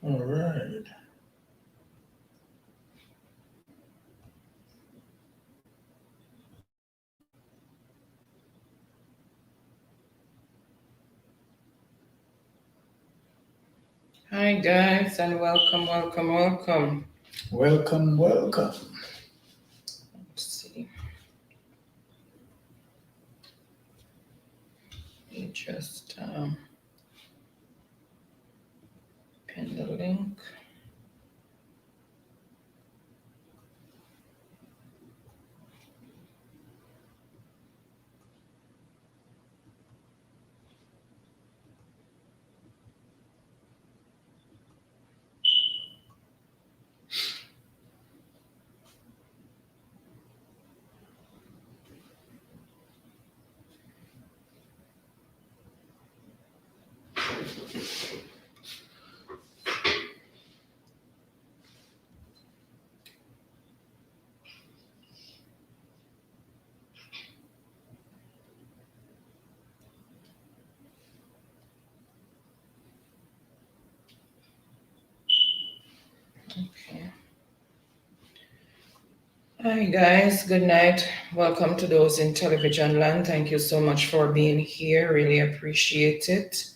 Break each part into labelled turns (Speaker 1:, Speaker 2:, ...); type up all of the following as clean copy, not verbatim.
Speaker 1: All right.
Speaker 2: Hi guys and welcome.
Speaker 1: Welcome, welcome.
Speaker 2: Let's see. You just pin the link. Okay. Hi guys, good night. Welcome to those in television land. Thank you so much for being here. Really appreciate it.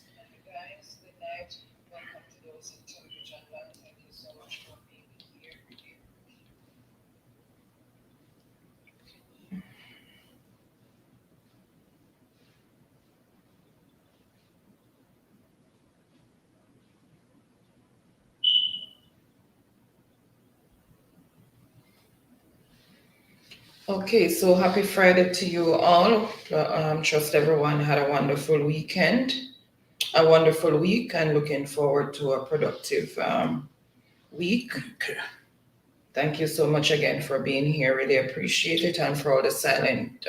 Speaker 2: Hi guys, good night. Welcome to those in television land. Thank you so much for being here. Okay, so happy Friday to you all. Trust everyone had a wonderful weekend, a wonderful week, and looking forward to a productive week.
Speaker 1: Okay.
Speaker 2: Thank you so much again for being here. Really appreciate it. And for all the silent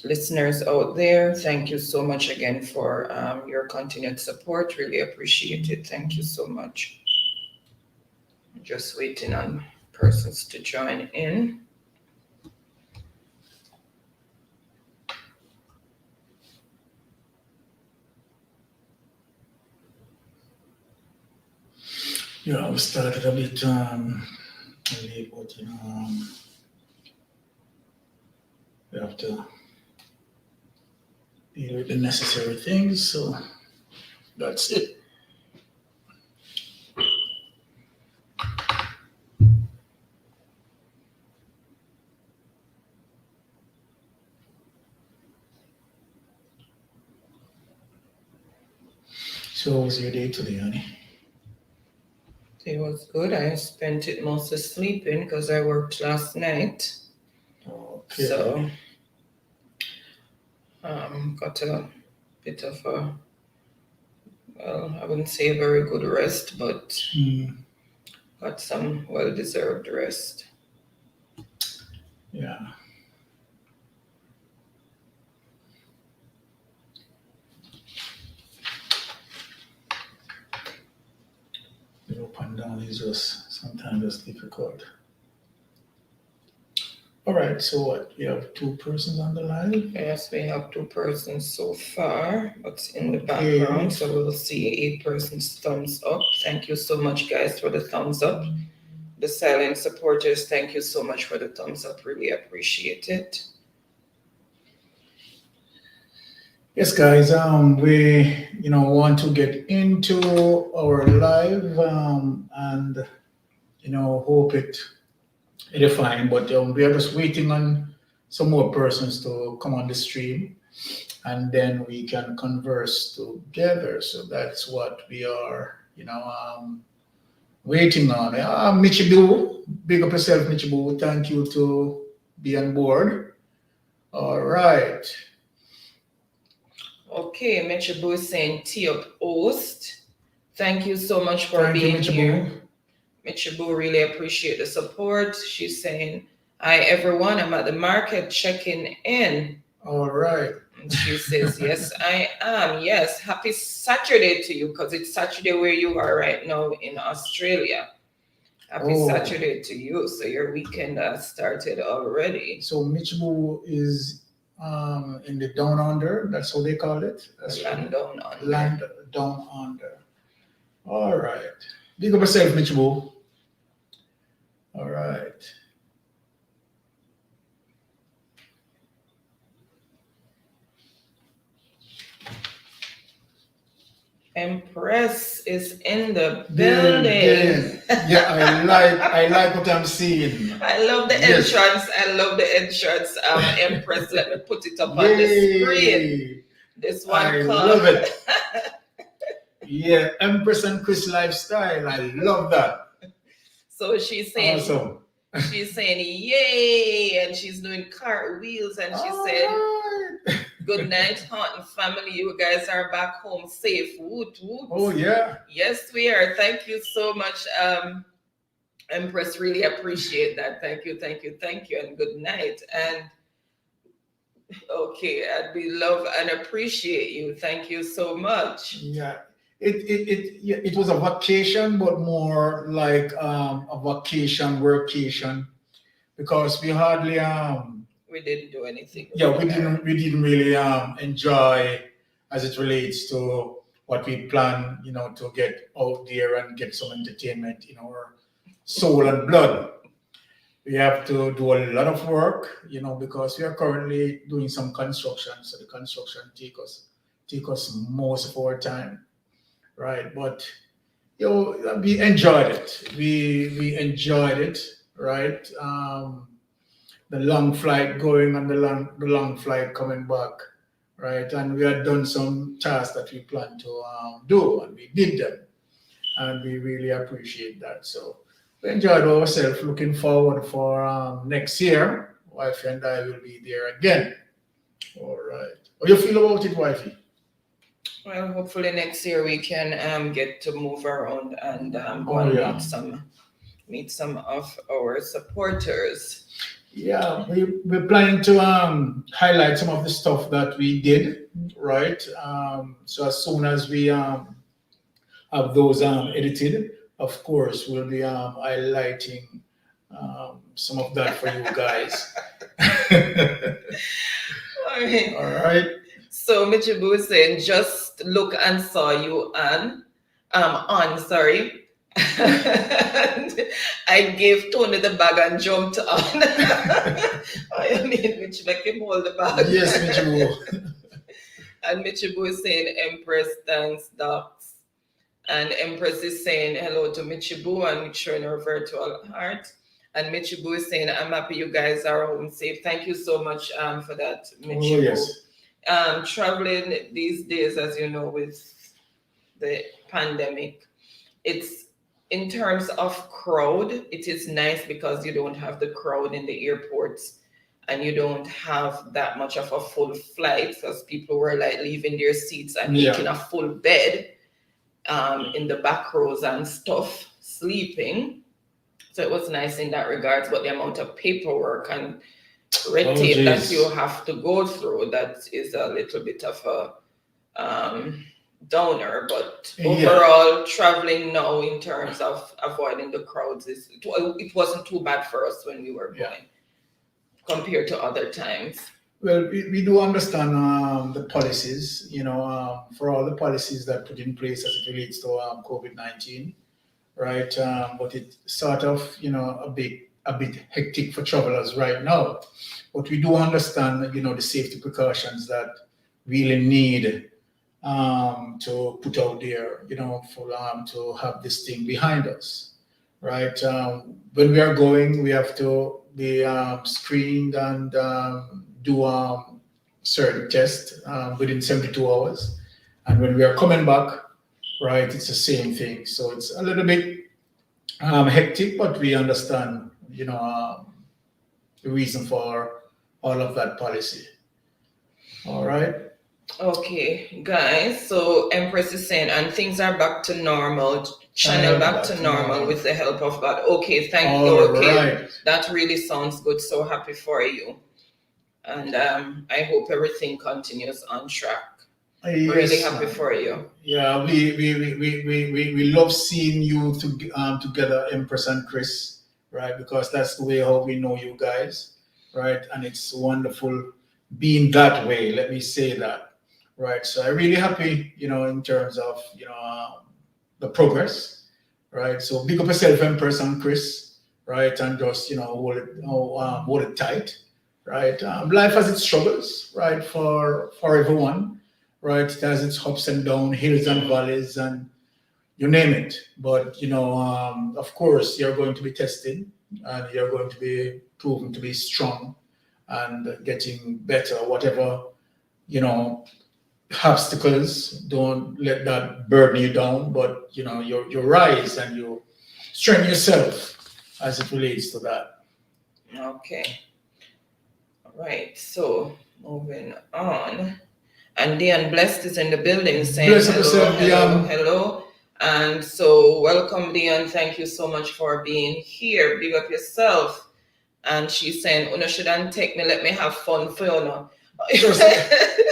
Speaker 2: listeners out there, thank you so much again for your continued support. Really appreciate it. Thank you so much. Just waiting on persons to join in.
Speaker 1: Yeah, we started a bit late, but we have to deal with the necessary things. So that's it. So, how was your day today, honey?
Speaker 2: It was good. I spent it mostly sleeping because I worked last night.
Speaker 1: Okay.
Speaker 2: So got a bit of a, well, I wouldn't say a very good rest, but got some well deserved rest.
Speaker 1: Yeah. The up and down is just sometimes just difficult. All right. So what? We have two persons on the line.
Speaker 2: Yes, we have two persons so far, but in the
Speaker 1: Okay.
Speaker 2: background, so we'll see eight persons thumbs up. Thank you so much, guys, for the thumbs up. The silent supporters, thank you so much for the thumbs up. Really appreciate it.
Speaker 1: Yes, guys. We want to get into our live and hope it fine. But we are just waiting on some more persons to come on the stream, and then we can converse together. So that's what we are, waiting on. Michibu, big up yourself, Michibu. Thank you to be on board. All right.
Speaker 2: Okay, Michibu is saying tee up host. Thank you so much for
Speaker 1: Thank you,
Speaker 2: being here.
Speaker 1: Michibu.
Speaker 2: Michibu, really appreciate the support. She's saying, hi everyone, I'm at the market checking in.
Speaker 1: All right.
Speaker 2: And she says, yes, I am. Yes, happy Saturday to you because it's Saturday where you are right now in Australia. Happy
Speaker 1: Oh.
Speaker 2: Saturday to you. So your weekend has started already.
Speaker 1: So Michibu is in the down under. That's how they call it. That's
Speaker 2: Land down under.
Speaker 1: land down under. All right. Big up yourself, Mitch Boo. All right.
Speaker 2: Empress is in the
Speaker 1: Building.
Speaker 2: building.
Speaker 1: Yeah, I like what I'm seeing.
Speaker 2: I love the
Speaker 1: Yes.
Speaker 2: entrance. I love the entrance. Empress, let me put it up on the screen.
Speaker 1: Yay!
Speaker 2: This one
Speaker 1: I
Speaker 2: called.
Speaker 1: love it. Yeah, Empress and Chris lifestyle. I love that.
Speaker 2: So she's saying,
Speaker 1: Awesome.
Speaker 2: she's saying, yay, and she's doing cartwheels, and she
Speaker 1: All
Speaker 2: said,
Speaker 1: right.
Speaker 2: good night, Haunting family. You guys are back home safe. Woot woot.
Speaker 1: Oh yeah.
Speaker 2: Yes, we are. Thank you so much, Empress. Really appreciate that. Thank you, thank you, thank you, and good night. And okay, and we love and appreciate you. Thank you so much.
Speaker 1: Yeah. It was a vacation, but more like a vacation workation because we hardly
Speaker 2: We didn't do anything.
Speaker 1: yeah we didn't really enjoy as it relates to what we plan, to get out there and get some entertainment in our soul and blood. We have to do a lot of work, because we are currently doing some construction. So the construction take us most of our time, right? But we enjoyed it. We enjoyed it, right? The long flight going and the long flight coming back, right? And we had done some tasks that we planned to do, and we did them, and we really appreciate that. So we enjoyed ourselves. Looking forward for next year. Wifey and I will be there again. All right. How you feel about it, wifey?
Speaker 2: Well, hopefully next year we can get to move around and go
Speaker 1: Oh
Speaker 2: and
Speaker 1: yeah.
Speaker 2: meet some of our supporters.
Speaker 1: Yeah, we're planning to highlight some of the stuff that we did, right? So as soon as we have those edited, of course, we'll be highlighting some of that for you guys.
Speaker 2: All right.
Speaker 1: All right.
Speaker 2: So Michibu is saying, just look and saw you sorry. And I gave Tony the bag and jumped on. I mean, which make him hold the bag.
Speaker 1: Yes, Michibu.
Speaker 2: And Michibu is saying, Empress, thanks, Docs. And Empress is saying hello to Michibu and showing her virtual heart. And Michibu is saying, I'm happy you guys are home safe. Thank you so much for that, Michibu.
Speaker 1: Oh, yes.
Speaker 2: Traveling these days, as you know, with the pandemic, it's in terms of crowd, it is nice because you don't have the crowd in the airports and you don't have that much of a full flight because people were like leaving their seats and making a full bed in the back rows and stuff, sleeping. So it was nice in that regards, but the amount of paperwork and red tape that you have to go through, that is a little bit of a downer. But overall, traveling now in terms of avoiding the crowds, it wasn't too bad for us when we were going compared to other times.
Speaker 1: Well, we do understand the policies, for all the policies that put in place as it relates to COVID-19, right? But it's sort of, a bit hectic for travelers right now. But we do understand, the safety precautions that really need to put out there, for to have this thing behind us, right? When we are going, we have to be screened and do certain tests within 72 hours. And when we are coming back, right, it's the same thing. So it's a little bit hectic, but we understand, the reason for all of that policy. All right.
Speaker 2: Okay, guys. So Empress is saying, and things are back to normal. Channel back to normal with the help of God. Okay, thank you. Okay,
Speaker 1: right.
Speaker 2: That really sounds good. So happy for you, and I hope everything continues on track.
Speaker 1: Yes,
Speaker 2: really happy for you.
Speaker 1: Yeah, we love seeing you together, Empress and Chris, right? Because that's the way how we know you guys, right? And it's wonderful being that way. Let me say that, right? So I'm really happy, in terms of the progress, right? So big up yourself, Empress and Chris, right? And just hold it tight, right? Life has its struggles, right? For everyone, right? It has its ups and downs, hills and valleys, and you name it. But of course, you're going to be tested, and you're going to be proven to be strong and getting better. Whatever you know obstacles, don't let that burden you down. But you rise and you strengthen yourself as it relates to that.
Speaker 2: Okay. All right. So moving on. And Dion Blessed is in the building saying
Speaker 1: Bless up
Speaker 2: hello,
Speaker 1: yourself,
Speaker 2: hello,
Speaker 1: Dion.
Speaker 2: hello. And so welcome, Dion. Thank you so much for being here. Big up yourself. And she's saying, Una shouldn't take me, let me have fun for you now.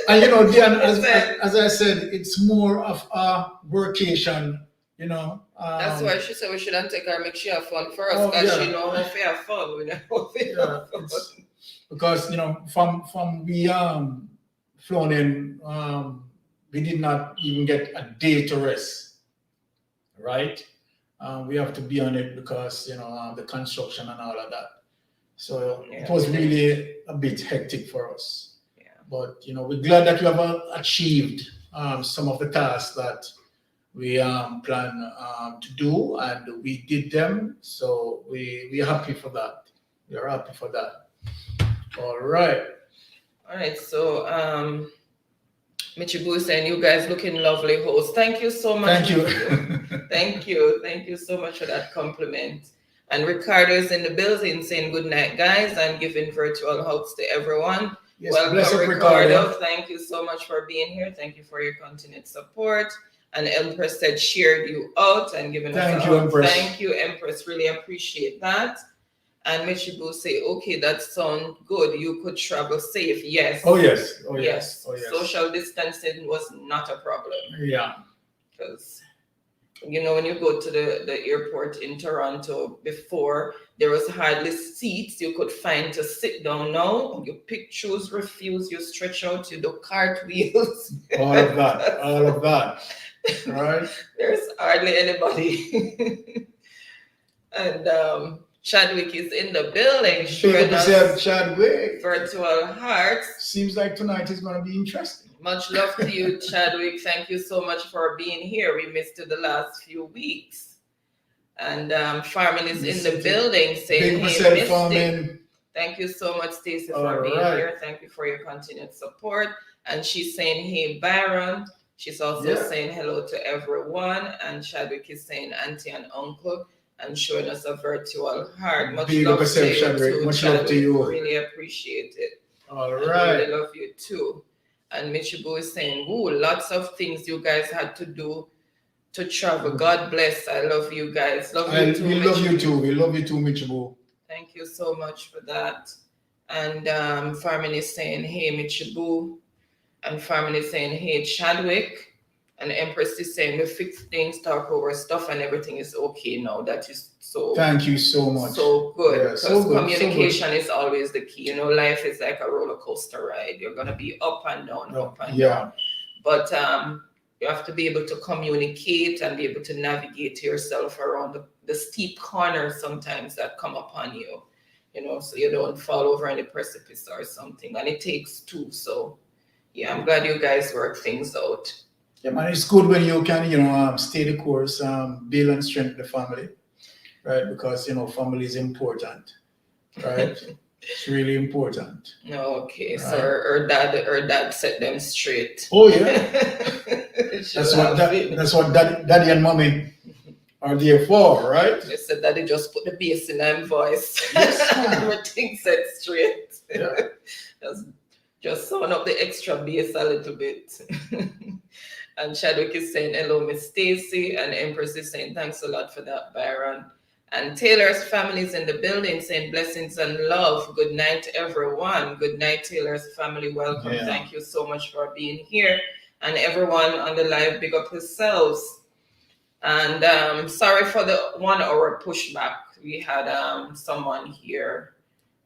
Speaker 1: And Dion, as I said, it's more of a workation.
Speaker 2: That's why she said we shouldn't take her, make she have fun first,
Speaker 1: Oh,
Speaker 2: because
Speaker 1: yeah.
Speaker 2: she know how to have fun. We know how to have fun.
Speaker 1: it's because from we flown in, we did not even get a day to rest, right? We have to be on it because the construction and all of that. So
Speaker 2: Yeah,
Speaker 1: it was
Speaker 2: we did.
Speaker 1: really a bit hectic for us.
Speaker 2: Yeah.
Speaker 1: But we're glad that we have achieved some of the tasks that we plan to do, and we did them. So we're happy for that. We're happy for that. All right.
Speaker 2: All right, so Michibu is saying you guys looking lovely hosts. Thank you so much.
Speaker 1: Thank you.
Speaker 2: Thank you so much for that compliment. And Ricardo is in the building saying good night, guys, and giving virtual hugs to everyone.
Speaker 1: Yes,
Speaker 2: Welcome,
Speaker 1: bless up,
Speaker 2: Ricardo. Thank you so much for being here. Thank you for your continued support. And Empress said shared you out and giving us a
Speaker 1: Thank you,
Speaker 2: hug.
Speaker 1: Empress.
Speaker 2: Thank you, Empress. Really appreciate that. And Michibu say, okay, that sounds good. You could travel safe. Yes.
Speaker 1: Oh yes.
Speaker 2: Yes.
Speaker 1: Oh yes.
Speaker 2: Social distancing was not a problem.
Speaker 1: Yeah.
Speaker 2: Because when you go to the airport in Toronto, before there was hardly seats you could find to sit down. Now you pick, choose, refuse, you stretch out, you do cartwheels.
Speaker 1: All of that. Right.
Speaker 2: There's hardly anybody. And Chadwick is in the building.
Speaker 1: Big up Chadwick.
Speaker 2: Virtual hearts.
Speaker 1: Seems like tonight is going to be interesting.
Speaker 2: Much love to you, Chadwick. Thank you so much for being here. We missed you the last few weeks. And Farman is in the building saying, hey, Mystic. Thank you so much, Stacey, for being here. Thank you for your continued support. And she's saying, hey, Byron. She's also saying hello to everyone. And Chadwick is saying auntie and uncle and showing us a virtual heart. Much love to you, Chadwick.
Speaker 1: Much love to you.
Speaker 2: Really appreciate it.
Speaker 1: All
Speaker 2: right. I really love you too. And Michibu is saying, ooh, lots of things you guys had to do to travel. God bless. I love you guys. Love you too.
Speaker 1: We love you too. We love you too, Michibu.
Speaker 2: Thank you so much for that. And Farman is saying, hey, Michibu. And Farman is saying, hey, Chadwick. And Empress is saying, we fix things, talk over stuff, and everything is okay now. That is so.
Speaker 1: Thank you so much.
Speaker 2: So good. Because communication
Speaker 1: so
Speaker 2: is always the key. Life is like a roller coaster ride. You're going to be up and down, down. But you have to be able to communicate and be able to navigate yourself around the steep corners sometimes that come upon you, so you don't fall over any precipice or something. And it takes two. So, yeah, I'm glad you guys work things out.
Speaker 1: Yeah, man, it's good when you can, stay the course, build and strengthen the family, right? Because, family is important, right? It's really important.
Speaker 2: Okay, right? So her dad set them straight.
Speaker 1: Oh yeah, that's what daddy and mommy are there for, right?
Speaker 2: They said daddy just put the bass in them voice.
Speaker 1: Yes,
Speaker 2: everything set straight.
Speaker 1: Yeah.
Speaker 2: just sound up the extra bass a little bit. And Chadwick is saying, hello, Miss Stacy. And Empress is saying, thanks a lot for that, Byron. And Taylor's family is in the building saying, blessings and love. Good night, everyone. Good night, Taylor's family. Welcome. Yeah. Thank you so much for being here. And everyone on the live, big up yourselves. And sorry for the 1 hour pushback. We had someone here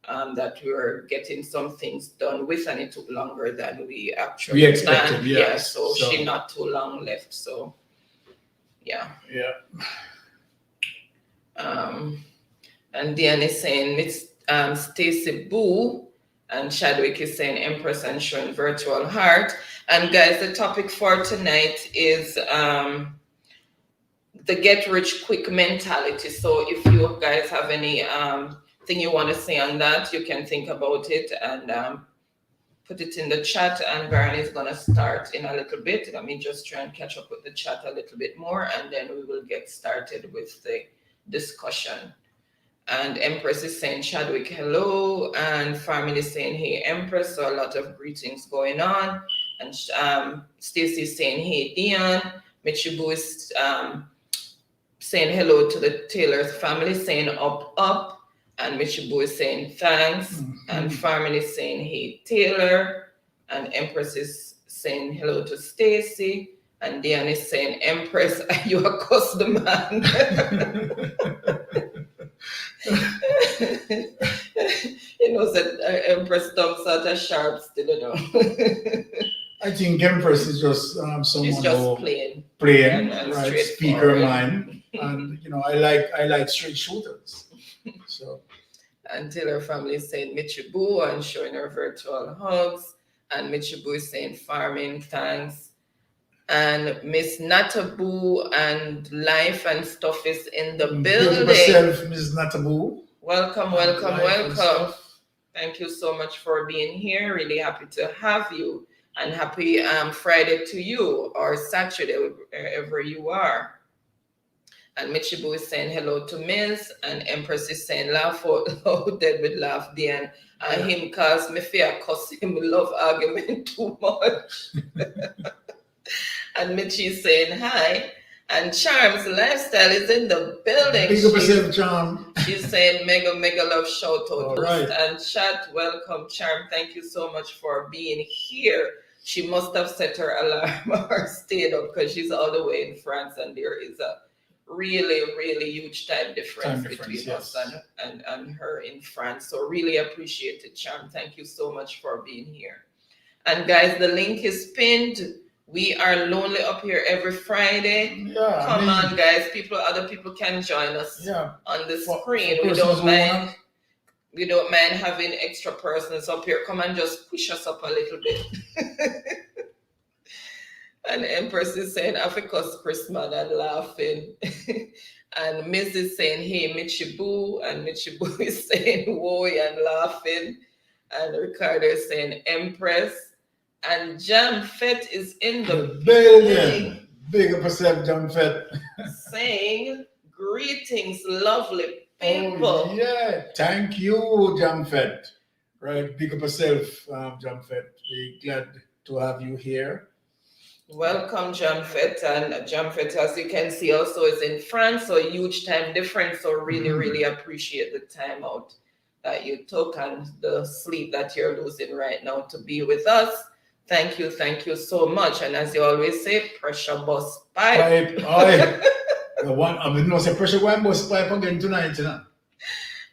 Speaker 2: that we were getting some things done with, and it took longer than we actually
Speaker 1: expected.
Speaker 2: Planned. Yes. So she not too long left. So, yeah.
Speaker 1: Yeah.
Speaker 2: And Diane is saying it's Stacy Boo, and Chadwick is saying Empress and showing virtual heart. And guys, the topic for tonight is the get rich quick mentality. So if you guys have any thing you want to say on that, you can think about it and put it in the chat. And Baron is going to start in a little bit. Let me just try and catch up with the chat a little bit more, and then we will get started with the discussion. And Empress is saying Chadwick hello, and family is saying hey Empress. So a lot of greetings going on. And Stacy is saying hey Dion. Michibu is saying hello to the Taylor's family, saying up up. And Michibu is saying thanks. And family is saying hey Taylor. And Empress is saying hello to Stacy. And Dion is saying Empress, are you a customer man? You know, that Empress dumps out a sharp still, you know.
Speaker 1: I think Empress is just someone
Speaker 2: She's just
Speaker 1: who
Speaker 2: plain
Speaker 1: and right, speak her
Speaker 2: straightforward.
Speaker 1: mind, and you know, I like straight shooters. So
Speaker 2: And Taylor family is saying Michibu and showing her virtual hugs. And Michibu is saying farming, thanks. And Miss Natabu and Life and Stuff is in the building.
Speaker 1: Yourself, Miss Natabu.
Speaker 2: Welcome. Thank you so much for being here. Really happy to have you. And happy Friday to you, or Saturday, wherever you are. And Michibu is saying hello to Miss, and Empress is saying laugh out loud, dead with laugh, Diane. And him cause me fear, cause him love argument too much. And Mitchie is saying hi. And Charms Lifestyle is in the building.
Speaker 1: Big up yourself, Charm.
Speaker 2: She's saying mega love shout out.
Speaker 1: All right.
Speaker 2: And chat, welcome, Charm. Thank you so much for being here. She must have set her alarm or stayed up because she's all the way in France, and there is a really huge time difference between us and her in France. So really appreciate it, Charm. Thank you so much for being here. And guys, the link is pinned. We are lonely up here every Friday.
Speaker 1: Yeah,
Speaker 2: Come on, guys. Other people can join us on the screen. We don't mind having extra persons up here. Come and just push us up a little bit. And Empress is saying Africa's Christmas and laughing. And Miss is saying hey Michibu, and Michibu is saying whoa and laughing. And Ricardo is saying Empress. And Jam Fett is in the building.
Speaker 1: Big up yourself, Jam Fett.
Speaker 2: Saying greetings, lovely people.
Speaker 1: Oh, yeah, thank you, Jam Fett. Right, big up yourself, Jam Fett. We're glad to have you here.
Speaker 2: Welcome, Jam Fett. And Jam Fett, as you can see, also is in France, so a huge time difference. So really appreciate the time out that you took and the sleep that you're losing right now to be with us. Thank you so much. And as you always say, pressure bus pipe.
Speaker 1: The one I mean, no say pressure one bus pipe again tonight, you know.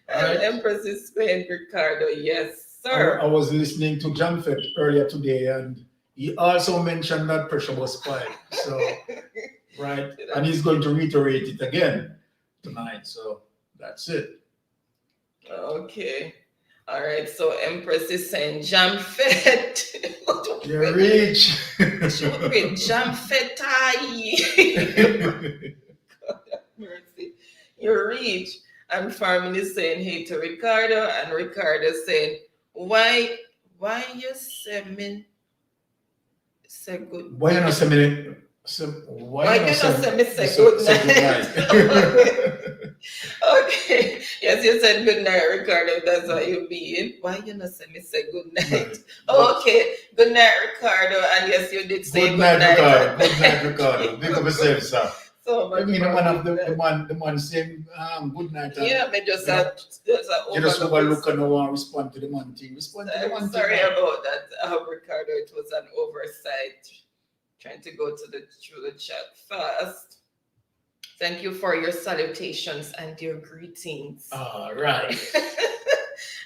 Speaker 2: And Empress is saying Ricardo, yes, sir.
Speaker 1: I was listening to Jam Fett earlier today, and he also mentioned that pressure bus pipe. So right, and he's going to reiterate it again tonight. So that's it.
Speaker 2: Okay. All right, so Empress is saying Jam Fett.
Speaker 1: You're rich.
Speaker 2: Should be Jam Fett. God have mercy. You're rich. And family is saying hey to Ricardo, and Ricardo is saying, why you say me say good?
Speaker 1: Why you not say me?
Speaker 2: Why you not say me say good night? Okay. Yes, you said good night, Ricardo. That's what you mean. Why you not say me say good night? Okay. Good night, Ricardo. And yes, you did say good night.
Speaker 1: Ricardo. Good night, Ricardo. Big up yourself, sir.
Speaker 2: So much.
Speaker 1: I mean, the man saying good night.
Speaker 2: Yeah, me just
Speaker 1: you just overlook and no one respond to the man thing.
Speaker 2: Sorry about that, Ricardo. It was an oversight. Trying to go through the chat fast. Thank you for your salutations and your greetings.
Speaker 1: All right.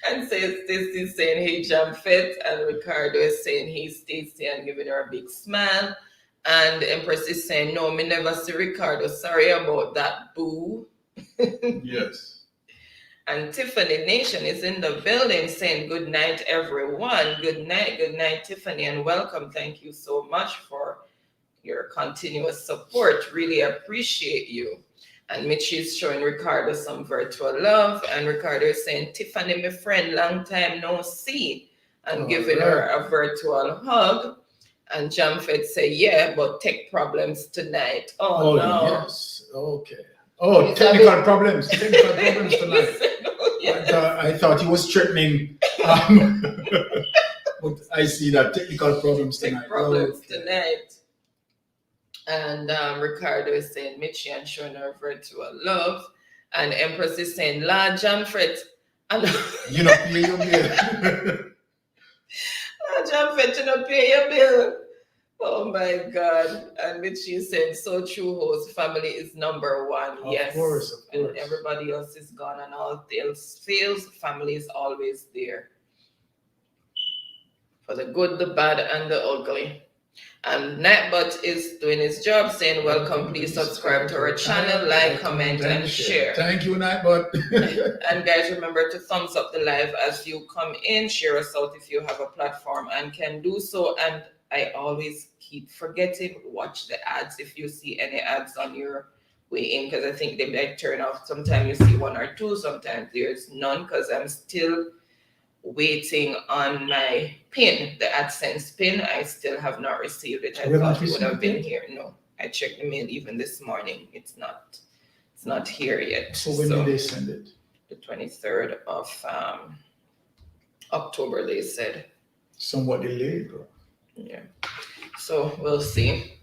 Speaker 2: And Stacy saying hey Jam Fett, and Ricardo is saying hey Stacy and giving her a big smile. And Empress is saying no, me never see Ricardo. Sorry about that, boo.
Speaker 1: Yes.
Speaker 2: And Tiffany Nation is in the building saying good night, everyone. Good night, Tiffany, and welcome. Thank you so much for your continuous support. Really appreciate you. And Mitchie is showing Ricardo some virtual love. And Ricardo is saying, Tiffany, my friend, long time no see. And giving her a virtual hug. And Jamfed say, yeah, but tech problems tonight. Oh no.
Speaker 1: Yes. Okay. Oh, technical problems. Technical problems tonight.
Speaker 2: Yes.
Speaker 1: I thought he was threatening. But I see that technical problems tonight.
Speaker 2: Tech problems tonight. And Ricardo is saying Mitchie and showing her virtual love. And Empress is saying, La Jamfred.
Speaker 1: You know, pay your bill.
Speaker 2: La Jamfred, you know, pay your bill. Oh my God. And Mitchie is saying, so true, host. Family is number one.
Speaker 1: Of course.
Speaker 2: And everybody else is gone and all else fails. Family is always there. For the good, the bad, and the ugly. And Nightbot is doing his job, saying, welcome, please subscribe to our channel, like, comment, and share.
Speaker 1: Thank you, Nightbot.
Speaker 2: And guys, remember to thumbs up the live as you come in. Share us out if you have a platform and can do so. And I always keep forgetting, watch the ads if you see any ads on your way in, because I think they might turn off. Sometimes you see one or two, sometimes there's none, because I'm still waiting on my pin, the AdSense pin. I still have not received it. I thought it would have been here. No, I checked the mail even this morning. It's not here yet.
Speaker 1: So when did they send it?
Speaker 2: The 23rd of October, they said.
Speaker 1: Somewhat delayed, bro.
Speaker 2: Yeah. So we'll see.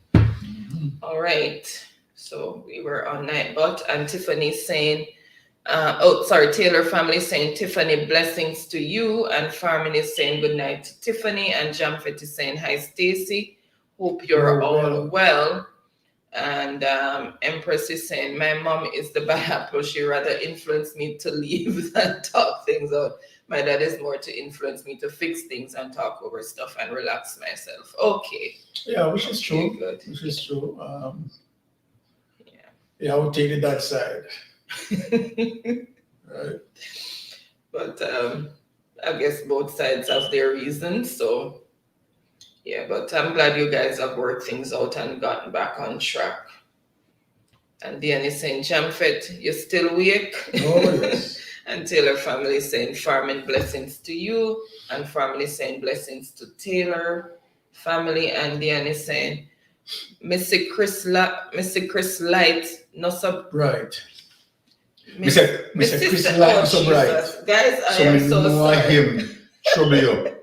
Speaker 2: All right. So we were on Nightbot, and Tiffany saying, Taylor family saying, Tiffany, blessings to you. And Farmin is saying good night to Tiffany. And Jamfet is saying, hi, Stacy. Hope you're all well. And Empress is saying, my mom is the bad apple. She rather influence me to leave than talk things out. My dad is more to influence me to fix things and talk over stuff and relax myself. Okay.
Speaker 1: Yeah, which is true.
Speaker 2: Good.
Speaker 1: Which is true. Yeah, I would take it that side. Right.
Speaker 2: But I guess both sides have their reasons. So yeah, but I'm glad you guys have worked things out and gotten back on track. And Diane is saying, Jamfet, you're still awake?
Speaker 1: Oh, yes.
Speaker 2: And Taylor family saying, Farming blessings to you. And family saying, blessings to Taylor family. And Diane is saying, Mr. Chris Light, no sub.
Speaker 1: Right. Mr. Chris Light, so bright.
Speaker 2: Guys, I am so sorry.
Speaker 1: Him trouble you.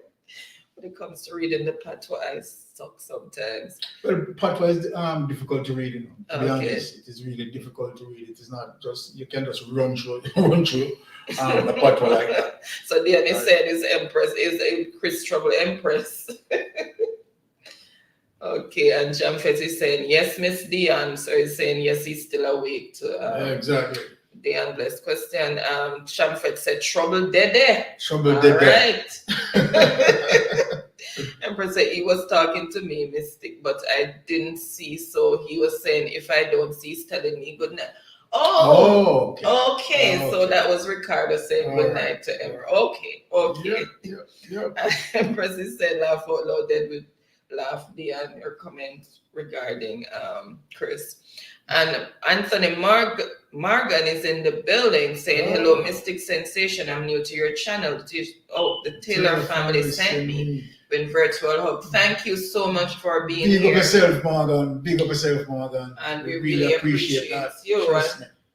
Speaker 2: When it comes to reading the patois, I suck sometimes.
Speaker 1: Well, patois is difficult to read, to be honest. It is really difficult to read. It is not just, you can just run through the patois like that.
Speaker 2: So the other said is Empress, is a Chris Trouble Empress. Okay, and Jamfet is saying, yes, Miss Dion. So he's saying, yes, he's still awake to
Speaker 1: exactly.
Speaker 2: Dion blessed question. Jamfet said, trouble dede.
Speaker 1: Trouble dede.
Speaker 2: All right. Empress said he was talking to me, Mystic, but I didn't see. So he was saying, if I don't see, he's telling me good night. Okay. So that was Ricardo saying good night to Empress. Okay.
Speaker 1: Yeah.
Speaker 2: Empress is saying, laugh out loud, then we laugh Dion your comment regarding Chris. And Anthony Morgan is in the building saying, hello, Mystic Sensation. I'm new to your channel. The Taylor family sent me in virtual hug. Thank you so much for being here.
Speaker 1: Big up yourself, Morgan.
Speaker 2: And we really appreciate that. You.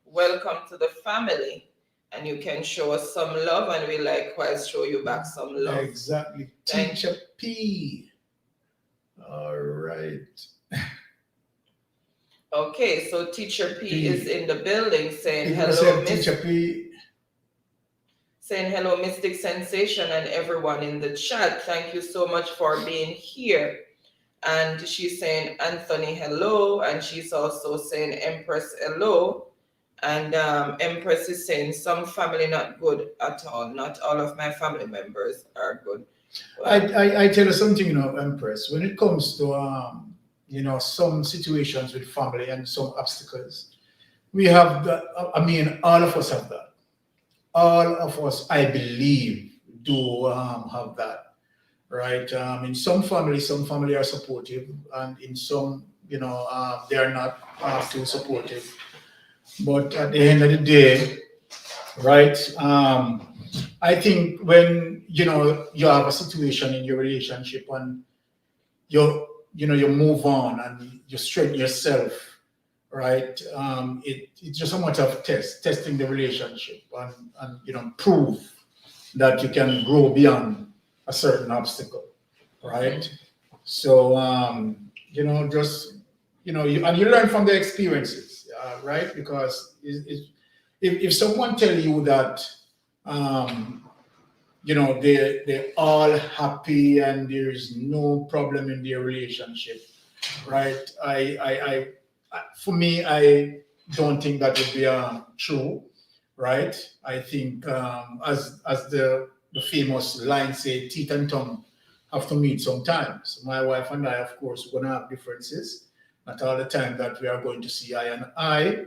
Speaker 2: Welcome to the family. And you can show us some love, and we likewise show you back some love.
Speaker 1: Exactly. Teacher P. All right.
Speaker 2: Okay, so Teacher P is in the building saying hello,
Speaker 1: Teacher P.
Speaker 2: Saying hello, Mystic Sensation, and everyone in the chat. Thank you so much for being here. And she's saying Anthony hello, and she's also saying Empress hello. And Empress is saying some family not good at all. Not all of my family members are good. Well,
Speaker 1: I tell you something, Empress. When it comes to some situations with family and some obstacles, we have that. I mean, all of us have that. All of us, I believe, do have that, right? In some family are supportive, and in some, they are not too supportive. But at the end of the day, right? I think when you have a situation in your relationship and you move on and you straighten yourself, right? It's just a matter of testing the relationship and prove that you can grow beyond a certain obstacle, right? So just and you learn from the experiences, right? Because if someone tell you that um, they're all happy and there's no problem in their relationship, right? For me, I don't think that would be true, right? I think as the famous line say, teeth and tongue have to meet sometimes. My wife and I, of course, we're gonna have differences. Not all the time that we are going to see eye and eye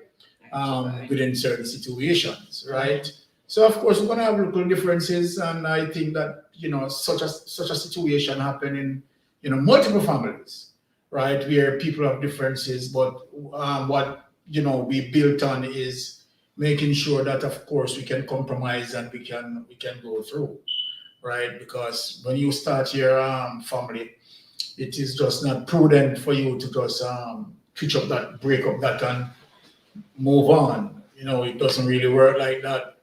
Speaker 1: within certain situations, right? So of course we're going to have little differences, and I think that such a situation happen in multiple families, right, where people have differences, but what we built on is making sure that of course we can compromise and we can go through, right? Because when you start your family, it is just not prudent for you to just twitch up that, break up that, and move on. It doesn't really work like that,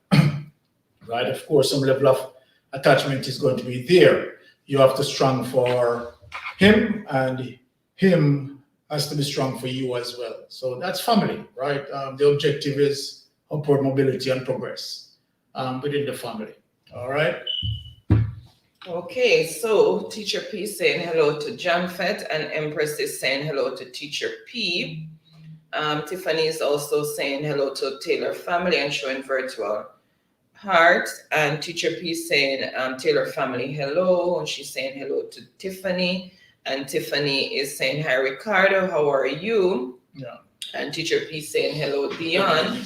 Speaker 1: right? Of course, some level of attachment is going to be there. You have to strong for him, and him has to be strong for you as well. So that's family, right? The objective is upward mobility and progress within the family. All right.
Speaker 2: Okay, so Teacher P saying hello to John Fett, and Empress is saying hello to Teacher P. Tiffany is also saying hello to Taylor family and showing virtual heart. And Teacher P saying Taylor family hello, and she's saying hello to Tiffany. And Tiffany is saying hi Ricardo, how are you?
Speaker 1: Yeah.
Speaker 2: And Teacher P saying hello Dion.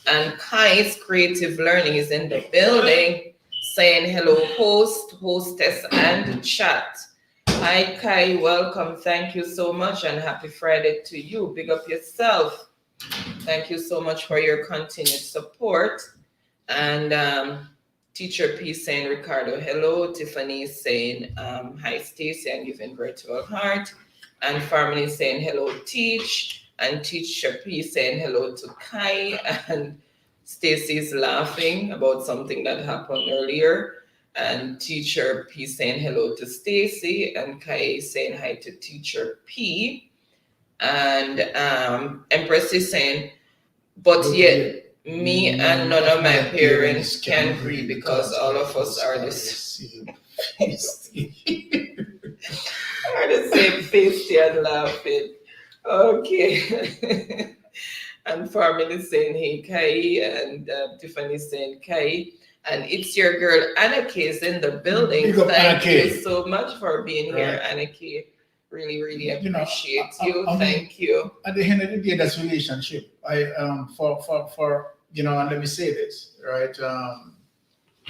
Speaker 2: And Kai's Creative Learning is in the building, saying hello host, hostess, and chat. Hi Kai, welcome. Thank you so much, and happy Friday to you. Big up yourself. Thank you so much for your continued support. And Teacher P saying Ricardo, hello. Tiffany is saying hi Stacy and giving virtual heart. And Farmany saying hello Teach. And Teacher P saying hello to Kai. And Stacy is laughing about something that happened earlier. And Teacher P saying hello to Stacy, and Kai saying hi to Teacher P. And Empress is saying, but yet me and none of my parents can agree because all of us are the same. Are the same face and laughing. Okay. And Farmin is saying hey Kai, and Tiffany is saying Kai. And it's your girl Anaki is in the building. Thank you so much for being here, Anaki. Really, really appreciate you. Thank you.
Speaker 1: At the end of the day, that's relationship. For and let me say this, right?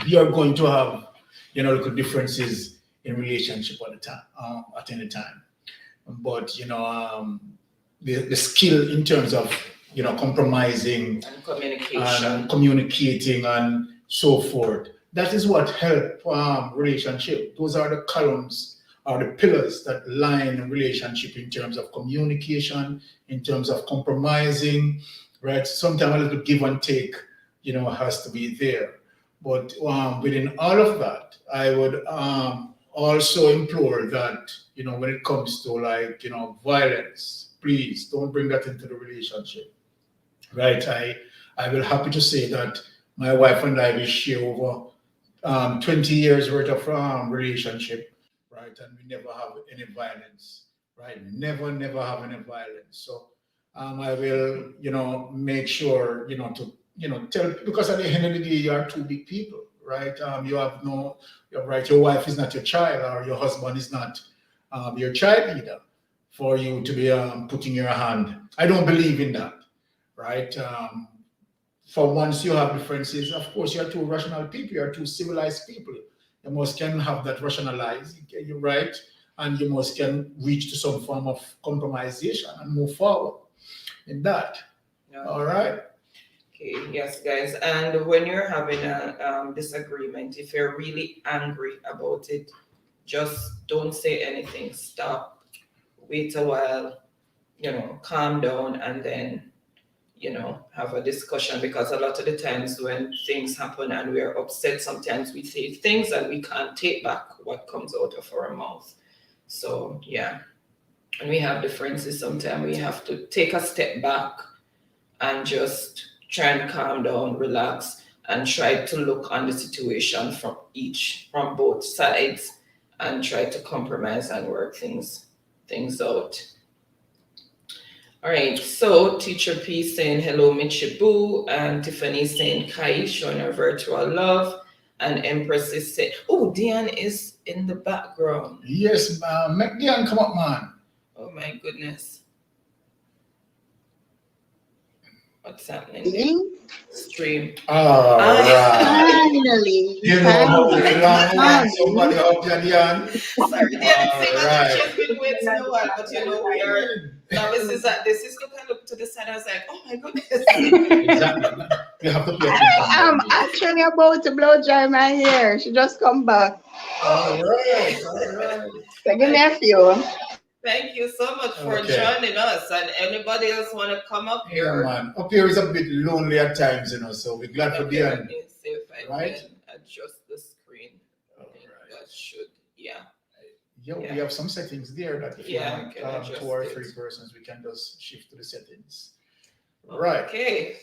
Speaker 1: You're going to have little differences in relationship at the time, at any time. But the skill in terms of compromising
Speaker 2: and communicating
Speaker 1: and so forth. That is what help relationship. Those are the columns or the pillars that line a relationship in terms of communication, in terms of compromising, right? Sometimes a little give and take, has to be there. But within all of that, I would also implore that, when it comes to violence, please don't bring that into the relationship, right? I will happy to say that my wife and I will share over 20 years worth of relationship, right? And we never have any violence, right? Never have any violence. So I will, make sure, to tell, because at the end of the day, you are two big people, right? You're right. Your wife is not your child, or your husband is not your child either, for you to be putting your hand. I don't believe in that. right? For once you have differences, of course, you're two rational people, you're two civilized people. You must can have that rationalized, you're right, and you must can reach to some form of compromisation and move forward in that.
Speaker 2: Yeah.
Speaker 1: All right.
Speaker 2: Okay, yes, guys. And when you're having a disagreement, if you're really angry about it, just don't say anything. Stop, wait a while, calm down, and then, have a discussion. Because a lot of the times when things happen and we're upset, sometimes we say things and we can't take back what comes out of our mouth. So, yeah. And we have differences, sometimes we have to take a step back and just try and calm down, relax, and try to look on the situation from both sides, and try to compromise and work things out. All right, so Teacher P saying hello, Michibu, and Tiffany saying Kai, showing her virtual love, and Empress is saying, oh, Diane is in the background.
Speaker 1: Yes, make Diane come up, man.
Speaker 2: Oh my goodness. What's happening? Stream.
Speaker 1: All right.
Speaker 3: Finally.
Speaker 1: You know how long somebody up Diane.
Speaker 2: Sorry, Diane,
Speaker 1: All right.
Speaker 2: she's been waiting a while, but we are novices at this. Is looking look to the side. I was like, oh my goodness.
Speaker 1: Exactly. You have to pay
Speaker 3: I am
Speaker 1: attention.
Speaker 3: actually about to blow dry my hair. She just come back.
Speaker 1: All right. All right.
Speaker 3: So give me a few.
Speaker 2: Thank you so much for
Speaker 1: Okay.
Speaker 2: joining us. And anybody else want to come up
Speaker 1: Yeah,
Speaker 2: here?
Speaker 1: man. Up here is a bit lonely at times, so we're glad for
Speaker 2: Okay, let
Speaker 1: Diane.
Speaker 2: me see if I
Speaker 1: Right?
Speaker 2: can adjust the screen. I
Speaker 1: All
Speaker 2: think
Speaker 1: right.
Speaker 2: that should, yeah.
Speaker 1: Yeah,
Speaker 2: Yeah.
Speaker 1: we have some settings there that if
Speaker 2: Yeah,
Speaker 1: you
Speaker 2: I can
Speaker 1: want
Speaker 2: adjust
Speaker 1: two or
Speaker 2: it.
Speaker 1: three persons, we can just shift to the settings. Right.
Speaker 2: Okay.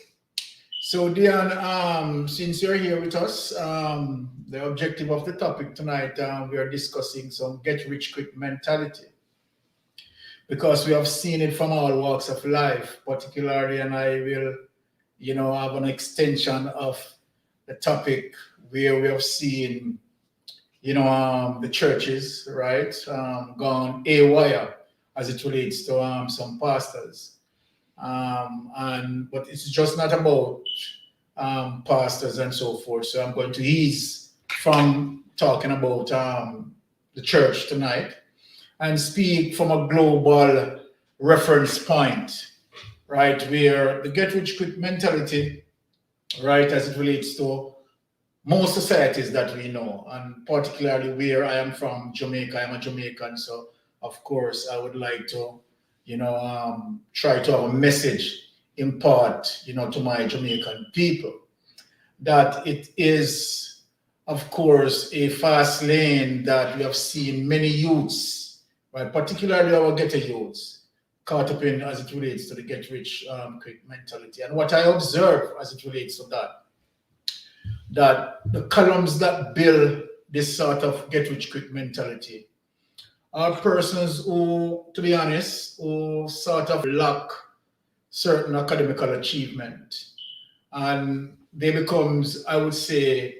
Speaker 1: So Diane, since you're here with us, the objective of the topic tonight, we are discussing some get-rich-quick mentality. Because we have seen it from all walks of life, particularly, and I will, have an extension of the topic where we have seen, the churches, right, gone AWire as it relates to some pastors. But it's just not about pastors and so forth. So I'm going to ease from talking about the church tonight and speak from a global reference point, right, where the get rich quick mentality, right, as it relates to most societies that we know, and particularly where I am from, Jamaica. I'm a Jamaican, so of course I would like to, try to have a message impart, to my Jamaican people, that it is, of course, a fast lane that we have seen many youths, right, particularly our ghetto youths, caught up in as it relates to the get rich quick mentality. And what I observe as it relates to that the columns that build this sort of get rich quick mentality are persons who, to be honest, who sort of lack certain academical achievement. And they becomes, I would say,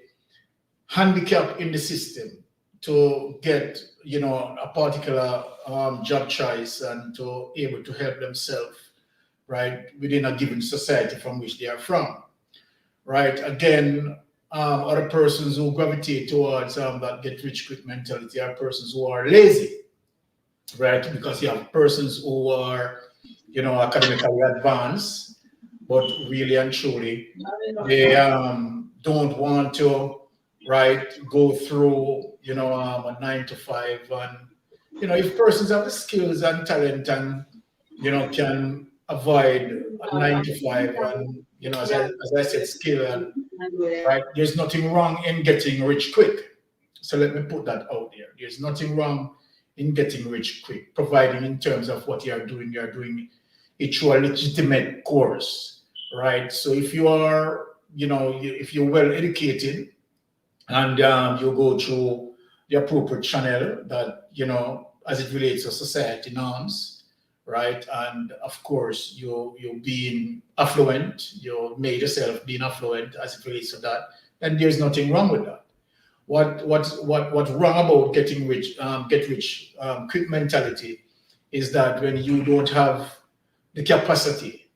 Speaker 1: handicap in the system to get, a particular job choice and to able to help themselves, right, within a given society from which they are from, right? Again, other persons who gravitate towards that get rich quick mentality are persons who are lazy, right? Because you have persons who are, academically advanced, but really and truly, they don't want to, right, go through, a 9 to 5. And, if persons have the skills and talent and, can avoid a 9 to 5 and, as I said, skill and, right, there's nothing wrong in getting rich quick. So let me put that out there. There's nothing wrong in getting rich quick, providing in terms of what you're doing it through a legitimate course, right? So if you are, if you're well educated and you go through the appropriate channel that, as it relates to society norms, right? And of course, you're being affluent, you made yourself being affluent as it relates to that, then there's nothing wrong with that. What's wrong about getting rich, get rich quick mentality is that when you don't have the capacity,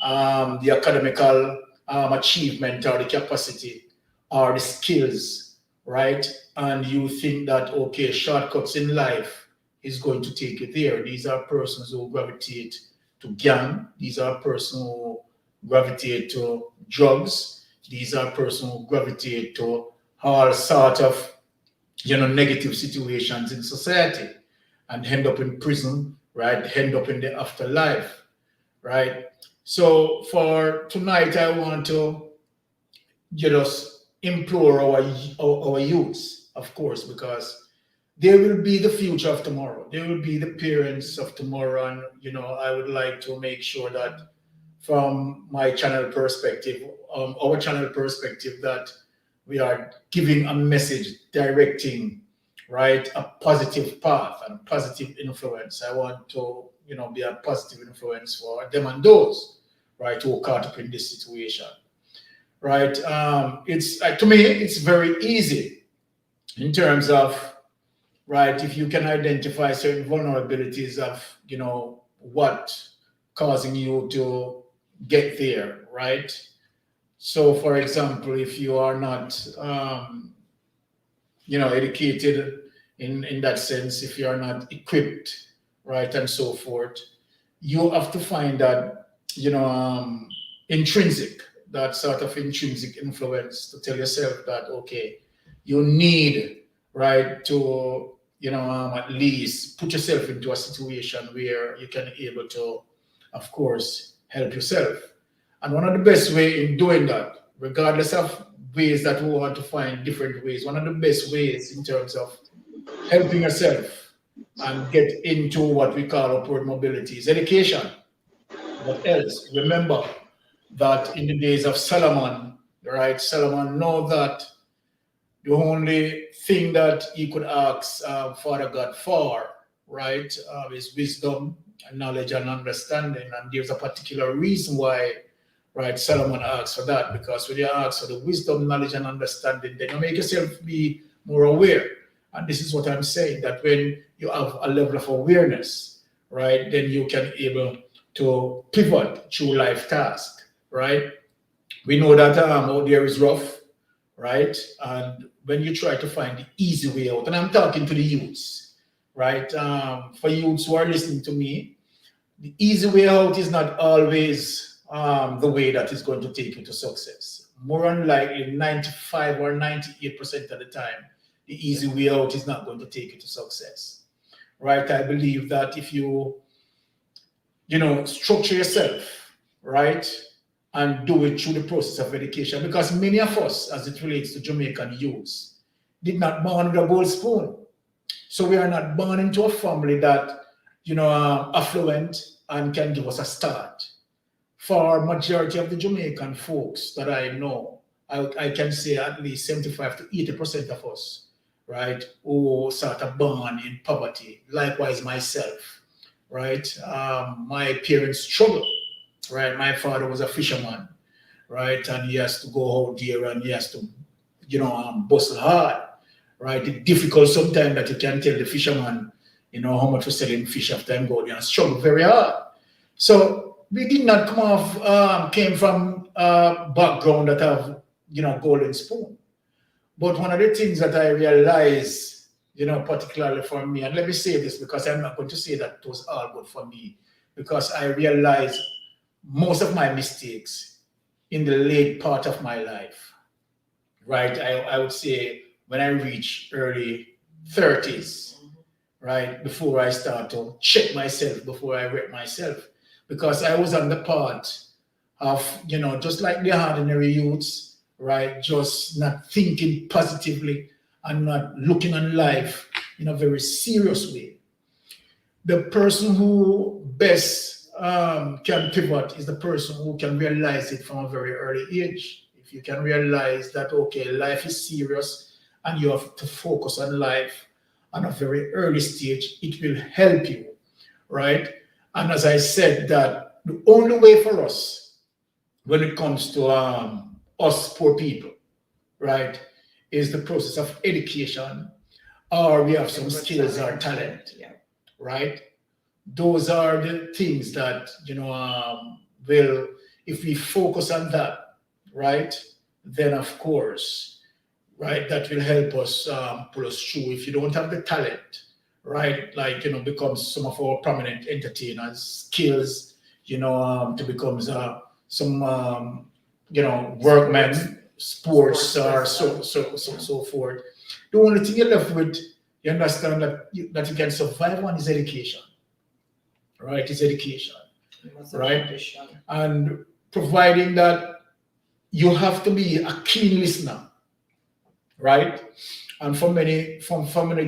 Speaker 1: the academical achievement or the capacity or the skills, right? And you think that, okay, shortcuts in life is going to take you there. These are persons who gravitate to gang. These are persons who gravitate to drugs. These are persons who gravitate to all sort of, negative situations in society and end up in prison, right? End up in the afterlife, right? So for tonight, I want to just implore our youths, of course, because they will be the future of tomorrow. They will be the parents of tomorrow, and I would like to make sure that from my channel perspective, our channel perspective, that we are giving a message, directing, right, a positive path and positive influence. I want to, be a positive influence for them and those, right, who are caught up in this situation, right. It's to me, it's very easy in terms of, right, if you can identify certain vulnerabilities of, what causing you to get there, right? So, for example, if you are not, educated in that sense, if you are not equipped, right, and so forth, you have to find that, intrinsic, that sort of intrinsic influence to tell yourself that, okay, you need, right, to, at least put yourself into a situation where you can able to, of course, help yourself. And one of the best way in doing that, regardless of ways that we want to find different ways, one of the best ways in terms of helping yourself and get into what we call upward mobility is education. What else? Remember that in the days of Solomon, right? Solomon know that the only thing that he could ask Father God for, right, is wisdom and knowledge and understanding. And there's a particular reason why, right, Solomon asks for that, because when you ask for the wisdom, knowledge, and understanding, then you make yourself be more aware. And this is what I'm saying, that when you have a level of awareness, right, then you can able to pivot through life task, right? We know that out there is rough, right? And when you try to find the easy way out, and I'm talking to the youths, right? For youths who are listening to me, the easy way out is not always the way that is going to take you to success. More unlikely, 95 or 98% of the time, the easy way out is not going to take you to success, right? I believe that if you, structure yourself, right, and do it through the process of education, because many of us, as it relates to Jamaican youths, did not born with a gold spoon. So we are not born into a family that, affluent and can give us a start. For majority of the Jamaican folks that I know, I can say at least 75 to 80% of us, right, who sort of born in poverty. Likewise, myself, right. My parents struggled, right. My father was a fisherman, right, and he has to go out there and he has to, bustle hard, right. It's difficult sometimes that you can tell the fisherman, how much for selling fish after him go there and struggle very hard. So we did not came from a background that have, golden spoon. But one of the things that I realized, particularly for me, and let me say this because I'm not going to say that it was all good for me, because I realized most of my mistakes in the late part of my life, right? I would say when I reach early 30s, right, before I start to check myself, before I wreck myself, because I was on the part of, just like the ordinary youths, right, just not thinking positively and not looking on life in a very serious way. The person who best can pivot is the person who can realize it from a very early age. If you can realize that, okay, life is serious and you have to focus on life on a very early stage, it will help you, right? And as I said, that the only way for us when it comes to us poor people, right, is the process of education, or we have some skills or talent,
Speaker 2: Yeah.
Speaker 1: right? Those are the things that will if we focus on that, right, then of course, right, that will help us pull us through. If you don't have the talent, right, like, becomes some of our prominent entertainers, skills, to become some, workmen, sports, or so forth. The only thing you're left with, you understand that you can survive on is education, right? Is education, right? And providing that you have to be a keen listener, right? And for many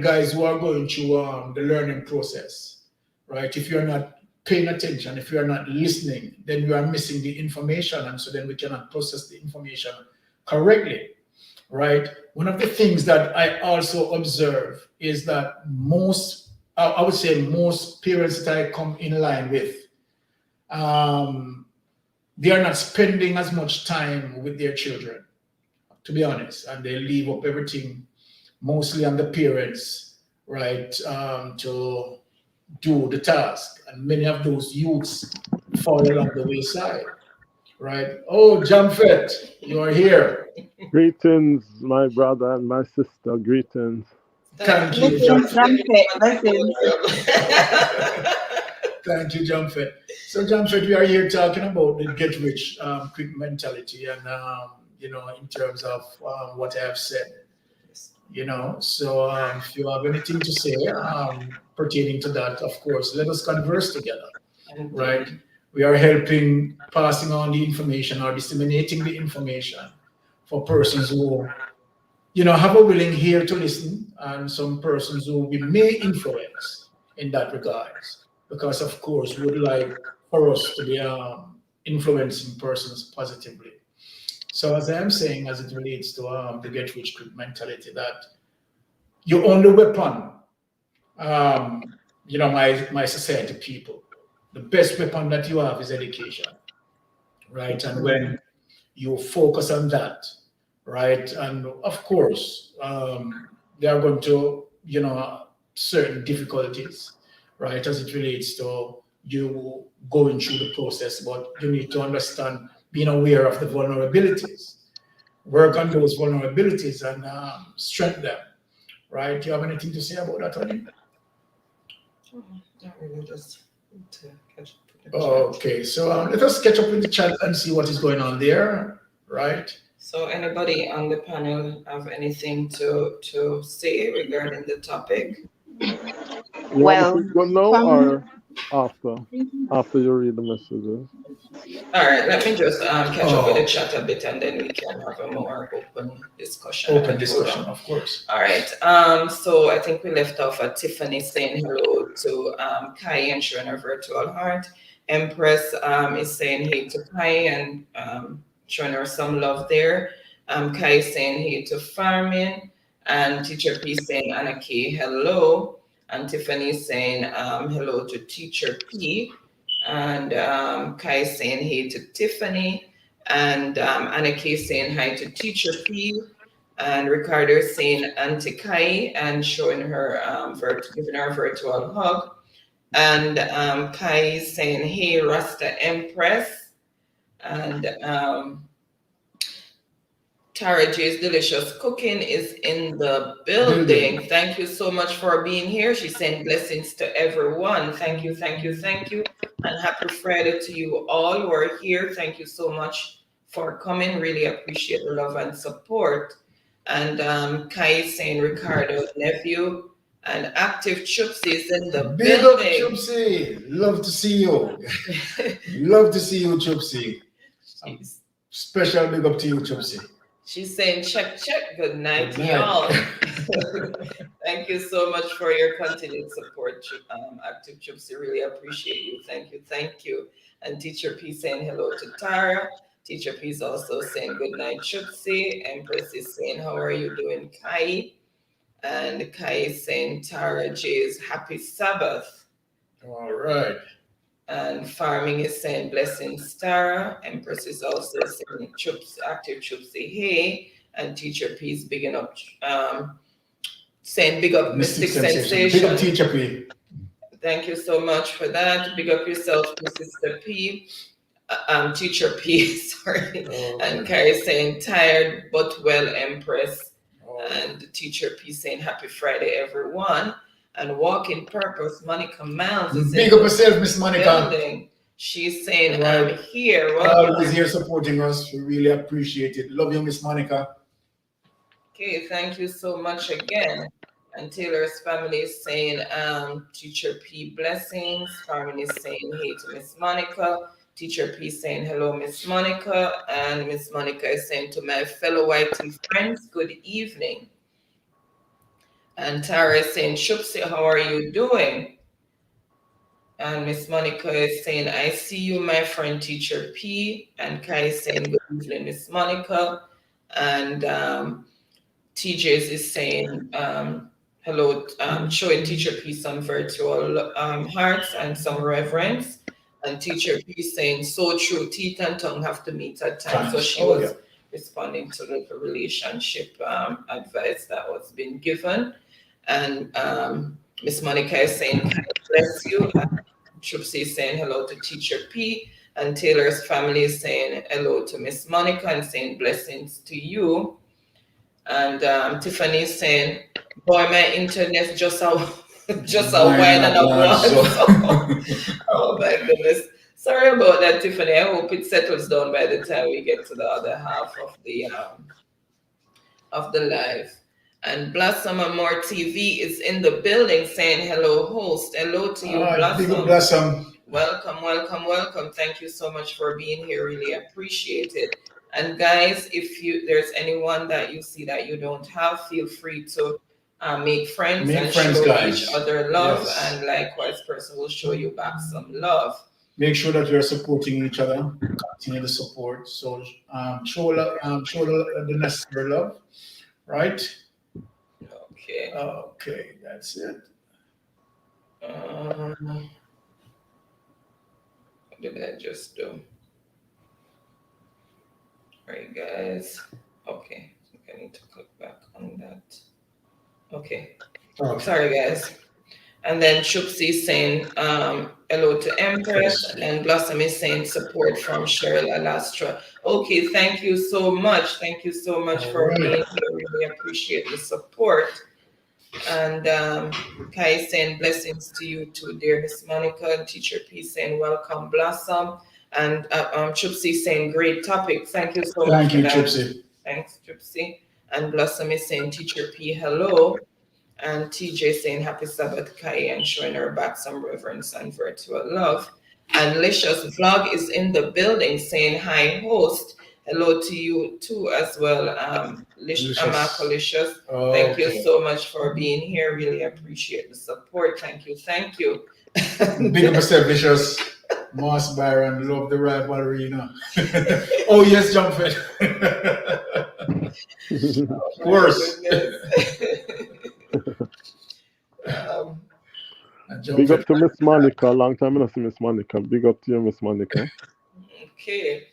Speaker 1: guys who are going through the learning process, right? If you're not paying attention, if you're not listening, then you are missing the information, and so then we cannot process the information correctly, right? One of the things that I also observe is that I would say most parents that I come in line with, they are not spending as much time with their children, to be honest, and they leave up everything mostly on the parents, right, to do the task. And many of those youths fall along the wayside, right? Oh, Jamfet, you are here.
Speaker 4: Greetings, my brother and my sister. Greetings.
Speaker 1: Thank you,
Speaker 3: Blessings,
Speaker 1: Jamfet.
Speaker 3: Jamfet, blessings.
Speaker 1: Thank you, Jamfet. So, Jamfet, we are here talking about the get rich quick mentality, and in terms of what I have said. So if you have anything to say pertaining to that, of course, let us converse together, right? We are helping passing on the information or disseminating the information for persons who, have a willing ear to listen, and some persons who we may influence in that regards. Because of course, we would like for us to be influencing persons positively. So as I am saying, as it relates to the get rich quick mentality, that your only weapon, my society people, the best weapon that you have is education, right? And when you focus on that, right, and of course, there are going to, certain difficulties, right, as it relates to you going through the process, but you need to understand, being aware of the vulnerabilities, work on those vulnerabilities and strengthen them, right? Do you have anything to say about that, honey?
Speaker 2: Not really, just to catch up with the chat.
Speaker 1: Okay, so let us catch up with the chat and see what is going on there, right?
Speaker 2: So anybody on the panel have anything to say regarding the topic?
Speaker 4: You want
Speaker 3: Well,
Speaker 4: me to go now
Speaker 3: from
Speaker 4: or after you read the messages?
Speaker 2: All right, let me just catch up with the
Speaker 1: Oh,
Speaker 2: chat a bit, and then we can have a more open discussion.
Speaker 1: open discussion, of course.
Speaker 2: All right. So I think we left off at Tiffany saying hello to Kai and showing her virtual heart. Empress is saying hey to Kai and showing her some love there. Kai is saying hey to Farming, and Teacher P saying Anna K hello, and Tiffany is saying hello to Teacher P, and Kai is saying hey to Tiffany, and Anna K is saying hi to Teacher P. And Ricardo is saying Auntie Kai and showing her, giving her a virtual hug. And Kai is saying, hey, Rasta Empress. And Tara J's Delicious Cooking is in the building. Thank you so much for being here. She's saying blessings to everyone. Thank you, thank you, thank you. And happy Friday to you all who are here. Thank you so much for coming. Really appreciate the love and support. And Kai is saying Ricardo's nephew, and Active Chupsy is in the
Speaker 1: Big up,
Speaker 2: building.
Speaker 1: Chupsy. Love to see you. Love to see you, Chupsy.
Speaker 2: She's,
Speaker 1: Special big up to you, Chupsy.
Speaker 2: she's saying check, check. Good night,
Speaker 1: Good
Speaker 2: y'all.
Speaker 1: night.
Speaker 2: Thank you so much for your continued support, Active Chupsy. Really appreciate you. Thank you, thank you. And Teacher P saying hello to Tara. Teacher P is also saying good night, Chupsy. Empress is saying, how are you doing, Kai? And Kai is saying, Tara J is happy Sabbath.
Speaker 1: All right.
Speaker 2: And Farming is saying, blessings, Tara. Empress is also saying, Active Chupsy, hey. And Teacher P is bigging up, saying big up Mystic Sensation.
Speaker 1: Big up, Teacher P.
Speaker 2: Thank you so much for that. Big up yourself, Sister P. Teacher P, sorry. And
Speaker 1: Okay.
Speaker 2: Carrie saying tired but well, Empress.
Speaker 1: Oh,
Speaker 2: And Teacher P saying happy Friday, everyone. And Walking Purpose, Monica Mounds is in
Speaker 1: big up
Speaker 2: the
Speaker 1: yourself, Miss Monica.
Speaker 2: building. She's saying, I'm
Speaker 1: Right.
Speaker 2: here.
Speaker 1: Always
Speaker 2: Welcome.
Speaker 1: here supporting us. We really appreciate it. Love you, Miss Monica.
Speaker 2: Okay, thank you so much again. And Taylor's family is saying, Teacher P blessings. Family is saying hey to Miss Monica. Teacher P saying hello, Miss Monica. And Miss Monica is saying to my fellow YT friends, good evening. And Tara is saying, Shupsi, how are you doing? And Miss Monica is saying, I see you, my friend, Teacher P. And Kai is saying, good evening, Miss Monica. And TJ's is saying, hello, showing Teacher P some virtual hearts and some reverence. And Teacher P saying, so true, teeth and tongue have to meet at times. So she
Speaker 1: Oh,
Speaker 2: was
Speaker 1: yeah.
Speaker 2: responding to the relationship advice that was being given. And Miss Monica is saying, God bless you. Trupsi is saying hello to Teacher P. And Taylor's family is saying hello to Miss Monica and saying blessings to you. And Tiffany is saying, boy, my internet just a just a whine and a one. Oh my goodness. Sorry about that, Tiffany. I hope it settles down by the time we get to the other half of the live. And Blossom and More TV is in the building saying hello, host. Hello to you,
Speaker 1: All right, big up
Speaker 2: Blossom.
Speaker 1: Blossom.
Speaker 2: Welcome, welcome, welcome. Thank you so much for being here. Really appreciate it. And guys, if there's anyone that you see that you don't have, feel free to make friends
Speaker 1: Make
Speaker 2: and
Speaker 1: friends,
Speaker 2: show
Speaker 1: guys.
Speaker 2: each other love.
Speaker 1: Yes.
Speaker 2: And likewise, person will show you back some love.
Speaker 1: Make sure that we are supporting each other. Continue the support. So show love, show the necessary love. Right?
Speaker 2: Okay.
Speaker 1: Okay, that's it.
Speaker 2: What did I just do? All right, guys. Okay, I think I need to click back on that. Okay.
Speaker 1: Okay.
Speaker 2: Sorry, guys. And then Chupsi is saying hello to Empress, and Blossom is saying support from Cheryl Alastra. Okay, thank you so much. Thank you so much
Speaker 1: All
Speaker 2: for
Speaker 1: right.
Speaker 2: being here. Really appreciate the support. And Kai is saying blessings to you too, dear Miss Monica. And Teacher P saying welcome, Blossom. And Chupsi saying great topic. Thank you so much
Speaker 1: Thank
Speaker 2: for
Speaker 1: you,
Speaker 2: that.
Speaker 1: Chipsy.
Speaker 2: Thanks, Chupsi. And Blossom is saying Teacher P hello. And TJ saying happy Sabbath, Kai, and showing her back some reverence and virtual love. And Licious Vlog is in the building saying hi, host. Hello to you too as well, Amaka Licious. Thank you so much for being here. Really appreciate the support. Thank you, thank you.
Speaker 1: Big up yourself, Vicious. Moss Byron, love the rivalry, you know. Oh yes, jump it. Of course.
Speaker 4: Big up to Miss Monica. Long time I don't see Miss Monica. Big up to you, Miss Monica.
Speaker 2: Okay.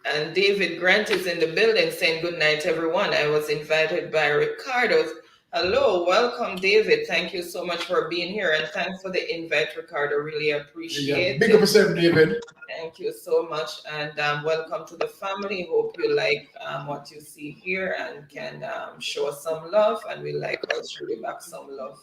Speaker 2: And David Grant is in the building saying good night, everyone. I was invited by Ricardo. Hello, welcome, David. Thank you so much for being here, and thanks for the invite, Ricardo. Really appreciate it.
Speaker 1: Big up yourself, David.
Speaker 2: Thank you so much, and welcome to the family. Hope you like what you see here and can show us some love, and we likewise show you back some love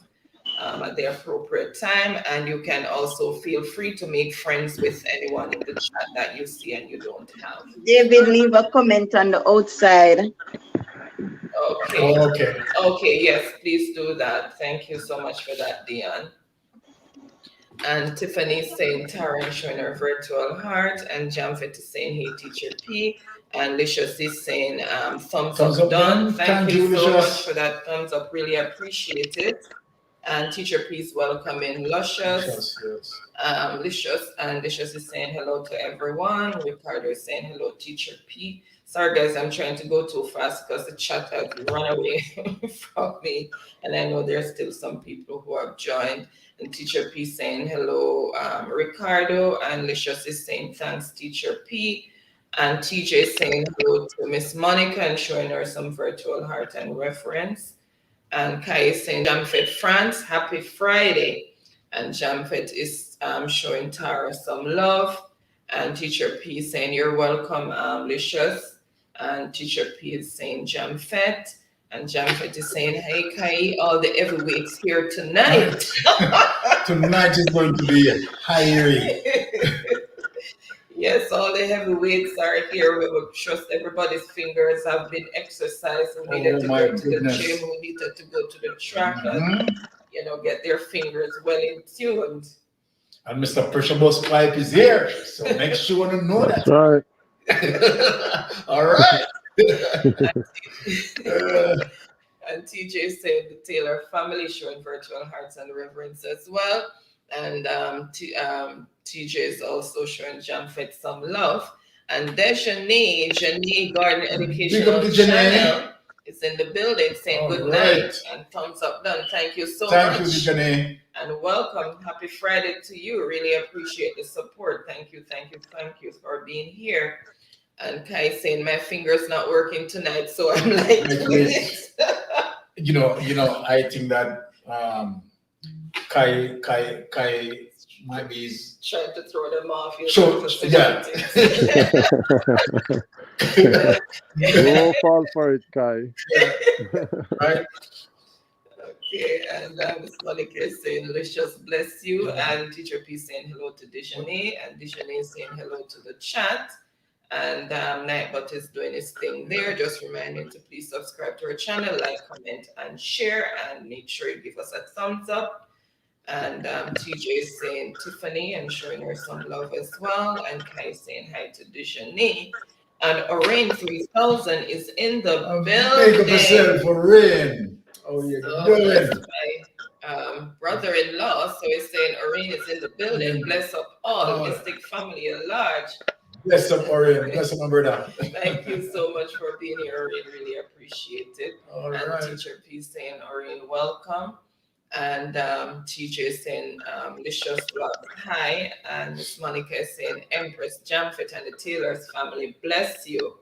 Speaker 2: at the appropriate time. And you can also feel free to make friends with anyone in the chat that you see and you don't have.
Speaker 3: David, leave a comment on the outside.
Speaker 2: Okay. Okay, yes, please do that. Thank you so much for that, Dion. And Tiffany is saying Tara is showing her virtual heart, and Jamfet is saying hey, Teacher P. And Licious is saying thumbs up done. Thank you so much for that thumbs up. Really appreciate it. And Teacher P is welcoming Luscious. Licious, and Licious is saying hello to everyone. Ricardo is saying hello, Teacher P. Sorry guys, I'm trying to go too fast because the chat has run away from me. And I know there's still some people who have joined. And Teacher P saying hello, Ricardo. And Licious is saying thanks, Teacher P. And TJ is saying hello to Miss Monica and showing her some virtual heart and reference. And Kai is saying Jamfet France, happy Friday. And Jamfet is showing Tara some love. And Teacher P is saying, you're welcome, Licious. And Teacher P is saying, Jamfet. And Jamfet is saying, hey, Kai, all the heavyweights here tonight.
Speaker 1: Tonight is going to be hiring.
Speaker 2: Yes, all the heavyweights are here. We will trust everybody's fingers have been exercised. Who needed to
Speaker 1: my
Speaker 2: go to
Speaker 1: goodness.
Speaker 2: the gym, who needed to go to the track, and get their fingers well in tuned.
Speaker 1: And Mr. Pressure Bus Pipe is here, so make sure to know
Speaker 4: That's
Speaker 1: that.
Speaker 4: right.
Speaker 1: All right.
Speaker 2: And TJ said the Taylor family showing virtual hearts and reverence as well. And TJ is also showing Jamfet some love. And Janae Garden Educational Channel is in the building saying good night and thumbs up done. Thank you so much.
Speaker 1: Thank you, Janae.
Speaker 2: And welcome. Happy Friday to you. Really appreciate the support. Thank you for being here. And Kai saying my finger's not working tonight, so I'm like doing it.
Speaker 1: I think that Kai might be
Speaker 2: trying to throw them off.
Speaker 1: yeah.
Speaker 4: You won't fall for it, Kai.
Speaker 1: Yeah. Right.
Speaker 2: Okay, and Miss Monica is saying, let's just bless you. And Teacher P saying hello to Dijane, and Dijane is saying hello to the chat. And Nightbot is doing his thing there. Just reminding to please subscribe to our channel, like, comment, and share, and make sure you give us a thumbs up. And TJ is saying Tiffany and showing her some love as well. And Kai saying hi to Dijane. And Orain 3000 is in the building.
Speaker 1: Make up yourself, Orain. Oh, you're doing.
Speaker 2: My brother-in-law, so he's saying Orain is in the building. Bless up all Mystic family at large.
Speaker 1: Bless up, Orain. Bless up, my brother.
Speaker 2: Thank you so much for being here, Orain. Really appreciate it.
Speaker 1: All
Speaker 2: and
Speaker 1: right.
Speaker 2: Teacher P saying, Orain, welcome. And TJ is saying, Licious Vlog, hi. And Miss Monica is saying, Empress Jamfet and the Taylor's family, bless you.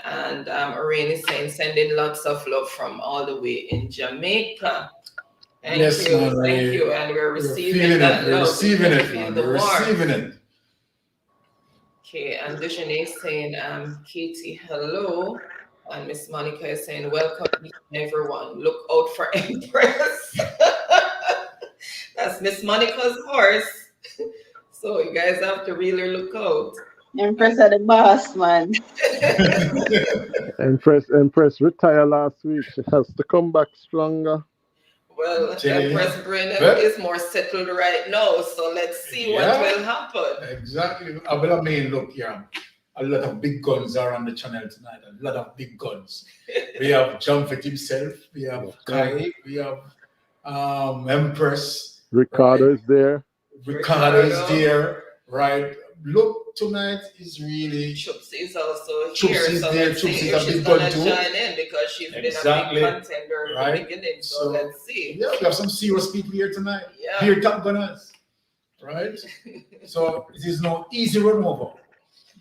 Speaker 2: And Orain is saying, sending lots of love from all the way in Jamaica. Thank you. And we're receiving that love.
Speaker 1: We're receiving it.
Speaker 2: Okay, and Dijane is saying, Katie, hello. And Miss Monica is saying, welcome everyone. Look out for Empress. That's Miss Monica's horse. So you guys have to really look out.
Speaker 3: Empress are the boss, man.
Speaker 4: Empress retired last week. She has to come back stronger.
Speaker 2: Well, Empress Brennan is more settled right now, so let's see what will happen.
Speaker 1: Exactly. I mean, look, a lot of big guns are on the channel tonight. A lot of big guns. We have Jamfet himself. We have Kai. We have Empress.
Speaker 4: Ricardo is there.
Speaker 1: Ricardo is there. Right. Look, tonight is really.
Speaker 2: Chupsy is also
Speaker 1: Chupsy
Speaker 2: here.
Speaker 1: is
Speaker 2: So
Speaker 1: there.
Speaker 2: let's see
Speaker 1: Chupsy
Speaker 2: if
Speaker 1: is a
Speaker 2: she's
Speaker 1: big
Speaker 2: going
Speaker 1: gun
Speaker 2: to
Speaker 1: too.
Speaker 2: join in because she's been a big contender in the beginning. So let's see.
Speaker 1: Yeah, we have some serious people here tonight.
Speaker 2: Yeah.
Speaker 1: Here, top gunners. Right? So it is no easy run over.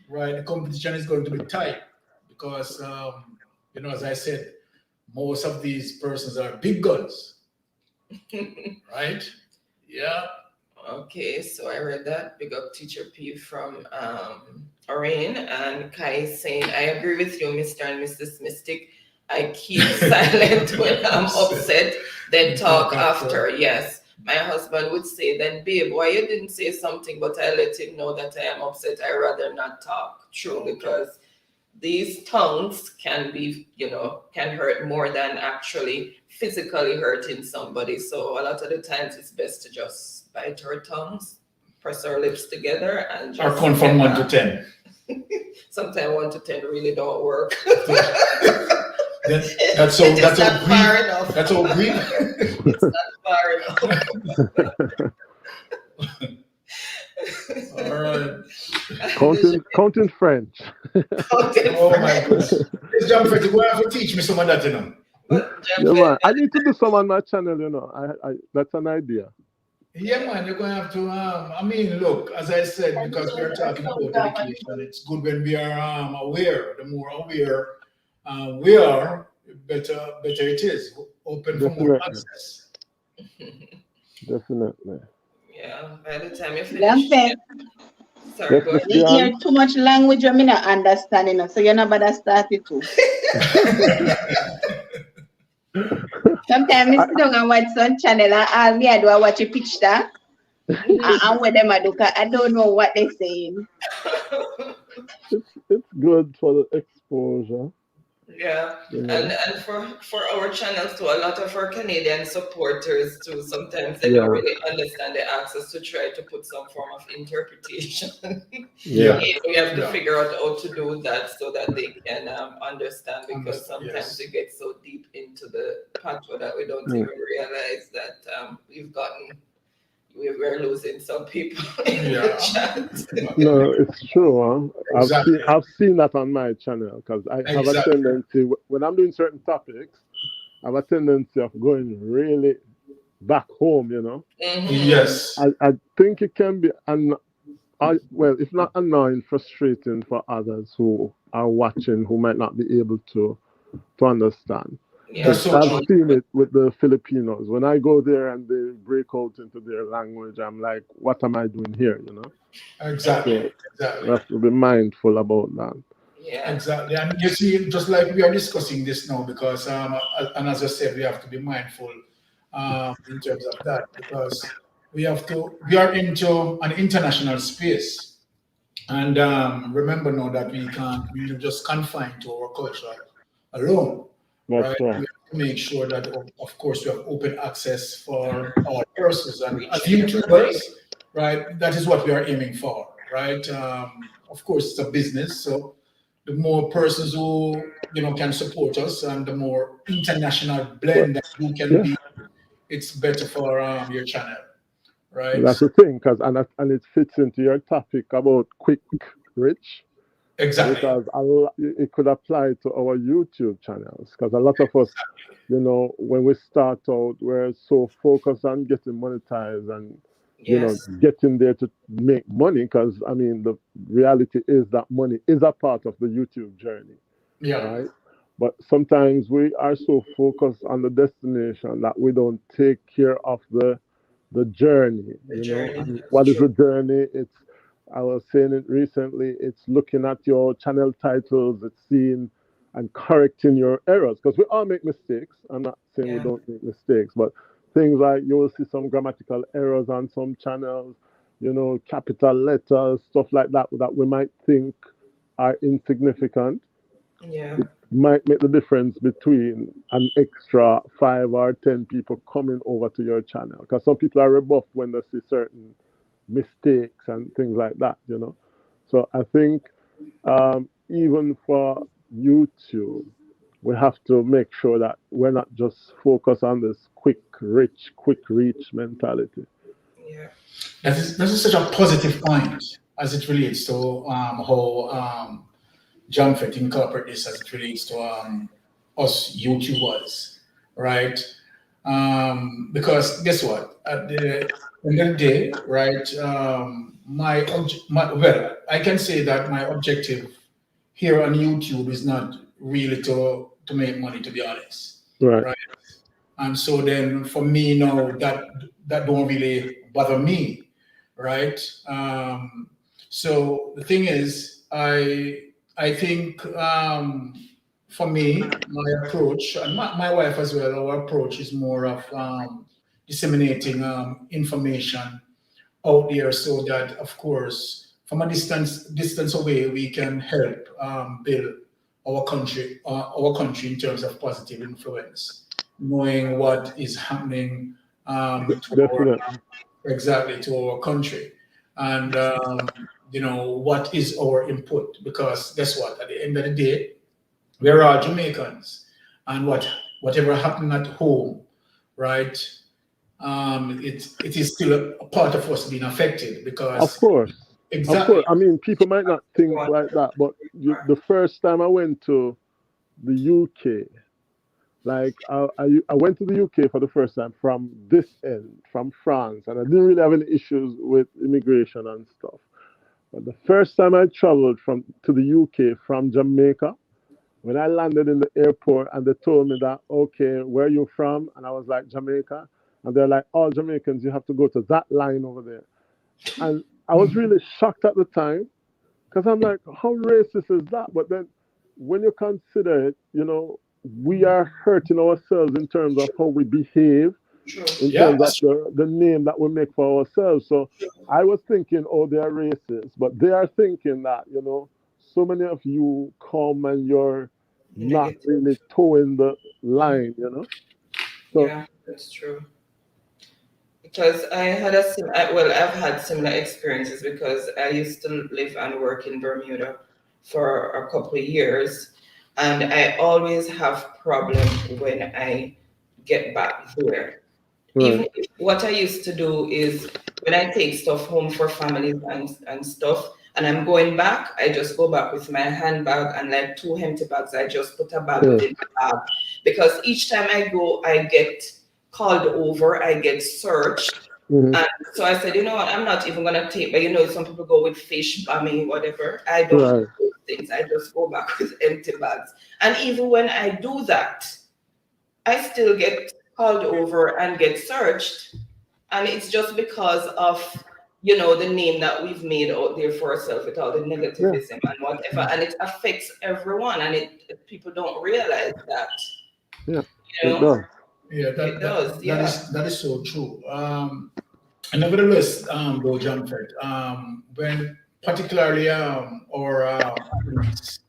Speaker 1: Right? The competition is going to be tight because, as I said, most of these persons are big guns. Right? Yeah.
Speaker 2: Okay, so I read that. Big up Teacher P from Orain, and Kai saying, I agree with you, Mr. and Mrs. Mystic. I keep silent when I'm upset, then talk after. Yes. My husband would say, then babe, why you didn't say something, but I let him know that I am upset. I rather not talk. True, because these tongues can be, can hurt more than actually physically hurting somebody. So a lot of the times it's best to just bite our tongues, press our lips together, and just.
Speaker 1: Or count from 1 to 10.
Speaker 2: Sometimes 1 to 10 really don't work.
Speaker 1: That's all grief.
Speaker 2: Far enough.
Speaker 1: That's all grief.
Speaker 2: It's not far enough.
Speaker 1: All right.
Speaker 4: Counting French.
Speaker 1: Oh my goodness. Let's jump into go have to teach me some of that,
Speaker 4: Yeah, man. I need to do some on my channel, I that's an idea.
Speaker 1: Yeah, man, you're going to have to, look, as I said, because we are talking about education, it's good when we are aware. The more aware we are, better it is. Open for more access.
Speaker 4: Definitely.
Speaker 2: Yeah, by the time you finish. Sorry,
Speaker 4: Yes,
Speaker 2: go
Speaker 4: Miss
Speaker 2: ahead.
Speaker 3: Me hear
Speaker 4: Dion.
Speaker 3: too much language when me not understanding, so you're not better start it too. Sometimes I sit down and watch some channel and all me I do I watch a pitch that and when them I do 'cause I don't know what they're saying.
Speaker 4: It's good for the exposure,
Speaker 2: Yeah,
Speaker 4: you
Speaker 2: and
Speaker 4: know.
Speaker 2: for our channels too, a lot of our Canadian supporters too. Sometimes they don't
Speaker 4: Yeah,
Speaker 2: really understand the access to try to put some form of interpretation.
Speaker 4: yeah.
Speaker 1: Yeah,
Speaker 2: We have to
Speaker 1: yeah.
Speaker 2: figure out how to do that so that they can understand, because
Speaker 1: Understand.
Speaker 2: sometimes we
Speaker 1: Yes.
Speaker 2: get so deep into the patwa that we don't
Speaker 4: Mm.
Speaker 2: even realize that we're losing some people in the
Speaker 1: Yeah.
Speaker 2: chat.
Speaker 4: No, it's true. Huh?
Speaker 1: Exactly.
Speaker 4: I've seen that on my channel because I have a
Speaker 1: Exactly.
Speaker 4: tendency when I'm doing certain topics, I have a tendency of going really back home. You know,
Speaker 2: Hmm.
Speaker 4: I think it can be well, if not annoying, frustrating for others who are watching who might not be able to understand.
Speaker 2: Yeah,
Speaker 1: That's
Speaker 4: Because
Speaker 1: so
Speaker 4: I've
Speaker 1: true.
Speaker 4: seen it with the Filipinos. When I go there and they break out into their language, I'm like, what am I doing here? You know.
Speaker 1: Exactly.
Speaker 4: So we
Speaker 1: Exactly.
Speaker 4: have to be mindful about that.
Speaker 2: yeah,
Speaker 1: Exactly. And you see, just like we are discussing this now, because, and as I said, we have to be mindful in terms of that, because we are into an international space. And remember now that we just confined to our culture alone,
Speaker 4: That's
Speaker 1: right? We
Speaker 4: right.
Speaker 1: have to make sure that, of course, we have open access for all persons and as
Speaker 2: reach
Speaker 1: YouTubers,
Speaker 2: everybody.
Speaker 1: right? That is what we are aiming for, right? Of course, it's a business, so the more persons who can support us, and the more international
Speaker 4: But
Speaker 1: blend that you can
Speaker 4: yeah,
Speaker 1: be, it's better for your channel, right?
Speaker 4: that's the thing, and it fits into your topic about quick rich
Speaker 1: Exactly.
Speaker 4: because it could apply to our YouTube channels because a lot of us, when we start out, we're so focused on getting monetized and
Speaker 2: Yes.
Speaker 4: getting there to make money because I mean the reality is that money is a part of the YouTube journey,
Speaker 1: Yeah.
Speaker 4: right? But sometimes we are so focused on the destination that we don't take care of the journey,
Speaker 2: The journey.
Speaker 4: And
Speaker 2: That's
Speaker 4: what is
Speaker 2: true.
Speaker 4: the journey? I was saying it recently, it's looking at your channel titles, it's seeing and correcting your errors because we all make mistakes. I'm not saying we
Speaker 2: Yeah.
Speaker 4: don't make mistakes, but things like you will see some grammatical errors on some channels, capital letters, stuff like that we might think are insignificant.
Speaker 2: Yeah.
Speaker 4: It might make the difference between an extra 5 or 10 people coming over to your channel because some people are rebuffed when they see certain mistakes and things like that. So I think even for YouTube, we have to make sure that we're not just focused on this quick reach mentality.
Speaker 2: Yeah.
Speaker 1: That is such a positive point as it relates to how Jamfet incorporate this as it relates to us YouTubers, right? Because guess what? At the end of the day, right? Well, I can say that my objective here on YouTube is not really to make money, to be honest,
Speaker 4: Right.
Speaker 1: right? And so then for me now that don't really bother me, right? So the thing is, I think for me, my approach, and my wife as well, our approach is more of disseminating information out there so that, of course, from a distance away, we can help build our country in terms of positive influence, knowing what is happening to our
Speaker 4: Definitely.
Speaker 1: exactly to our country, and what is our input. Because guess what? At the end of the day, we're all Jamaicans, and whatever happened at home, right? It is still a part of us being affected
Speaker 4: Of
Speaker 1: because
Speaker 4: course. Of
Speaker 1: exactly.
Speaker 4: course. I mean, people might not think like that, but the first time I went to the UK, like I went to the UK for the first time from this end, from France, and I didn't really have any issues with immigration and stuff. But the first time I traveled from to the UK from Jamaica, when I landed in the airport and they told me that, okay, where are you from? And I was like, Jamaica. And they're like, all Jamaicans, you have to go to that line over there. And I was really shocked at the time because I'm like, how racist is that? But then when you consider it, we are hurting ourselves in terms of how we behave,
Speaker 2: True.
Speaker 4: in
Speaker 1: Yeah,
Speaker 4: terms of
Speaker 1: that's
Speaker 4: the name that we make for ourselves. So I was thinking, oh, they are racist, but they are thinking that, so many of you come and you're not
Speaker 2: Negative.
Speaker 4: really towing the line. So,
Speaker 2: Yeah, that's true. Because I had well, I've had similar experiences because I used to live and work in Bermuda for a couple of years, and I always have problem when I get back there.
Speaker 4: right,
Speaker 2: Even if, what I used to do is when I take stuff home for families and stuff, and I'm going back, I just go back with my handbag and like two empty bags. I just put a bag
Speaker 4: yeah,
Speaker 2: within the bag because each time I go, I get called over, I get searched.
Speaker 4: mhm,
Speaker 2: And so I said, you know what, I'm not even gonna take, but some people go with fish, bummy, whatever. I don't do
Speaker 4: right,
Speaker 2: those things. I just go back with empty bags. And even when I do that, I still get called over and get searched. And it's just because of, the name that we've made out there for ourselves with all the
Speaker 4: yeah,
Speaker 2: negativism and whatever. And it affects everyone. And people don't realize that,
Speaker 4: yeah,
Speaker 2: you
Speaker 4: it
Speaker 2: know,
Speaker 4: does.
Speaker 1: yeah,
Speaker 2: it does.
Speaker 1: that
Speaker 2: Yeah.
Speaker 1: is so true. And nevertheless, though, Jumpford, when particularly our athletes,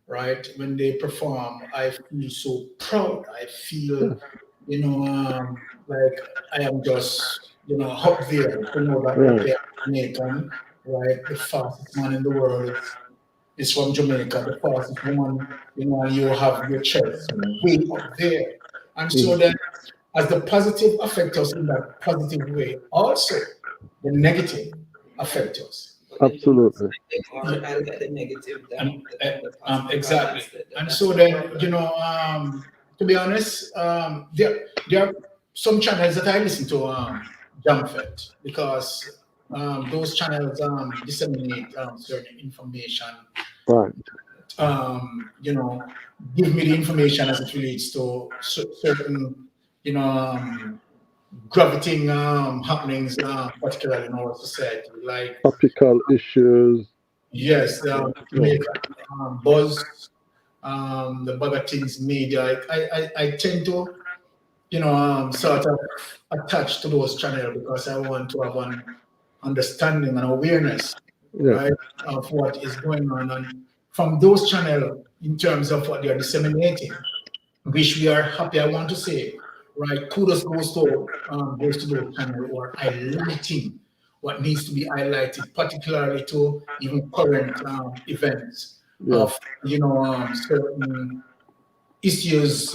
Speaker 1: right, when they perform, I feel so proud. I feel,
Speaker 4: Yeah,
Speaker 1: like I am just, up there to know that,
Speaker 4: right,
Speaker 1: okay, I'm Jamaican, right? The fastest man in the world is from Jamaica, the fastest woman, and you have your chest way up there. And so
Speaker 4: mhm,
Speaker 1: then, as the positive affect us in that positive way, also the negative affect us.
Speaker 2: But they don't
Speaker 4: absolutely.
Speaker 2: more. I let the negative
Speaker 1: And
Speaker 2: than the positive. And
Speaker 1: exactly. And
Speaker 2: that's
Speaker 1: so
Speaker 2: the
Speaker 1: then,
Speaker 2: problem.
Speaker 1: to be honest, there are some channels that I listen to, Jamfet, because those channels disseminate certain information,
Speaker 4: Right,
Speaker 1: you know, give me the information as it relates to certain, you know, gravitating happenings, particularly in our society, like
Speaker 4: topical issues.
Speaker 1: yes,
Speaker 4: Yeah, yeah,
Speaker 1: Jamaica, Buzz, the Bugger Things media. I tend to, sort of attach to those channels because I want to have an understanding and awareness,
Speaker 4: yeah,
Speaker 1: right, of what is going on. And from those channels, in terms of what they are disseminating, which we are happy, I want to say, right, kudos goes to those channels who are highlighting what needs to be highlighted, particularly to even current events
Speaker 4: yeah.
Speaker 1: of, certain issues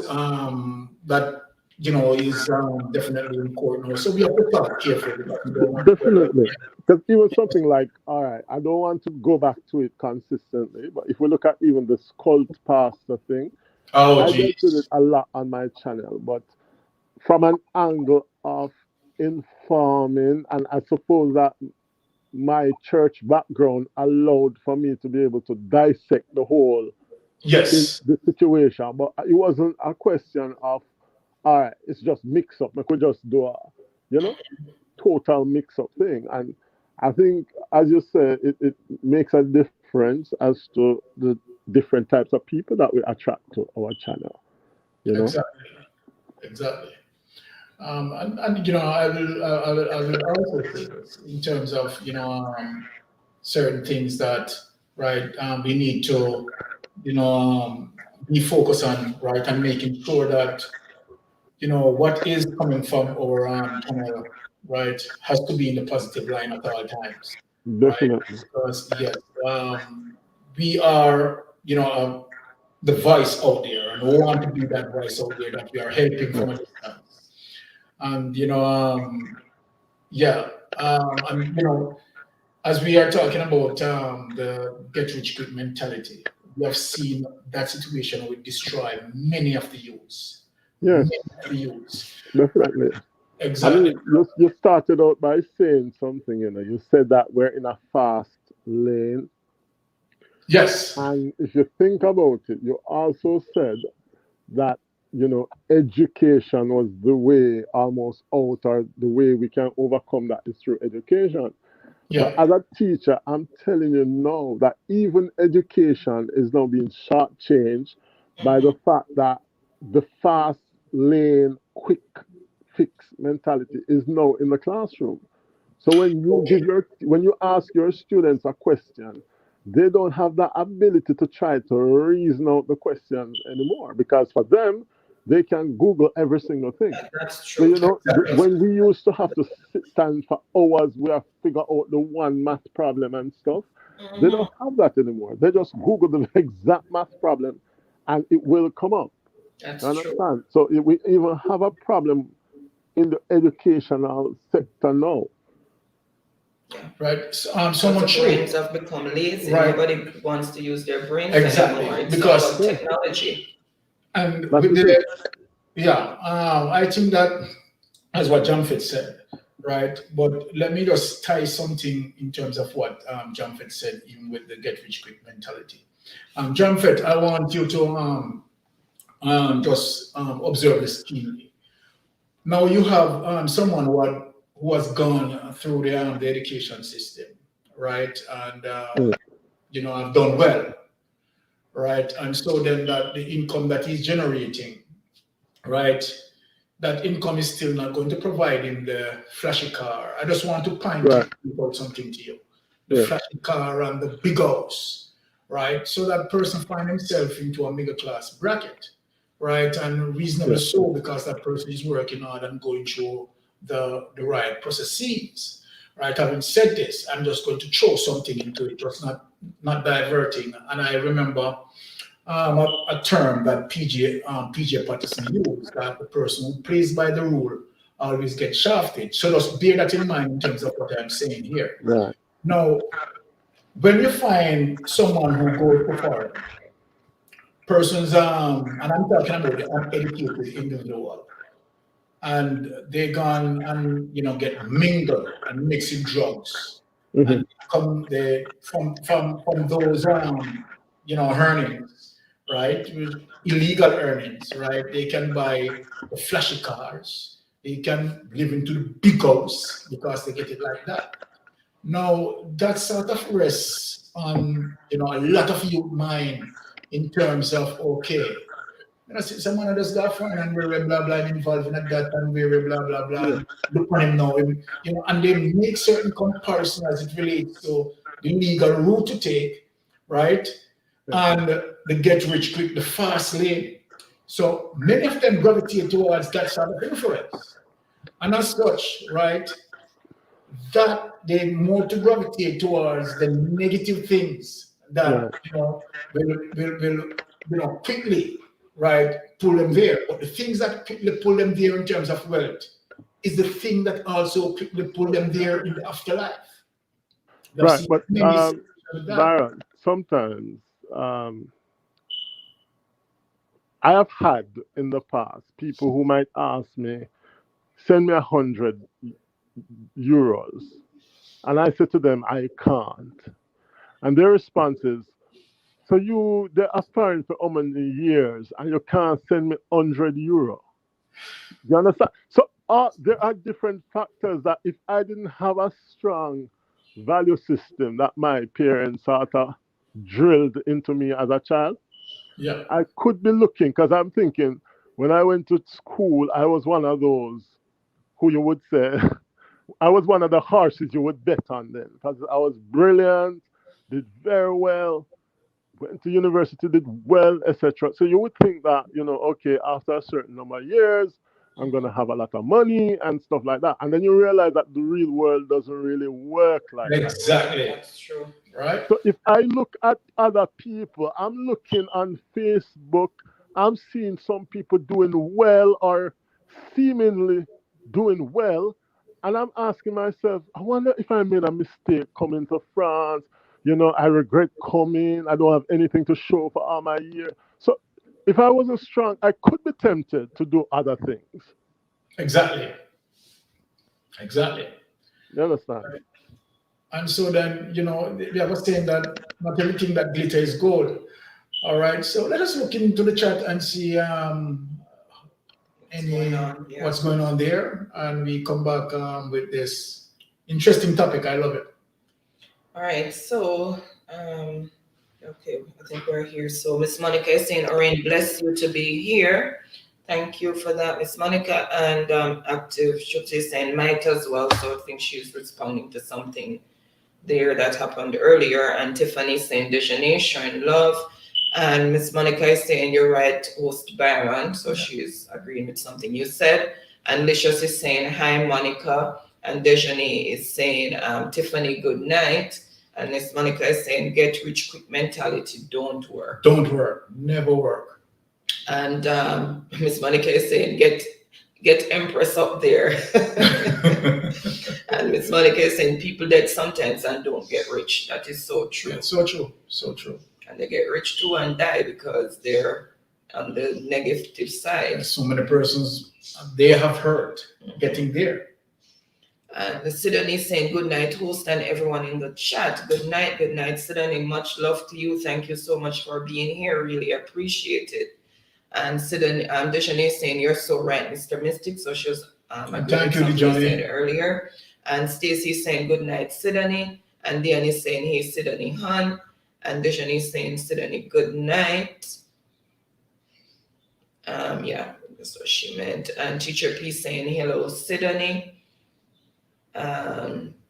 Speaker 1: that is definitely important. So we have to talk carefully because we don't want to go there.
Speaker 4: Definitely. Because even something like, all right, I don't want to go back to it consistently, but if we look at even the cult pastor thing,
Speaker 1: Oh,
Speaker 4: I dealt with it
Speaker 1: geez.
Speaker 4: a lot on my channel, but from an angle of informing, and I suppose that my church background allowed for me to be able to dissect the whole in
Speaker 1: Yes.
Speaker 4: the situation. But it wasn't a question of, all right, it's just mix up. I could just do a, you know, total mix up thing. And I think, as you said, it makes a difference as to the different types of people that we attract to our channel, you know?
Speaker 1: Exactly. Exactly. And I will also say this in terms of certain things that right we need to be focused on, right, and making sure that what is coming from our channel, right, has to be in the positive line at all times, right,
Speaker 4: Definitely.
Speaker 1: because yes, we are the voice out there, and we want to be that voice out there that we are helping
Speaker 4: Yeah.
Speaker 1: from a distance. And yeah, and as we are talking about the get rich quick mentality, we have seen that situation will destroy many of the youths,
Speaker 4: Yes,
Speaker 1: many of the youths.
Speaker 4: definitely. I
Speaker 1: Exactly.
Speaker 4: mean, you started out by saying something, you said that we're in a fast lane.
Speaker 1: Yes.
Speaker 4: And if you think about it, you also said that, education was the way almost out, or the way we can overcome that is through education.
Speaker 1: Yeah.
Speaker 4: But as a teacher, I'm telling you now that even education is now being shortchanged by the fact that the fast lane, quick fix mentality is now in the classroom. So
Speaker 1: Okay.
Speaker 4: when you ask your students a question, they don't have the ability to try to reason out the questions anymore because for them, they can Google every single thing.
Speaker 2: That's
Speaker 4: So
Speaker 2: true.
Speaker 4: when we used to have to stand for hours, we have to figure out the one math problem and stuff. They
Speaker 2: Mhm.
Speaker 4: don't have that anymore. They just Google the exact math problem, and it will come up. You
Speaker 2: That's true.
Speaker 4: understand? So we even have a problem in the educational sector now.
Speaker 2: Yeah.
Speaker 1: Right. So
Speaker 2: Because the
Speaker 1: much true.
Speaker 2: brains have become lazy.
Speaker 1: Right.
Speaker 2: Nobody wants to use their brains anymore.
Speaker 1: Exactly.
Speaker 2: It's all about
Speaker 1: Because
Speaker 4: Yeah,
Speaker 2: technology.
Speaker 1: and
Speaker 4: that's
Speaker 1: with
Speaker 4: the thing.
Speaker 1: the yeah, I think that as what Jamfit said, right? But let me just tie something in terms of what Jamfit said, even with the get rich quick mentality. Jamfit, I want you to just observe this keenly. Now you have someone who has gone through the education system, right? And
Speaker 4: Mm,
Speaker 1: have done well, right? And so then that the income that he's generating, right? That income is still not going to provide him the flashy car. I just want to
Speaker 4: right.
Speaker 1: out something to you. The
Speaker 4: Yeah.
Speaker 1: flashy car and the big house, right? So that person find himself into a middle class bracket, right? And reasonably
Speaker 4: Yeah.
Speaker 1: so because that person is working hard and going through the right processes. Right. Having said this, I'm just going to throw something into it, just not diverting. And I remember a term that PJ Patterson used, that the person who plays by the rule always gets shafted. So just bear that in mind in terms of what I'm saying here.
Speaker 4: Right.
Speaker 1: Now, when you find someone who goes to foreign, persons, and I'm talking about the uneducated individual, and they gone and get mingled and mixing drugs,
Speaker 4: Hmm.
Speaker 1: and come from those earnings, right? Illegal earnings, right? They can buy the flashy cars, they can live into the big house because they get it like that. Now that sort of rests on a lot of youth mind in terms of, okay, someone just got fine and we're blah blah and involved in that and we're blah blah blah
Speaker 4: Yeah.
Speaker 1: and look on him now, and they make certain comparison as it relates to the legal route to take, right?
Speaker 4: Yeah.
Speaker 1: And the get rich quick, the fast lane. So many of them gravitate towards that sort of influence. And as such, right, that they more to gravitate towards the negative things that
Speaker 4: Right.
Speaker 1: will quickly, right, pull them there. But the things that quickly pull them there in terms of wealth is the thing that also quickly pull them there in the afterlife. I've
Speaker 4: Right.
Speaker 1: seen
Speaker 4: But
Speaker 1: many situations with that.
Speaker 4: Byron, sometimes um, I have had in the past people who might ask me, send me 100 euros. And I said to them, I can't. And their response is, so they're aspiring for how many years and you can't send me 100 euro. You understand? So there are different factors that if I didn't have a strong value system that my parents sort of drilled into me as a child,
Speaker 1: Yeah,
Speaker 4: I could be looking because I'm thinking when I went to school, I was one of those who you would say I was one of the horses you would bet on then because I was brilliant, did very well, went to university, did well, etc. So you would think that, okay, after a certain number of years, I'm going to have a lot of money and stuff like that. And then you realize that the real world doesn't really work like that.
Speaker 1: exactly.
Speaker 2: That's true.
Speaker 1: Right.
Speaker 4: So if I look at other people, I'm looking on Facebook, I'm seeing some people doing well or seemingly doing well. And I'm asking myself, I wonder if I made a mistake coming to France. I regret coming. I don't have anything to show for all my year. So if I wasn't strong, I could be tempted to do other things.
Speaker 1: Exactly. Exactly.
Speaker 4: You understand?
Speaker 1: And so then, we have a saying that not everything that glitter is gold. All right. So let us look into the chat and see
Speaker 2: What's going
Speaker 1: any
Speaker 2: on? Yeah.
Speaker 1: what's going on there, and we come back with this interesting topic. I love it.
Speaker 2: All right, so okay, I think we're here. So Miss Monica is saying, Orange, bless you to be here. Thank you for that, Miss Monica. And Active Shooty is saying might as well. So I think she's responding to something there that happened earlier. And Tiffany is saying Dejanay showing love. And Miss Monica is saying you're right, host Byron. So she's agreeing with something you said. And Licious is saying hi, Monica. And Dejanay is saying Tiffany, good night. And Miss Monica is saying get rich quick mentality, don't work.
Speaker 1: Don't work. Never work.
Speaker 2: And Miss Monica is saying get Empress up there. And Miss Monica is saying people dead sometimes and don't get rich. That is so true.
Speaker 1: Yeah, so true. So true.
Speaker 2: And they get rich too and die because they're on the negative side.
Speaker 1: And so many persons they have hurt getting there.
Speaker 2: And the Sydney saying good night, host, and everyone in the chat. Good night, Sydney. Much love to you. Thank you so much for being here. Really appreciate it. And Sydney, Dejanay saying you're so right, Mr. Mystic. So she was
Speaker 1: Thank you, Dejanay.
Speaker 2: Earlier. And Stacy saying good night, Sydney. And Diane is saying hey, Sydney Han. And Dejanay is saying Sydney good night. Yeah, that's what she meant. And Teacher P saying hello, Sydney.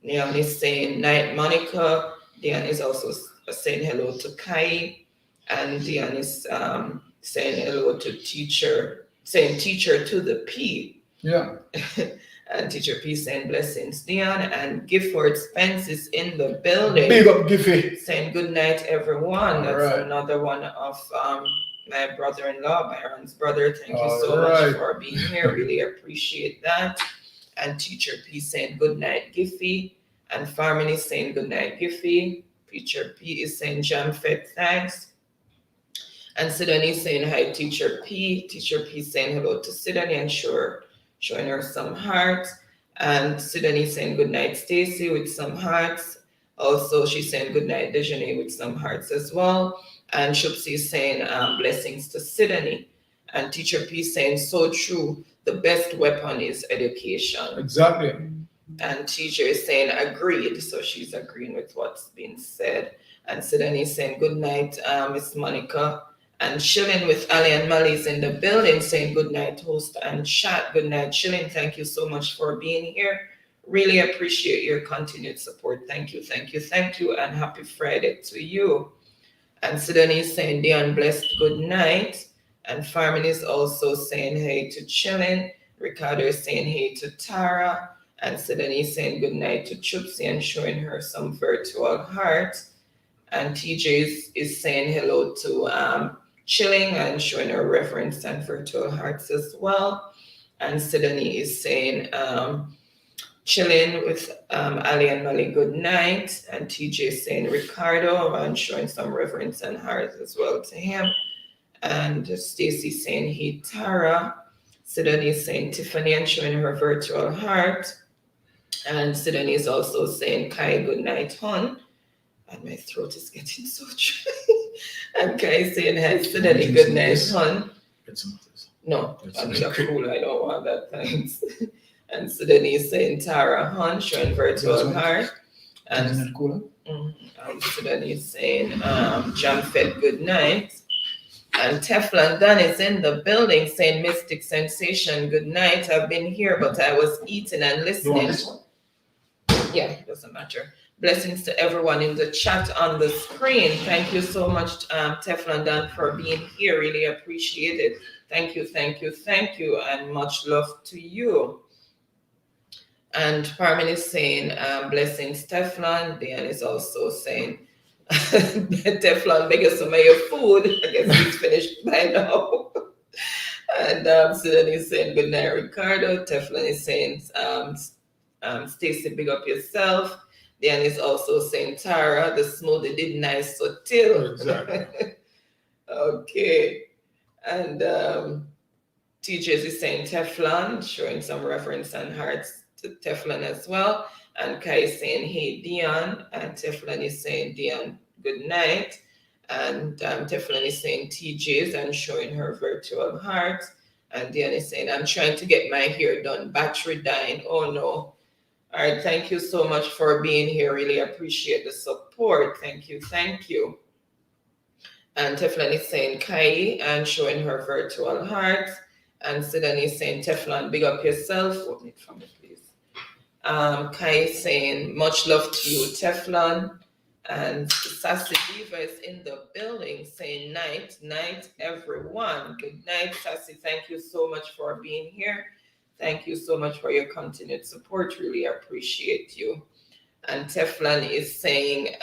Speaker 2: Neon is saying night, Monica. Diane is also saying hello to Kai. And Diane is saying hello to teacher, saying teacher to the P.
Speaker 1: Yeah.
Speaker 2: And Teacher P saying blessings, Dion. And Gifford Spence is in the building.
Speaker 1: Big up, Giffy.
Speaker 2: Saying good night, everyone. That's
Speaker 1: right.
Speaker 2: Another one of my brother-in-law, Byron's brother. Thank you
Speaker 1: All
Speaker 2: so
Speaker 1: right.
Speaker 2: much for being here. Really appreciate that. And Teacher P saying good night, Giffy. And Farman is saying good night, Giffy. Teacher P is saying jam fed, thanks. And Sidney saying hi, Teacher P. Teacher P saying hello to Sidney and showing her some hearts. And Sidney saying good night, Stacy, with some hearts. Also, she's saying good night, Dejanay, with some hearts as well. And Shupsi is saying blessings to Sidney. And Teacher P saying so true. The best weapon is education.
Speaker 1: Exactly.
Speaker 2: And teacher is saying agreed. So she's agreeing with what's been said. And Sidney is saying good night, Miss Monica. And Shilling with Ali and Mali is in the building saying good night, host and chat. Good night, Shilling. Thank you so much for being here. Really appreciate your continued support. Thank you, thank you, thank you. And happy Friday to you. And Sidney is saying Dion blessed good night. And Farman is also saying hey to Chillin. Ricardo is saying hey to Tara. And Sidney is saying good night to Chupsy and showing her some virtual heart. And TJ is saying hello to Chilling and showing her reverence and virtual hearts as well. And Sidney is saying Chilling with Ali and Mali good night. And TJ is saying Ricardo and showing some reverence and hearts as well to him. And Stacy saying hey Tara. Sidney is saying Tiffany and showing her virtual heart. And Sidney is also saying Kai good night, hon. And my throat is getting so dry. And Kai is saying hi, Sidney good night, hon. No, I'm cool. I don't want that, thanks. And Sidney is saying Tara, hon, showing virtual heart. And Sidney is saying Jam Fed good night. And Teflon Dan is in the building saying Mystic Sensation, good night. I've been here, but I was eating and listening. Yeah, it doesn't matter. Blessings to everyone in the chat on the screen. Thank you so much, Teflon Dan, for being here. Really appreciate it. Thank you, thank you, thank you, and much love to you. And Parmin is saying blessings, Teflon. Dan is also saying Teflon, make us some of your food. I guess it's finished by now. And Sidney is saying good night, Ricardo. Teflon is saying Stacy, big up yourself. Dan is also saying Tara, the smoothie did nice so till.
Speaker 1: Exactly.
Speaker 2: Okay. And TJ is saying Teflon, showing some reference and hearts to Teflon as well. And Kai is saying, hey, Dion. And Teflon is saying, Dion, good night. And Teflon is saying TJ's and showing her virtual heart. And Dion is saying, I'm trying to get my hair done. Battery dying. Oh, no. All right, thank you so much for being here. Really appreciate the support. Thank you, thank you. And Teflon is saying Kai and showing her virtual heart. And Sidan is saying Teflon, big up yourself. Open it from me, please. Kai is saying much love to you, Teflon. And Sassy Diva is in the building saying night, night, everyone. Good night, Sassy. Thank you so much for being here. Thank you so much for your continued support. Really appreciate you. And Teflon is saying,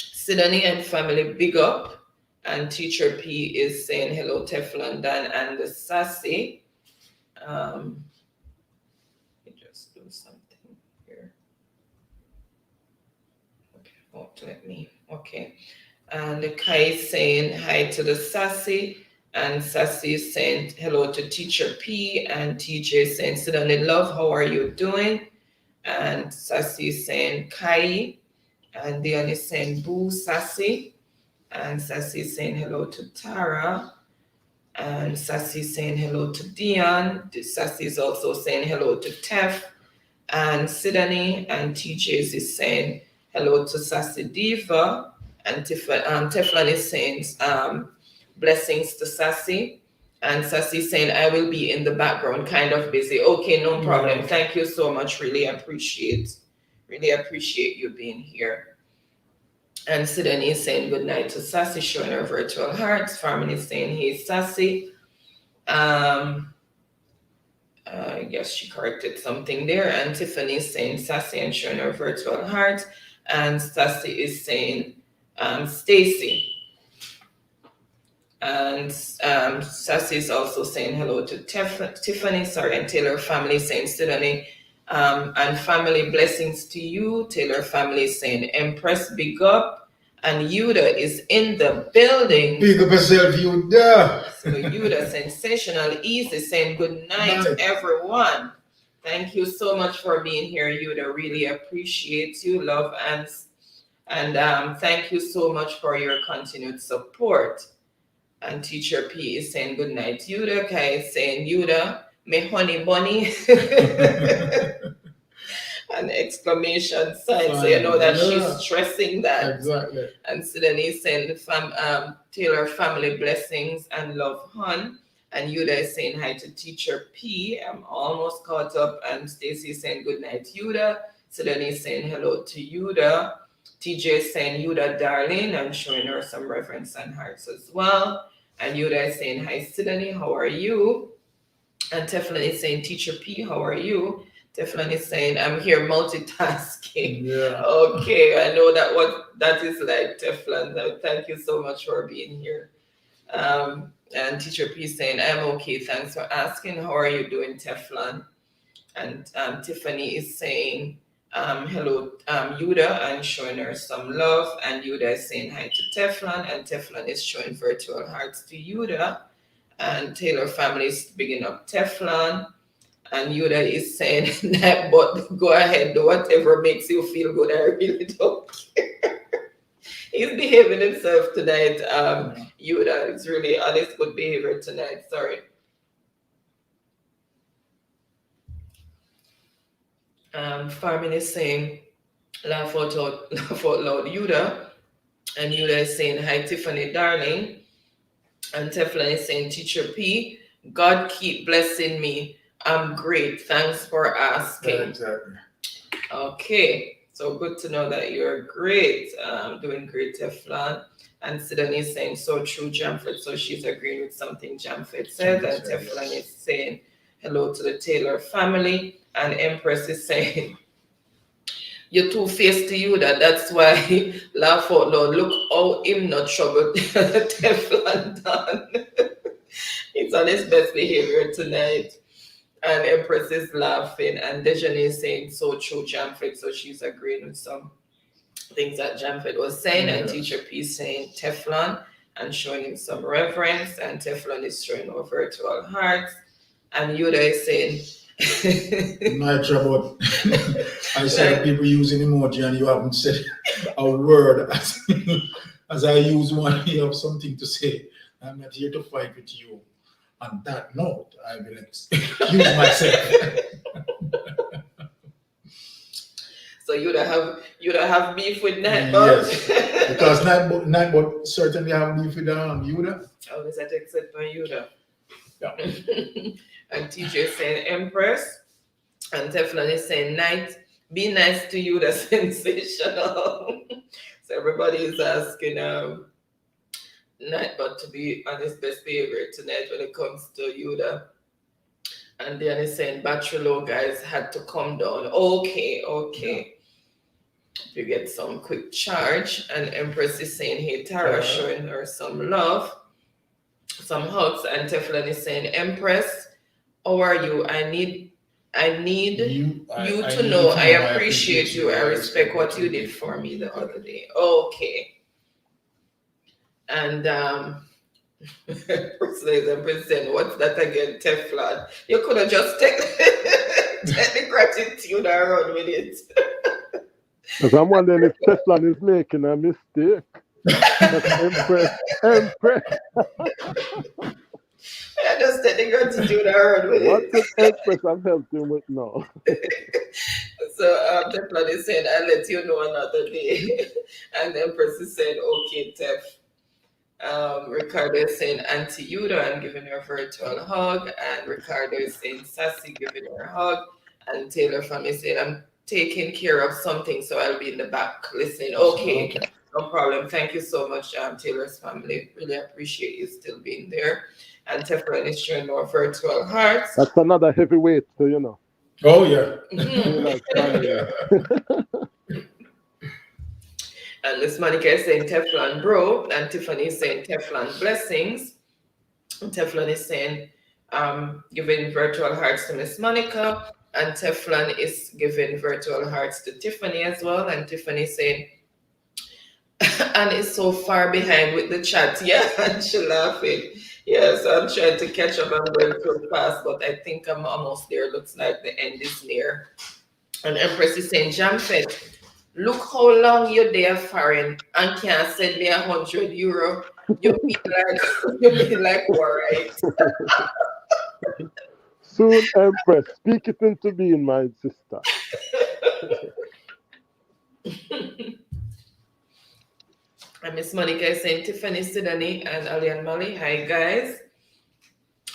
Speaker 2: Sidani and family, big up. And Teacher P is saying hello, Teflon, Dan, and the Sassy. Let me just do something here. Okay, won't let me. Okay. And the Kai is saying hi to the Sassy. And Sassy is saying hello to Teacher P. And TJ is saying, Sidani love, how are you doing? And Sassy is saying Kai. And Dion is saying boo, Sassy. And Sassy is saying hello to Tara. And Sassy is saying hello to Dion. Sassy is also saying hello to Tef. And Sidani and TJ is saying hello to Sassy Diva. And Teflon is saying blessings to Sassy. And Sassy is saying I will be in the background, kind of busy. Okay, no problem. Thank you so much. Really appreciate you being here. And Sidani is saying good night to Sassy, showing her virtual hearts. Farman is saying hey, Sassy. I guess she corrected something there. And Tiffany is saying Sassy and showing her virtual heart. And Sassy is saying Stacy. And Sassy is also saying hello to Tiffany, and Taylor family saying Sidani. And family blessings to you. Taylor family is saying Empress, big up. And Yuda is in the building.
Speaker 1: Big up yourself, Yuda.
Speaker 2: So Yuda, sensational, easy, saying good night, everyone. Thank you so much for being here, Yuda. Really appreciate you, love, and thank you so much for your continued support. And Teacher P is saying good night, Yuda. Kai is saying Yuda, me honey bunny. An exclamation sign, so you know that she's stressing that.
Speaker 1: Exactly.
Speaker 2: And Sidani is saying Taylor family blessings and love, hun. And Yuda is saying hi to Teacher P. I'm almost caught up. And Stacy is saying good night, Yuda. Sidani is saying hello to Yuda. TJ is saying Yuda, darling. I'm showing her some reverence and hearts as well. And Yuda is saying hi, Sidani, how are you? And Teflon is saying Teacher P, how are you? Teflon is saying, I'm here multitasking.
Speaker 1: Yeah.
Speaker 2: Okay, I know what that is like, Teflon. Thank you so much for being here. And Teacher P is saying, I'm okay, thanks for asking. How are you doing, Teflon? And Tiffany is saying, hello, Yuda, and showing her some love. And Yuda is saying hi to Teflon, and Teflon is showing virtual hearts to Yuda. And Taylor family is bigging up Teflon. And Yuda is saying that, but go ahead, do whatever makes you feel good. I really don't care. He's behaving himself tonight. Yuda is really honest, good behavior tonight. Sorry. Farmin is saying, laugh out loud, Yuda. And Yuda is saying, hi, Tiffany, darling. And Teflon is saying, Teacher P, God keep blessing me. I'm great. Thanks for asking.
Speaker 1: Exactly.
Speaker 2: Okay. So good to know that you're great. Doing great, Teflon. And Sidani is saying, so true, Jamford. So she's agreeing with something Jamford said. And Teflon is saying, hello to the Taylor family. And Empress is saying, you're two-faced to you, that's why laugh out loud. Look how him not troubled. Teflon done. He's on his best behavior tonight. And Empress is laughing. And Dejane is saying, so true, Jamford. So she's agreeing with some things that Jamford was saying. And Teacher P is saying Teflon and showing him some reverence. And Teflon is showing our virtual hearts. And Yuda is saying,
Speaker 1: my trouble. I said people using emoji and you haven't said a word. As I use one, you have something to say. I'm not here to fight with you. On that note, I will excuse myself.
Speaker 2: So you'd have beef with Nightbot.
Speaker 1: Yes, because Nightbot certainly have beef with Yuda.
Speaker 2: Oh, is that except for Yuda?
Speaker 1: Yeah.
Speaker 2: And TJ saying Empress, and Teflon is saying be nice to Yuda, sensational. So everybody is asking Nightbot to be on his best behavior tonight when it comes to Yuda. And then he's saying Bachelor guys had to come down. Okay. Yeah. You get some quick charge. And Empress is saying, hey, Tara, showing her some love, some hugs. And Teflon is saying, Empress, how are you? I need you to know I appreciate you. I respect what you did for me the other day. Okay. And Empress saying, what's that again? Teflon. You could have just taken the gratitude and run with it.
Speaker 4: Because I'm wondering if Teflon is making a mistake. Empress.
Speaker 2: I just take the gratitude and run with
Speaker 4: What
Speaker 2: it.
Speaker 4: did Empress have helped him with now?
Speaker 2: So Teflon is saying, I'll let you know another day. And Empress is saying, okay, Tef. Ricardo is saying Auntie Yuda and giving her a virtual hug. And Ricardo is saying Sassy giving her a hug. And Taylor family saying, I'm taking care of something, so I'll be in the back listening. Okay. No problem. Thank you so much, Taylor's family. Really appreciate you still being there. And Teflon is showing more virtual hearts.
Speaker 4: That's another heavyweight, so you know.
Speaker 1: Oh, yeah.
Speaker 2: And Miss Monica is saying Teflon bro, and Tiffany is saying Teflon blessings. And Teflon is saying giving virtual hearts to Miss Monica, and Teflon is giving virtual hearts to Tiffany as well. And Tiffany is saying, and is so far behind with the chat. Yeah, and she laughing. Yeah, so I'm trying to catch up. I'm going too fast, but I think I'm almost there. Looks like the end is near. And Empress is saying, Jamfet, look how long you're there foreign and can't send me €100. You be like, all right.
Speaker 4: Soon, Empress, speak it into being, my sister.
Speaker 2: And Miss Monica is saying Tiffany, Sidney, and Ali and Molly. Hi, guys.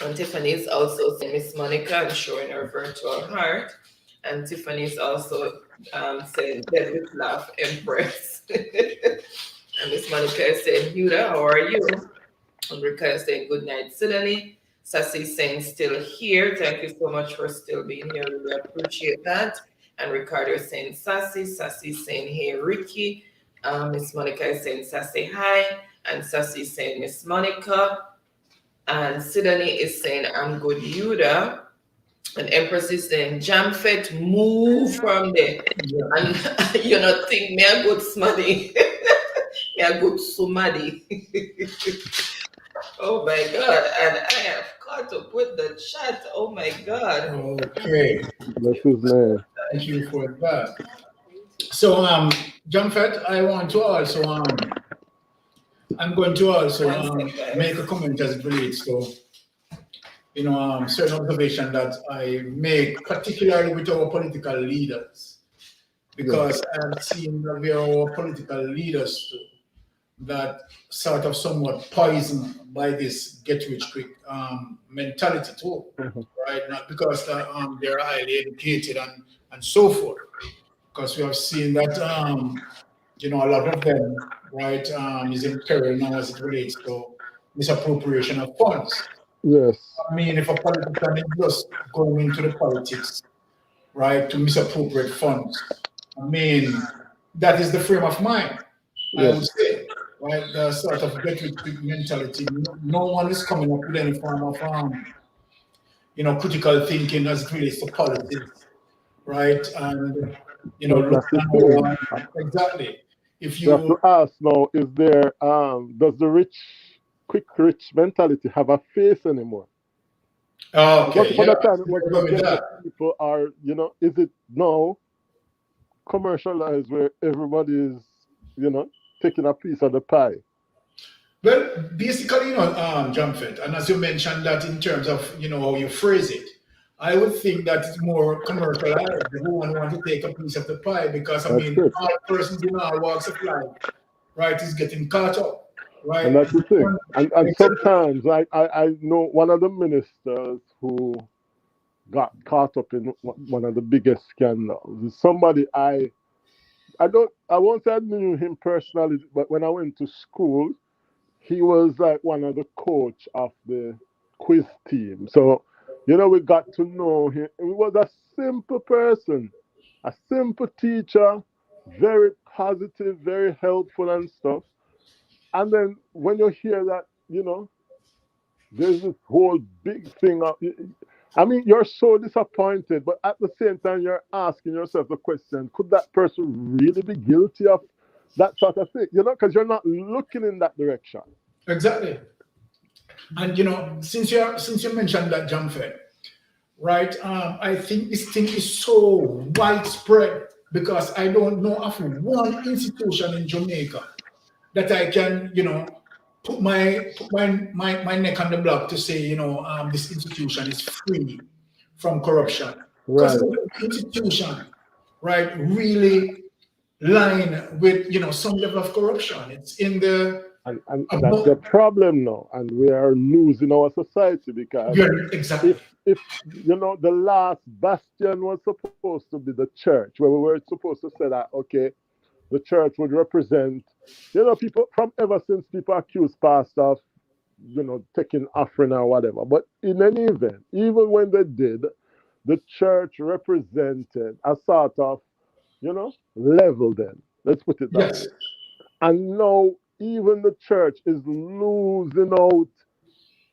Speaker 2: And Tiffany is also saying Miss Monica and showing her virtual heart. And Tiffany is also saying dead with laugh, Empress. And Miss Monica is saying, Huda, how are you? And Rika is saying good night, Sidney. Sassy is saying still here. Thank you so much for still being here. Really appreciate that. And Ricardo is saying Sassy. Sassy is saying hey, Ricky. Miss Monica is saying Sassy hi, and Sassy is saying Miss Monica, and Sidney is saying I'm good, Yuda, and Empress is saying Jamfet, move from there, and you not think me a good smaddy, me a good sumadi. Oh my God, and I have caught up with the chat. Oh my God.
Speaker 1: Okay.
Speaker 4: Bless his name.
Speaker 1: Thank you for that. So, Jamfet, I want to also, I'm going to also make a comment as it relates to, certain observation that I make, particularly with our political leaders, because I've seen that we are our political leaders too, that sort of somewhat poisoned by this get-rich-quick mentality too, right? Not because they're highly educated and so forth. Because we have seen that, a lot of them, right, is in peril now as it relates to misappropriation of funds.
Speaker 4: Yes.
Speaker 1: I mean, if a politician is just going into the politics, right, to misappropriate funds, I mean, that is the frame of mind, I would say, right? The sort of get-rich-quick mentality. No one is coming up with any form of, critical thinking as it relates to politics, right? And exactly. If you
Speaker 4: have to ask now, is there does the quick rich mentality have a face anymore?
Speaker 1: Okay.
Speaker 4: What time it was people are, is it now commercialized where everybody is, taking a piece of the pie?
Speaker 1: Well, basically, Jamfet, and as you mentioned that in terms of, how you phrase it, I would think that it's more commercialized. Everyone wants to take a piece of the pie because, I
Speaker 4: That's
Speaker 1: mean,
Speaker 4: it.
Speaker 1: all persons in all walks of life, right, is getting caught up,
Speaker 4: And
Speaker 1: right?
Speaker 4: that's the thing. And
Speaker 1: Exactly.
Speaker 4: sometimes I know one of the ministers who got caught up in one of the biggest scandals. Is somebody I won't say I knew him personally, but when I went to school, he was like one of the coach of the quiz team. So, we got to know him. He was a simple person, a simple teacher, very positive, very helpful and stuff. And then when you hear that, there's this whole big thing. I mean, you're so disappointed, but at the same time, you're asking yourself the question: could that person really be guilty of that sort of thing? Because you're not looking in that direction.
Speaker 1: Exactly. And since you mentioned that jump fed, right? I think this thing is so widespread because I don't know of one institution in Jamaica that I can, put my neck on the block to say, this institution is free from corruption. Because
Speaker 4: Right.
Speaker 1: the institution, right, really line with, some level of corruption. It's in the
Speaker 4: And that's the
Speaker 1: above.
Speaker 4: problem now. And we are losing our society because
Speaker 1: Yeah, exactly.
Speaker 4: if the last bastion was supposed to be the church, where we were supposed to say that, okay, the church would represent, people from ever since people accuse pastor of, taking offering or whatever. But in any event, even when they did, the church represented a sort of, level then. Let's put it that
Speaker 1: Yes.
Speaker 4: way. And now even the church is losing out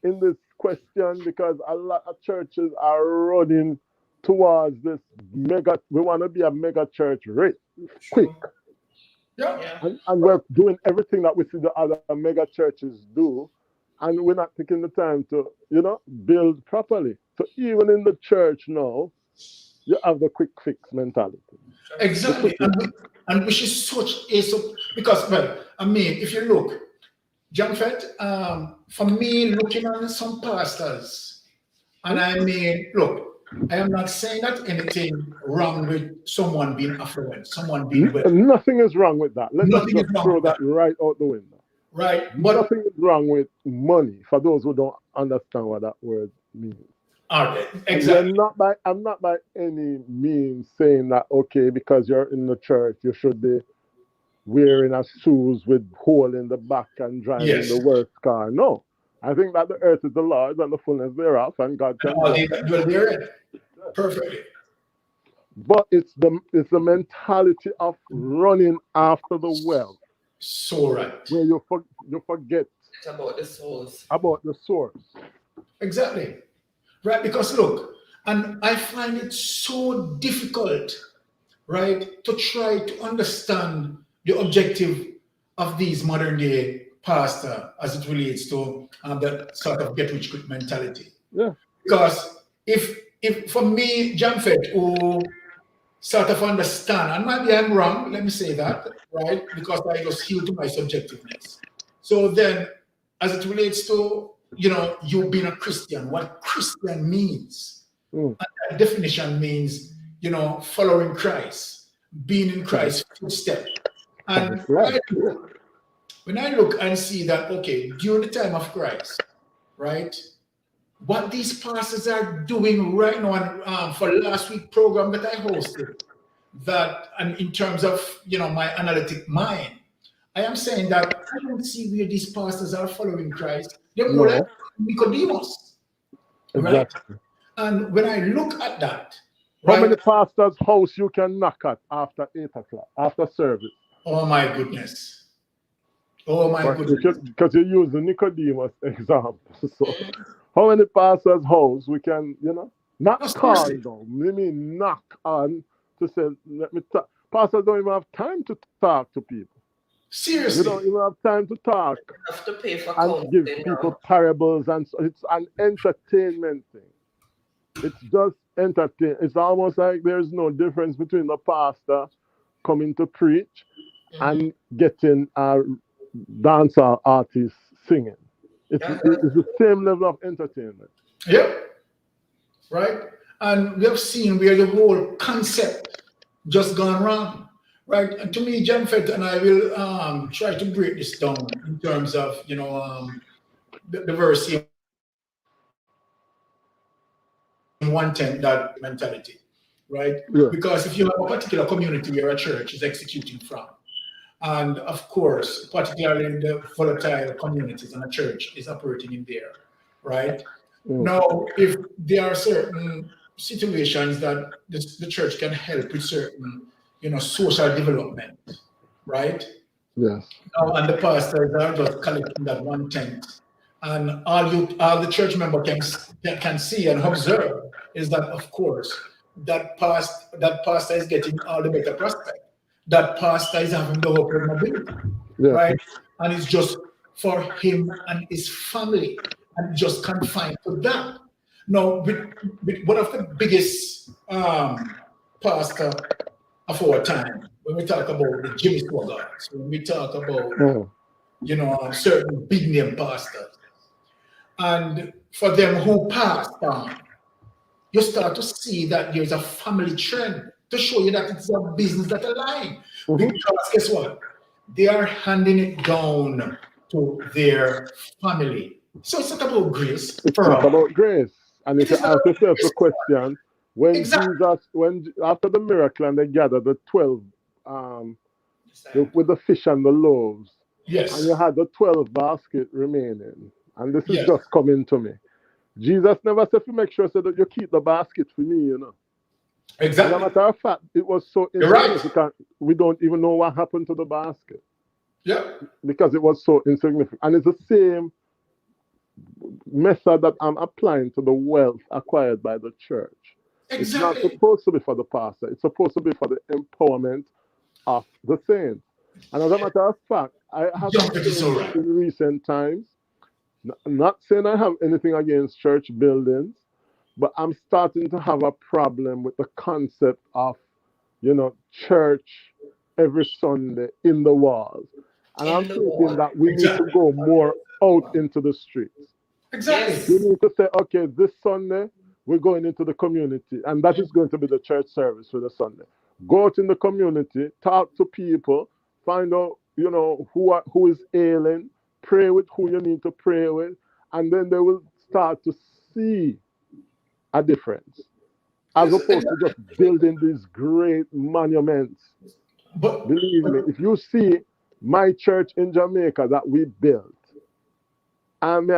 Speaker 4: in this question because a lot of churches are running towards this mega. We want to be a mega church rich, quick.
Speaker 2: True.
Speaker 1: Yeah.
Speaker 2: Yeah.
Speaker 4: And we're doing everything that we see the other mega churches do, and we're not taking the time to, build properly. So even in the church now, you have the quick fix mentality. The quick
Speaker 1: Exactly.
Speaker 4: fix.
Speaker 1: And which is such a because, well, I mean, if you look, Jamfet, for me, looking at some pastors, and I mean, look, I am not saying that anything wrong with someone being affluent, someone being well.
Speaker 4: Nothing is wrong with that. Let us
Speaker 1: Nothing is
Speaker 4: just
Speaker 1: wrong
Speaker 4: throw
Speaker 1: with that,
Speaker 4: that right out the window.
Speaker 1: right? But
Speaker 4: Nothing is wrong with money for those who don't understand what that word means. And
Speaker 1: exactly.
Speaker 4: I'm not by any means saying that, okay, because you're in the church, you should be wearing a shoes with hole in the back and driving the
Speaker 1: Yes.
Speaker 4: worst car. No. I think that the earth is the Lord's and the fullness thereof, and God
Speaker 1: And
Speaker 4: can
Speaker 1: all
Speaker 4: judge.
Speaker 1: they that dwell therein. Perfectly.
Speaker 4: But it's the mentality of running after the wealth
Speaker 1: So right.
Speaker 4: where you forget
Speaker 2: It's about the souls.
Speaker 4: about the source.
Speaker 1: Exactly. Right. Because look, and I find it so difficult, right, to try to understand the objective of these modern day pastor as it relates to that sort of get rich quick mentality.
Speaker 4: Yeah.
Speaker 1: Because if for me, Jamfet, who sort of understand, and maybe I'm wrong, let me say that, right? Because I just heal to my subjectiveness. So then, as it relates to, you being a Christian, what Christian means,
Speaker 4: Mm.
Speaker 1: and that definition means, following Christ, being in Christ's footstep. And
Speaker 4: That's right.
Speaker 1: when I look and see that, okay, during the time of Christ, right, what these pastors are doing right now, and for last week program that I hosted, that and in terms of my analytic mind, I am saying that I don't see where these pastors are following Christ. They're more like
Speaker 4: No,
Speaker 1: Nicodemus, right?
Speaker 4: exactly.
Speaker 1: And when I look at that,
Speaker 4: How many
Speaker 1: right?
Speaker 4: pastors' house you can knock at after 8 o'clock, after service?
Speaker 1: Oh my goodness. Oh my
Speaker 4: But
Speaker 1: goodness.
Speaker 4: because you use the Nicodemus example. So how many pastors' house we can, not
Speaker 1: No,
Speaker 4: call
Speaker 1: seriously.
Speaker 4: though. I mean knock on to say, let me talk. Pastors don't even have time to talk to people. You don't
Speaker 1: Seriously.
Speaker 4: even have time to talk
Speaker 2: You have to pay for
Speaker 4: and give
Speaker 2: counseling
Speaker 4: people
Speaker 2: now.
Speaker 4: parables, and so it's an entertainment thing. It's just entertain. It's almost like there's no difference between the pastor coming to preach
Speaker 2: Mhm.
Speaker 4: and getting a dancer artist singing. It's
Speaker 2: Yeah.
Speaker 4: the same level of entertainment.
Speaker 1: Yeah. Right. And we have seen where the whole concept just gone wrong, right? And to me, Jamfet and I will try to break this down in terms of, the verse in 110, that mentality, right?
Speaker 4: Yeah.
Speaker 1: Because if you have a particular community where a church is executing from, and of course, particularly the volatile communities and a church is operating in there, right? Now, if there are certain situations that the church can help with certain, social development, right?
Speaker 4: Yes.
Speaker 1: Now, and the pastors are just collecting that 1/10, and all the church member can see and observe is that, of course, that pastor is getting all the better prospect. That pastor is having the upward mobility,
Speaker 4: Yes.
Speaker 1: right? And it's just for him and his family, and just confined to that. Now, with one of the biggest pastor of our time, when we talk about the Jimmy Swaggarts, when we talk about certain big name pastors, and for them who passed on, you start to see that there's a family trend to show you that it's a business that align. Because guess what? They are handing it down to their family. So it's not about grace.
Speaker 4: It's not about grace. And if you ask yourself the question, when
Speaker 1: Exactly.
Speaker 4: Jesus, after the miracle and they gathered the 12 with the fish and the loaves,
Speaker 1: Yes.
Speaker 4: and you had the 12 basket remaining, and this is
Speaker 1: Yes.
Speaker 4: just coming to me. Jesus never said to make sure so that you keep the basket for me,
Speaker 1: Exactly.
Speaker 4: As a matter of fact, it was so
Speaker 1: You're right.
Speaker 4: insignificant, we don't even know what happened to the basket.
Speaker 1: Yeah.
Speaker 4: Because it was so insignificant. And it's the same method that I'm applying to the wealth acquired by the church.
Speaker 1: Exactly.
Speaker 4: It's not supposed to be for the pastor. It's supposed to be for the empowerment of the saints. And as a matter of fact, I have seen in recent times, not saying I have anything against church buildings, but I'm starting to have a problem with the concept of, church every Sunday in the walls. And I'm thinking that we need to go more out into the streets.
Speaker 1: Exactly.
Speaker 4: We need to say, okay, this Sunday, we're going into the community, and that is going to be the church service for the Sunday. Go out in the community, talk to people, find out, who is ailing, pray with who you need to pray with, and then they will start to see a difference. As opposed to just building these great monuments.
Speaker 1: But
Speaker 4: believe me, if you see my church in Jamaica that we built, I'm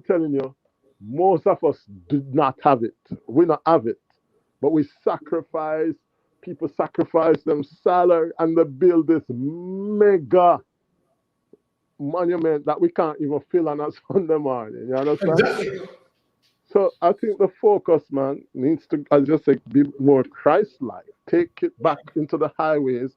Speaker 4: telling you, most of us did not have it. We don't have it. But we sacrifice, people sacrifice them salary, and they build this mega monument that we can't even fill on a Sunday morning. You understand?
Speaker 1: exactly.
Speaker 4: So I think the focus, man, needs to, as you say, be more Christ-like. Take it back into the highways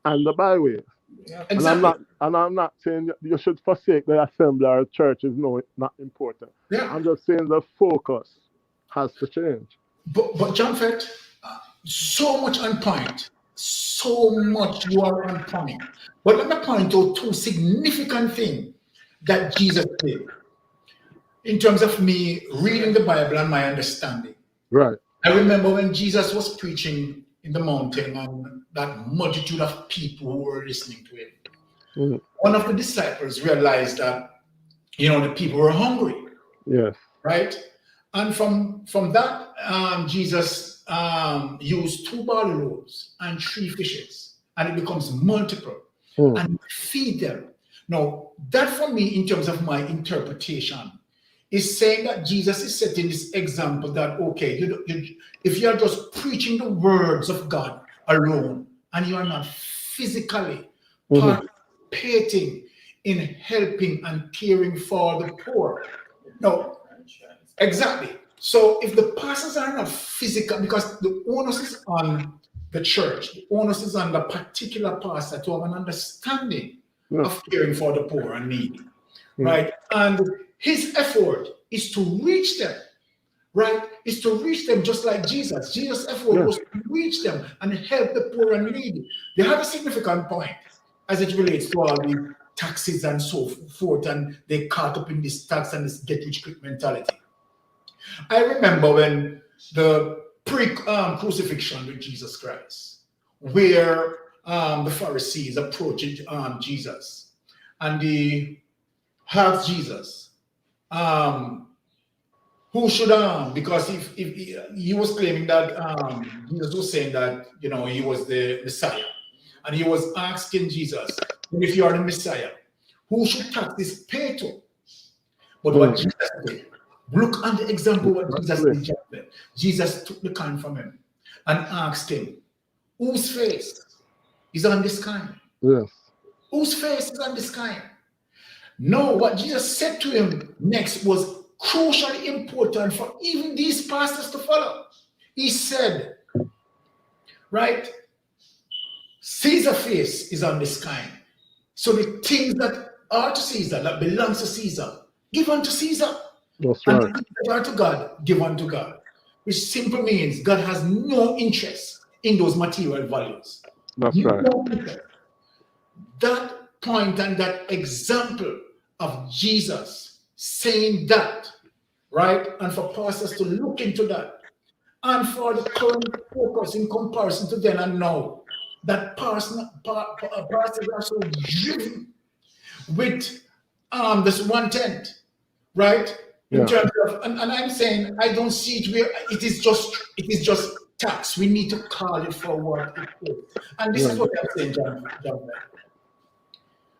Speaker 4: and the byways.
Speaker 2: Yeah.
Speaker 1: Exactly.
Speaker 4: And I'm not saying you should forsake the assembly or church is not important.
Speaker 1: Yeah.
Speaker 4: I'm just saying the focus has to change.
Speaker 1: But John Fett, so much on point. So much you are on point. But let me point out two significant things that Jesus did in terms of me reading the Bible and my understanding.
Speaker 4: Right.
Speaker 1: I remember when Jesus was preaching in the mountain and that multitude of people who were listening to him.
Speaker 4: Mhm.
Speaker 1: One of the disciples realized that, the people were hungry.
Speaker 4: Yes.
Speaker 1: Right? And from that, Jesus used 2 barley loaves and 3 fishes, and it becomes multiple, and feed them. Now, that for me, in terms of my interpretation, is saying that Jesus is setting this example that, okay, if you are just preaching the words of God alone, and you are not physically participating in helping and caring for the poor. No, exactly. So if the pastors are not physical, because the onus is on the church, the onus is on the particular pastor to have an understanding of caring for the poor and needy, right? And his effort is to reach them, right? Is to reach them just like Jesus. Jesus' effort was to reach them and help the poor and needy. They have a significant point as it relates to all the taxes and so forth, and they caught up in this tax and this get rich quick mentality. I remember when the pre-crucifixion with Jesus Christ, where the Pharisees approached Jesus and they asked Jesus, who should because if he was claiming that Jesus was saying that he was the Messiah, and he was asking Jesus, if you are the Messiah, who should tax this pay to? But what Jesus did, look at the example what Jesus did. Jesus took the coin from him and asked him, whose face is on this coin?
Speaker 4: Yes.
Speaker 1: Whose face is on this coin? No, what Jesus said to him next was crucially important for even these pastors to follow. He said, right, Caesar face is on this coin. So the things that are to Caesar, that belongs to Caesar, give unto Caesar.
Speaker 4: That's
Speaker 1: and
Speaker 4: right.
Speaker 1: the things that are to God, give unto God. Which simply means God has no interest in those material values.
Speaker 4: That's right.
Speaker 1: Interest. That point and that example of Jesus saying that, right? And for pastors to look into that, and for the current focus in comparison to then and now, that pastors are so driven with this 1/10, right? In terms of, and I'm saying I don't see it where it is just tax. We need to call it for what it is. And this is what I'm saying, John.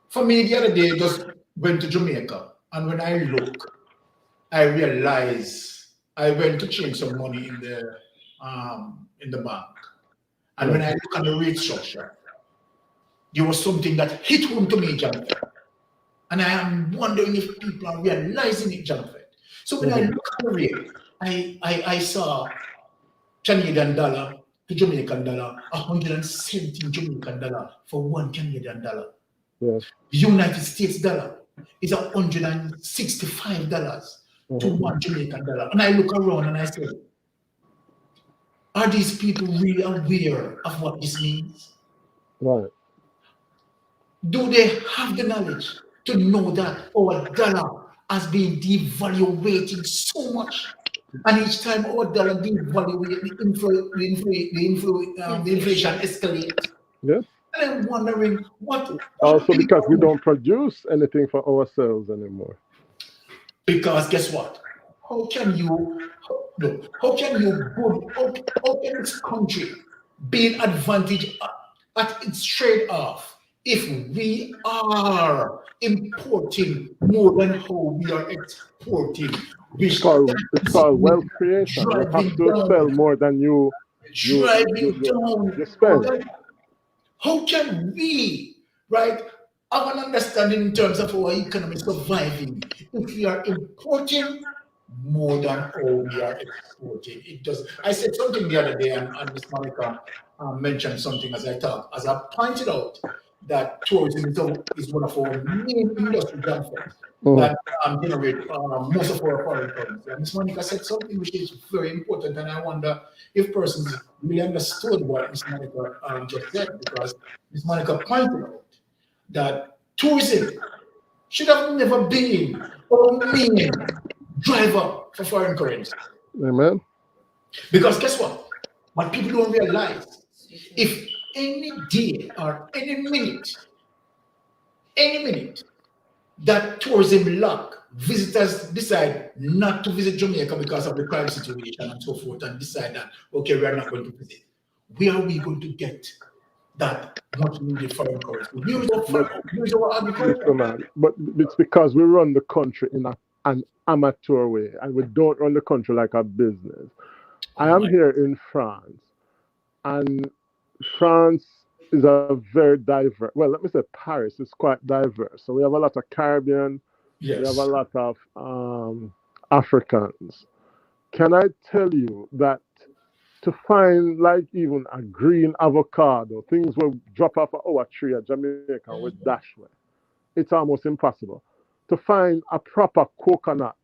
Speaker 1: For me, the other day, I just went to Jamaica, and when I look, I realize I went to change some money in the bank, and when I look at the rate structure, there was something that hit home to me, John. And I am wondering if people are realizing it, John. So when I look at the rate, I saw Canadian dollar to Jamaican dollar, 117 Jamaican dollar for one Canadian dollar.
Speaker 4: Yes.
Speaker 1: United States dollar is $165 to one Jamaican dollar. And I look around and I say, are these people really aware of what this means?
Speaker 4: Right.
Speaker 1: Do they have the knowledge to know that our dollar has been devaluating so much? And each time our dollar devaluates, the inflation escalates.
Speaker 4: Yes.
Speaker 1: And I'm wondering what
Speaker 4: Also because we don't produce anything for ourselves anymore.
Speaker 1: Because guess what? How can this country be an advantage at its trade off if we are importing more than how we are exporting?
Speaker 4: It's called wealth creation. You have to sell more than you spend.
Speaker 1: How can we, right, have an understanding in terms of our economy surviving if we are importing more than how we are exporting? It does. I said something the other day, and Ms. Monica mentioned something as I pointed out that tourism is one of our main industry benefits that generate most of our foreign currency. And Ms. Monica said something which is very important, and I wonder if persons really understood what Ms. Monica just said, because Ms. Monica pointed out that tourism should have never been our main driver for foreign currency.
Speaker 4: Amen.
Speaker 1: Because guess what? What people don't realize, if any day or any minute that tourism lack, visitors decide not to visit Jamaica because of the crime situation and so forth, and decide that, okay, we are not going to visit. Where are we going to get that much needed foreign currency? Where is our agriculture?
Speaker 4: But it's because we run the country in an amateur way, and we don't run the country like a business. I am here in France, and France is a very diverse. Well, let me say Paris is quite diverse. So we have a lot of Caribbean.
Speaker 1: Yes.
Speaker 4: We have a lot of Africans. Can I tell you that to find like even a green avocado, things will drop off our tree at Jamaica with dashware. It's almost impossible. To find a proper coconut,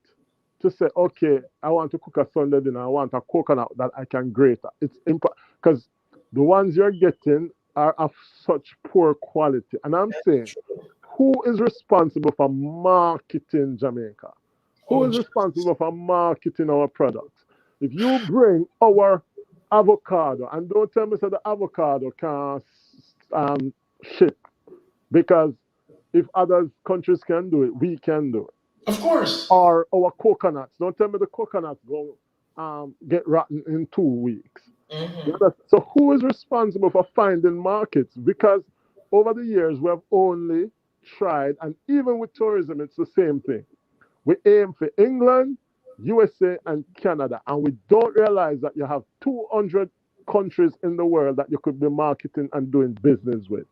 Speaker 4: to say, okay, I want to cook a Sunday dinner, I want a coconut that I can grate. It's because the ones you're getting are of such poor quality. And I'm saying, who is responsible for marketing Jamaica? Who is responsible for marketing our products? If you bring our avocado, and don't tell me that the avocado can't ship, because if other countries can do it, we can do it.
Speaker 1: Of course.
Speaker 4: Or our coconuts. Don't tell me the coconuts go get rotten in 2 weeks. So who is responsible for finding markets? Because over the years we have only tried, and even with tourism, it's the same thing. We aim for England, USA, and Canada, and we don't realize that you have 200 countries in the world that you could be marketing and doing business with.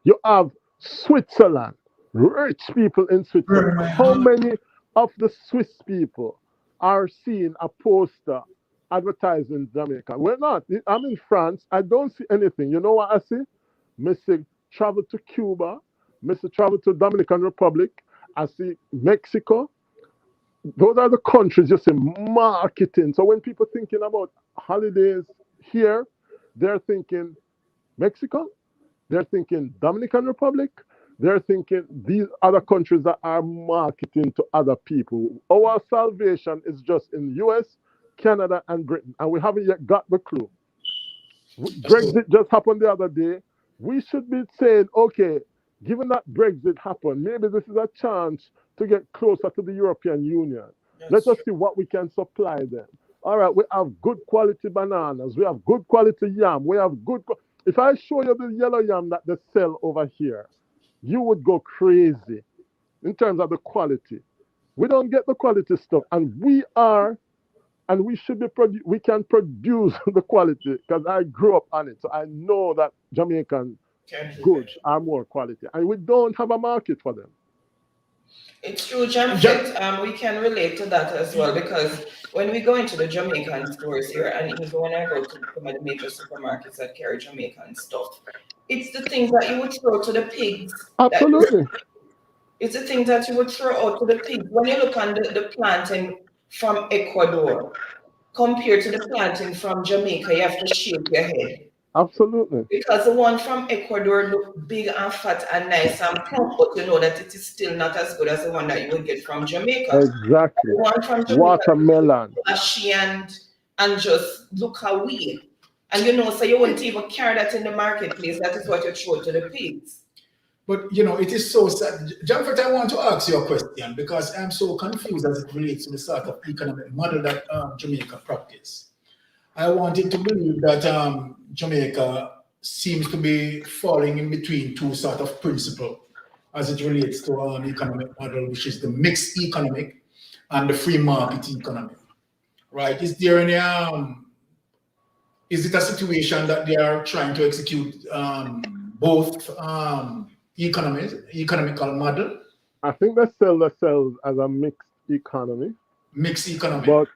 Speaker 4: You have Switzerland, rich people in Switzerland. How many of the Swiss people are seeing a poster advertising Jamaica? We're not. I'm in France. I don't see anything. You know what I see? Missy travel to Cuba. Missy travel to Dominican Republic. I see Mexico. Those are the countries you see marketing. So when people thinking about holidays here, they're thinking Mexico. They're thinking Dominican Republic. They're thinking these other countries that are marketing to other people. Our salvation is just in the US, Canada, and Britain, and we haven't yet got the clue. Brexit just happened the other day. We should be saying, okay, given that Brexit happened, maybe this is a chance to get closer to the European Union. Let us see what we can supply them. All right, we have good quality bananas. We have good quality yam. We have good. If I show you the yellow yam that they sell over here, you would go crazy in terms of the quality. We don't get the quality stuff, and we should be we can produce the quality, because I grew up on it, so I know that Jamaican goods are more quality, and we don't have a market for them.
Speaker 2: It's true, Jamfet. We can relate to that as well, because when we go into the Jamaican stores here, and even when I go to some of the major supermarkets that carry Jamaican stuff, it's the things that you would throw to the pigs.
Speaker 4: Absolutely.
Speaker 2: It's the things that you would throw out to the pigs. When you look on the planting from Ecuador compared to the planting from Jamaica, you have to shake your head.
Speaker 4: Absolutely.
Speaker 2: Because the one from Ecuador look big and fat and nice and plump, but you know that it is still not as good as the one that you would get from Jamaica.
Speaker 4: Exactly.
Speaker 2: The one from Jamaica,
Speaker 4: watermelon,
Speaker 2: flashy and just look away. And you know, so you wouldn't even carry that in the marketplace. That is what you throw to the pigs.
Speaker 1: But you know, it is so sad. Jamfet, I want to ask you a question, because I'm so confused as it relates to the sort of economic model that Jamaica practice. I wanted to believe that Jamaica seems to be falling in between two sort of principles as it relates to an economic model, which is the mixed economic and the free market economy. Right? Is there any is it a situation that they are trying to execute both economical model?
Speaker 4: I think they sell themselves as a mixed economy.
Speaker 1: Mixed economy.
Speaker 4: But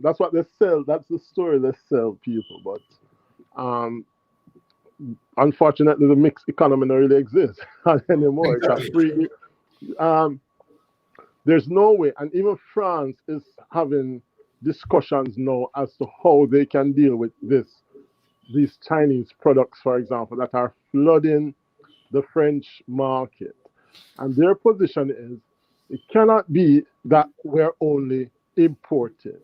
Speaker 4: that's what they sell. That's the story they sell people. But unfortunately, the mixed economy don't really exist anymore.
Speaker 1: Exactly.
Speaker 4: It's a free. There's no way, and even France is having discussions now as to how they can deal with these Chinese products, for example, that are flooding the French market. And their position is, it cannot be that we're only importing.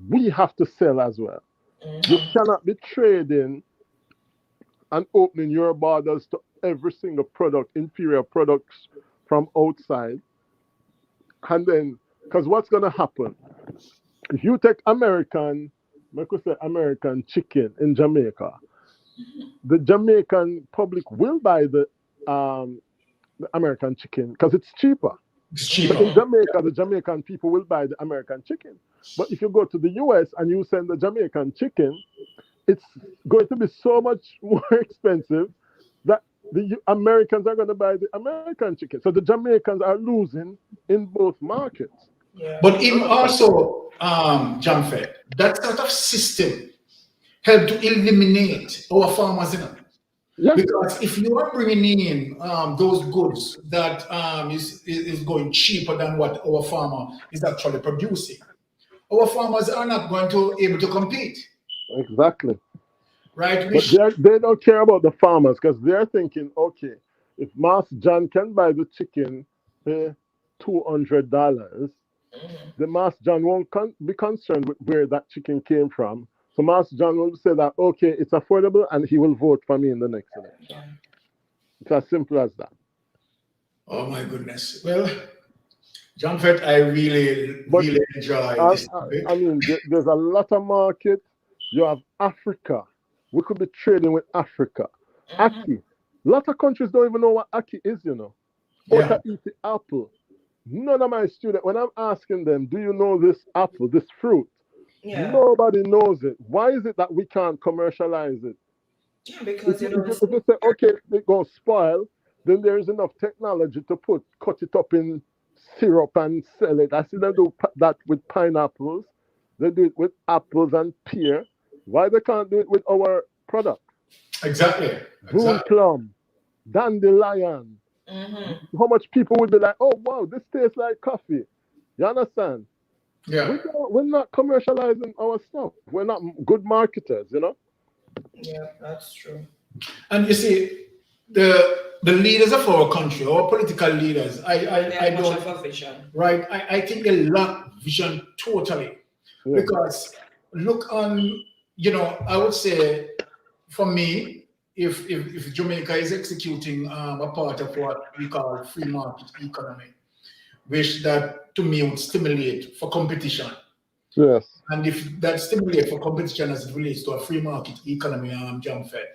Speaker 4: We have to sell as well. You cannot be trading and opening your borders to every single product, inferior products from outside. And then, because what's going to happen? If you take American chicken in Jamaica, the Jamaican public will buy the American chicken because it's cheaper.
Speaker 1: It's cheaper.
Speaker 4: So in Jamaica, the Jamaican people will buy the American chicken. But if you go to the US and you send the Jamaican chicken, it's going to be so much more expensive that the Americans are going to buy the American chicken. So the Jamaicans are losing in both markets.
Speaker 1: Yeah. But in also, Jamfet, that sort of system help to eliminate our farmers in it.
Speaker 4: Yeah.
Speaker 1: Because if you are bringing in those goods that is going cheaper than what our farmer is actually producing, our farmers are not going to able to compete.
Speaker 4: Exactly.
Speaker 1: Right?
Speaker 4: But they don't care about the farmers because they're thinking, okay, if Master John can buy the chicken for $200, the Master John won't be concerned with where that chicken came from. So Master John will say that, okay, it's affordable, and he will vote for me in the next election.
Speaker 2: Yeah.
Speaker 4: It's as simple as that.
Speaker 1: Oh my goodness. Well, John Fett, I really,
Speaker 4: But
Speaker 1: really enjoy
Speaker 4: I,
Speaker 1: this
Speaker 4: I,
Speaker 1: topic.
Speaker 4: I mean, there's a lot of market. You have Africa. We could be trading with Africa.
Speaker 2: Mhm.
Speaker 4: Aki. A lot of countries don't even know what Aki is, you know.
Speaker 1: Yeah,
Speaker 4: Ota eat the apple. None of my students, when I'm asking them, do you know this apple, this fruit?
Speaker 2: Yeah.
Speaker 4: Nobody knows it. Why is it that we can't commercialize it?
Speaker 2: Yeah,
Speaker 4: If
Speaker 2: because
Speaker 4: you,
Speaker 2: you know
Speaker 4: if you,
Speaker 2: this.
Speaker 4: if you say, okay, it's going to spoil, then there is enough technology to cut it up in syrup and sell it. I see them do that with pineapples. They do it with apples and pear. Why they can't do it with our product?
Speaker 1: exactly.
Speaker 4: Broom
Speaker 1: Exactly.
Speaker 4: plum, dandelion.
Speaker 2: Mm-hmm.
Speaker 4: How much people would be like, oh wow, this tastes like coffee. You understand?
Speaker 1: Yeah.
Speaker 4: We're not commercializing our stuff. We're not good marketers, you know?
Speaker 2: Yeah, that's true.
Speaker 1: And you see, the leaders of our country, our political leaders,
Speaker 2: They
Speaker 1: I
Speaker 2: have much
Speaker 1: don't,
Speaker 2: of a vision.
Speaker 1: right? I think they lack vision totally.
Speaker 4: Yeah.
Speaker 1: Because look on, I would say for me, if Jamaica is executing a part of what we call free market economy, which that to me would stimulate for competition.
Speaker 4: Yes.
Speaker 1: And if that stimulate for competition as it relates to a free market economy, jump fed,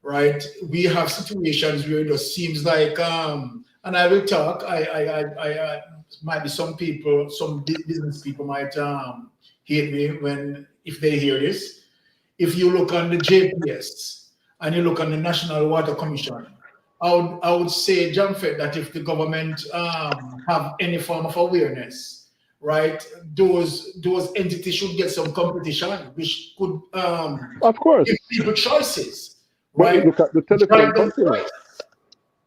Speaker 1: right? We have situations where it just seems like, and I will talk. Might be some people, some business people might hate me when if they hear this. If you look on the JPS and you look on the National Water Commission, I would say, John Fett, that if the government have any form of awareness, right, those entities should get some competition, which could
Speaker 4: Of
Speaker 1: give
Speaker 4: course.
Speaker 1: people choices,
Speaker 4: But
Speaker 1: right?
Speaker 4: look at the telephone
Speaker 1: Drive them
Speaker 4: companies.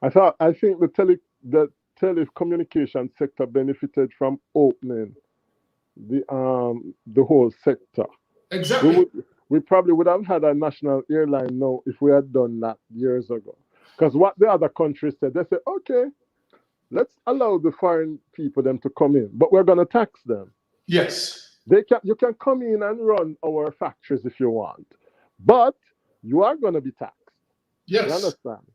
Speaker 1: price.
Speaker 4: I think the telecommunication sector benefited from opening the whole sector. We
Speaker 1: Exactly.
Speaker 4: would we probably would have had a national airline now if we had done that years ago. Because what the other countries said, they said, okay, let's allow the foreign people them to come in, but we're gonna tax them.
Speaker 1: Yes.
Speaker 4: You can come in and run our factories if you want, but you are gonna be taxed. You
Speaker 1: Yes.
Speaker 4: understand?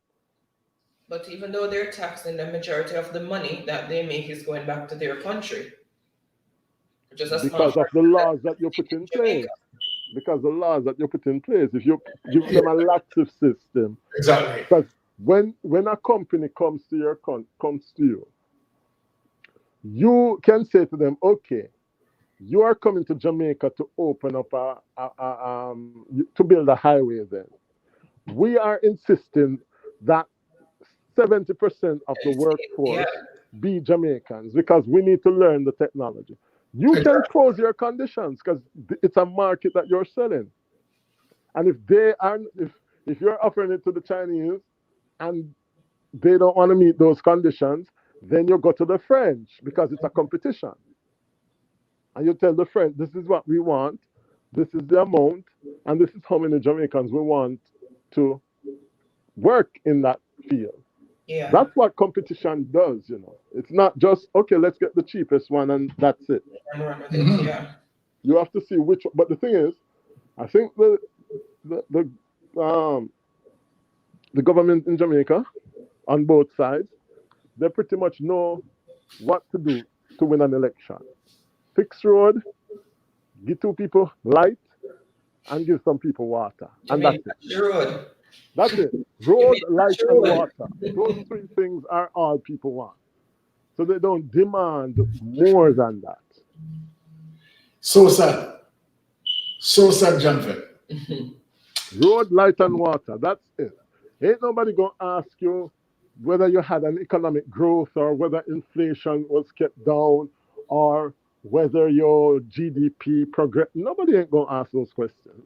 Speaker 2: But even though they're taxing, the majority of the money that they make is going back to their country. Just a small
Speaker 4: Because of the
Speaker 2: fraction
Speaker 4: laws that you
Speaker 2: in
Speaker 4: put in
Speaker 2: Jamaica.
Speaker 4: place. Because the laws that you put in place, if you give them a laxative system,
Speaker 1: Exactly.
Speaker 4: because when a company comes to comes to you, you can say to them, okay, you are coming to Jamaica to open up to build a highway. Then we are insisting that 70% of the
Speaker 2: Yeah,
Speaker 4: workforce be Jamaicans because we need to learn the technology. You can
Speaker 1: Exactly.
Speaker 4: pose your conditions because it's a market that you're selling. And if they are, if you're offering it to the Chinese and they don't want to meet those conditions, then you go to the French because it's a competition. And you tell the French, this is what we want, this is the amount, and this is how many Jamaicans we want to work in that field.
Speaker 2: yeah.
Speaker 4: That's what competition does, you know. It's not just, okay, let's get the cheapest one and that's it.
Speaker 2: And run with it.
Speaker 1: Mhm.
Speaker 2: Yeah.
Speaker 4: You have to see which, but the thing is, I think um, the government in Jamaica on both sides, they pretty much know what to do to win an election. Fix road, give two people light, and give some people water. And
Speaker 2: Jamaica,
Speaker 4: that's it.
Speaker 2: the road.
Speaker 4: That's it. Road,
Speaker 2: Jamaica,
Speaker 4: light,
Speaker 2: the
Speaker 4: and
Speaker 2: road.
Speaker 4: water. Those three things are all people want. So they don't demand more than that.
Speaker 1: So sad. So sad, John Fett.
Speaker 4: Road, light, and water. That's it. Ain't nobody gonna ask you whether you had an economic growth or whether inflation was kept down or whether your GDP progress. Nobody ain't gonna ask those questions.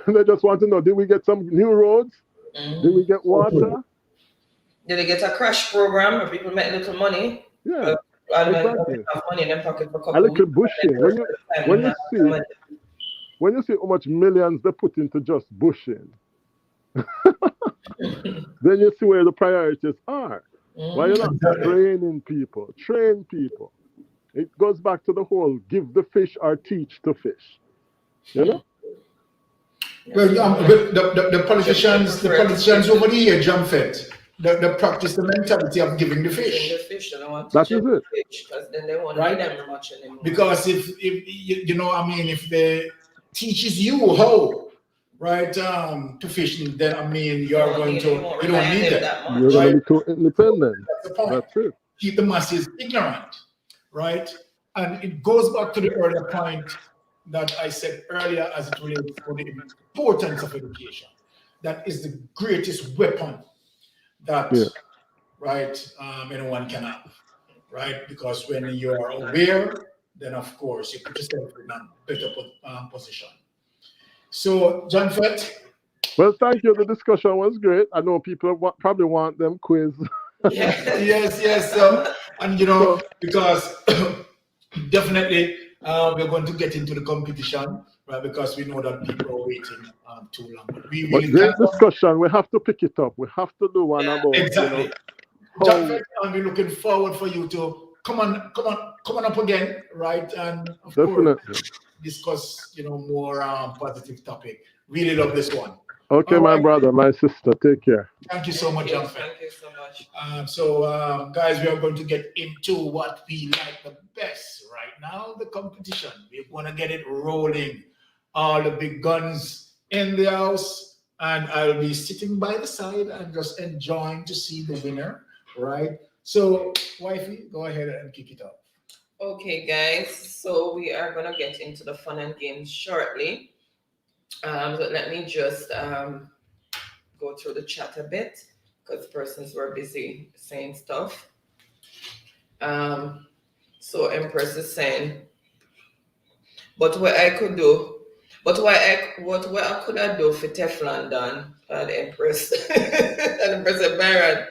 Speaker 4: They just want to know: did we get some new roads? Did we
Speaker 2: Mhm.
Speaker 4: get water?
Speaker 2: Did they get a crash program where people make little money?
Speaker 4: Yeah,
Speaker 2: Uh, and then
Speaker 4: exactly.
Speaker 2: have money in their pocket for a
Speaker 4: A
Speaker 2: couple of
Speaker 4: little
Speaker 2: weeks. And
Speaker 4: bushing.
Speaker 2: then the rest of the time,
Speaker 4: When
Speaker 2: they
Speaker 4: you
Speaker 2: have the
Speaker 4: see
Speaker 2: money.
Speaker 4: when you see how much millions they put into just bushing, then you see where the priorities are. Why you're
Speaker 2: Mhm.
Speaker 4: not
Speaker 1: Exactly.
Speaker 4: training people? Train people. It goes back to the whole give the fish or teach to fish. You know?
Speaker 1: Well, the politicians over the year, jump fit. The practice the mentality of giving the
Speaker 2: Giving
Speaker 1: fish.
Speaker 2: the fish, and I want to
Speaker 4: That
Speaker 2: check
Speaker 4: is
Speaker 2: the
Speaker 4: it.
Speaker 2: fish because then they won't
Speaker 1: Right.
Speaker 2: need them much anymore.
Speaker 1: Because if you know, I mean, if they teaches you how, right, to fish, then I mean,
Speaker 2: you
Speaker 1: you're
Speaker 2: don't
Speaker 1: going
Speaker 2: need,
Speaker 1: to,
Speaker 2: you won't
Speaker 1: you
Speaker 2: rely
Speaker 1: don't
Speaker 2: on
Speaker 1: need
Speaker 2: them
Speaker 1: them.
Speaker 2: that
Speaker 4: You're
Speaker 2: much.
Speaker 4: gonna
Speaker 1: Right.
Speaker 4: be too independent.
Speaker 1: That's the point.
Speaker 4: That's it.
Speaker 1: Keep the masses ignorant, right? And it goes back to the earlier point that I said earlier as it relates to the importance of education. That is the greatest weapon that,
Speaker 4: Yeah.
Speaker 1: right, anyone can have, right? Because when you are aware, then of course you put yourself in a better position. So, John Fett,
Speaker 4: Well, thank you. The discussion was great. I know people probably want them quiz.
Speaker 2: Yeah.
Speaker 1: yes. And you know,
Speaker 4: So,
Speaker 1: because definitely we're going to get into the competition, right? Because we know that people are waiting too long. But we
Speaker 4: but
Speaker 1: really
Speaker 4: great
Speaker 1: can't.
Speaker 4: discussion. We have to pick it up. We have to do one
Speaker 2: Yeah,
Speaker 4: about,
Speaker 1: Exactly. John
Speaker 4: how
Speaker 1: Fett, and we're looking forward for you to come on up again, right? And of course,
Speaker 4: definitely.
Speaker 1: discuss, more positive topic. Really love this one.
Speaker 4: Okay,
Speaker 1: All
Speaker 4: my
Speaker 1: right.
Speaker 4: brother, my sister, take care.
Speaker 1: Thank you so much, John Fett.
Speaker 2: Thank you so much.
Speaker 1: So, guys, we are going to get into what we like the best right now, the competition. We're going to get it rolling. All the big guns in the house, and I'll be sitting by the side and just enjoying to see the winner, right? So, wifey, go ahead and kick it off.
Speaker 2: Okay, guys. So we are gonna get into the fun and games shortly. So let me just go through the chat a bit because persons were busy saying stuff. So Empress is saying, but what I could do, but what I could I do for Teflon done, the Empress. And Empress said, Byron,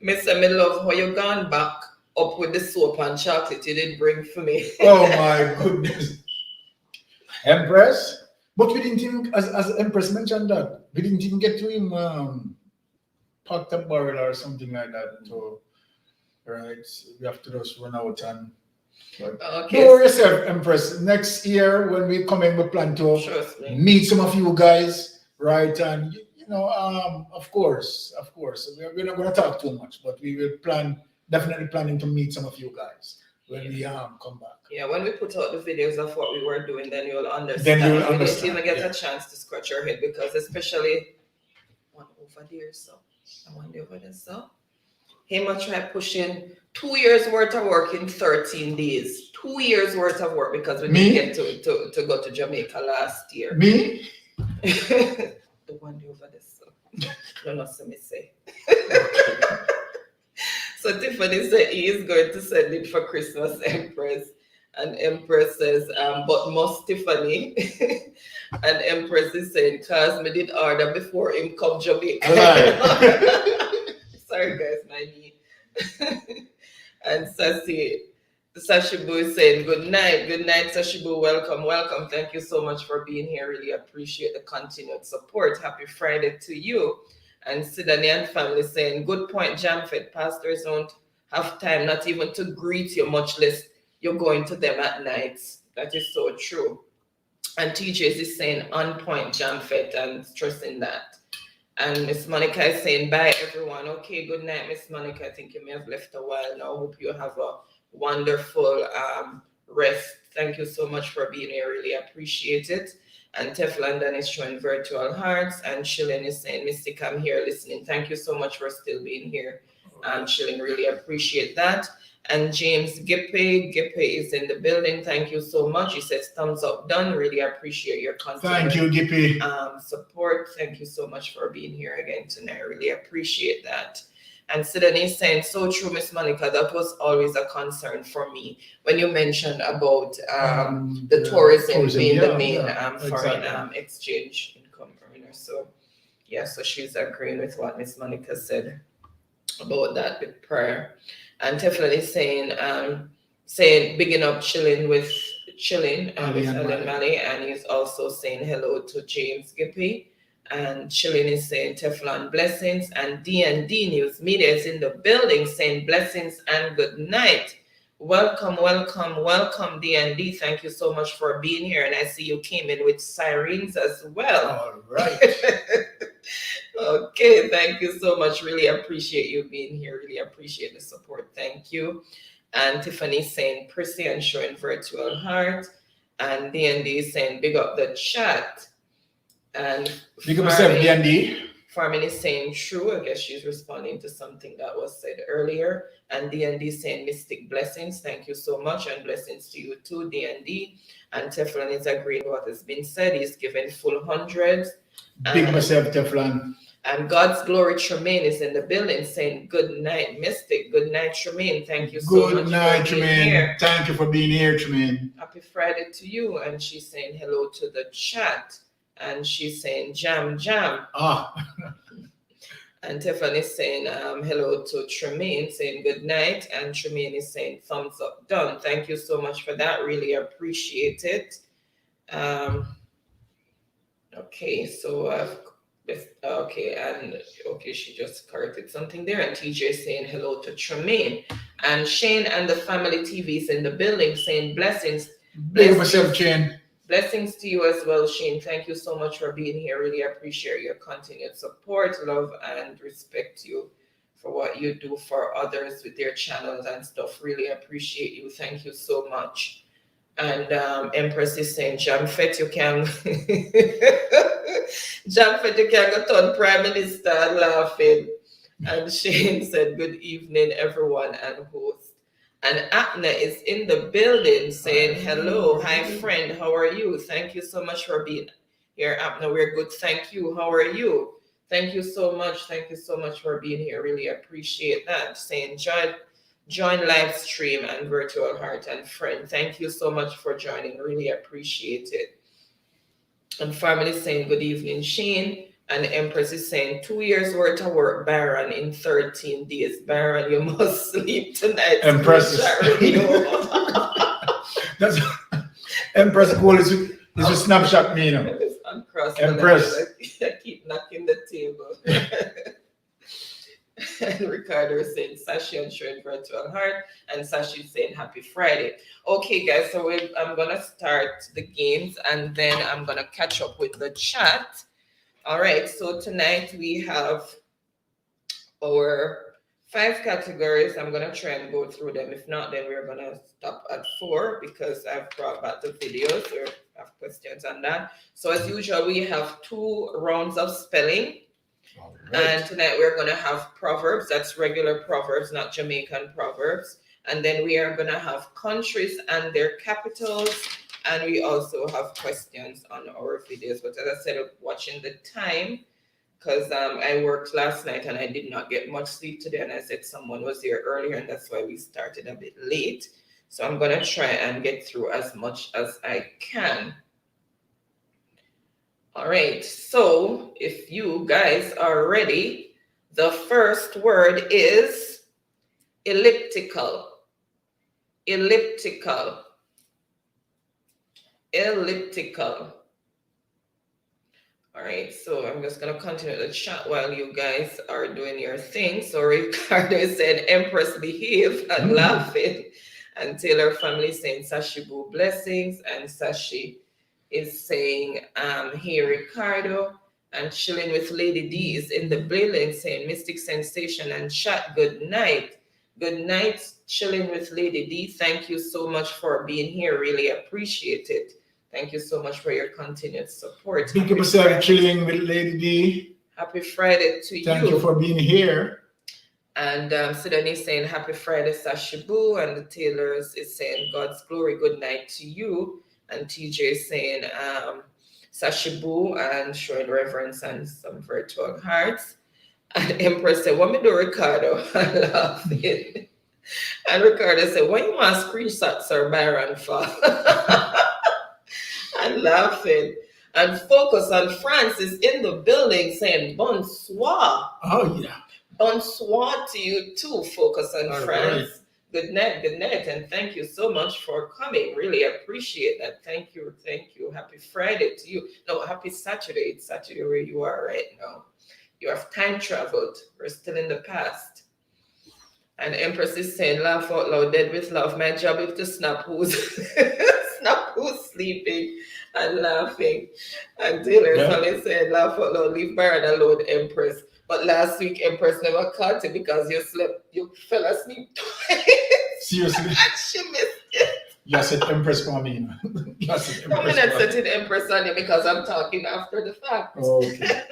Speaker 2: Mr. Me love how you gone back up with the soap and chocolate you did bring for me.
Speaker 1: Oh my goodness. Empress? But we didn't even, as Empress mentioned that, we didn't even get to him packed up barrel or something like that. So, right, we have to just run out and. But
Speaker 2: Okay.
Speaker 1: don't worry yourself, Empress. Next year when we come in, we plan to
Speaker 2: Trust me.
Speaker 1: meet some of you guys, right? And of course, we're not going to talk too much, but we will definitely planning to meet some of you guys when we come back.
Speaker 2: Yeah, when we put out the videos of what we were doing, then you'll understand.
Speaker 1: Then you'll
Speaker 2: You didn't
Speaker 1: understand,
Speaker 2: even get
Speaker 1: yeah.
Speaker 2: a chance to scratch your head because especially one over there, so and one over there, so him a try pushing 2 years worth of work in 13 days. 2 years worth of work because we
Speaker 1: Me?
Speaker 2: didn't get to go to Jamaica last year.
Speaker 1: Me?
Speaker 2: The one over there, so don't know what me say. So Tiffany said he is going to send it for Christmas, Empress. And Empress says, but must Tiffany. And Empress is saying, cause me did order before him come Jamaica. Sorry guys, my knee. And Sashibu is saying, good night, Sashibu, welcome. Thank you so much for being here. Really appreciate the continued support. Happy Friday to you. And Sidani and family saying, good point, Jamfed. Pastors don't have time, not even to greet you, much less you're going to them at night. That is so true. And TJ is saying, on point, Jamfed, and stressing that. And Miss Monica is saying, bye, everyone. Okay, good night, Miss Monica. I think you may have left a while now. Hope you have a wonderful rest. Thank you so much for being here. Really appreciate it. And Tef London is showing virtual hearts. And Shilling is saying, Mystic, I'm here listening. Thank you so much for still being here. Shilling, really appreciate that. And James Gippe is in the building. Thank you so much. He says, thumbs up, done. Really appreciate your content.
Speaker 1: Thank you, Gippy.
Speaker 2: Support. Thank you so much for being here again tonight. Really appreciate that. And Sidney is saying, so true, Miss Monica, that was always a concern for me when you mentioned about the tourism being the main foreign exchange income earner. So, yeah, so she's agreeing with what Miss Monica said about that with prayer. And Tiffany is saying, bigging up Chilling with Ellen Malley, and he's also saying hello to James Gippy. And Chilling is saying Teflon blessings, and D&D News Media is in the building saying blessings and good night. Welcome, welcome, welcome, D&D. Thank you so much for being here. And I see you came in with sirens as well.
Speaker 1: All right.
Speaker 2: Okay, thank you so much. Really appreciate you being here. Really appreciate the support. Thank you. And Tiffany saying Prissy and showing virtual heart. And D&D saying big up the chat. And
Speaker 1: Big up yourself, D&D.
Speaker 2: Farming is saying true. I guess she's responding to something that was said earlier. And D&D saying mystic blessings. Thank you so much. And blessings to you too, D&D. And Teflon is agreeing with what has been said. He's given full hundreds.
Speaker 1: Big up yourself, Teflon.
Speaker 2: And God's glory Tremaine is in the building saying good night, Mystic. Good night, Tremaine. Thank you so much.
Speaker 1: Good night,
Speaker 2: for being
Speaker 1: Tremaine.
Speaker 2: here.
Speaker 1: Thank you for being here, Tremaine.
Speaker 2: Happy Friday to you. And she's saying hello to the chat. And she's saying jam, jam. And Tiffany is saying hello to Tremaine, saying good night. And Tremaine is saying thumbs up, done. Thank you so much for that. Really appreciate it. Okay, so she just corrected something there. And TJ is saying hello to Tremaine. And Shane and the family TV is in the building saying blessings.
Speaker 1: Big up yourself, Shane.
Speaker 2: Blessings to you as well, Shane. Thank you so much for being here. Really appreciate your continued support, love, and respect you for what you do for others with their channels and stuff. Really appreciate you. Thank you so much. And Empress is saying, Jamfet, you can Jamfet, you can go turn Prime Minister and laughing. And Shane said, good evening, everyone, and host. And Apna is in the building saying, hello, hi friend, how are you? Thank you so much for being here, Apna. We're good, thank you. How are you? Thank you so much. Thank you so much for being here. Really appreciate that. Saying join live stream and virtual heart and friend. Thank you so much for joining. Really appreciate it. And family saying good evening, Shane. And Empress is saying 2 years worth of work, Baron, in 13 days. Baron, you must sleep tonight.
Speaker 1: Empress. That's Empress call is a snapshot me, you know. Empress.
Speaker 2: I keep knocking the table. And Ricardo is saying Sashi and showing virtual heart, and Sashi is saying happy Friday. Okay, guys, so I'm gonna start the games and then I'm gonna catch up with the chat. All right, so tonight we have our 5 categories. I'm gonna try and go through them. If not, then we're gonna stop at 4 because I've brought back the videos or have questions on that. So as usual, we have 2 rounds of spelling. Right. And tonight we're going to have proverbs. That's regular proverbs, not Jamaican proverbs. And then we are going to have countries and their capitals. And we also have questions on our videos. But as I said, watching the time, because I worked last night and I did not get much sleep today. And I said someone was here earlier, and that's why we started a bit late. So I'm going to try and get through as much as I can. All right, so if you guys are ready, the first word is elliptical. Elliptical. Elliptical. All right, so I'm just going to continue the chat while you guys are doing your thing. So Ricardo said, Empress behave and laughing. And Taylor family saying, Sashi boo blessings. And Sashi is saying, hey, Ricardo, and chilling with Lady D is in the building saying Mystic Sensation and chat, good night. Good night, chilling with Lady D. Thank you so much for being here. Really appreciate it. Thank you so much for your continued support.
Speaker 1: Thank you for saying chilling with Lady D.
Speaker 2: Happy Friday to you.
Speaker 1: Thank you for being here.
Speaker 2: And Sudani is saying happy Friday, Sashibu. And the Taylors is saying God's glory, good night to you. And TJ is saying Sashibu and showing reverence and some virtual hearts. And Empress said, what me do, Ricardo? I love it. And Ricardo said, what you want screenshots or Byron for? I'm laughing. And Focus on France is in the building saying bonsoir.
Speaker 1: Oh, yeah.
Speaker 2: Bonsoir to you too, Focus on
Speaker 1: All
Speaker 2: France.
Speaker 1: right.
Speaker 2: Good night, and thank you so much for coming. Really appreciate that. Thank you. Happy Friday to you. No, happy Saturday. It's Saturday where you are right now. You have time traveled. We're still in the past. And Empress is saying, laugh out loud, dead with love. My job is to snap who's snap who's sleeping and laughing. And Taylor Sally said, laugh out loud, leave Baron alone, Empress. But last week, Empress never caught it because you fell asleep twice.
Speaker 1: Seriously?
Speaker 2: And she missed it.
Speaker 1: You said Empress for me. You said
Speaker 2: I'm
Speaker 1: Empress
Speaker 2: not
Speaker 1: for me.
Speaker 2: setting Empress on you because I'm talking after the fact.
Speaker 1: Oh, okay.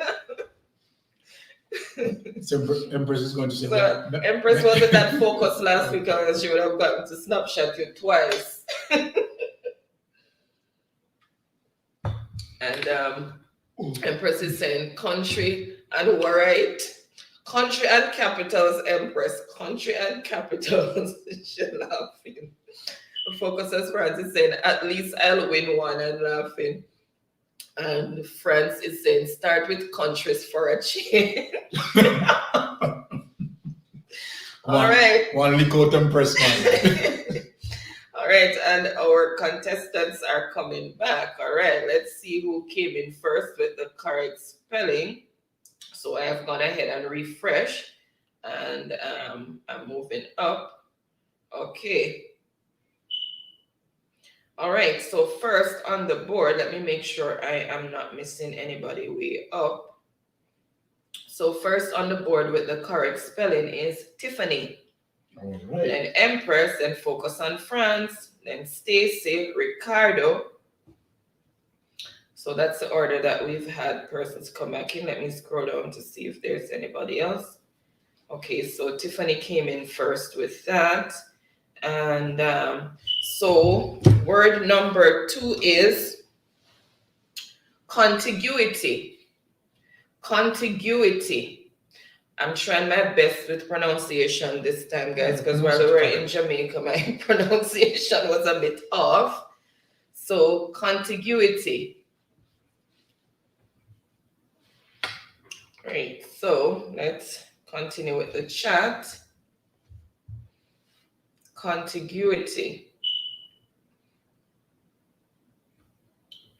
Speaker 1: So Empress is going to say
Speaker 2: So Empress wasn't that focused last week, because she would have gotten to snapshot you twice. And Empress is saying country and right. Country and capitals, Empress. Country and capitals. She's laughing. Focus as France is saying, at least I'll win one, and laughing. And France is saying, start with countries for a change. All right.
Speaker 1: One lick out Empress, man.
Speaker 2: All right, and our contestants are coming back. All right, let's see who came in first with the correct spelling. So I have gone ahead and refresh, and I'm moving up. Okay. All right, so first on the board, let me make sure I am not missing anybody way up. So first on the board with the correct spelling is Tiffany.
Speaker 1: All right.
Speaker 2: Then Empress, then focus on France, then Stacy, Ricardo. So that's the order that we've had persons come back in. Let me scroll down to see if there's anybody else. Okay, so Tiffany came in first with that. And so word number 2 is contiguity. Contiguity. I'm trying my best with pronunciation this time, guys, because while we were in Jamaica, my pronunciation was a bit off. So contiguity. Great. So let's continue with the chat. Contiguity.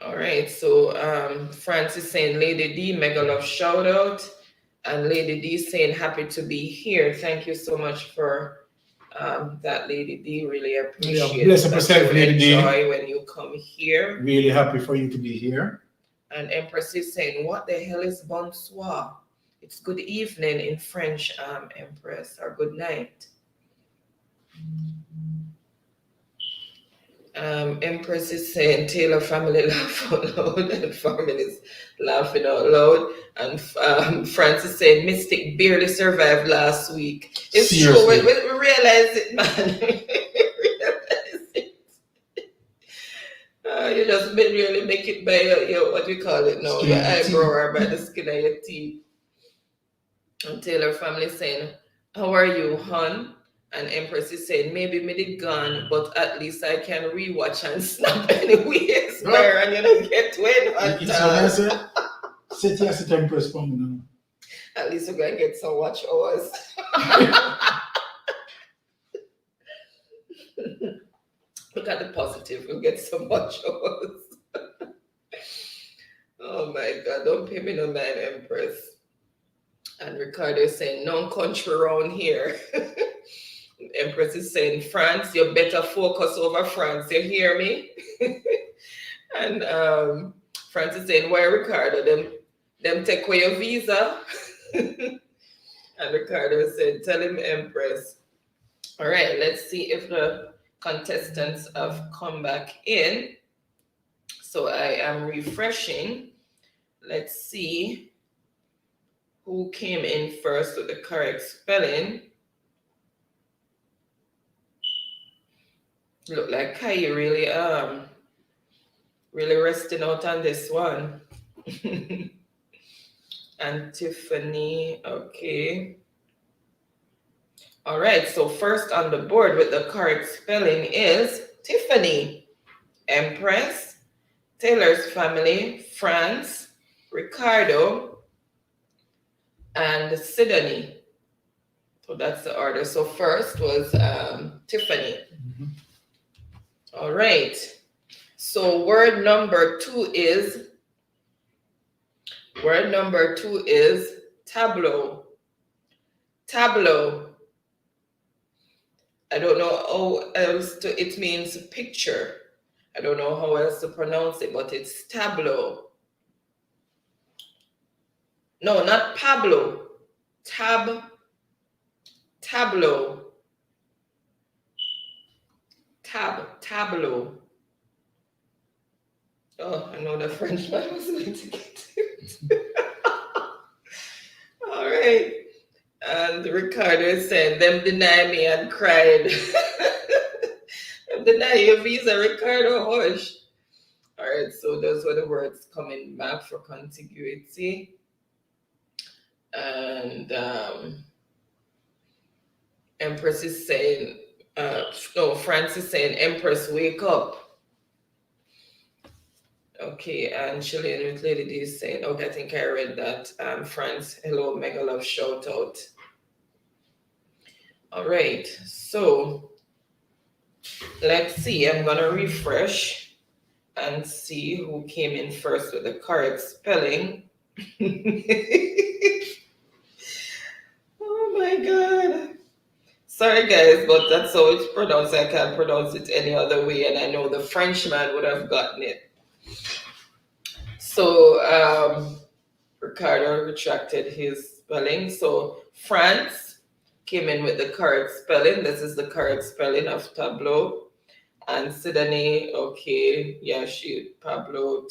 Speaker 2: All right, so Francis saying Lady D, mega love shout out. And Lady D saying happy to be here. Thank you so much for that, Lady D. Really appreciate it.
Speaker 1: Bless up yourself, Lady D.
Speaker 2: Enjoy when you come here.
Speaker 1: Really happy for you to be here.
Speaker 2: And Empress is saying, what the hell is bonsoir? It's good evening in French, Empress, or good night. Empress is saying Taylor family laugh out loud, and families laughing out loud. And Francis saying Mystic barely survived last week. It's
Speaker 1: Seriously.
Speaker 2: true. We realize it, man. We realize it. You just really make it by your what we call it now, your eyebrow or by the skin of your teeth. And Taylor family saying, how are you, hon? And Empress is saying, maybe me did gone, but at least I can rewatch and snap anyways.
Speaker 1: No.
Speaker 2: And you don't get win.
Speaker 1: It's what I said. Sit here, sit Empress for me now.
Speaker 2: At least we're going to get some watch hours. Look at the positive. We'll get some watch hours. Oh my God. Don't pay me no mind, Empress. And Ricardo is saying, no country around here. Empress is saying, France, you better focus over France. You hear me? And France is saying, why Ricardo? Them take away your visa. And Ricardo said, tell him Empress. All right, let's see if the contestants have come back in. So I am refreshing. Let's see who came in first with the correct spelling. Look like Kai really resting out on this one. And Tiffany, okay. All right, so first on the board with the correct spelling is Tiffany, Empress, Taylor's family, France, Ricardo, and Sydney. So that's the order. So first was Tiffany.
Speaker 1: Mm-hmm.
Speaker 2: All right. So word number 2 is tableau. Tableau. I don't know how else to, it means picture. I don't know how else to pronounce it, but it's tableau. No, not Pablo. Tableau. Tableau. Oh, I know the French man was going to get it. All right. And Ricardo is saying, them deny me and cried. Them deny your visa, Ricardo, hush. All right, so those were the words coming back for contiguity. And Empress is saying, no, France is saying, Empress, wake up. Okay, and Chilean with Lady D is saying, okay, I think I read that. France, hello, mega love, shout out. All right, so let's see. I'm gonna refresh and see who came in first with the correct spelling. Oh my God. Sorry guys, but that's how it's pronounced. I can't pronounce it any other way, and I know the Frenchman would have gotten it. So Ricardo retracted his spelling. So France came in with the correct spelling. This is the correct spelling of tableau. And Sidonie, okay, yeah, tableau.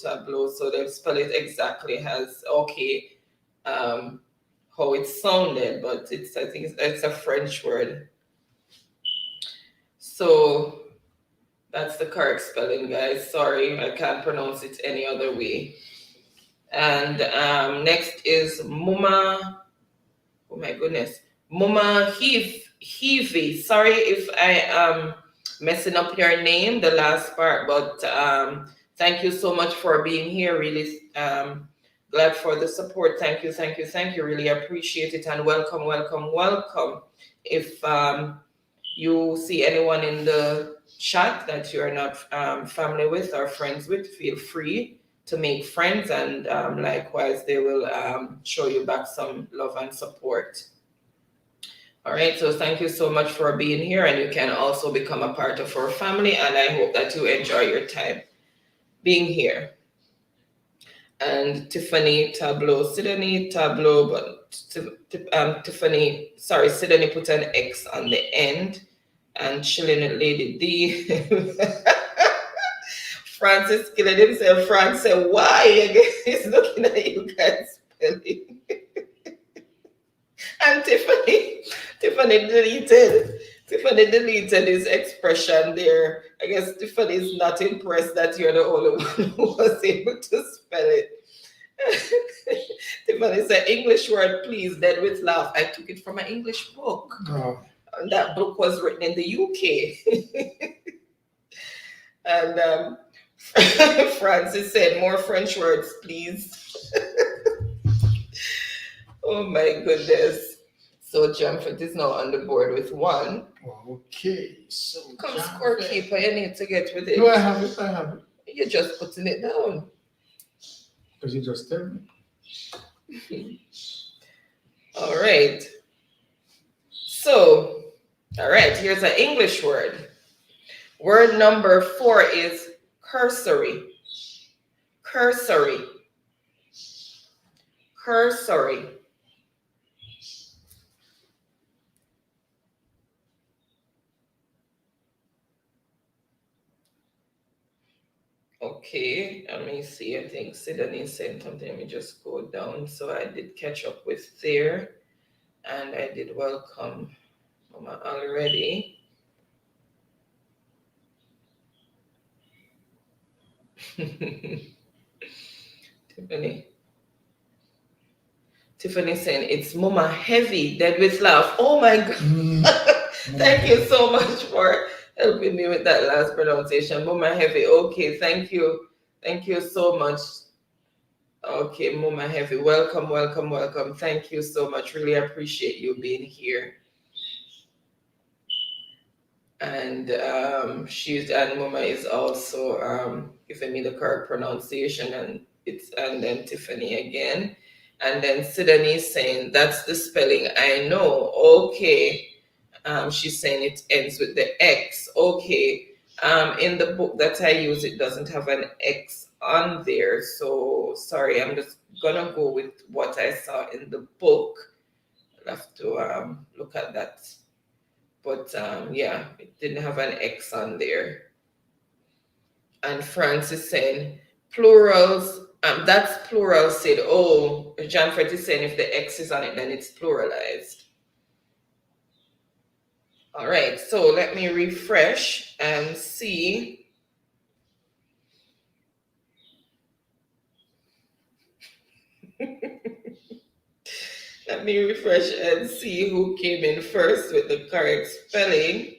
Speaker 2: So they spell it exactly as how it sounded, but I think it's a French word. So that's the correct spelling, guys. Sorry, I can't pronounce it any other way. And next is Muma. Oh my goodness, Muma Heavy. Sorry if I am messing up your name, the last part, but thank you so much for being here. Really glad for the support. Thank you. Really appreciate it, and welcome. If you see anyone in the chat that you are not family with or friends with, feel free to make friends, and likewise they will show you back some love and support. All right, so thank you so much for being here, and you can also become a part of our family, and I hope that you enjoy your time being here. And Tiffany Tableau, Sidonie Tableau, but Tiffany, sorry, Sidonie put an X on the end, and chilling with Lady D. Francis killing himself. Francis said, why? He's looking at you guys spelling. And Tiffany deleted his expression there. I guess Tiffany is not impressed that you're the only one who was able to spell it. Tiffany said, English word, please, dead with laugh. I took it from an English book.
Speaker 1: Oh.
Speaker 2: And that book was written in the UK. And Francis said, more French words, please. Oh my goodness. So Jamford is now on the board with 1.
Speaker 1: Okay, so
Speaker 2: Come scorekeeper, you need to get with it.
Speaker 1: No, I have it.
Speaker 2: You're just putting it down.
Speaker 1: Because you just tell me.
Speaker 2: All right. So, all right, here's an English word. Word number 4 is cursory. Cursory. Cursory. Okay, let me see. I think Sidonie sent something. Let me just go down. So I did catch up with there, and I did welcome Mama already. Tiffany saying it's Mama heavy, dead with laugh. Oh my God. Thank you so much for helping me with that last pronunciation. Mama heavy. Okay, thank you. Thank you so much. Okay, Mama heavy. Welcome. Thank you so much. Really appreciate you being here. And Mama is also giving me the correct pronunciation, and then Tiffany again. And then Sidonie saying, that's the spelling. I know. Okay. She's saying it ends with the X. Okay. In the book that I use, it doesn't have an X on there. So sorry, I'm just gonna go with what I saw in the book. I'll have to look at that. But yeah, it didn't have an X on there. And Francis saying plurals. That's plural said. Oh, John Fred is saying if the X is on it, then it's pluralized. All right, so let me refresh and see. Let me refresh and see who came in first with the correct spelling.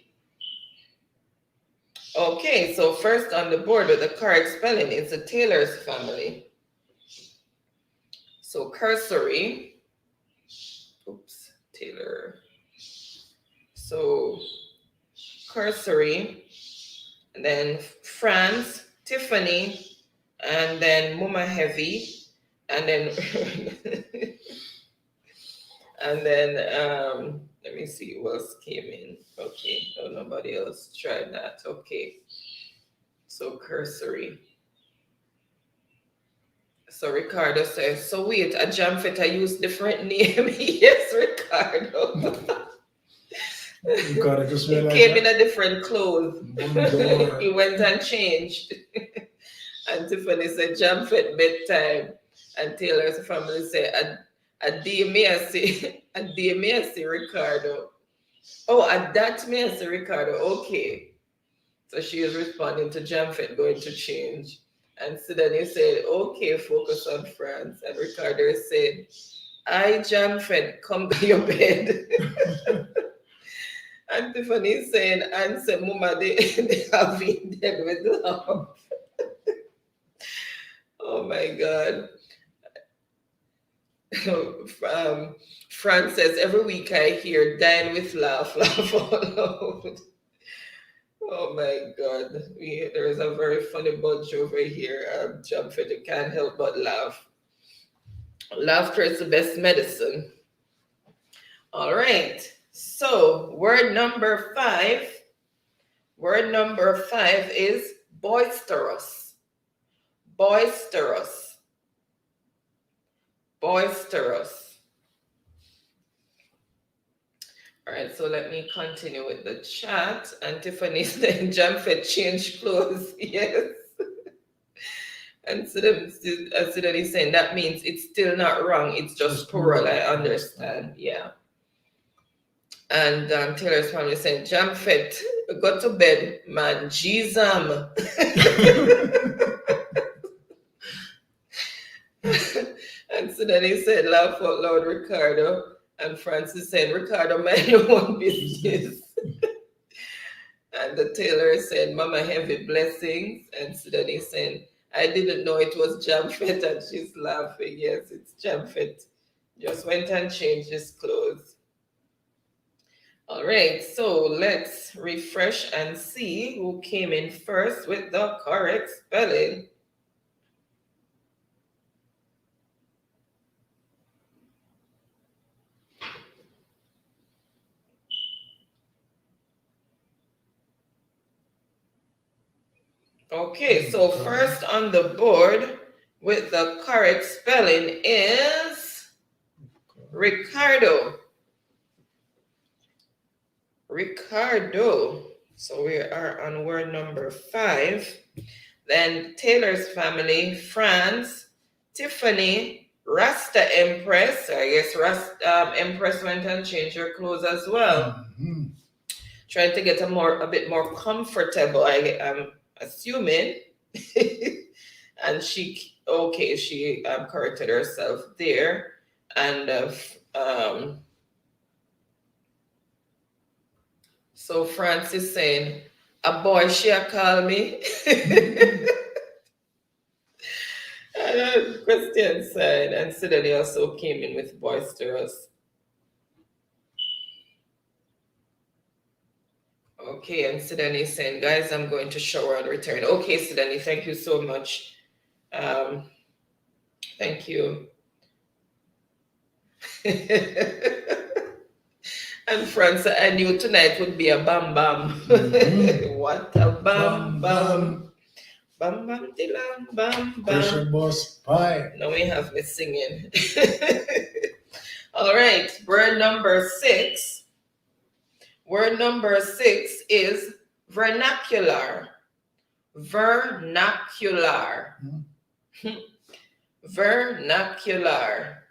Speaker 2: Okay, so first on the board with the correct spelling is the Taylor's family. So cursory. Oops, Taylor. So cursory, and then Franz, Tiffany, and then Muma Heavy, and then and then let me see who else came in. Okay, no, nobody else tried that. Okay, so cursory. So Ricardo says, so wait, a Jamfet I use different name. Yes, Ricardo.
Speaker 1: Ricardo just
Speaker 2: He
Speaker 1: realized
Speaker 2: came
Speaker 1: that.
Speaker 2: in a different clothes.
Speaker 1: Bonjour.
Speaker 2: He went and changed. And Tiffany said, Jamfet bedtime. And Taylor's family said, a DMSC, a DMSC Ricardo. Oh, a that me Ricardo. Okay. So she is responding to Jamfet going to change. And Sidonie said, okay, focus on France. And Ricardo said, I Jamfet, come to your bed. And Tiffany is saying, and said, Mama, they have been dead with love. Oh my God. Fran says, every week I hear dying with laugh all out. Oh my God. There is a very funny bunch over here. Jumpford, you can't help but laugh. Laughter is the best medicine. All right. So word number 5. Word number 5 is boisterous. Boisterous. Boisterous. All right, so let me continue with the chat. And Tiffany saying, Jamfet changed clothes. Yes. And Sidonie saying, that means it's still not wrong. It's just plural. I understand. Yeah. And Taylor's family saying, Jamfet, go to bed, man. Jesus. And Sidonie said, laugh out loud, Ricardo. And Francis said, Ricardo, mind your own business. And the Taylor said, Mama, heavy blessings. And Sidonie said, I didn't know it was Jamfet. And she's laughing. Yes, it's Jamfet. Just went and changed his clothes. All right, so let's refresh and see who came in first with the correct spelling. Okay, so first on the board with the correct spelling is Ricardo. Ricardo. So we are on word number 5. Then Taylor's family, Franz, Tiffany, Rasta Empress. I guess Rasta Empress went and changed her clothes as well.
Speaker 1: Mm-hmm.
Speaker 2: Trying to get a bit more comfortable, I am assuming. And she corrected herself there. And so Francis saying, a boy she call me. And Christian side, and Sidonie also came in with boisterous. Okay, and Sidonie saying, guys, I'm going to shower and return. Okay, Sidonie, thank you so much. Thank you. And France, I knew tonight would be a bam bam.
Speaker 1: Mhm.
Speaker 2: What a bam
Speaker 1: Bam,
Speaker 2: bam.
Speaker 1: bam,
Speaker 2: Bam bam dilam bam
Speaker 1: pressure
Speaker 2: bam.
Speaker 1: boss pie.
Speaker 2: Now we have me singing. All right, word number 6. Word number 6 is vernacular. Vernacular. Vernacular.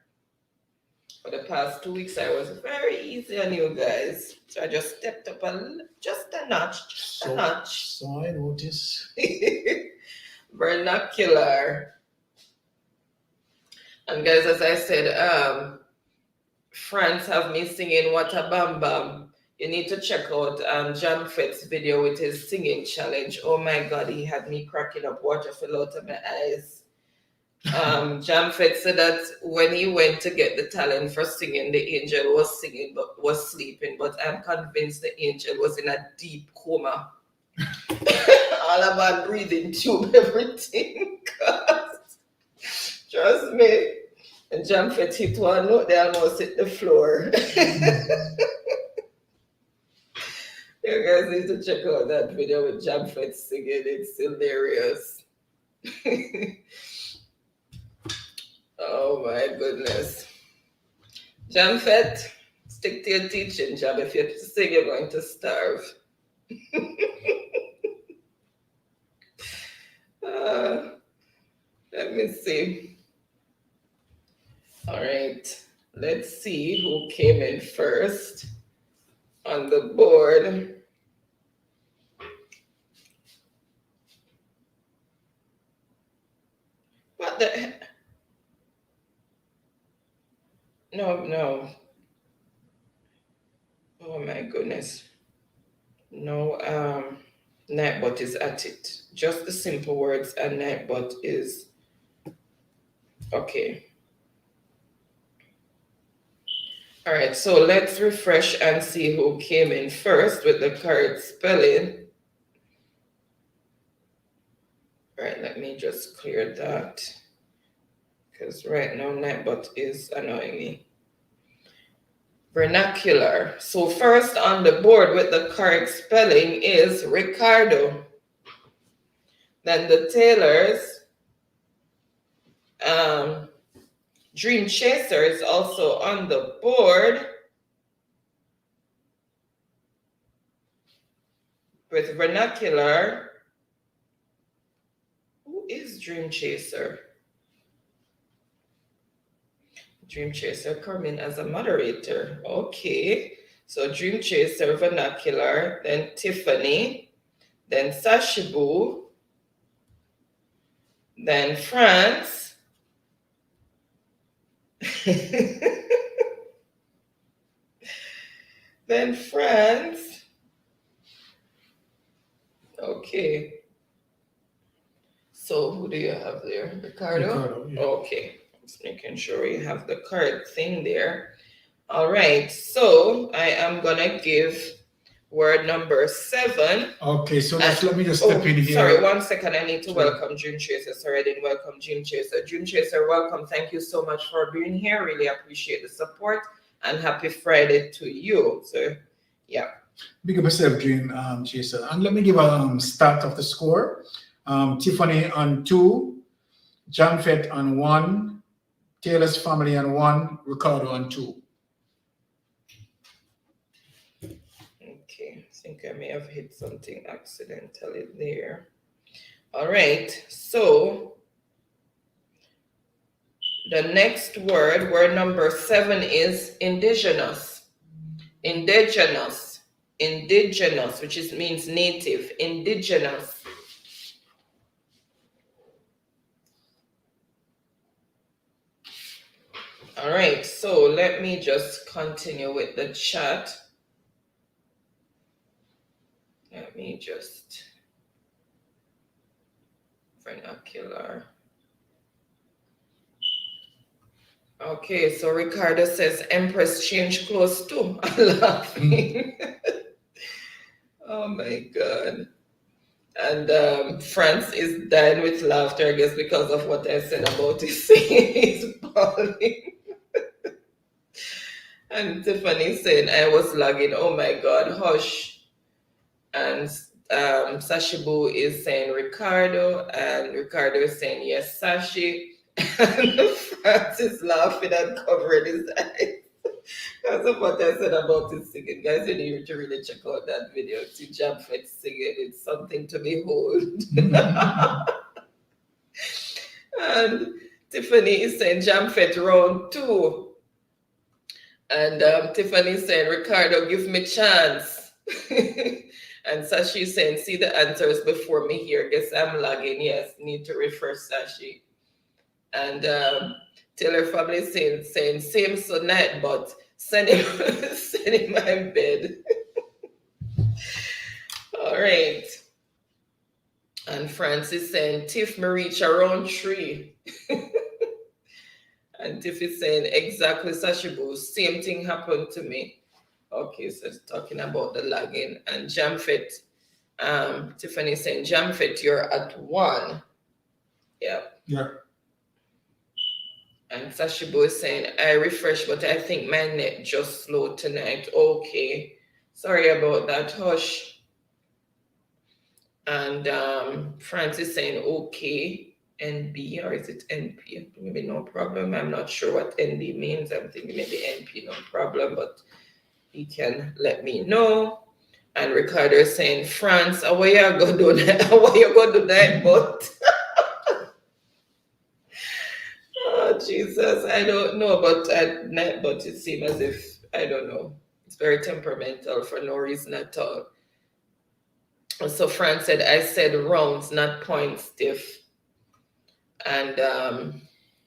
Speaker 2: For the past 2 weeks, I was very easy on you guys. So I just stepped up just a notch, just a notch.
Speaker 1: So I notice.
Speaker 2: Vernacular. And guys, as I said, France have me singing What a Bam Bam. You need to check out John Fett's video with his singing challenge. Oh my God, he had me cracking up, water fell out of my eyes. John Fett said that when he went to get the talent for singing, the angel was singing but was sleeping. But I'm convinced the angel was in a deep coma. All about breathing tube, everything. Trust me. And John Fett hit one note, they almost hit the floor. You guys need to check out that video with John Fett singing. It's hilarious. Oh my goodness. John Fett, stick to your teaching job. If you sing, you're going to starve. Let me see. All right. Let's see who came in first on the board. What the heck? No. Oh my goodness. No, Nightbot is at it. Just the simple words and Nightbot is okay. All right, so let's refresh and see who came in first with the correct spelling. All right, let me just clear that because right now Nightbot is annoying me. Vernacular. So first on the board with the correct spelling is Ricardo. Then the Taylors, Dream Chaser is also on the board with vernacular. Who is Dream Chaser? Dream Chaser coming as a moderator. Okay. So Dream Chaser, vernacular, then Tiffany, then Sashibu, then France. Then France. Okay. So who do you have there? Ricardo?
Speaker 1: Ricardo, yeah.
Speaker 2: Okay. Just making sure you have the correct thing there. All right. So I am gonna give word number 7.
Speaker 1: Okay, so let me just step in here.
Speaker 2: Sorry, 1 second. I need to welcome Dream Chaser. Sorry, I didn't welcome Dream Chaser. Dream Chaser, welcome. Thank you so much for being here. Really appreciate the support and happy Friday to you. So, yeah.
Speaker 1: Big up yourself, Dream Chaser. And let me give a start of the score. Tiffany on 2, John Fett on 1, Taylor's family on 1, Ricardo on 2.
Speaker 2: Okay, I think I may have hit something accidentally there. All right, so the next word, word number 7 is indigenous. Indigenous, which means native, indigenous. All right, so let me just continue with the chat. Let me just vernacular. Okay, so Ricardo says Empress change clothes too. I'm laughing. Oh my God. And France is dying with laughter, I guess, because of what I said about his balding. And Tiffany saying, I was lagging. Oh my God, hush. And Sashibu is saying Ricardo, and Ricardo is saying yes, Sashi. And Francis laughing and covering his eyes. Because of what I said about his singing. Guys, you need to really check out that video. See Jamfet singing. It's something to behold. And Tiffany is saying Jamfet round 2. And Tiffany is saying, Ricardo, give me chance. And Sashi is saying, see the answers before me here. Guess I'm lagging. Yes, need to refresh Sashi. And Taylor family is saying same sonnet, but send him send him my bed. All right. And Francis saying, Tiff me reach around 3. And Tiff is saying, exactly, Sashibu, same thing happened to me. Okay, so it's talking about the lagging. And Jamfet, Tiffany is saying, Jamfet, you're at 1. Yeah.
Speaker 1: Yeah.
Speaker 2: And Sashibu is saying, I refreshed, but I think my net just slow tonight. Okay. Sorry about that. Hush. And Francis saying, okay. NB, or is it NP? Maybe no problem. I'm not sure what NB means. I'm thinking maybe NP, no problem, but he can let me know. And Ricardo is saying, France, how are you going to do that? How are you going to do that? But oh, Jesus, I don't know, but it seems as if, I don't know. It's very temperamental for no reason at all. So Fran said, I said rounds, not points, Tiff. And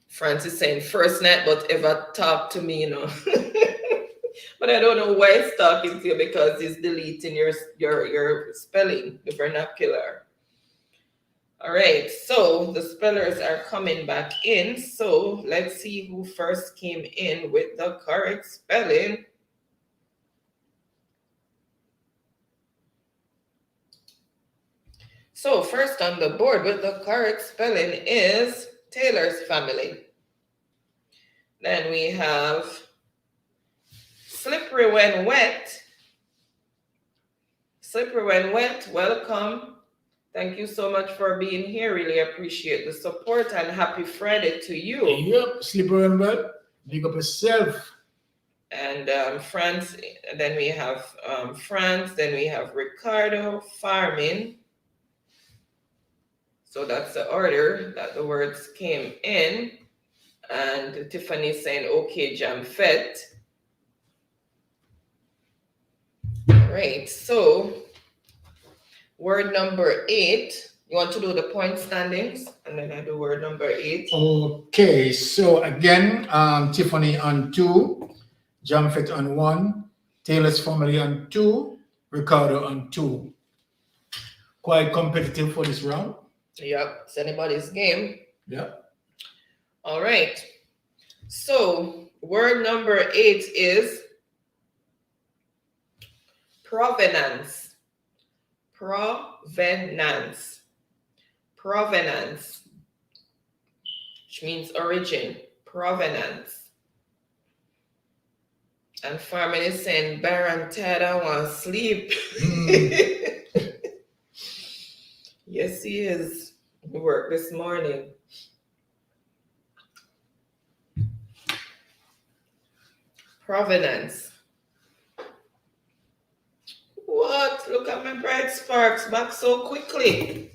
Speaker 2: Francis saying, first night, but ever talk to me, you know. But I don't know why he's talking to you, because he's deleting your spelling, the vernacular. All right, so the spellers are coming back in. So let's see who first came in with the correct spelling. So first on the board with the correct spelling is Taylor's family. Then we have Slippery When Wet. Slippery When Wet, welcome. Thank you so much for being here. Really appreciate the support, and happy Friday to you.
Speaker 1: Yep, Slippery When Wet. Big up yourself.
Speaker 2: And France, then we have France, then we have Ricardo, Farming. So that's the order that the words came in. And Tiffany saying, okay, Jamfet. All right, so word number 8. You want to do the point standings? And then I do word number 8.
Speaker 1: Okay, so again, Tiffany on 2, Jamfet on 1, Taylor's family on 2, Ricardo on 2. Quite competitive for this round.
Speaker 2: Yep, it's anybody's game.
Speaker 1: Yep.
Speaker 2: All right. So word number 8 is provenance. Provenance. Provenance, which means origin. Provenance. And Farming is saying, Baron Ted, I want to sleep. Yes, he is. He worked this morning. Provenance. What? Look at my bright sparks back so quickly.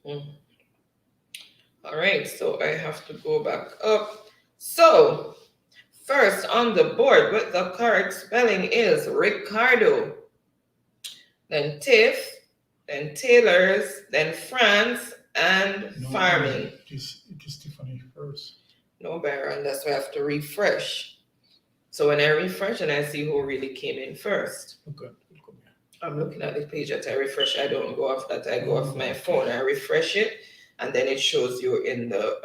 Speaker 2: All right, so I have to go back up. So, first on the board with the correct spelling is Ricardo, then Tiff, then Taylor's, then France, and Farming.
Speaker 1: It is Tiffany first.
Speaker 2: No, Baron, that's why I have to refresh. So when I refresh and I see who really came in first.
Speaker 1: Okay.
Speaker 2: I'm looking at the page that I refresh. I don't go off that. I go off my phone. I refresh it, and then it shows you in the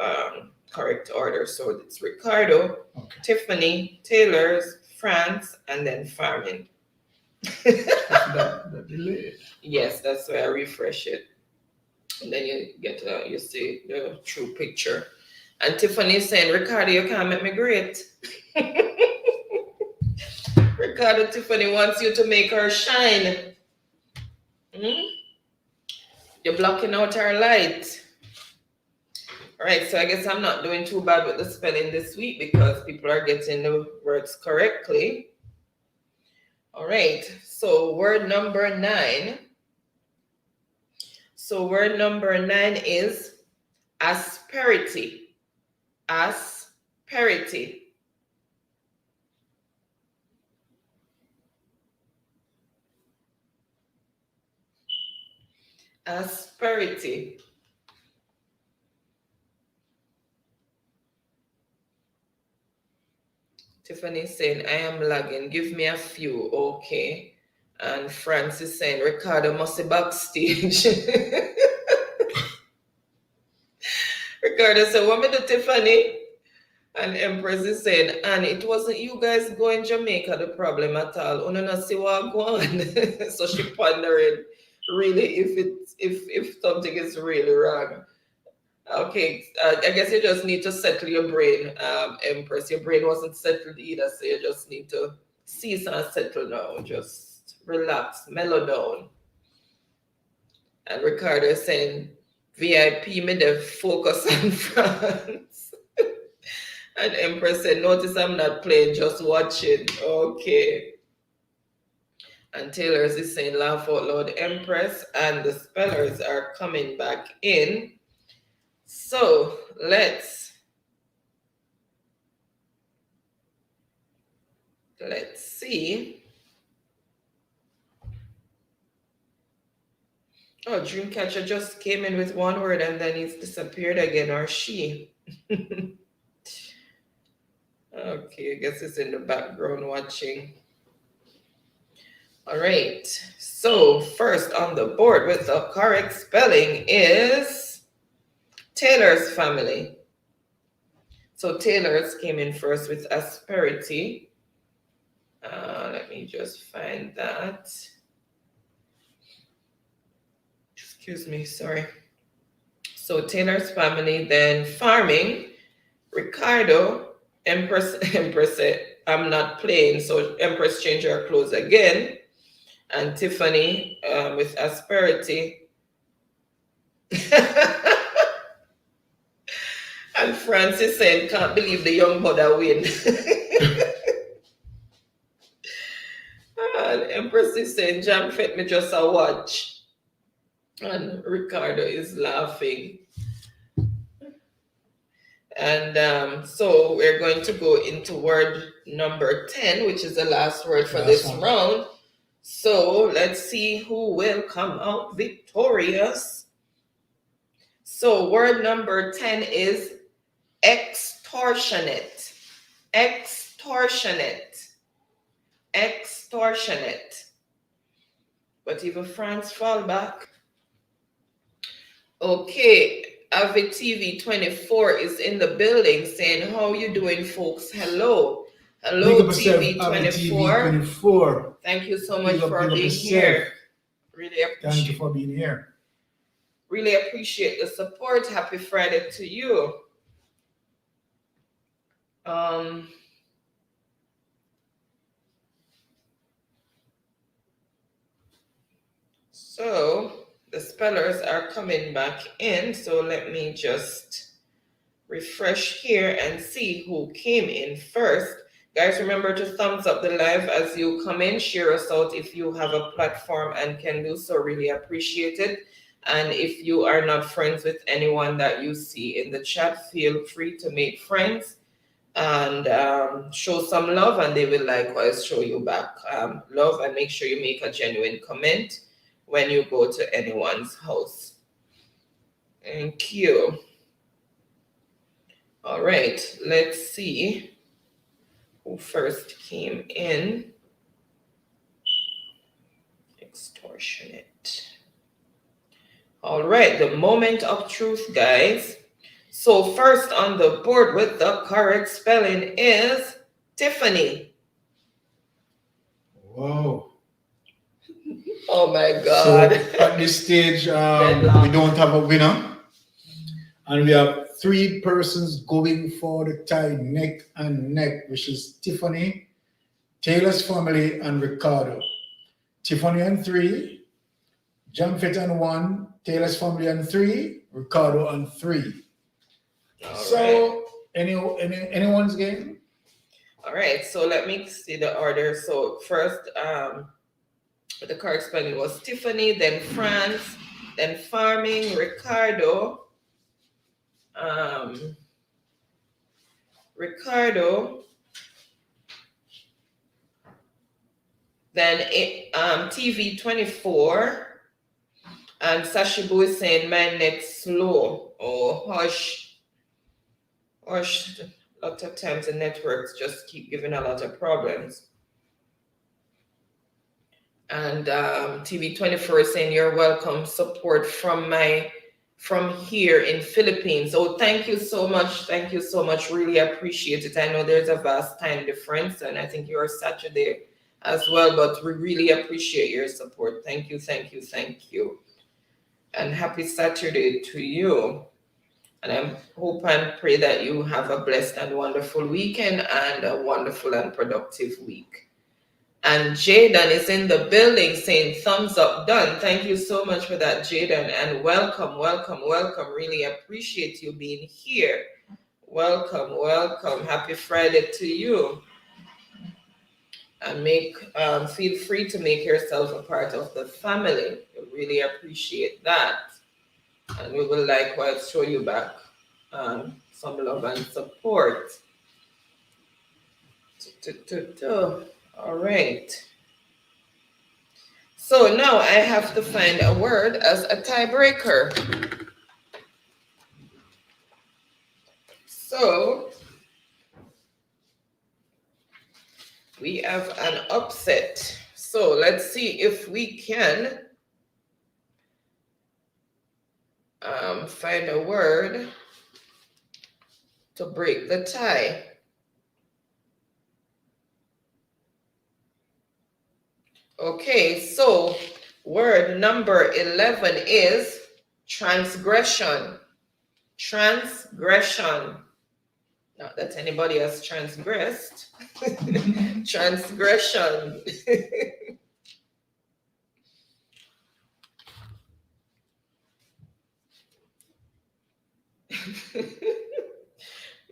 Speaker 2: correct order. So it's Ricardo,
Speaker 1: Okay.
Speaker 2: Tiffany, Taylor's, France, and then Farming.
Speaker 1: that delay.
Speaker 2: Yes, that's why I refresh it. And then you get you see the true picture. And Tiffany is saying, Ricardo, you can't make me great. Ricardo, Tiffany wants you to make her shine. You're blocking out her light. All right, so I guess I'm not doing too bad with the spelling this week because people are getting the words correctly. All right, so word number 9. So word number 9 is asperity. Asperity. Asperity. Tiffany saying, I am lagging. Give me a few. Okay. And Francis saying, Ricardo must be backstage. Ricardo said, what me do, Tiffany? And Empress is saying, and it wasn't you guys going Jamaica the problem at all. Una not see what go on. So she pondering really if something is really wrong. Okay, I guess you just need to settle your brain, Empress. Your brain wasn't settled either, so you just need to cease and settle now. Just relax, mellow down. And Ricardo is saying, VIP, me the focus on France. And Empress said, notice I'm not playing, just watching. Okay. And Taylor's is saying, laugh out loud, Empress. And the spellers are coming back in. So let's see. Oh, Dreamcatcher just came in with one word and then he's disappeared again, or she. Okay, I guess it's in the background watching. All right. So first on the board with the correct spelling is Taylor's family. So Taylor's came in first with asperity. Let me just find that. Excuse me, sorry. So Taylor's family, then farming, Ricardo, Empress said, I'm not playing. So Empress changed her clothes again. And Tiffany with asperity. And Francis said, can't believe the young mother win. And Empress is saying, Jam fit me just a watch. And Ricardo is laughing. And so we're going to go into word number 10, which is the last word for this round. So let's see who will come out victorious. So word number 10 is extortionate. Extortionate. Extortionate. But even France fall back. Okay, Avi TV 24 is in the building saying, how you doing, folks? Hello. Hello, TV 24. Thank you so much for being here. Really appreciate.
Speaker 1: Thank you for being here.
Speaker 2: Really appreciate the support. Happy Friday to you. So the spellers are coming back in. So let me just refresh here and see who came in first. Guys, remember to thumbs up the live as you come in. Share us out if you have a platform and can do so. Really appreciate it. And if you are not friends with anyone that you see in the chat, feel free to make friends and show some love, and they will likewise show you back love. And make sure you make a genuine comment when you go to anyone's house. Thank you. All right, let's see who first came in. Extortionate. All right, the moment of truth, guys. So first on the board with the correct spelling is Tiffany.
Speaker 1: Wow.
Speaker 2: Oh my God.
Speaker 1: So at this stage, we don't have a winner. And we have three persons going for the tie neck and neck, which is Tiffany, Taylor's family, and Ricardo. Tiffany on 3, Jamfet on 1, Taylor's family on 3, Ricardo on 3.
Speaker 2: All
Speaker 1: So, anyone's game?
Speaker 2: All right, so let me see the order. So first, the correspondent was Tiffany, then France, then Farming, Ricardo, then TV 24, and Sashibu is saying my net slow or hush. A lot of times the networks just keep giving a lot of problems. And TV 24 is saying you're welcome, support from here in Philippines. Oh, thank you so much. Thank you so much. Really appreciate it. I know there's a vast time difference, and I think you're Saturday as well, but we really appreciate your support. Thank you, thank you, thank you. And happy Saturday to you. And I hope and pray that you have a blessed and wonderful weekend and a wonderful and productive week. And Jaden is in the building saying thumbs up, done. Thank you so much for that, Jaden. And welcome, welcome, welcome. Really appreciate you being here. Welcome, welcome. Happy Friday to you. And feel free to make yourself a part of the family. We really appreciate that. And we will likewise show you back some love and support. All right. So now I have to find a word as a tiebreaker. So we have an upset. So let's see if we can find a word to break the tie. Okay, so word number 11 is transgression. Transgression. Not that anybody has transgressed. Transgression.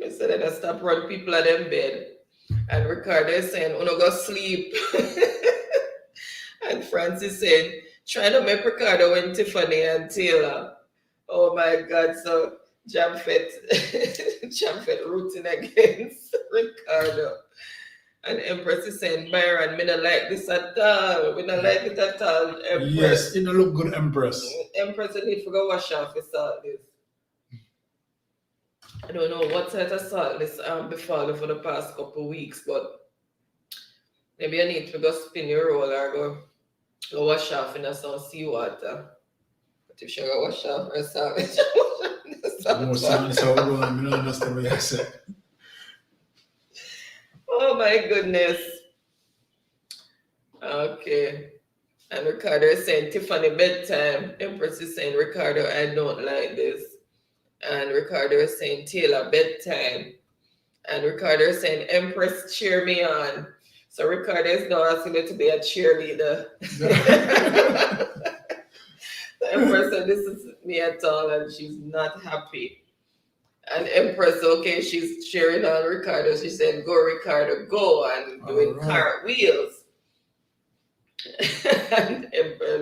Speaker 2: I said I stop run people at them bed. And Ricardo is saying, "Uno go sleep." And Francis saying, trying to make Ricardo and Tiffany and Taylor. Oh my God. So Jamfet rooting against Ricardo. And Empress is saying, Byron, me not like this at all. We not like it at all, Empress.
Speaker 1: Yes, it don't look good, Empress.
Speaker 2: Empress, you need to go wash off your salt this. I don't know what sort of salt this before for the past couple of weeks, but maybe you need to go spin your roll or go wash off in some seawater. But if you go wash off her salt,
Speaker 1: More salt, so I don't understand what you said.
Speaker 2: Oh my goodness. Okay. And Ricardo is saying Tiffany bedtime. Empress is saying Ricardo, I don't like this. And Ricardo is saying Taylor bedtime. And Ricardo is saying Empress cheer me on. So Ricardo is now asking me to be a cheerleader. The Empress said this is me at all and she's not happy. And Empress, okay, she's cheering on Ricardo. She said, go Ricardo, go, and doing cartwheels. And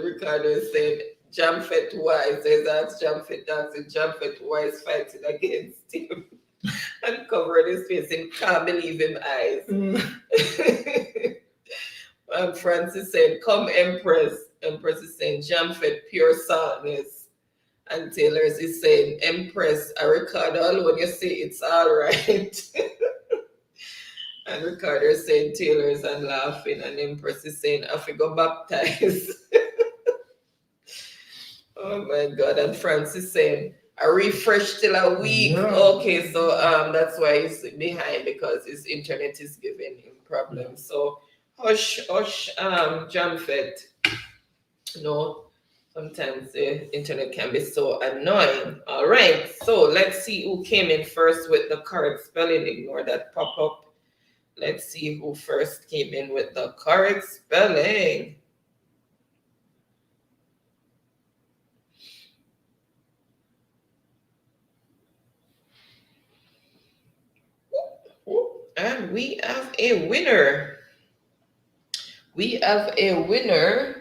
Speaker 2: Ricardo is saying, Jamfet Wise, says that's Jamfet dancing, Jamfet Wise fighting against him. And covering his face and can't believe him eyes. And Francis saying, come Empress. Empress is saying, Jamfet pure saltness. And Taylor's is saying, Empress, I Ricardo alone, you say it's all right. And Ricardo is saying Taylor's and laughing. And Empress is saying, I forgot baptize. Oh my God. And Francis saying, I refresh till a week. Yeah. Okay, so that's why he's behind, because his internet is giving him problems. So hush, Jamfet. No. Sometimes the internet can be so annoying. All right, so let's see who came in first with the correct spelling. Ignore that pop-up. Let's see who first came in with the correct spelling. And we have a winner. We have a winner.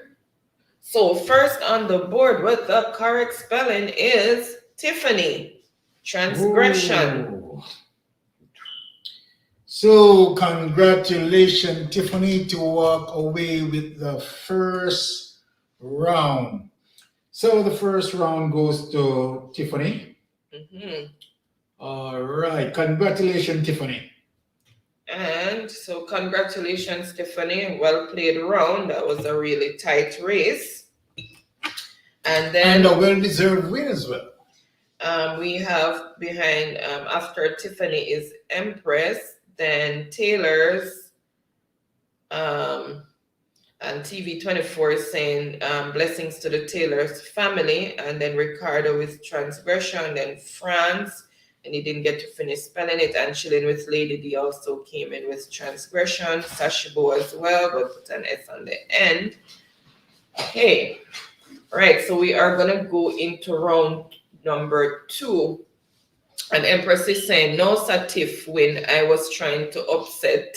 Speaker 2: So first on the board with the correct spelling is Tiffany. Transgression.
Speaker 1: Ooh. So congratulations, Tiffany, to walk away with the first round. So the first round goes to Tiffany.
Speaker 2: Mhm.
Speaker 1: All right. Congratulations, Tiffany.
Speaker 2: And so congratulations, Tiffany. Well played round. That was a really tight race. And then
Speaker 1: And a well-deserved win as well.
Speaker 2: we have behind after Tiffany is Empress, then Taylor's, and TV24 is saying blessings to the Taylor's family, and then Ricardo with Transgression, then France, and he didn't get to finish spelling it, and Chilling with Lady D also came in with Transgression, Sashibo as well, but put an S on the end. Okay, all right, so we are gonna go into round number 2. And Empress is saying, no Satif win, I was trying to upset.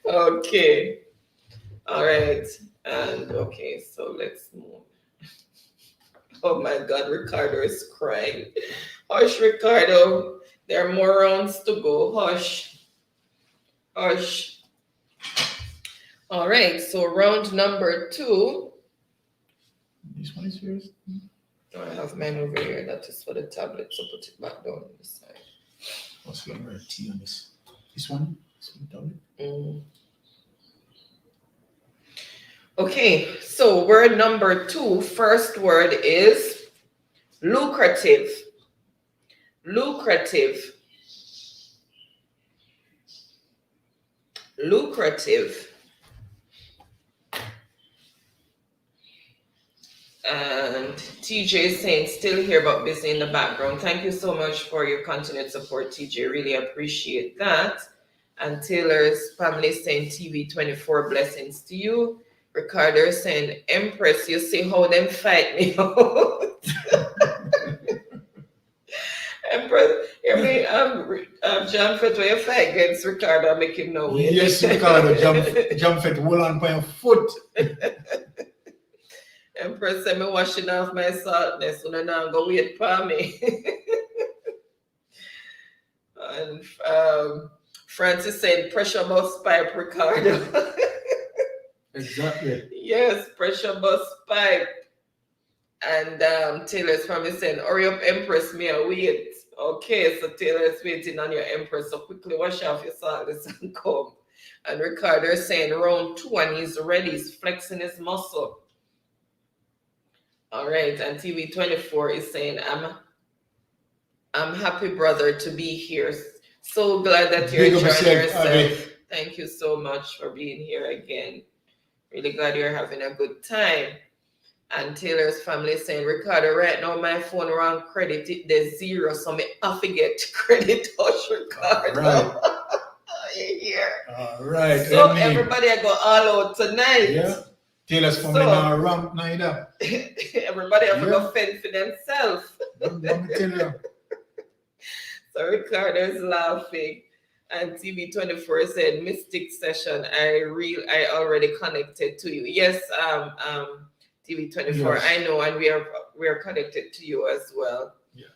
Speaker 2: Okay. All right. And okay, so let's move. Oh my God, Ricardo is crying. Hush, Ricardo. There are more rounds to go. Hush. Hush. All right, so round number 2.
Speaker 1: This one is yours.
Speaker 2: Oh, I have mine over here. That is for the tablet, so put it back down on the side.
Speaker 1: What's going to write T on this? This one? This one,
Speaker 2: Mm. Okay, so word number 2, first word is lucrative. Lucrative. Lucrative. And TJ is saying, still here but busy in the background. Thank you so much for your continued support, TJ. Really appreciate that. And Taylor's family is saying, TV24, blessings to you. Ricardo is saying, Empress, you see how them fight me out. Empress, hear me, John Fett, where you fight against Ricardo, make him know.
Speaker 1: Yes, Ricardo, jump fit, hold on by your foot.
Speaker 2: Empress said me washing off my saltness, so now go wait for me. And Francis said pressure bus pipe, Ricardo.
Speaker 1: Exactly.
Speaker 2: Yes, pressure bus pipe. And Taylor's family saying, hurry up, Empress, me a wait. Okay, so Taylor's waiting on your Empress, so quickly wash off your saltness and come. And Ricardo is saying round 2 and he's ready, he's flexing his muscle. All right, and TV24 is saying, I'm happy, brother, to be here. So glad that you're enjoying yourself. Thank you so much for being here again. Really glad you're having a good time. And Taylor's family is saying, Ricardo, right now my phone wrong credit, there's 0, so me have to get credit. Hush, Ricardo.
Speaker 1: Right.
Speaker 2: You're here.
Speaker 1: All right.
Speaker 2: So everybody I go all out tonight.
Speaker 1: Yeah. Taylor's family now ramp neither.
Speaker 2: Everybody have to go fend for themselves.
Speaker 1: Let me tell you.
Speaker 2: So Ricardo is laughing. And TV24 said, Mystic Session, I already connected to you. Yes, TV24, yes. I know, and we are connected to you as well.
Speaker 1: Yeah.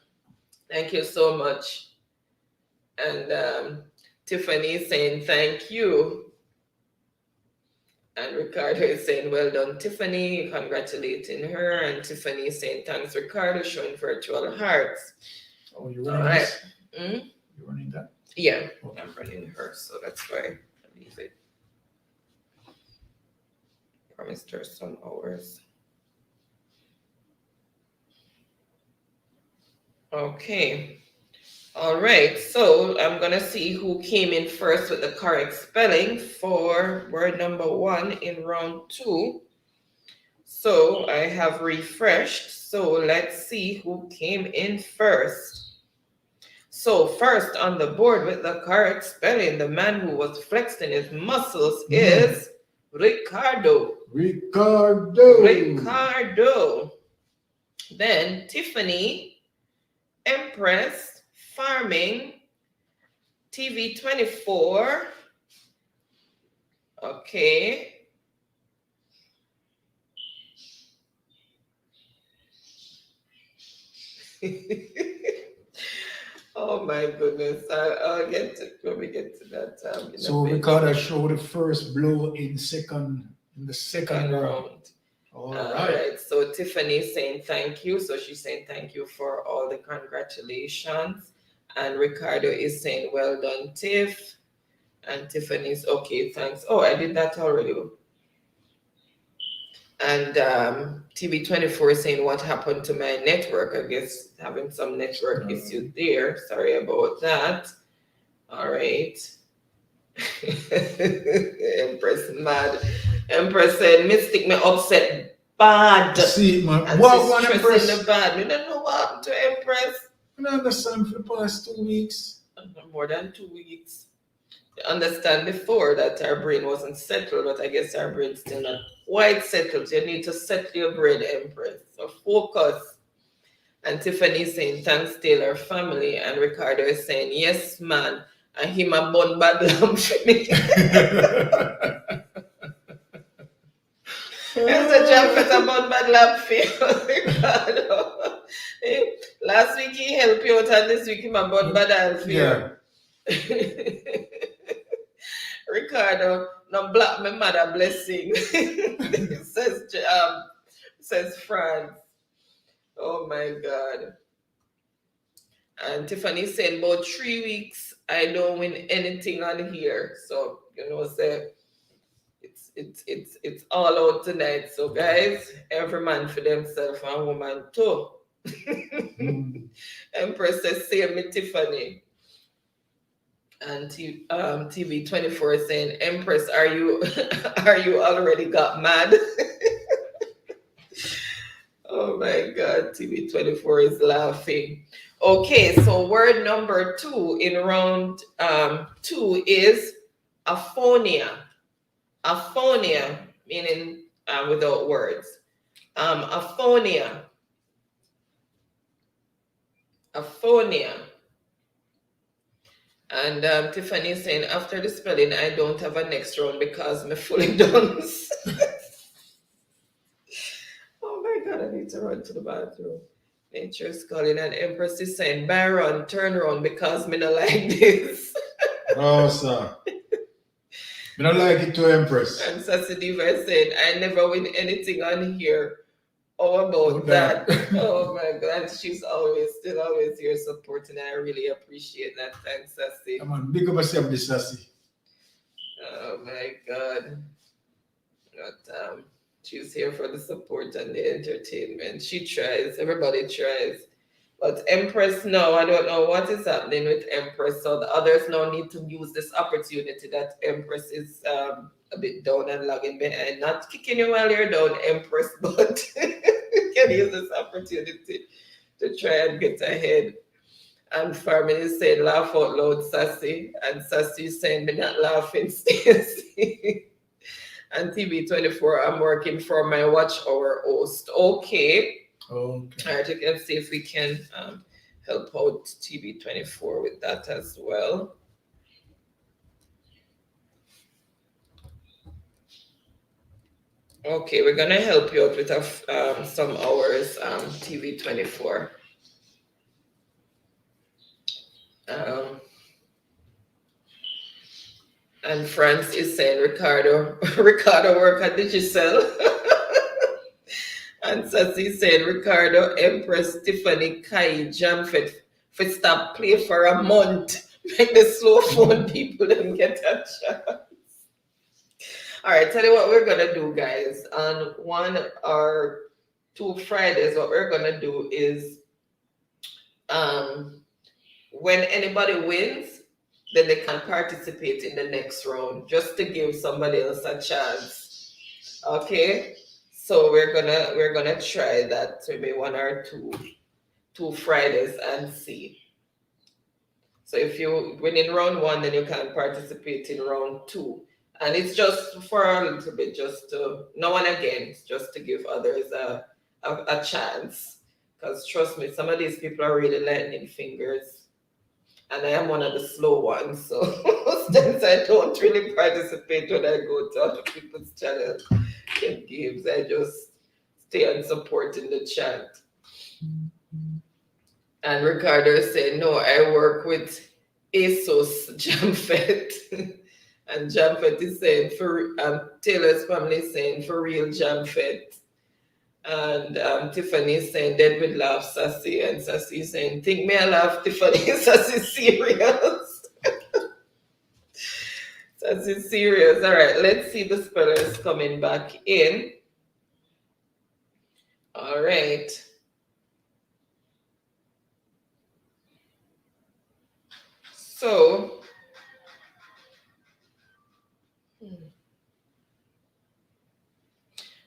Speaker 2: Thank you so much. And Tiffany is saying thank you. And Ricardo is saying, well done, Tiffany, congratulating her. And Tiffany is saying, thanks, Ricardo, showing virtual hearts.
Speaker 1: Oh, you're running
Speaker 2: this?
Speaker 1: You're running that?
Speaker 2: Yeah, okay. I'm running her, so that's why I leave it. Promised her some hours. Okay. All right, so I'm gonna see who came in first with the correct spelling for word number 1 in round 2. So I have refreshed. So let's see who came in first. So first on the board with the correct spelling, the man who was flexing his muscles is Ricardo. Ricardo. Then Tiffany, Empress, Farming, TV24. Okay. Oh my goodness. I'll get to when we get to that.
Speaker 1: So Ricardo showed the first blow in the second round.
Speaker 2: round.
Speaker 1: All
Speaker 2: All
Speaker 1: right.
Speaker 2: right. So Tiffany is saying thank you. So she's saying thank you for all the congratulations. And Ricardo is saying well done, Tiff. And Tiffany's okay, thanks. Oh, I did that already. And TV24 is saying what happened to my network. I guess having some network issue there. Sorry about that. All right. Empress mad. Empress said, Mystic me upset bad.
Speaker 1: See, man,
Speaker 2: And
Speaker 1: what
Speaker 2: she's
Speaker 1: one
Speaker 2: stressing
Speaker 1: Empress?
Speaker 2: the bad. We don't know what happened to Empress.
Speaker 1: I don't understand for the past 2 weeks.
Speaker 2: More than 2 weeks. I understand before that our brain wasn't settled, but I guess our brain's still not quite settled. You need to settle your brain, Empress. So focus. And Tiffany is saying, thanks, Taylor family. And Ricardo is saying, yes, man. And him a bun bad lamb for me. It's a job for a bun bad lamb for you, Ricardo. Last week he helped you out, and this week him a bun bad lamb for you.
Speaker 1: Yeah.
Speaker 2: Ricardo, no block my mother blessing. says Franz. Oh my God. And Tiffany saying about 3 weeks I don't win anything on here. So say it's all out tonight. So guys, every man for themselves and woman too. Empress says same me Tiffany. And TV24 is saying, Empress, are you already got mad? Oh my God, TV24 is laughing. Okay, so word number 2 in round 2 is aphonia. Aphonia, meaning without words. Aphonia. Aphonia. And Tiffany is saying, after the spelling, I don't have a next round because I'm fully done. Oh my God, I need to run to the bathroom. Nature's calling, and Empress is saying, Byron, turn around because me not like this.
Speaker 1: Oh, sir. Me not like it too, Empress.
Speaker 2: And Sassy Diva is saying, I never win anything on here. Oh, about that. Oh my God. She's still always here supporting. I really appreciate that. Thanks, Sassy.
Speaker 1: Come on, big up yourself, this Sassy.
Speaker 2: Oh my God. But she's here for the support and the entertainment. She tries. Everybody tries. But Empress, no, I don't know what is happening with Empress. So the others now need to use this opportunity that Empress is a bit down and lagging behind. Not kicking you while you're down, Empress, but can use this opportunity to try and get ahead. And Farming is saying, laugh out loud, Sassy. And Sassy is saying, me not laughing, Stacey. And TV24, I'm working for my watch hour host. Okay. All right, you can see if we can help out TV24 with that as well. Okay, we're gonna help you out with some hours, TV24. And France is saying Ricardo work at Digicel. And Sassy said Ricardo, Empress, Tiffany, Kai, Jamfet, for stop play for a month. Make the slow phone people them get a chance. All right, tell you what we're gonna do, guys. On 1 or 2 Fridays, what we're gonna do is when anybody wins, then they can participate in the next round, just to give somebody else a chance. Okay? So we're gonna try that maybe one or two Fridays and see. So if you win in round one, then you can participate in round two. And it's just for a little bit, just to no and again, just to give others a chance. Because trust me, some of these people are really lightning fingers. And I am one of the slow ones. So since I don't really participate when I go to other people's channels in games, I just stay and support in the chat. And Ricardo is saying, no, I work with ASOS Jamfet. And Jamfet is saying, Taylor's family is saying, for real Jamfet. And Tiffany is saying, dead with laugh, Sassy. And Sassy is saying, think me I laugh, Tiffany. Sassy serious. Sassy serious. All right, let's see the spellers coming back in. All right. So,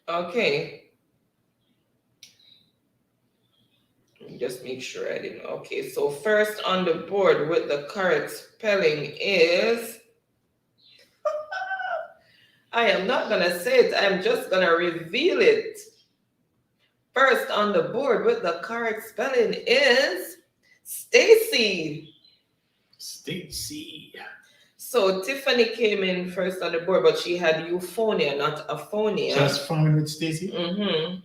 Speaker 2: okay. Just make sure I didn't. Okay, so first on the board with the correct spelling is, I am not going to say it, I'm just going to reveal it. First on the board with the correct spelling is Stacy.
Speaker 1: Stacy.
Speaker 2: So Tiffany came in first on the board, but she had euphonia, not aphonia.
Speaker 1: Just found with Stacy.
Speaker 2: Mm-hmm.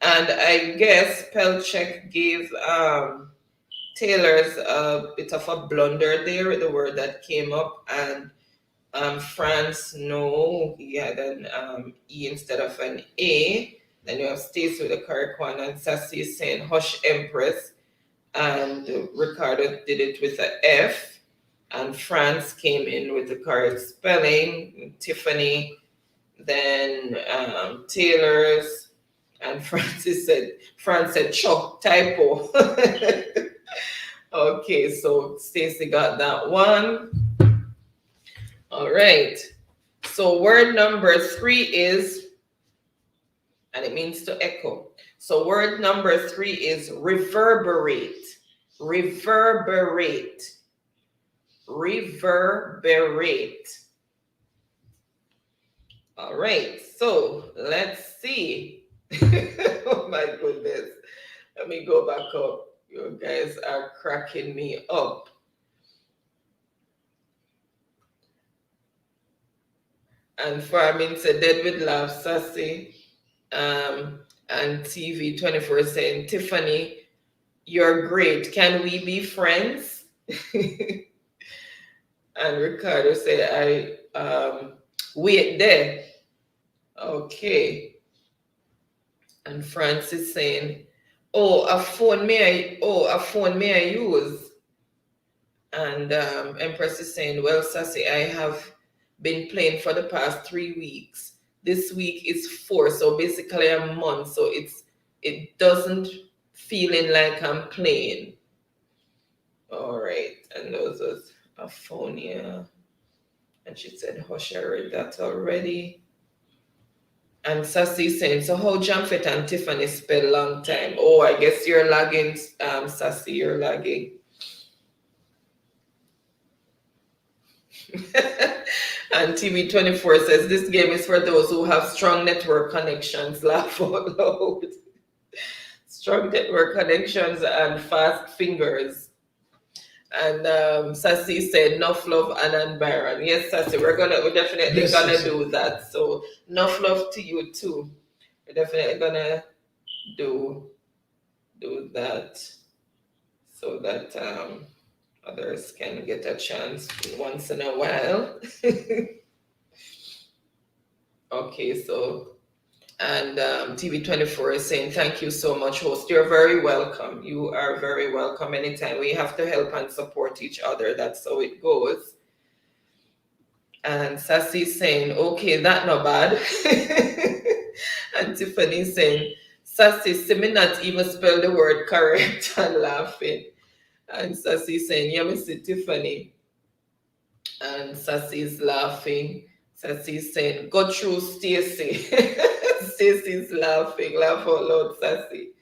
Speaker 2: And I guess spell check gave Taylor's a bit of a blunder there with the word that came up, and France, no, he had an E instead of an A. Then you have Stacy with the correct one, and Sassy is saying Hush Empress, and Ricardo did it with an F, and France came in with the correct spelling, Tiffany, then Taylor's, and France said Cho, typo. Okay, so Stacy got that one. All right. So word number 3 is, and it means to echo. So word number 3 is reverberate. Reverberate. Reverberate. All right. So let's see. Oh my goodness. Let me go back up. You guys are cracking me up. And Farming said, dead with laugh, Sassy. And TV 24 saying, Tiffany, you're great. Can we be friends? And Ricardo said, wait there. Okay. And Francis saying, a phone may I use? And Empress is saying, well, Sassy, I have been playing for the past 3 weeks. This week is 4, so basically a month. So it doesn't feeling like I'm playing. All right, and those was aphonia. And she said, hush, I read that already. And Sassy saying, so how Jamfet and Tiffany spell long time? Oh, I guess you're lagging, Sassy, you're lagging. And TV24 says, this game is for those who have strong network connections. Laugh out loud. Strong network connections and fast fingers. And Sassy said, enough love, Anna and Byron. Yes, Sassy, we're definitely gonna do that. So enough love to you too. We're definitely gonna do that so that others can get a chance once in a while. Okay, so, and TV24 is saying, thank you so much, host. You're very welcome. You are very welcome anytime. We have to help and support each other. That's how it goes. And Sassy saying, okay, that not bad. And Tiffany saying, Sassy, see me not even spell the word correct, and laughing. And Sassy saying, yeah, me see Tiffany. And Sassy's laughing. Sassy's saying, go through Stacy. Stacey's laughing, laugh out loud, Sassy.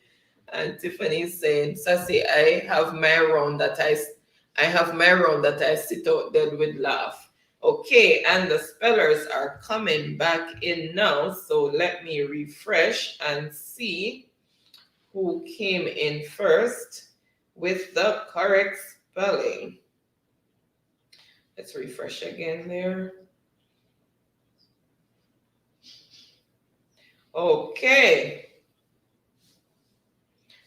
Speaker 2: And Tiffany's saying, Sassy, I have my round that I sit out dead with laugh. Okay, and the spellers are coming back in now. So let me refresh and see who came in first with the correct spelling. Let's refresh again there. Okay.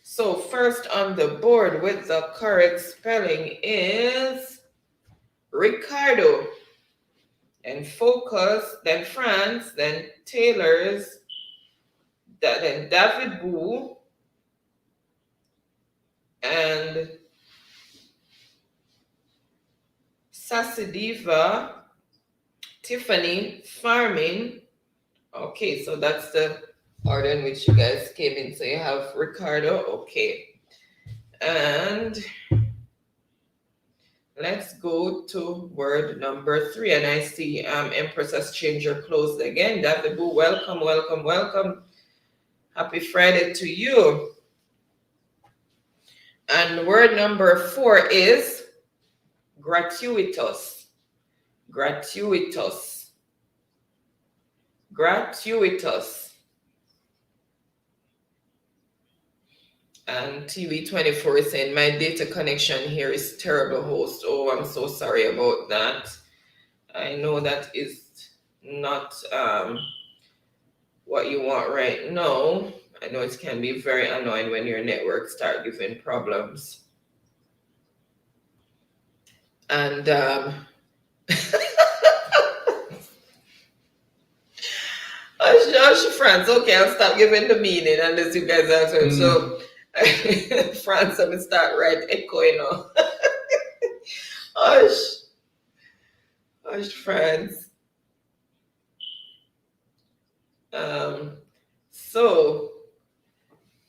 Speaker 2: So first on the board with the correct spelling is Ricardo. And Focus, then France, then Taylor's, then David Boo, and Sassy Diva, Tiffany, Farming. Okay, so that's the order in which you guys came in. So you have Ricardo, okay. And let's go to word number 3. And I see Empress has changed her clothes again. David Boo, welcome, welcome, welcome. Happy Friday to you. And word number 4 is gratuitous. Gratuitous. Gratuitous. And TV24 is saying, my data connection here is terrible, host. Oh, I'm so sorry about that. I know that is not what you want right now. I know it can be very annoying when your network start giving problems. And France, okay, I'll stop giving the meaning unless you guys answer. So France, I'm gonna start right echoing now. Hush, France. So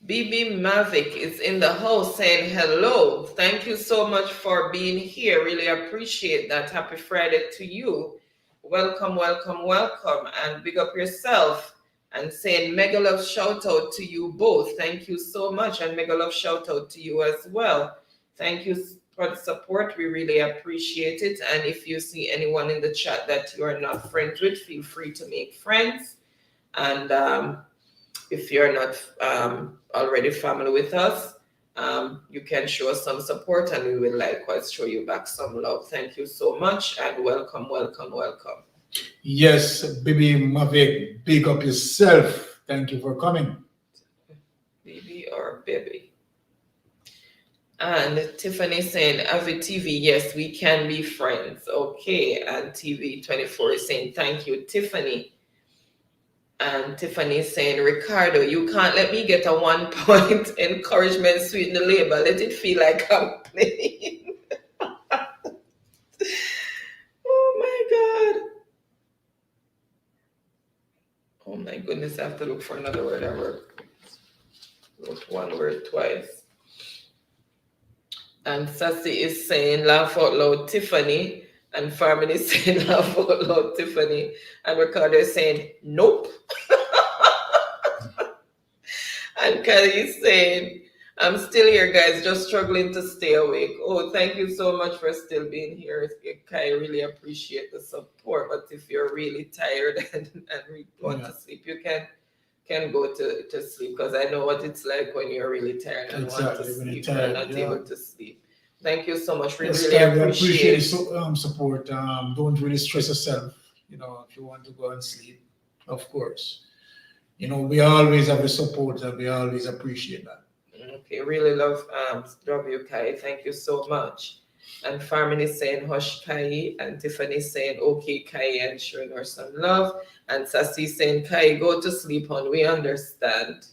Speaker 2: BB Mavic is in the house saying hello. Thank you so much for being here. Really appreciate that. Happy Friday to you. Welcome, welcome, welcome. And big up yourself. And saying mega love shout out to you both. Thank you so much. And mega love shout out to you as well. Thank you for the support. We really appreciate it. And if you see anyone in the chat that you are not friends with, feel free to make friends. And if you're not already family with us, you can show us some support and we will likewise show you back some love. Thank you so much and welcome, welcome, welcome.
Speaker 1: Yes, baby Mavic, big up yourself. Thank you for coming.
Speaker 2: Baby or baby. And Tiffany saying, Avi TV, yes, we can be friends. Okay. And TV24 is saying, thank you, Tiffany. And Tiffany is saying, Ricardo, you can't let me get a 1 point encouragement sweeten the label. Let it feel like I'm playing. Oh my God. Oh my goodness, I have to look for another word. I wrote one word twice. And Sassy is saying, laugh out loud, Tiffany. And Farman is saying, laugh out loud, Tiffany. And Ricardo is saying, nope. And Kelly is saying, I'm still here, guys, just struggling to stay awake. Oh, thank you so much for still being here. I really appreciate the support. But if you're really tired and really want to sleep, you can go to sleep, because I know what it's like when you're really tired and want to sleep and not able to sleep. Thank you so much. We really appreciate
Speaker 1: support. Don't really stress yourself. If you want to go and sleep, of course. We always have the support and we always appreciate that.
Speaker 2: Okay, really love you, Kai. Thank you so much. And Farman is saying hush, Kai, and Tiffany is saying okay, Kai, and showing her some love. And Sassy is saying, Kai, go to sleep, hon. We understand.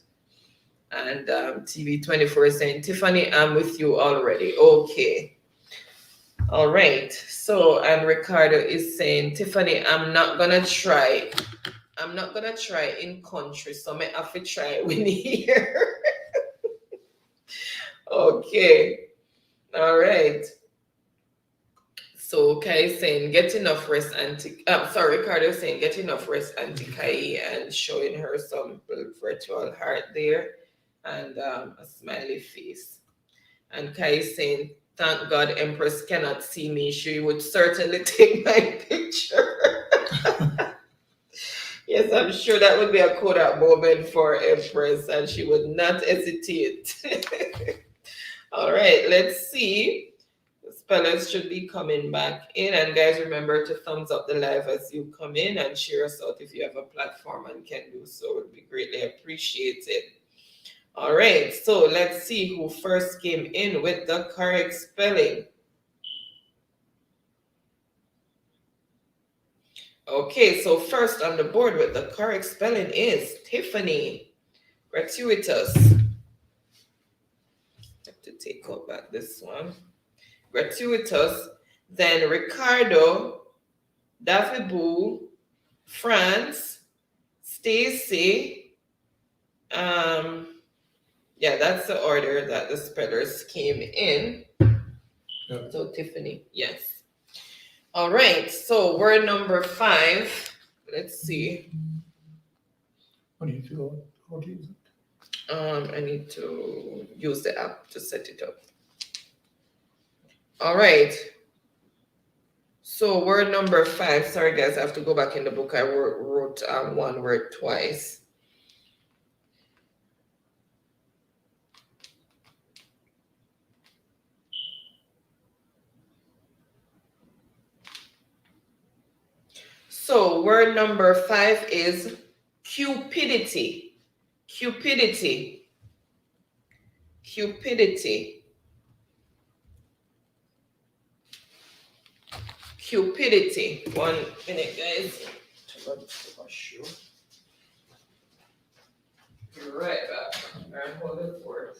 Speaker 2: And TV24 is saying, Tiffany, I'm with you already. Okay. All right. So, and Ricardo is saying, Tiffany, I'm not gonna try in country, so I have to try when here. Okay. All right. So Kai is saying, get enough rest, Auntie. Ricardo is saying, get enough rest, Auntie Kai, and showing her some virtual heart there and a smiley face. And Kai is saying, thank God Empress cannot see me. She would certainly take my picture. Yes, I'm sure that would be a Kodak moment for Empress, and she would not hesitate. All right, let's see. The spellers should be coming back in. And guys, remember to thumbs up the live as you come in and share us out if you have a platform and can do so. It would be greatly appreciated. All right, so let's see who first came in with the correct spelling. Okay, so first on the board with the correct spelling is Tiffany. Gratuitous. Have to take out back this one. Gratuitous. Then Ricardo, Daffy France, Stacy. Yeah, that's the order that the spellers came in.
Speaker 1: Yeah.
Speaker 2: So Tiffany, yes. All right, so word number 5. Let's see.
Speaker 1: What do you feel? How to use it?
Speaker 2: I need to use the app to set it up. All right. So word number 5. Sorry, guys, I have to go back in the book. I wrote one word twice. So word number 5 is cupidity. Cupidity. Cupidity. Cupidity. 1 minute, guys. Right back. And hold it for it.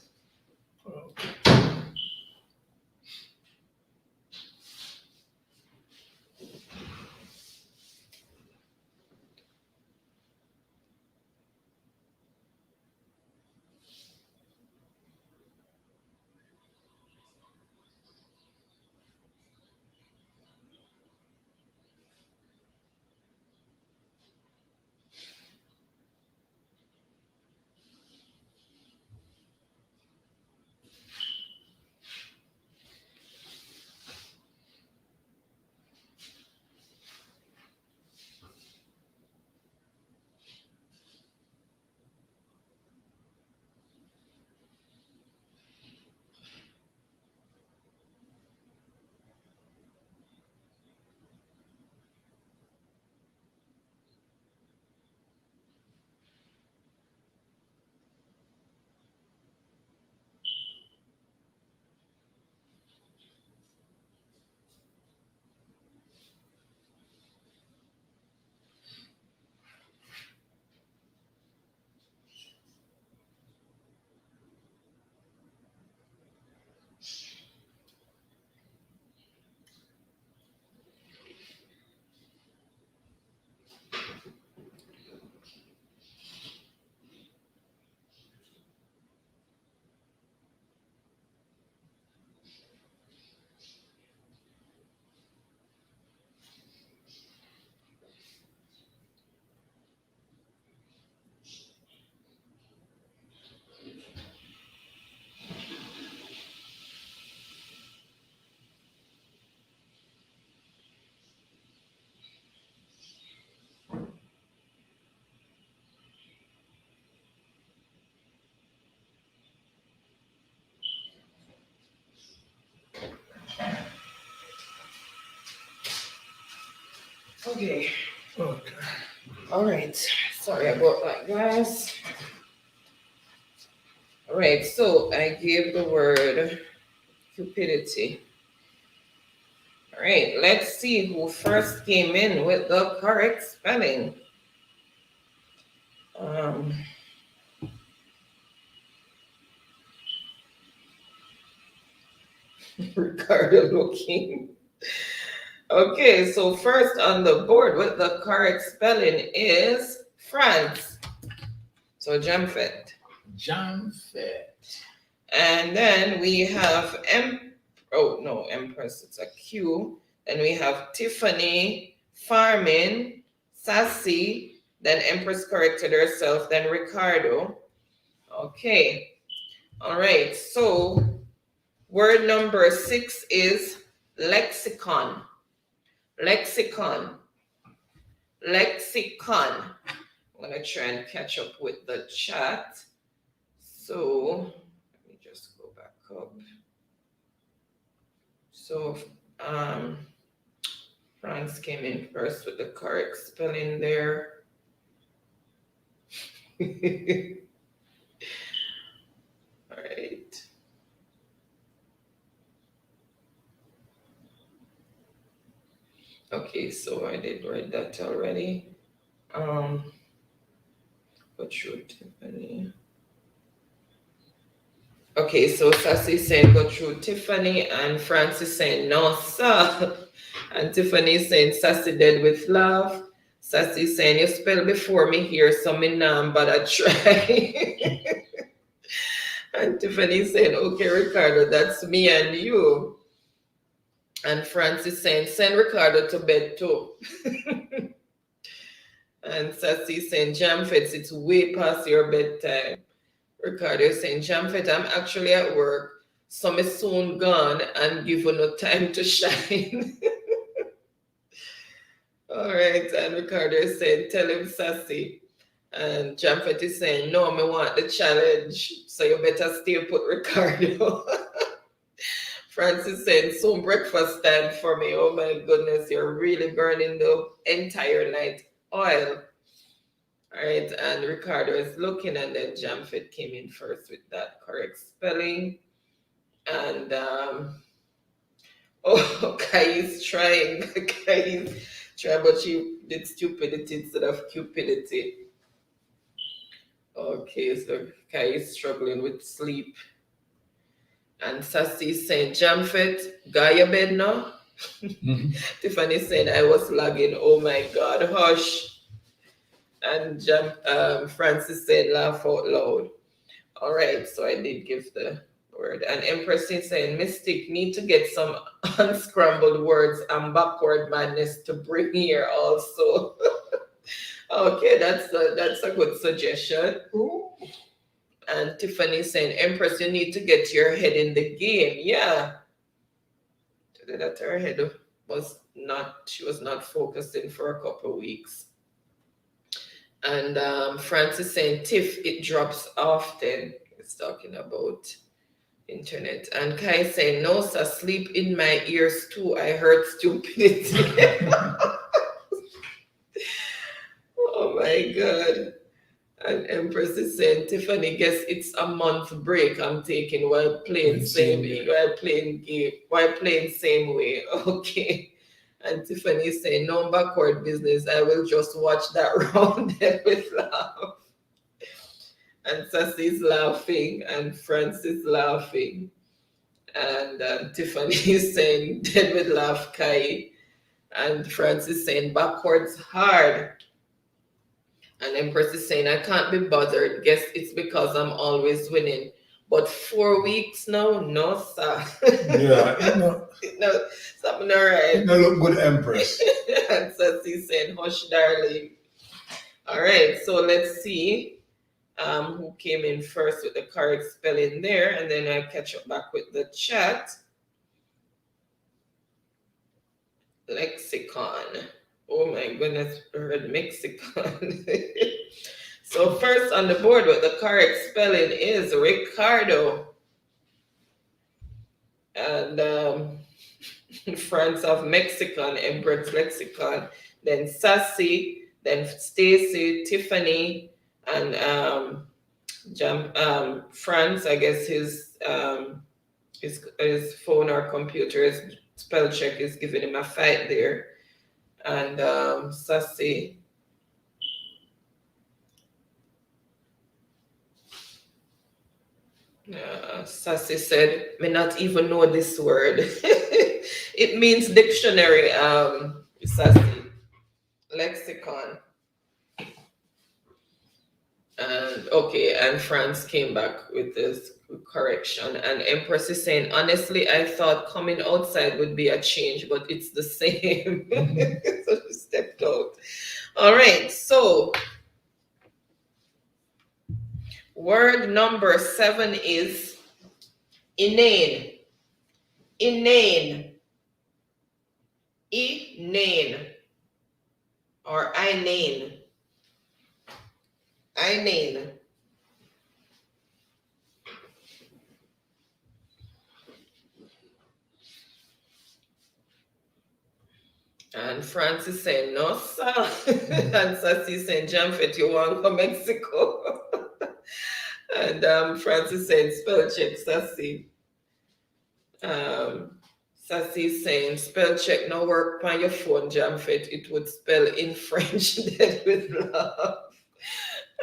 Speaker 2: Okay.
Speaker 1: Okay.
Speaker 2: All right. Sorry about that, guys. All right. So I gave the word cupidity. All right. Let's see who first came in with the correct spelling. Ricardo looking. Okay, so first on the board with the correct spelling is France. So Jamfet.
Speaker 1: Jamfet.
Speaker 2: And then we have Empress, it's a Q. Then we have Tiffany, Farming, Sassy, then Empress corrected herself, then Ricardo. Okay. All right. So word number 6 is lexicon. Lexicon. Lexicon. I'm going to try and catch up with the chat. So let me just go back up. So France came in first with the correct spelling there. All right. Okay, so I did write that already. Go through Tiffany. Okay, so Sassy saying go through Tiffany, and Francis saying no, sir. And Tiffany saying Sassy dead with love. Sassy saying you spell before me here, so me but I try. And Tiffany saying, okay, Ricardo, that's me and you. And Francis saying, send Ricardo to bed too. And Sassy saying, Jamfets, it's way past your bedtime. Ricardo saying, Jamfet, I'm actually at work, so me soon gone and give you no time to shine. All right, and Ricardo is saying, tell him Sassy. And Jamfet is saying, no, me want the challenge, so you better stay put, Ricardo. Francis saying, soon breakfast time for me. Oh my goodness, you're really burning the entire night oil. All right, and Ricardo is looking, and then Jamfet came in first with that correct spelling. And Kai is trying. Kai is trying, but she did stupidity instead of cupidity. Okay, so Kai is struggling with sleep. And Sassy is saying, Jamfet, got your bed now? Tiffany saying, I was lagging. Oh my God, hush. And Francis said, laugh out loud. All right, so I did give the word. And Empress is saying, Mystic, need to get some unscrambled words and backward madness to bring here also. Okay, that's a good suggestion. Ooh. And Tiffany saying, Empress, you need to get your head in the game. Yeah. That her head was not, she was not focusing for a couple of weeks. And Francis saying, Tiff, it drops often. It's talking about internet. And Kai saying, no, sir, sleep in my ears too. I heard stupidity. Oh my God. And Empress is saying, Tiffany, guess it's a month break I'm taking while playing same way. Okay. And Tiffany is saying, no backward business. I will just watch that round with laugh. And Sassy's laughing, and Francis laughing. And Tiffany is saying, dead with laugh, Kai. And Francis saying, backwards hard. And Empress is saying, I can't be bothered. Guess it's because I'm always winning. But 4 weeks now? No, sir.
Speaker 1: Yeah,
Speaker 2: No, something all right.
Speaker 1: it no look good, Empress.
Speaker 2: And Sassy's saying, hush, darling. All right, so let's see who came in first with the correct spelling there. And then I'll catch up back with the chat. Lexicon. Oh my goodness, I heard Mexican. So first on the board with the correct spelling is Ricardo. And France of Mexican, Empress Lexicon. Then Sassy, then Stacy, Tiffany, and France, I guess his phone or computer, his spell check is giving him a fight there. And Sassy. Sassy said, "Me not even know this word." It means dictionary. Sassy, lexicon. And okay, and France came back with this correction. And Empress is saying, honestly, I thought coming outside would be a change, but it's the same. So she stepped out. All right, so word number 7 is inane. Inane. Inane. Or inane. Inane. And Francis saying, no, sir. And Sassy saying, Jamfet, you want to go Mexico? And Francis saying, spell check, Sassy. Sassy saying, spell check no work on your phone, Jamfet. It would spell in French, dead with laugh.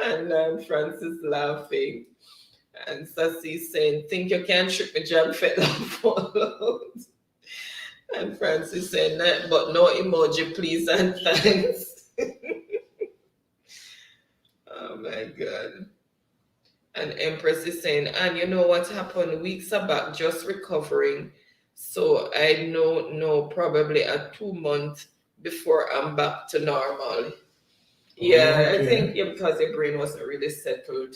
Speaker 2: And Francis laughing. And Sassy saying, think you can trick me, Jamfet, followed. And Francis said, nah, but no emoji, please and thanks. Oh my God. And Empress is saying, and you know what happened? Weeks back, just recovering. So I know probably a 2 month before I'm back to normal. Yeah,
Speaker 1: Okay.
Speaker 2: I think because your brain wasn't really settled.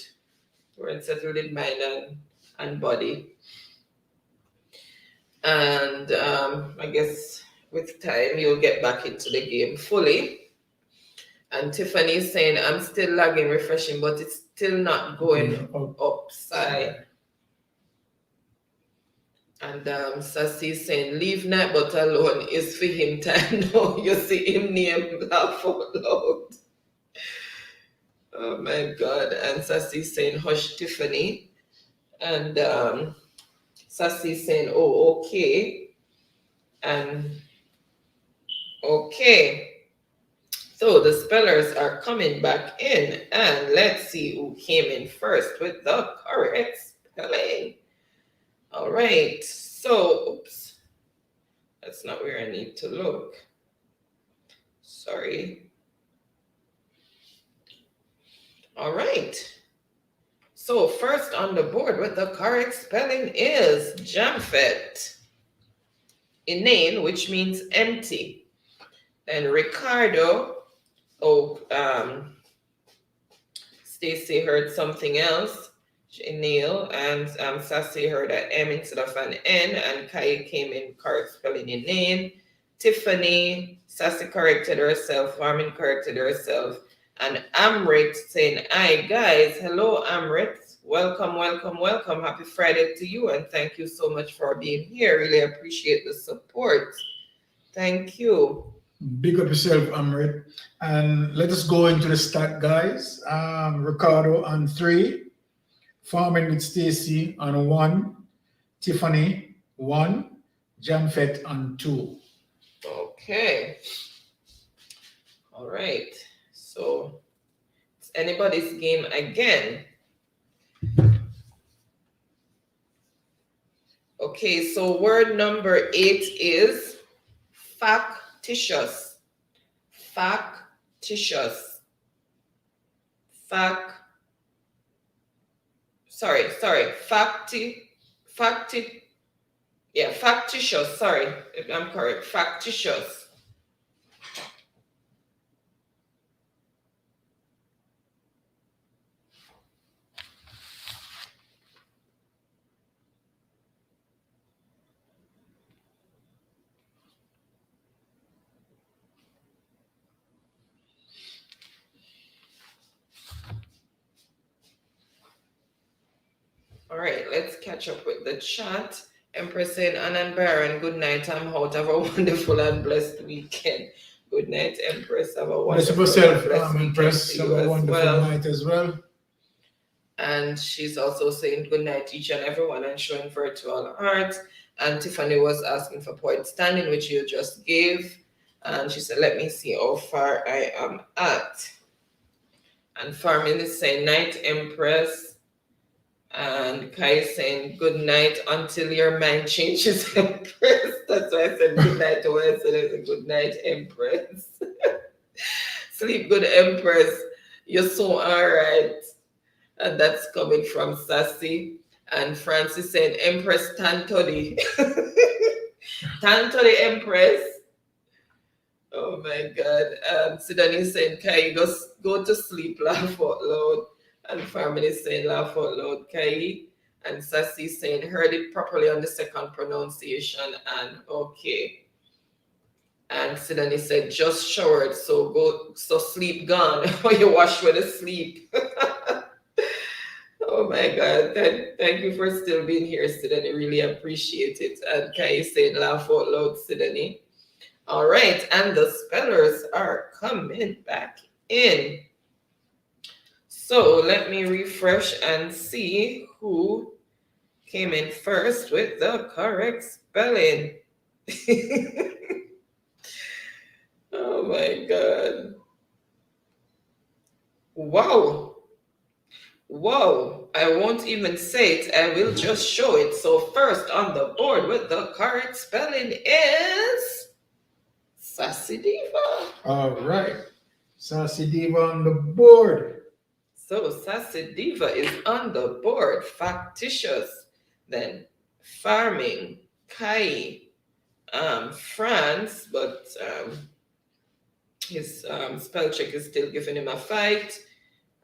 Speaker 2: You weren't settled in mind and body. And I guess with time you'll get back into the game fully. And Tiffany is saying, I'm still lagging, refreshing, but it's still not going upside. And Sassy is saying, leave Nat but alone is for him time. No, you see him name laugh out loud. Oh my God. And Sassy is saying, hush, Tiffany. And Sassy is saying, oh, okay. And okay. So the spellers are coming back in, and let's see who came in first with the correct spelling. All right, so, oops, that's not where I need to look. Sorry. All right. So first on the board with the correct spelling is Jamfet. Inane, which means empty. And Ricardo, Stacy heard something else. Neil and Sassy heard an M instead of an N, and Kai came in correct spelling inane. Tiffany, Sassy corrected herself, Warmin corrected herself, and Amrit saying, hi guys, hello Amrit, welcome. Happy Friday to you, and thank you so much for being here. Really appreciate the support. Thank you.
Speaker 1: Big up yourself, Amrit. And let us go into the start, guys. Ricardo on 3, Farming with Stacy on 1, Tiffany 1, Jamfet on 2.
Speaker 2: Okay. All right. So it's anybody's game again. Okay, so word number 8 is factitious. Factitious. Factitious. Sorry, if I'm correct. Factitious. All right, let's catch up with the chat. Empress saying, Anand Baron, good night. I'm out. Have a wonderful and blessed weekend. Good night, Empress. Have a wonderful
Speaker 1: yourself,
Speaker 2: and blessed
Speaker 1: Empress.
Speaker 2: weekend
Speaker 1: Have
Speaker 2: to
Speaker 1: a
Speaker 2: you as
Speaker 1: wonderful
Speaker 2: well.
Speaker 1: night as well.
Speaker 2: And she's also saying good night to each and everyone and showing virtual hearts. And Tiffany was asking for point standing, which you just gave. And she said, let me see how far I am at. And Farmin is saying, night, Empress. And Kai is saying, good night until your mind changes, Empress. That's why I said good night to her. I said, it's a good night, Empress. Sleep good, Empress. You're so all right. And that's coming from Sassy. And Francis saying, Empress Tantody. Tantody Empress. Oh my God. Sidonie saying, Kai, go to sleep, laugh out loud. And family saying, laugh out loud, Kai. And Sassy saying, heard it properly on the second pronunciation. And okay. And Sidonie said, just showered, so sleep gone. Or you wash with the sleep. Oh my God. Thank you for still being here, Sidonie. Really appreciate it. And Kai said, laugh out loud, Sidonie. All right. And the spellers are coming back in. So let me refresh and see who came in first with the correct spelling. Oh my God. Wow. Whoa, I won't even say it, I will just show it. So first on the board with the correct spelling is Sassy Diva.
Speaker 1: All right. Sassy Diva on the board.
Speaker 2: So Sassy Diva is on the board. Factitious, then farming, Kai, France, but his spell check is still giving him a fight.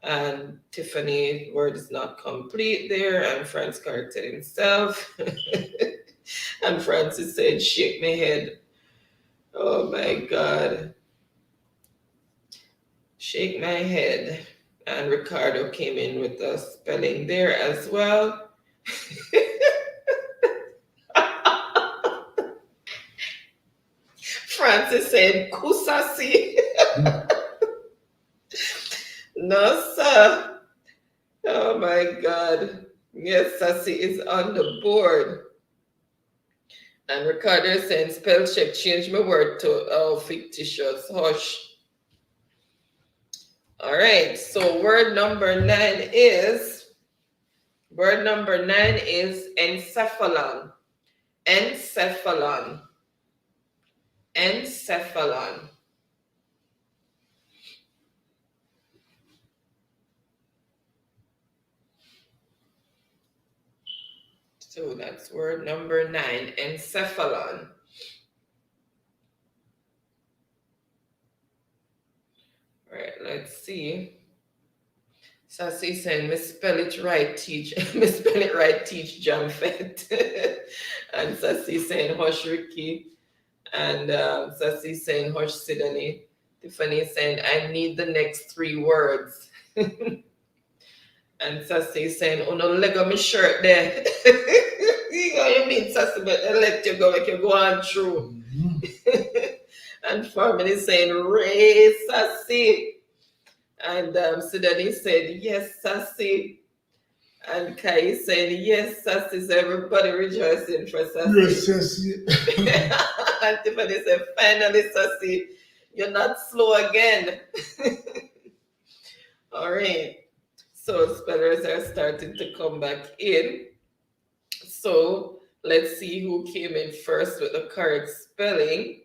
Speaker 2: And Tiffany, word is not complete there. And Franz corrected himself. And Francis said, shake my head. Oh my God. Shake my head. And Ricardo came in with the spelling there as well. Francis said, Kusasi. No, sir. Oh my God. Yes, Sassy is on the board. And Ricardo is saying, spell check, change my word to fictitious. Hush. All right. So word number 9 is encephalon. Encephalon. Encephalon. So that's word number 9, encephalon. All right, let's see. Sassy saying, misspell it right, teach. Misspell it right, teach John Fett. And Sassy saying, hush Ricky. And Sassy saying, hush Sidonie. Tiffany saying, I need the next 3 words. And Sassy saying, oh no, leg on my shirt there. You mean Sassy, but I let you go, like you go on through. And family saying, Ray Sassy. And Sidonie said, yes, Sassy. And Kai said, yes, Sassy. So everybody rejoicing for Sassy.
Speaker 1: Yes, Sassy.
Speaker 2: And Tiffany said, finally, Sassy, you're not slow again. All right. So spellers are starting to come back in. So let's see who came in first with the correct spelling.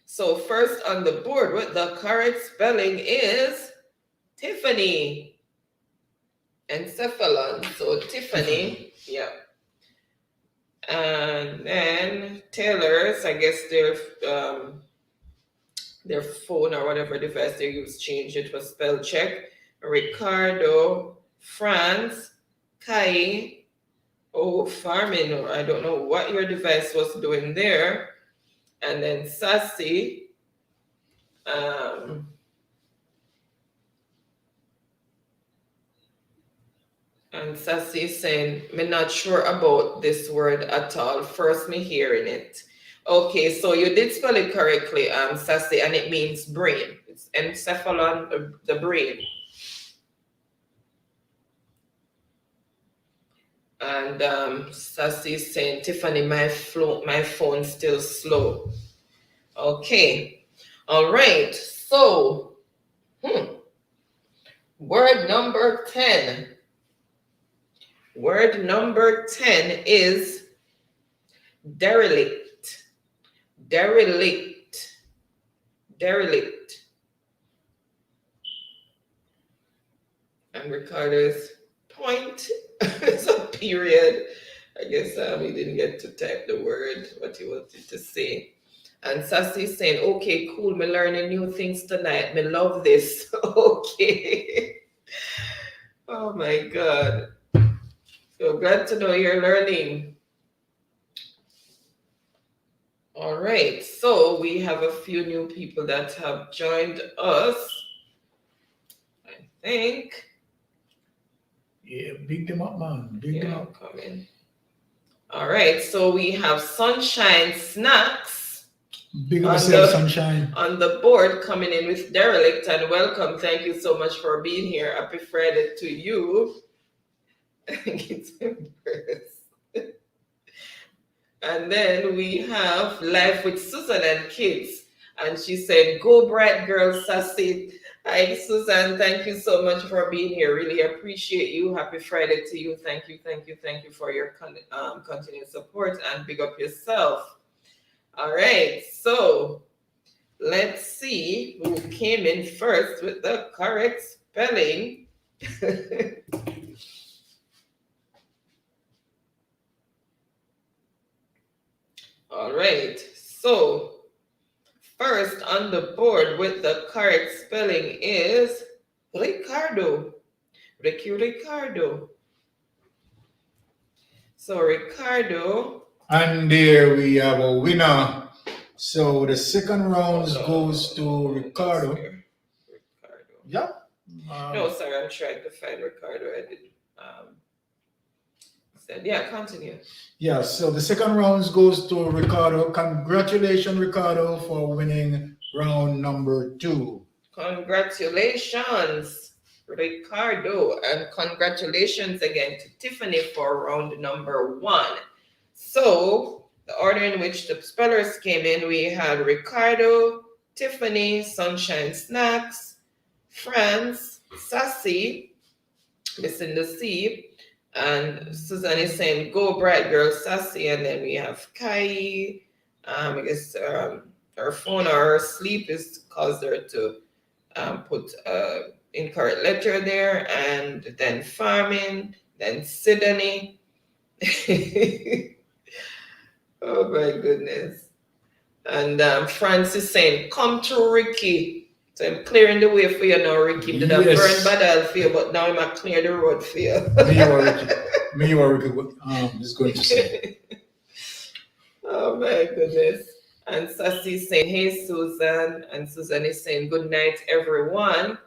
Speaker 2: So first on the board with the correct spelling is Tiffany. Encephalon. So Tiffany, yeah. And then Taylor's, I guess their phone or whatever device they use changed it for spell check. Ricardo, France, Kai, farming, or I don't know what your device was doing there. And then Sassy, and Sassy is saying, I'm not sure about this word at all. First me hearing it. Okay, so you did spell it correctly, Sassy, and it means brain. It's encephalon, the brain. And Sassy is saying, Tiffany, my phone's still slow. Okay. All right. So, word number 10. Word number 10 is derelict. Derelict. Derelict. And Ricardo's point is a period. I guess he didn't get to type the word, what he wanted to say. And Sassy's saying, okay, cool, me learning new things tonight. Me love this. Okay. Oh my God. So glad to know you're learning. All right, so we have a few new people that have joined us, I think.
Speaker 1: Yeah, big them up, man. Big them up.
Speaker 2: Coming. All right, so we have Sunshine Snacks.
Speaker 1: Big up yourself, Sunshine.
Speaker 2: On the board coming in with Derelict, and welcome. Thank you so much for being here. Happy Friday to you. I think it's Empress. And then we have Life with Susan and Kids. And she said, go bright girl, Sassy. Hi, Susan. Thank you so much for being here. Really appreciate you. Happy Friday to you. Thank you for your continued support, and big up yourself. All right. So let's see who came in first with the correct spelling. All right, so first on the board with the correct spelling is Ricardo. Ricardo. So Ricardo.
Speaker 1: And there we have a winner. So the second round goes to Ricardo. Yeah.
Speaker 2: No, sorry, I'm trying to find Ricardo. I did. Yeah, continue.
Speaker 1: Yeah, so the second round goes to Ricardo. Congratulations, Ricardo, for winning round number 2.
Speaker 2: Congratulations, Ricardo, and congratulations again to Tiffany for round number 1. So the order in which the spellers came in, we had Ricardo, Tiffany, Sunshine Snacks, Franz, Sassy, listen to see. And Susan is saying, go bright girl, Sassy. And then we have Kai. I guess her phone or her sleep is caused her to put incorrect letter there. And then Farming, then Sydney. Oh my goodness. And Francis saying, come to Ricky. So I'm clearing the way for you now, Ricky. Did I burn Badal for you, but now I'm going to clear the road for you.
Speaker 1: Me or Ricky is going to say.
Speaker 2: Oh my goodness. And Sassy is saying, hey, Susan. And Susan is saying, good night, everyone.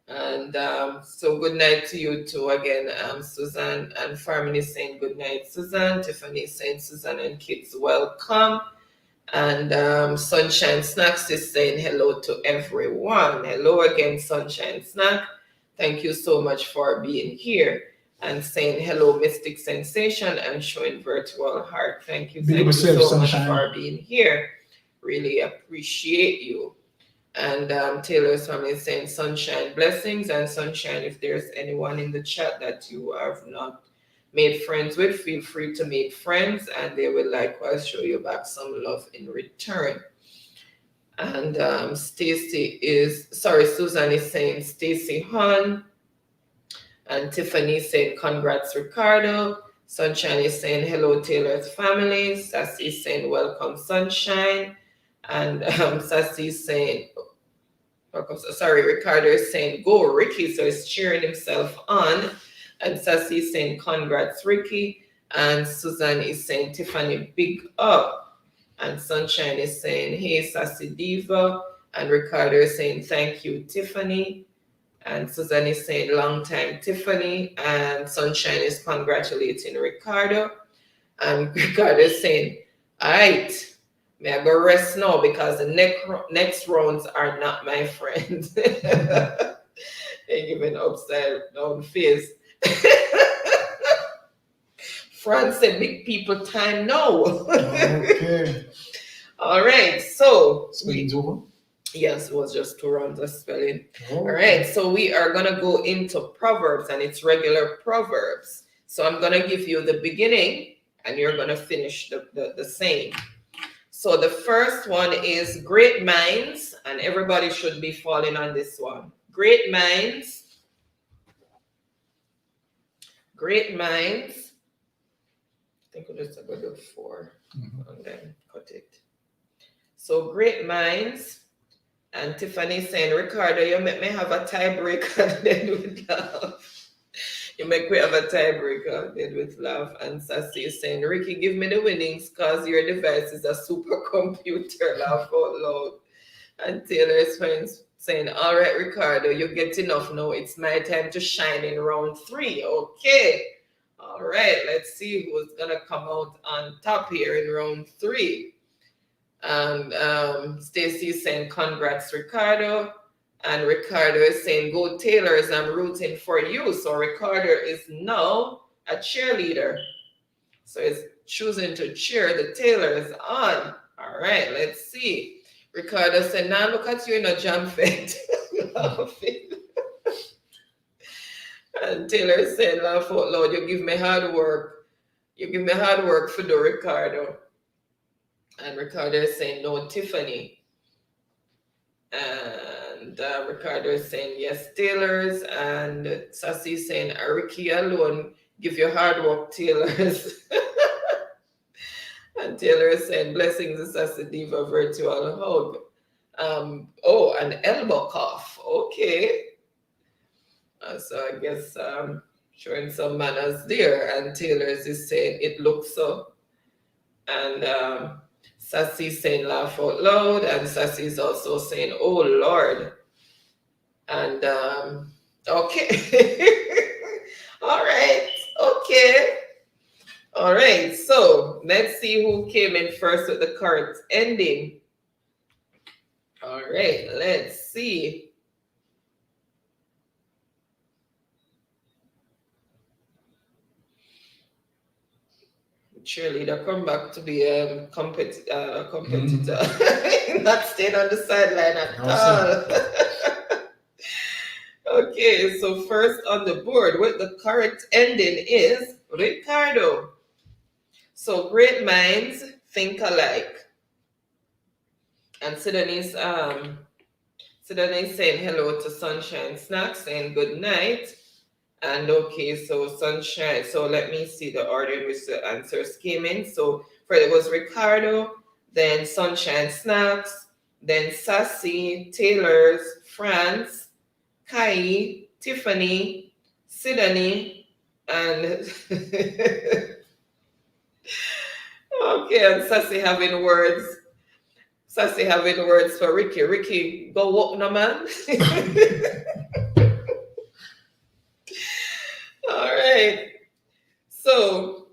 Speaker 2: And so good night to you too again, Susan. And Farman is saying, good night, Susan. Tiffany is saying, Susan and kids, welcome. And Sunshine Snacks is saying hello to everyone. Hello again, Sunshine Snack. Thank you so much for being here. And saying hello, Mystic Sensation, and showing virtual heart. Thank you so much for being here. Really appreciate you. And Taylor's family is saying sunshine blessings. And Sunshine, if there's anyone in the chat that you have not made friends with, feel free to make friends, and they will likewise show you back some love in return. And Susan is saying Stacy Hun, and Tiffany is saying congrats Ricardo. Sunshine is saying hello Taylor's family. Sassy is saying welcome Sunshine, and Sassy is saying Ricardo is saying go Ricky, so he's cheering himself on. And Sassy is saying, congrats, Ricky. And Susan is saying, Tiffany, big up. And Sunshine is saying, hey, Sassy Diva. And Ricardo is saying, thank you, Tiffany. And Susan is saying, long time, Tiffany. And Sunshine is congratulating Ricardo. And Ricardo is saying, all right, may I go rest now because the next rounds are not my friends. They give an upside down face. France said big people time now.
Speaker 1: Okay.
Speaker 2: All right, so
Speaker 1: spelling's over?
Speaker 2: Yes, it was just 2 rounds of spelling. Oh. All right, so we are gonna go into Proverbs, and it's regular Proverbs. So I'm gonna give you the beginning and you're gonna finish the same. So the first one is great minds, and everybody should be falling on this one. Great minds Great minds. I think we'll just go to 4 and then cut it. So great minds. And Tiffany saying, Ricardo, you make me have a tiebreaker then with love. You make me have a tiebreaker then with love. And Sassy is saying, Ricky, give me the winnings because your device is a supercomputer. Laugh out loud. And Taylor is saying, all right, Ricardo, you get enough now. It's my time to shine in round 3. Okay. All right. Let's see who's going to come out on top here in round 3. And Stacy is saying, congrats, Ricardo. And Ricardo is saying, go Taylors, I'm rooting for you. So Ricardo is now a cheerleader. So he's choosing to cheer the Taylors on. All right, let's see. Ricardo said, now look at you in a jam fit. And Taylor is saying, laugh out loud, you give me hard work. You give me hard work for the Ricardo. And Ricardo is saying, no, Tiffany. And Ricardo is saying, yes, Taylors. And Sassy is saying, Ricky alone, give your hard work, Taylors. And Taylor is saying, blessings, the Sassy Diva virtual hug. Oh, an elbow cough. Okay. So I guess showing some manners there. And Taylors is saying, it looks so. And Sassy saying laugh out loud, and Sassy is also saying, oh Lord. And okay. All right. Okay. All right. So let's see who came in first with the correct ending. All right. Let's see. Cheerleader come back to be a competitor, not staying on the sideline at all. Okay, so first on the board with the correct ending is Ricardo. So great minds think alike. And Sidonie's saying hello to Sunshine Snacks, saying good night. And okay, so Sunshine, so let me see the order in which the answers came in. So first it was Ricardo, then Sunshine Snacks, then Sassy, Taylors, France, Kai, Tiffany, Sidonie, and okay, and Sassy having words for Ricky. Ricky, go walk no man. All right. So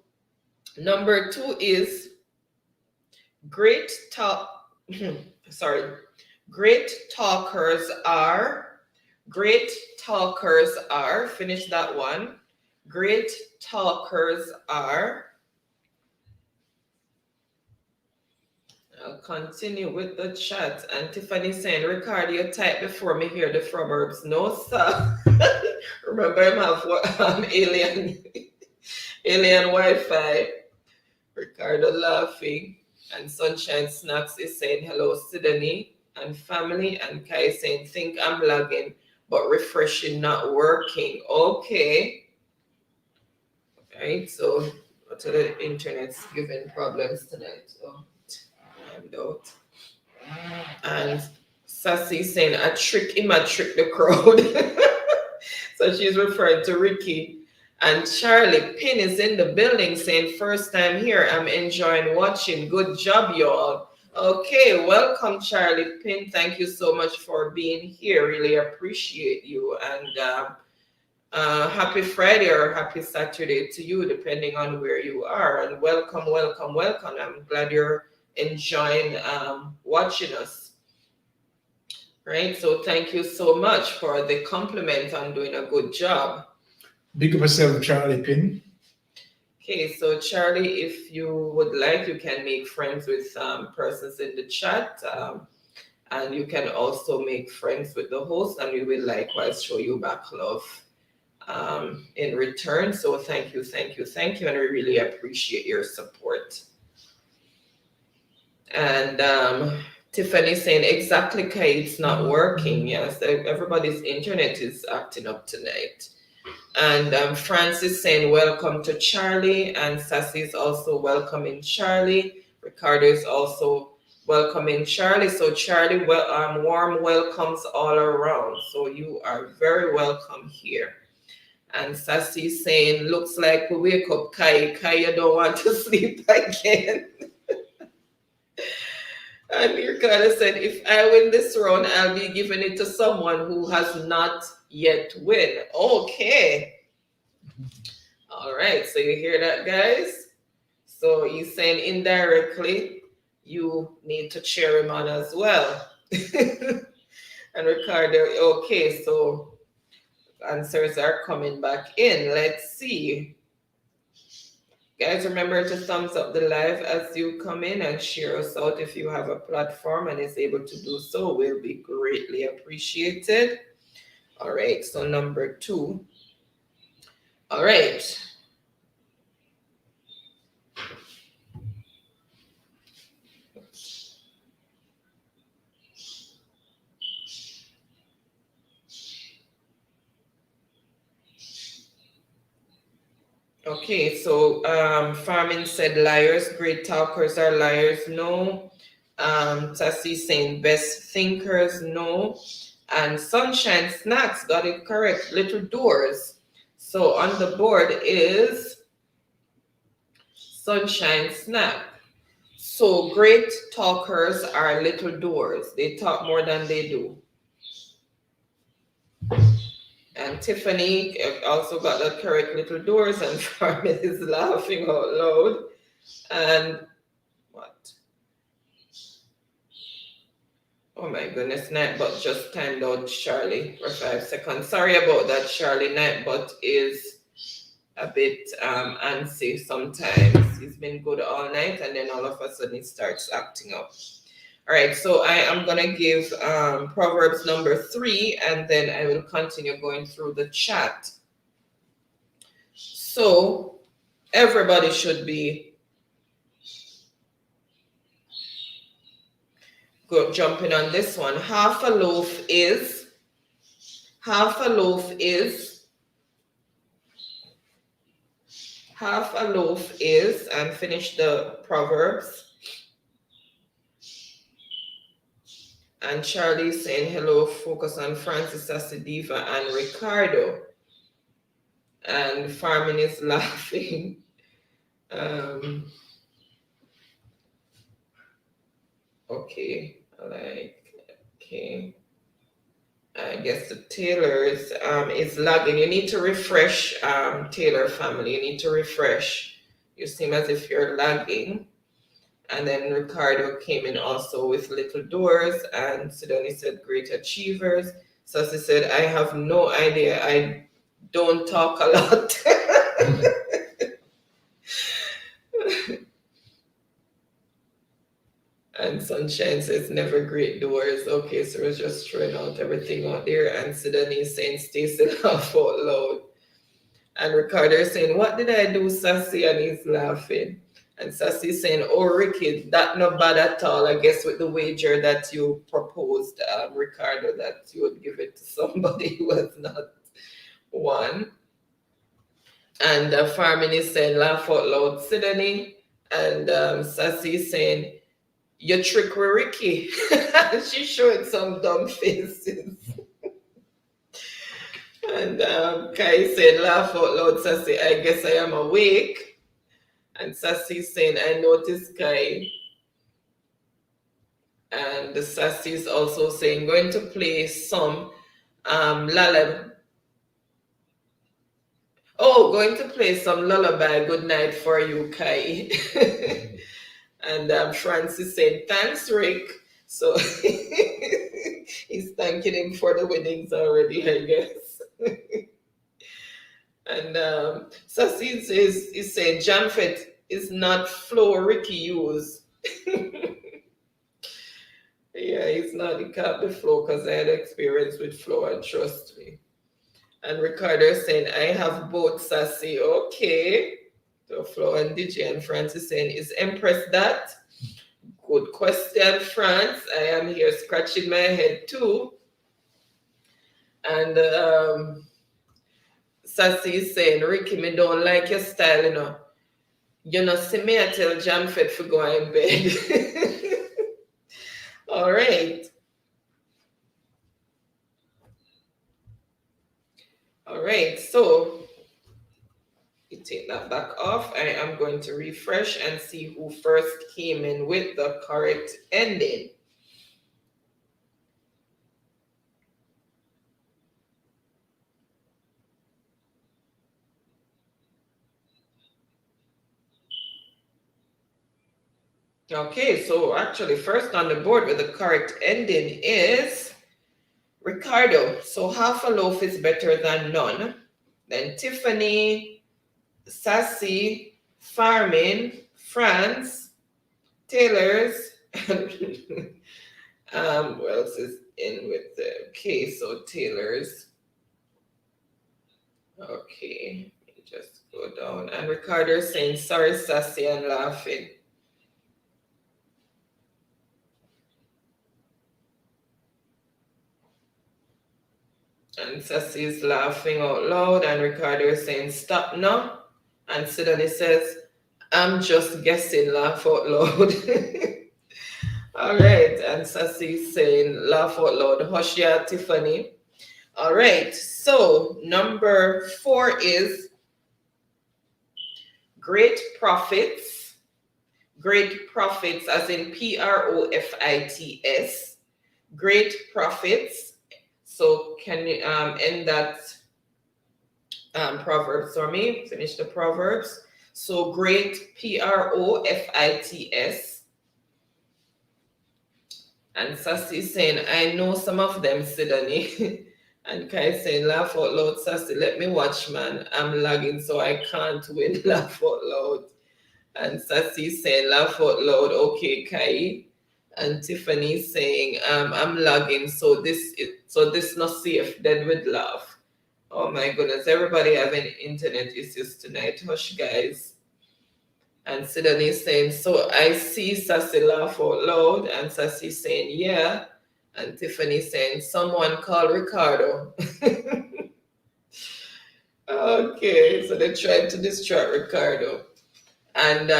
Speaker 2: number 2 is great talkers are. Finish that one. Great talkers are. I'll continue with the chat. And Tiffany saying, Ricardo, you type before me hear the proverbs. No, sir. Remember, I have alien Wi-Fi. Ricardo laughing. And Sunshine Snacks is saying, hello, Sidonie and family. And Kai saying, think I'm lagging, but refreshing not working. Okay. All right, so the internet's giving problems tonight. So I'm out. And Sassy saying, a trick the crowd. So she's referring to Ricky. And Charlie Pin is in the building saying, first time here, I'm enjoying watching. Good job, y'all. Okay, welcome, Charlie Pin. Thank you so much for being here. Really appreciate you. And happy Friday or happy Saturday to you, depending on where you are. And welcome. I'm glad you're enjoying watching us. Right, so thank you so much for the compliment on doing a good job.
Speaker 1: Big up yourself, Charlie Pin.
Speaker 2: Okay, so Charlie, if you would like, you can make friends with persons in the chat, and you can also make friends with the host, and we will likewise show you back love in return. So thank you, and we really appreciate your support. And Tiffany saying, exactly, Kai, it's not working. Yes, everybody's internet is acting up tonight. And Francis saying welcome to Charlie, and Sassy is also welcoming Charlie. Ricardo is also welcoming Charlie. So Charlie, warm welcomes all around. So you are very welcome here. And Sassy saying, looks like we wake up Kai. Kai, you don't want to sleep again. And Ricardo said, if I win this round, I'll be giving it to someone who has not yet win. Okay. All right. So you hear that, guys? So he's saying indirectly, you need to cheer him on as well. And Ricardo, okay, so answers are coming back in. Let's see. Guys, remember to thumbs up the live as you come in and share us out if you have a platform and is able to do so. Will be greatly appreciated. All right, so number 2. All right. Okay, so Farming said liars, great talkers are liars. No. Tassie saying best thinkers. No. And Sunshine Snacks got it correct. Little doors. So on the board is Sunshine Snack. So great talkers are little doors. They talk more than they do. And Tiffany also got the correct, little doors, and Farming is laughing out loud. And what? Oh my goodness, Nightbot just timed out Charlie for 5 seconds. Sorry about that, Charlie. Nightbot is a bit antsy sometimes. He's been good all night, and then all of a sudden he starts acting up. All right, so I am going to give Proverbs number 3, and then I will continue going through the chat. So everybody should be jumping on this one. Half a loaf is, and finish the Proverbs. And Charlie saying hello, focus on Francis Asidiva and Ricardo. And Farming is laughing. Okay, okay. I guess the Taylor is lagging. You need to refresh, Taylor family. You need to refresh. You seem as if you're lagging. And then Ricardo came in also with little doors, and Sidonie said great achievers. Sassy said, I have no idea. I don't talk a lot. And Sunshine says never great doors. Okay, so we're just throwing out everything out there. And Sidonie is saying Stacey laugh out loud. And Ricardo is saying, what did I do, Sassy? And he's laughing. And Sassy is saying, oh, Ricky, that not bad at all. I guess with the wager that you proposed, Ricardo, that you would give it to somebody who has not won. And Farming is saying, laugh out loud, Sidonie. And Sassy is saying, you trick with Ricky. She's showing some dumb faces. And Kai said, laugh out loud, Sassy, I guess I am awake. And Sassy saying, I noticed Kai. And the Sassy is also saying, going to play some lullaby. Oh, going to play some lullaby. Good night for you, Kai. And Francis saying, thanks, Rick. So he's thanking him for the winnings already, I guess. And Sassy is saying, Jamfet is not flow Ricky use. Yeah, he's not. He can't be flow because I had experience with flow, and trust me. And Ricardo is saying, I have both, Sassy. Okay. So Flo and DJ, and Francis saying, is Empress that? Good question, France. I am here scratching my head too. And Sassy is saying, Ricky, me don't like your style, you know. You know, see me, I tell Jam Fed for go in bed. All right. All right, so you take that back off. I am going to refresh and see who first came in with the correct ending. Okay, so actually first on the board with the correct ending is Ricardo. So half a loaf is better than none. Then Tiffany, Sassy, Farming, France, Taylor's, what else is in with the, okay, so Taylor's. Okay, let me just go down. And Ricardo saying sorry, Sassy, and laughing. And Sassy is laughing out loud, and Ricardo is saying, stop now. And Sidonie says, I'm just guessing, laugh out loud. All right, and Sassy is saying, laugh out loud, hush ya, Tiffany. All right, so number 4 is great profits. Great profits, as in Profits. Great profits. So can you end that Proverbs for me? Finish the Proverbs. So great, Profits. And Sassy saying, I know some of them, Sidonie. And Kai saying, laugh out loud, Sassy, let me watch, man. I'm lagging, so I can't win. Laugh out loud. And Sassy saying, laugh out loud. Okay, Kai. And Tiffany saying, I'm lagging, so this not safe. Then we'd laugh. Oh my goodness, everybody having internet issues tonight. Hush, guys. And Sidonie saying, so I see Sassy laugh out loud. And Sassy saying, yeah. And Tiffany saying, someone call Ricardo. Okay, so they tried to distract Ricardo. And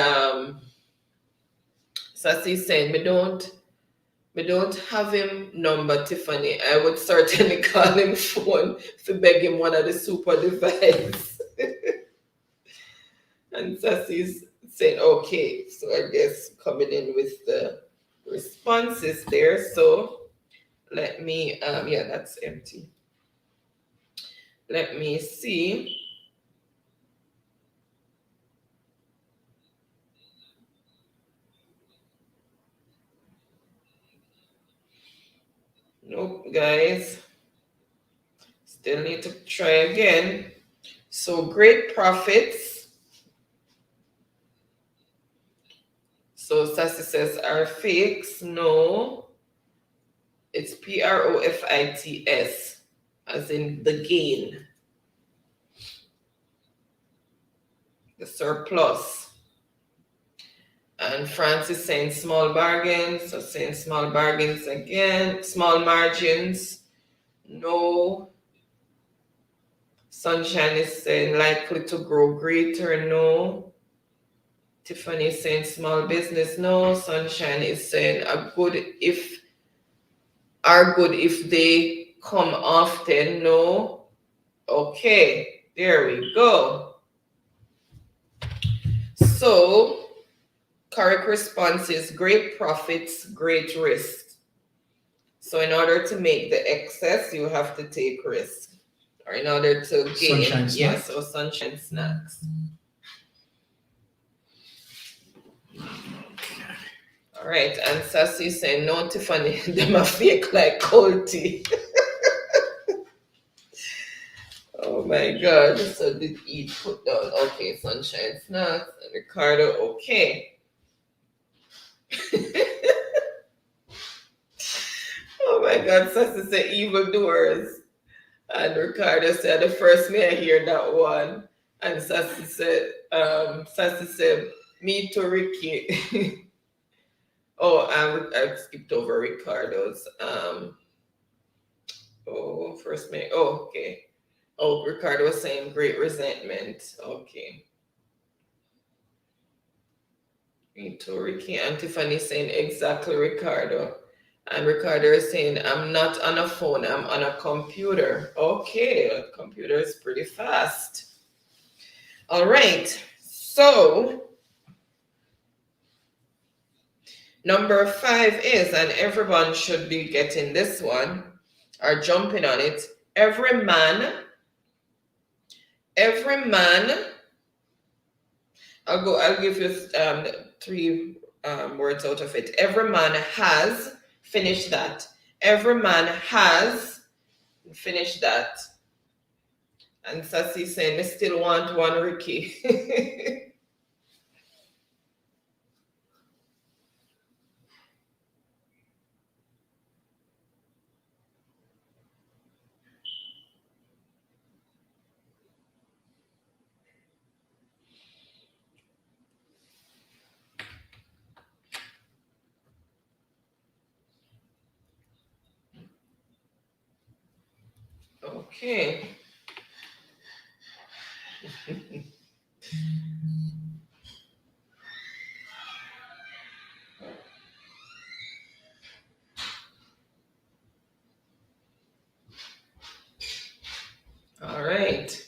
Speaker 2: Sassy saying, me don't have him number, Tiffany. I would certainly call him phone to beg him one of the super device. And Sassy's saying, okay. So I guess coming in with the responses there. So let me, yeah, that's empty. Let me see. Nope, guys. Still need to try again. So great profits. So Sassy says are fakes. No. It's Profits, as in the gain. The surplus. And Francis saying small bargains. So saying small bargains again. Small margins. No. Sunshine is saying likely to grow greater. No. Tiffany is saying small business. No. Sunshine is saying are good if they come often. No. Okay. There we go. So correct response is great profits, great risk. So in order to make the excess, you have to take risk. Or in order to gain,
Speaker 1: Sunshine
Speaker 2: yes,
Speaker 1: snacks.
Speaker 2: or sunshine snacks. All right, and Sassy saying, no, Tiffany, them are fake like cold tea. Oh my God, so did eat put down. Okay, sunshine snacks, and Ricardo, okay. Oh my God, Sassy said evildoers. And Ricardo said, the first me I hear that one. And Sassy said, me too, Ricky. Oh, I skipped over Ricardo's. First me. Oh, okay. Oh, Ricardo was saying great resentment. Okay. Me too, Ricky and Tiffany saying exactly, Ricardo. And Ricardo is saying, I'm not on a phone, I'm on a computer. Okay, a computer is pretty fast. All right. So number 5 is, and everyone should be getting this one or jumping on it. Every man, I'll give you 3 words out of it. Every man has, finish that. Every man has, finish that. And Sassy saying, I still want one, Ricky. Okay. All right.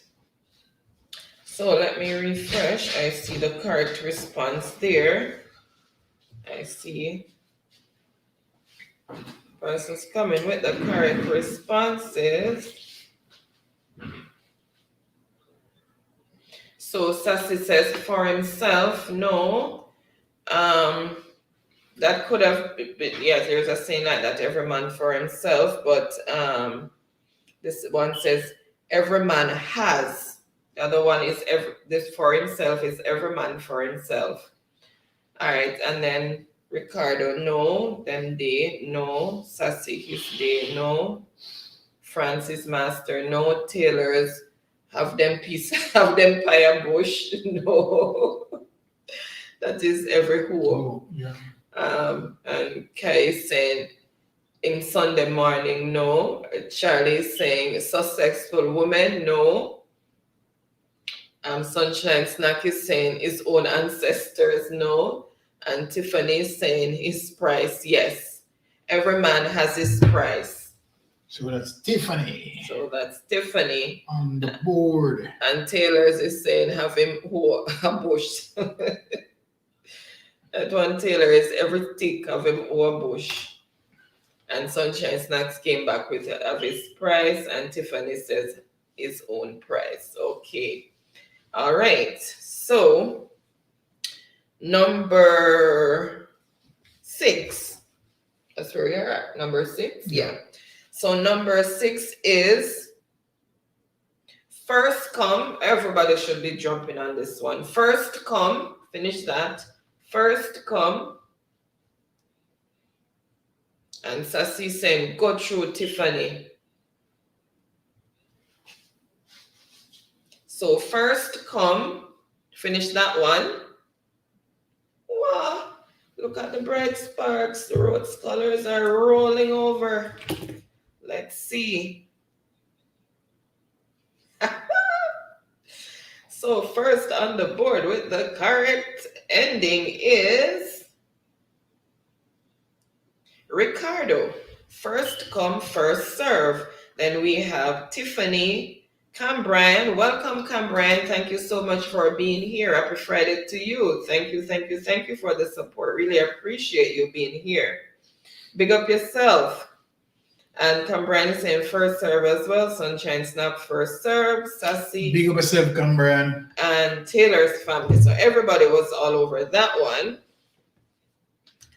Speaker 2: So let me refresh. I see the correct response there. I see persons coming with the correct responses. So Sassy says for himself, no. That could have been, yes, there's a saying like that, every man for himself, but this one says every man has. The other one is this for himself is every man for himself. All right, and then Ricardo, no. Then they, no. Sassy, his they, no. Francis Master, no. Taylors, have them peace, have them fire bush, no. That is every who.
Speaker 1: Oh, yeah.
Speaker 2: And Kay is saying in Sunday morning, no. Charlie is saying successful woman, no. Sunshine Snack is saying his own ancestors, no. And Tiffany is saying his price, yes. Every man has his price.
Speaker 1: So that's Tiffany
Speaker 2: So that's Tiffany.
Speaker 1: on the board.
Speaker 2: And Taylor's is saying have him who a bush. That one Taylor is every tick of him who a bush. And Sunshine Snacks came back with of his price, and Tiffany says his own price. Okay. All right. So number 6. That's where we are at. Number 6. Yeah. So number 6 is first come. Everybody should be jumping on this one. First come. Finish that. First come. And Sassy saying, go through Tiffany. So first come, finish that one. Wow, look at the bright sparks. The rose colors are rolling over. Let's see. So first on the board with the correct ending is Ricardo. First come, first serve. Then we have Tiffany, Cambrian. Welcome, Cambrian. Thank you so much for being here. Happy Friday to you. Thank you for the support. Really appreciate you being here. Big up yourself. And Cambrian is saying first serve as well. Sunshine Snap, first serve. Sassy.
Speaker 1: Big up yourself, Cambrian.
Speaker 2: And Taylor's family. So everybody was all over that one.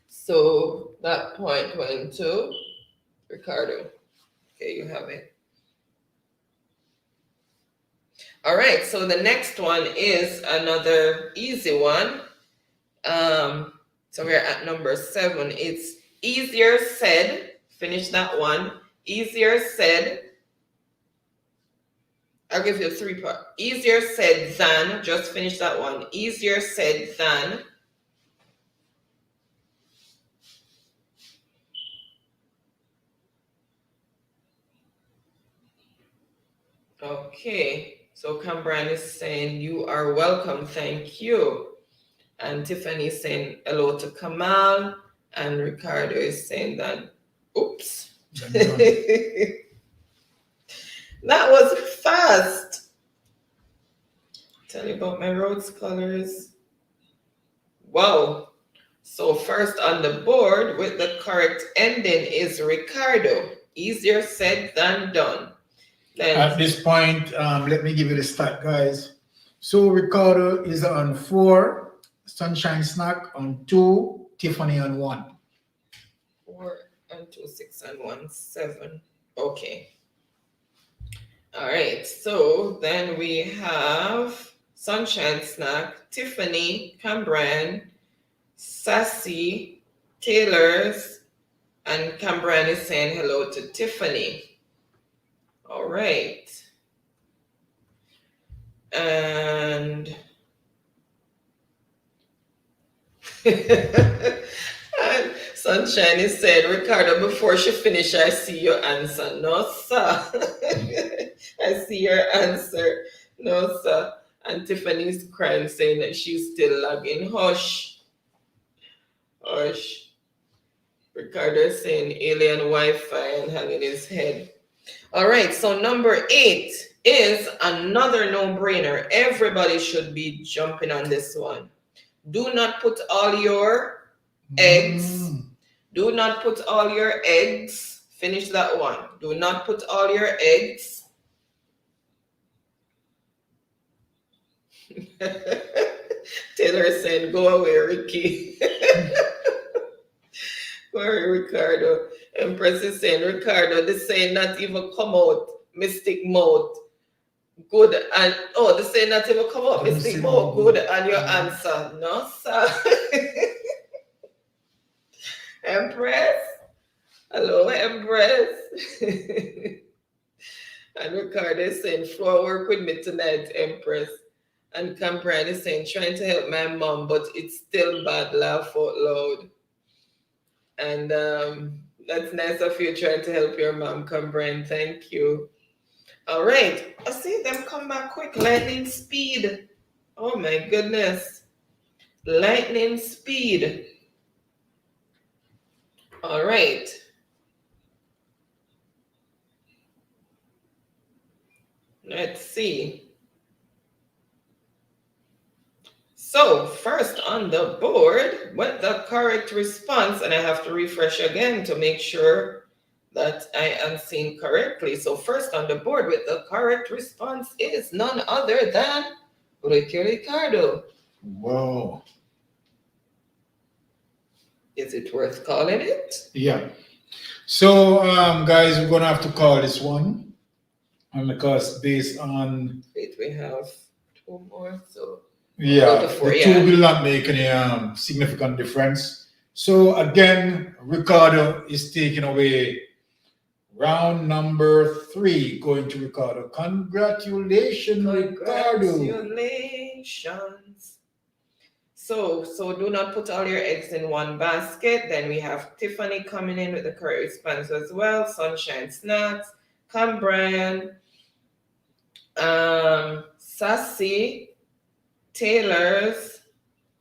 Speaker 2: So that point went to Ricardo. Okay, you have it. All right, so the next one is another easy one. So we're at number 7. It's easier said. Finish that one. Easier said. I'll give you 3 parts. Easier said than. Just finish that one. Easier said than. Okay, so Cambran is saying you are welcome, thank you. And Tiffany is saying hello to Kamal, and Ricardo is saying that, oops. That was fast. Tell you about my rose colors. Wow. So first on the board with the correct ending is Ricardo. Easier said than done.
Speaker 1: At this point, let me give you the stat, guys. So Ricardo is on 4, Sunshine Snack on 2, Tiffany on 1.
Speaker 2: 4 and 2, 6 and 1, 7. Okay. All right. So then we have Sunshine Snack, Tiffany, Cambran, Sassy, Taylor's, and Cambran is saying hello to Tiffany. All right. And and Sunshine is saying, Ricardo, before she finish, I see your answer. No, sir. I see your answer. No, sir. And Tiffany's crying, saying that she's still logging. Hush. Hush. Ricardo is saying alien Wi-Fi and hanging his head. All right, so number 8 is another no-brainer. Everybody should be jumping on this one. Do not put all your eggs. Do not put all your eggs. Finish that one. Do not put all your eggs. Taylor is saying, go away, Ricky. Go away, Ricardo. Empress is saying, Ricardo, this saying not even come out. Mystic mode. Good and this saying not even come out. Mystic mode. Good and your answer. No, sir. Empress. Hello, Empress. And Ricardo is saying, floor work with me tonight, Empress. And Cambran is saying, trying to help my mom, but it's still bad, laugh out loud. And that's nice of you trying to help your mom, Cambran. Thank you. All right. I see them come back quick. Lightning speed. Oh my goodness. Lightning speed. All right. Let's see. So first on the board with the correct response, and I have to refresh again to make sure that I am seeing correctly. So first on the board with the correct response is none other than Ricky Ricardo.
Speaker 1: Whoa.
Speaker 2: Is it worth calling it?
Speaker 1: Yeah. So, guys, we're going to have to call this one. And because based on...
Speaker 2: Wait, we have 2 more, so...
Speaker 1: Yeah, the 2 will not make any significant difference. So again, Ricardo is taking away round number 3, going to Ricardo. Congratulations, Ricardo.
Speaker 2: Congratulations. So do not put all your eggs in one basket. Then we have Tiffany coming in with the correct response as well. Sunshine Snacks, Cambran, Sassy, Taylor's,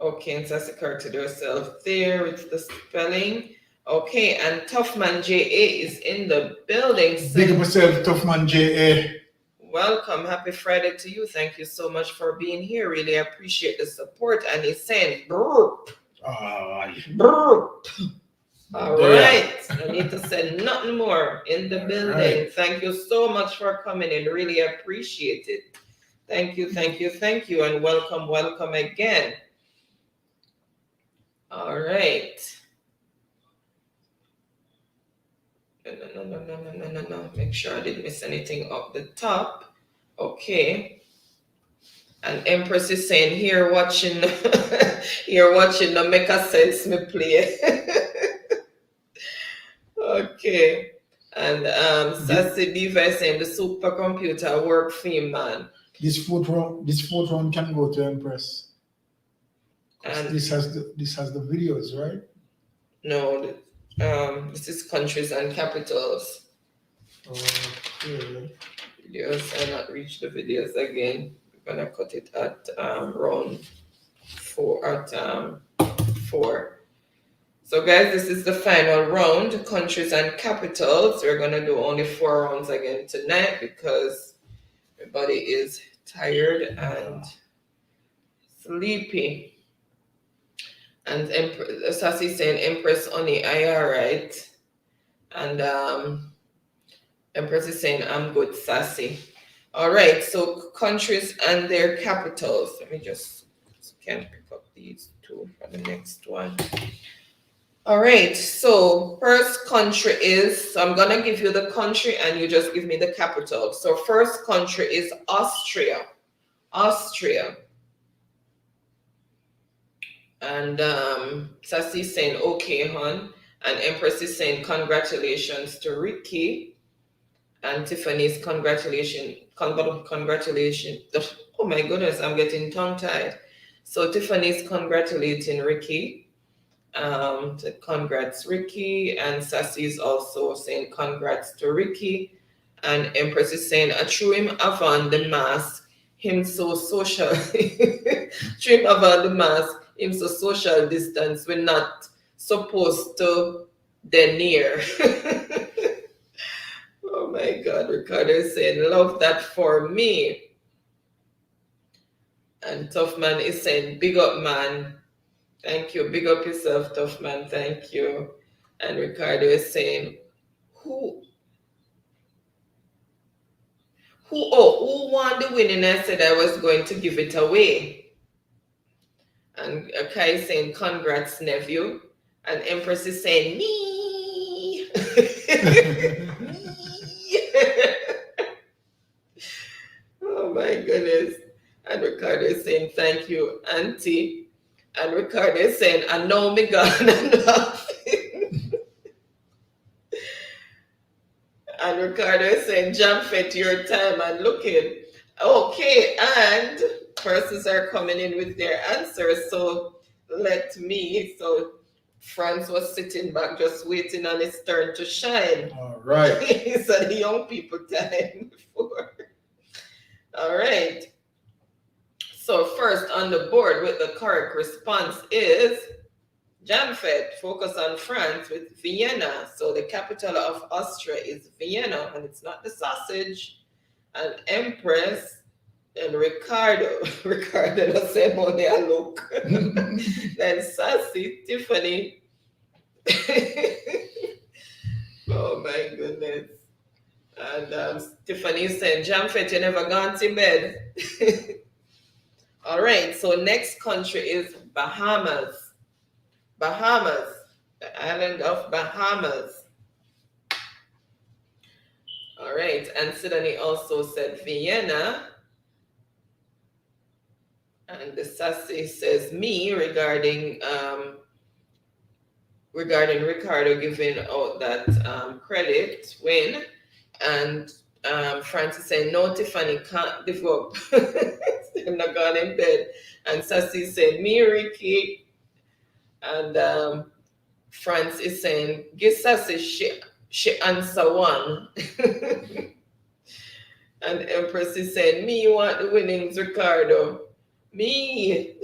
Speaker 2: okay, and Sassy corrected herself there with the spelling. Okay, and Toughman J.A. is in the building.
Speaker 1: Big up yourself, Toughman J.A.
Speaker 2: Welcome, happy Friday to you. Thank you so much for being here. Really appreciate the support. And he's saying, burp. Burp. All right, I need to say nothing more in the building. Right. Thank you so much for coming in. Really appreciate it. Thank you, thank you, thank you, and welcome, welcome again. All right. No. Make sure I didn't miss anything up the top. Okay. And Empress is saying, here watching, here watching, no make a sense me play. Okay. And Sassy Beaver is saying, the supercomputer work theme, man.
Speaker 1: This fourth round can go to Empress. And this has the videos, right?
Speaker 2: No, this is countries and capitals.
Speaker 1: Okay.
Speaker 2: videos and not reach the videos again. We're gonna cut it at round 4 at 4. So guys, this is the final round, countries and capitals. We're gonna do only 4 rounds again tonight because everybody is tired and sleepy. And Sassy saying Empress Oni, I alright. And Empress is saying I'm good, Sassy. Alright, so countries and their capitals. Let me just can pick up these 2 for the next one. Alright, so first country is, so I'm gonna give you the country and you just give me the capital. So first country is Austria. Austria. And Sassy is saying, okay, hon. And Empress is saying, congratulations to Ricky. And Tiffany's congratulations. Oh my goodness, I'm getting tongue-tied. So Tiffany's congratulating Ricky. Congrats, Ricky. And Sassy is also saying congrats to Ricky. And Empress is saying, a true him avant the mask, him so social. True him avant the mask. In so social distance, we're not supposed to near. Oh my God, Ricardo is saying, love that for me. And Tough Man is saying, big up, man. Thank you. Big up yourself, Tough Man. Thank you. And Ricardo is saying, who won the winning? I said I was going to give it away. And Kai is saying, congrats, nephew. And Empress is saying, me. Oh my goodness. And Ricardo is saying, thank you, Auntie. And Ricardo is saying, I know me gone enough. And Ricardo is saying, jump fit your time and looking. Okay, and persons are coming in with their answers. So Franz was sitting back just waiting on his turn to shine.
Speaker 1: All right.
Speaker 2: It's a young people time before. All right. So first on the board with the correct response is Jamfet. Focus on France with Vienna. So the capital of Austria is Vienna, and it's not the sausage. And Empress and Ricardo. Ricardo does say money I look. Then Sassy, Tiffany. Oh my goodness. And Tiffany saying, Jamfet, you never gone to bed. All right, so next country is Bahamas. Bahamas, the island of Bahamas. All right, and Sidonie also said Vienna. And the Sassy says me regarding Ricardo giving out that credit win. And Francis saying, no, Tiffany can't give up. I'm not gone in bed. And Sassy said, me, Ricky. And France is saying, give Sassy, she answer one. And Empress is saying, me, you want the winnings, Ricardo. Me.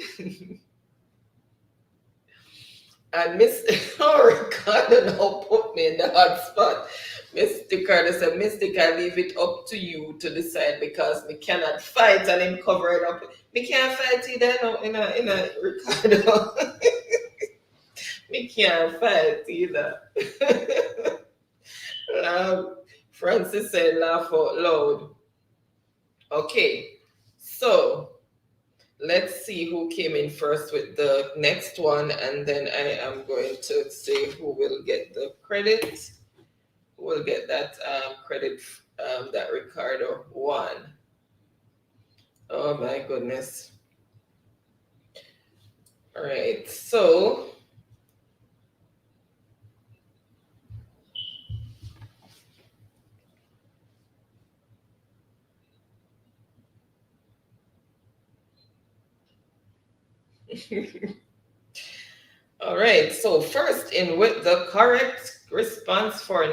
Speaker 2: And Ricardo now put me in the hot spot. Mr. Ricardo said, Mystic, I leave it up to you to decide because me cannot fight and him cover it up. Me can't fight either no, in a Ricardo. Me can't fight either. Francis said, laugh out loud. Okay, so let's see who came in first with the next one, and then I am going to say who will get the credit. Who will get that credit that Ricardo won. Oh my goodness. All right, so all right, so first in with the correct response for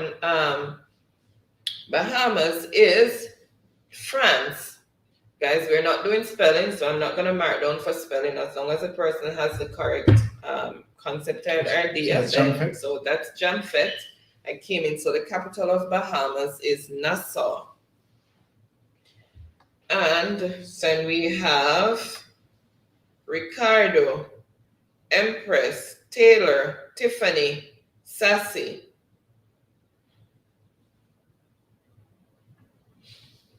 Speaker 2: Bahamas is France. Guys, we're not doing spelling, so I'm not going to mark down for spelling as long as the person has the correct concept and idea. So that's Jamfet. I came in. So the capital of Bahamas is Nassau. And then we have Ricardo, Empress, Taylor, Tiffany, Sassy.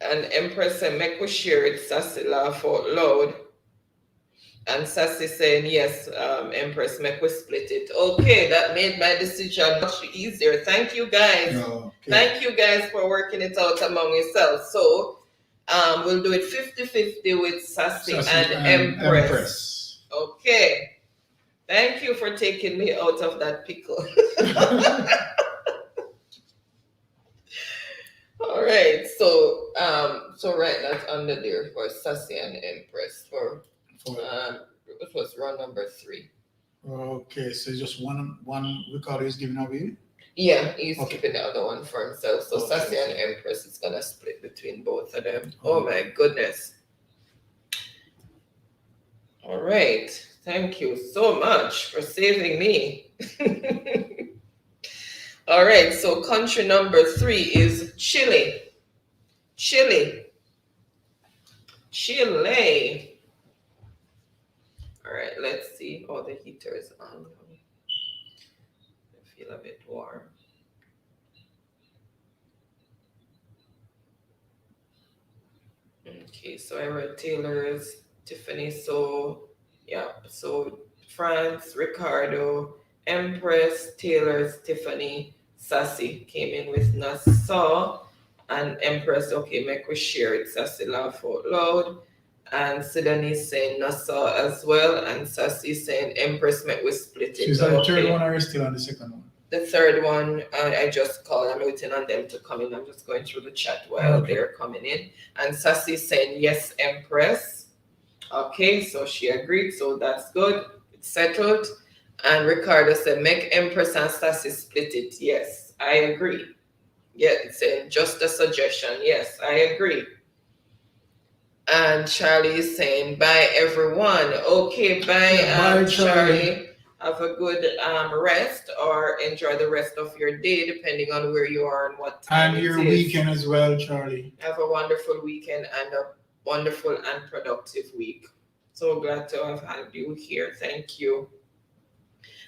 Speaker 2: And Empress said, make we share it, Sassy laugh out loud. And Sassy saying, yes, Empress, make we split it. Okay, that made my decision much easier. Thank you guys.
Speaker 1: Okay.
Speaker 2: Thank you guys for working it out among yourselves. So we'll do it 50-50 with Sassy and Empress. Okay. Thank you for taking me out of that pickle. All right. So write that under there for Sassy and Empress for it was round number 3.
Speaker 1: Okay, so just one recorder is giving away?
Speaker 2: Yeah, he's keeping the other one for himself. So
Speaker 1: Okay.
Speaker 2: Sassy and Empress is gonna split between both of them. Oh my goodness. All right. Thank you so much for saving me. All right, so country number 3 is Chile. Chile. All right, let's see. Oh, the heater is on. I feel a bit warm. Okay, so I read Taylor's, Tiffany. So, yeah, so France, Ricardo, Empress, Taylor's, Tiffany, Sassy came in with Nassau, and Empress, okay, make we share it. Sassy laugh out loud. And Sidonie saying Nassau as well, and Sassy saying Empress, make we split it.
Speaker 1: So is that the third one or is still on the second one?
Speaker 2: The third one, I just called. I'm waiting on them to come in. I'm just going through the chat while they're coming in. And Sassy saying yes, Empress. Okay, so she agreed, so that's good. It's settled. And Ricardo said, make Empress and Sassy split it. Yes, I agree. Yeah, it's saying just a suggestion. Yes, I agree. And Charlie is saying, bye everyone. Okay, bye, Charlie. Have a good rest or enjoy the rest of your day, depending on where you are and what time
Speaker 1: and your weekend as well, Charlie.
Speaker 2: Have a wonderful weekend and a wonderful and productive week. So glad to have had you here. Thank you.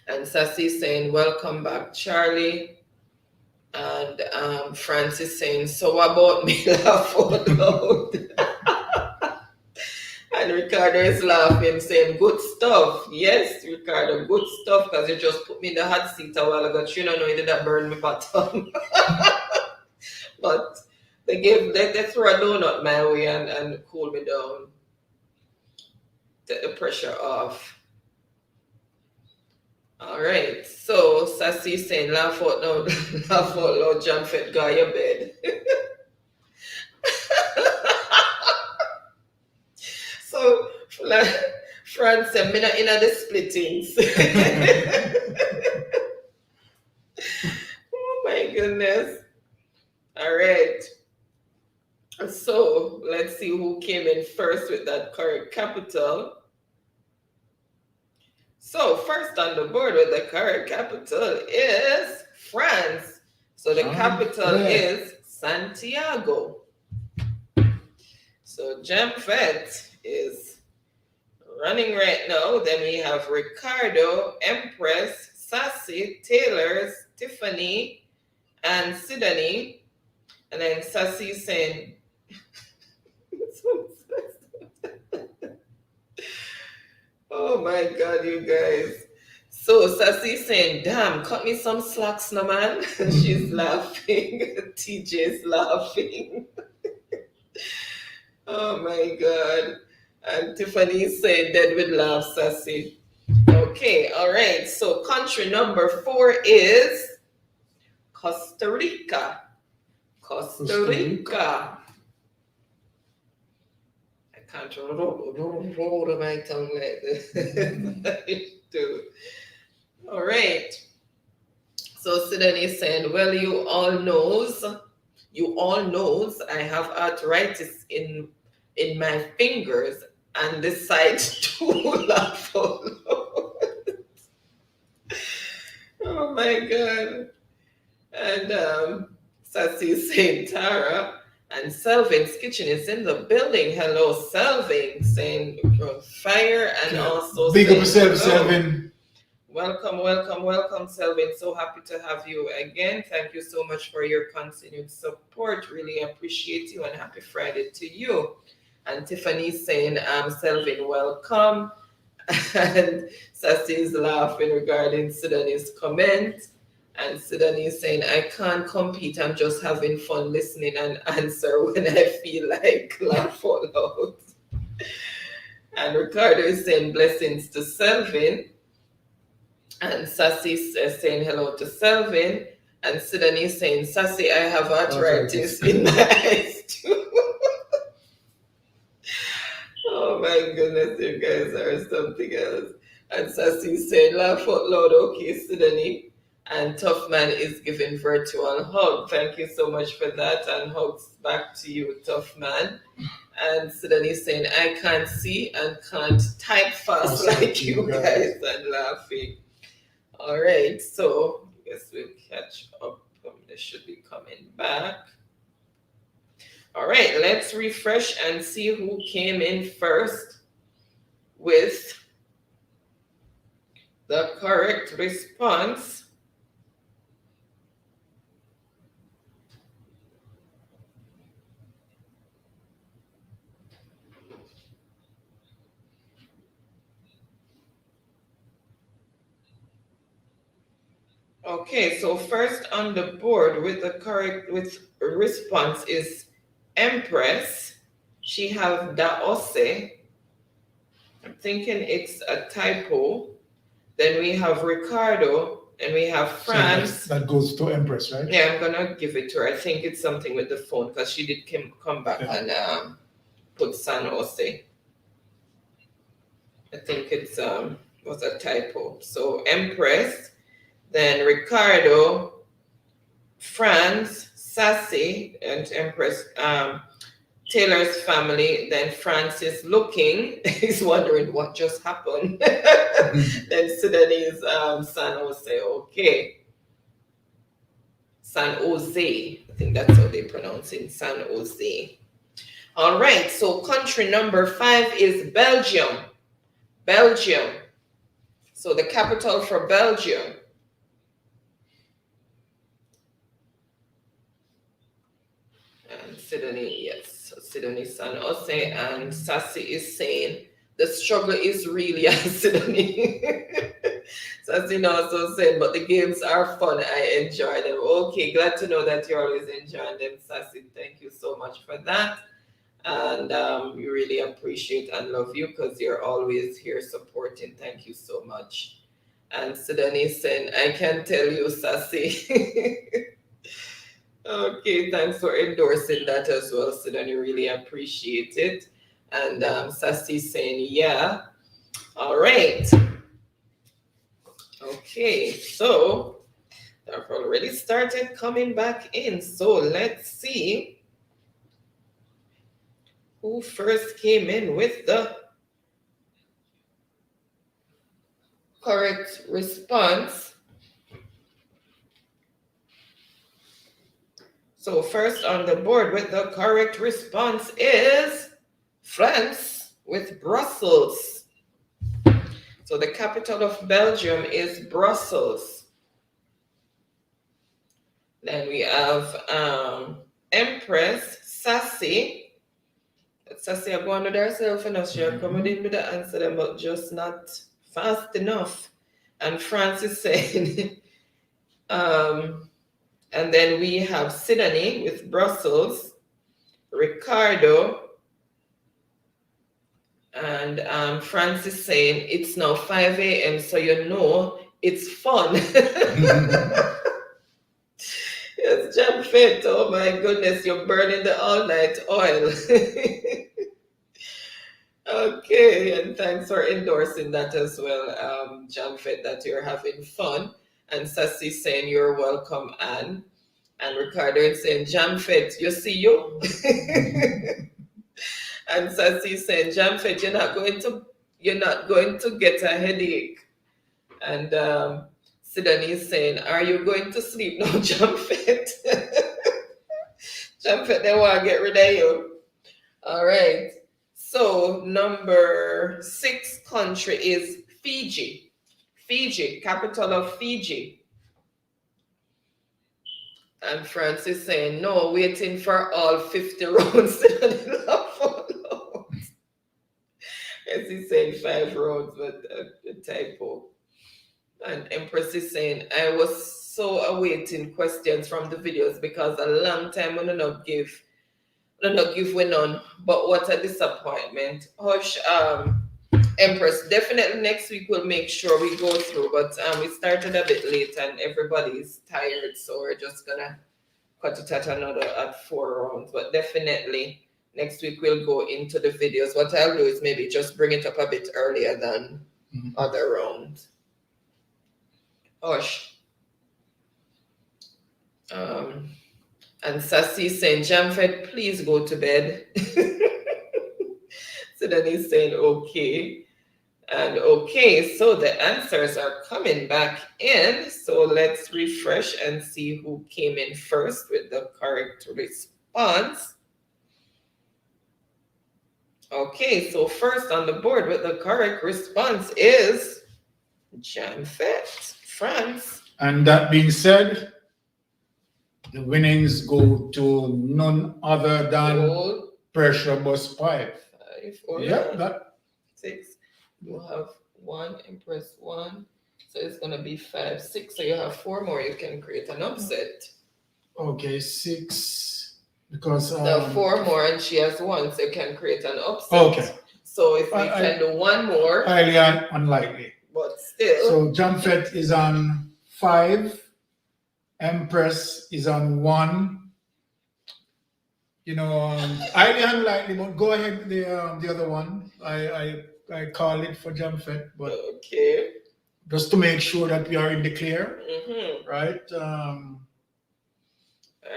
Speaker 2: And Sassy saying, welcome back, Charlie. And Francis saying, so about me, laugh out loud. And Ricardo is laughing, saying, good stuff. Yes, Ricardo, good stuff, because you just put me in the hot seat a while ago. You don't know you did that burn me bottom. But they throw a donut my way and cool me down. Take the pressure off. All right. So Sassy saying, laugh out loud, Jamfet, go your bed. So France said, me not in the splittings. Oh my goodness. All right. So let's see who came in first with that correct capital. So first on the board with the correct capital is France. So the capital is Santiago. So Jamfet is running right now. Then we have Ricardo, Empress, Sassy, Taylor's, Tiffany, and Sidonie. And then Sassy saying, oh my God, you guys. So Sassy saying, damn, cut me some slacks, no man. She's laughing. TJ's laughing. Oh my God. And Tiffany's saying, dead with laugh, Sassy. Okay, all right. So country number 4 is Costa Rica. Costa Rica. I can't roll my tongue like this. All right. So Sidonie is saying, well, you all knows You all knows I have arthritis in my fingers and the side stool are full. Oh my God. And Sassy is saying Tara, and Selvin's Kitchen is in the building. Hello, Selvin, saying fire, and also
Speaker 1: big up
Speaker 2: saying
Speaker 1: yourself,
Speaker 2: hello.
Speaker 1: Selvin.
Speaker 2: Welcome, welcome, welcome, Selvin. So happy to have you again. Thank you so much for your continued support. Really appreciate you, and happy Friday to you. And Tiffany's saying, Selvin, welcome. And Sassy is laughing regarding Sudani's comment. And Sudani is saying, I can't compete. I'm just having fun listening and answer when I feel like laugh out loud. And Ricardo is saying blessings to Selvin. And Sassy is saying hello to Selvin. And Sudani is saying, Sassy, I have arthritis in my eyes too. Oh my goodness, you guys are something else. And Sassy said, laugh out loud, okay, Sudani. And Tough Man is giving virtual hug. Thank you so much for that. And hugs back to you, Tough Man. And Sudani is saying, I can't see and can't type fast like you guys, and laughing. All right, so I guess we'll catch up. They should be coming back. All right, let's refresh and see who came in first with the correct response. Okay, so first on the board with the correct response is Empress. She have Daose. I'm thinking it's a typo. Then we have Ricardo, and we have France.
Speaker 1: So that goes to Empress, right?
Speaker 2: Yeah, I'm gonna give it to her. I think it's something with the phone because she did come back and put San Jose. I think it's was a typo. So Empress, then Ricardo, France, Sassy, and Empress, Taylor's family. Then Francis looking, he's wondering what just happened. Then Sudanese, San Jose. Okay. San Jose. I think that's how they pronounce it, San Jose. All right, so country number 5 is Belgium. Belgium. So the capital for Belgium. And Sidonie, yes. So Sidonie San Jose, and Sassy is saying the struggle is really on Sidonie. Sassy also saying, but the games are fun. I enjoy them. Okay, glad to know that you're always enjoying them, Sassy. Thank you so much for that. And we really appreciate and love you because you're always here supporting. Thank you so much. And Sidonie saying, I can tell you, Sassy. Okay, thanks for endorsing that as well, Sidonie. Really appreciate it. And Sassy saying, yeah. All right. Okay, so I've already started coming back in. So let's see who first came in with the correct response. So first on the board with the correct response is France with Brussels. So the capital of Belgium is Brussels. Then we have Empress Sassy. Sassy, I'm going with herself and she'll come in with the answer, them, but just not fast enough. And France is saying, and then we have Sidonie with Brussels, Ricardo, and France is saying it's now 5 a.m. so you know it's fun. Yes, Jam Fit. Oh my goodness, you're burning the all-night oil. Okay, and thanks for endorsing that as well, Jam Fit, that you're having fun. And Sassy saying you're welcome, Anne. And Ricardo is saying, Jamfet, you see you? And Sassy saying, Jamfet, you're not going to get a headache. And Sidonie is saying, are you going to sleep now, Jamfet? Jamfet, they want to get rid of you. All right. So number 6 country is Fiji. Fiji, capital of Fiji. And Francis saying, no, waiting for all 50 rounds. Yes, he's saying 5 rounds, but a typo. And Empress is saying, I was so awaiting questions from the videos because a long time I don't give we none. But what a disappointment. Hush, Empress, definitely next week we'll make sure we go through. But we started a bit late and everybody's tired, so we're just gonna cut it at 4 rounds. But definitely next week we'll go into the videos. What I'll do is maybe just bring it up a bit earlier than other rounds. Hush. And Sassy saying, Jamfet, please go to bed. So then he's saying, okay. And okay, so the answers are coming back in. So let's refresh and see who came in first with the correct response. Okay, so first on the board with the correct response is Jamfet, France.
Speaker 1: And that being said, the winnings go to none other than Pressure Bus Pipe.
Speaker 2: 5
Speaker 1: Yeah, that
Speaker 2: 6. You have 1, Empress 1. So it's going to be 5, 6. So you have 4 more. You can create an upset.
Speaker 1: okay, 6 because
Speaker 2: Now 4 more and she has 1. So you can create an upset.
Speaker 1: Okay.
Speaker 2: So if we can do 1 more.
Speaker 1: Highly unlikely.
Speaker 2: But still.
Speaker 1: So Jamfet is on 5. Empress is on 1. You know, highly unlikely, but go ahead with the other one. I call it for Jamfet, but
Speaker 2: okay,
Speaker 1: just to make sure that we are in the clear, right?
Speaker 2: All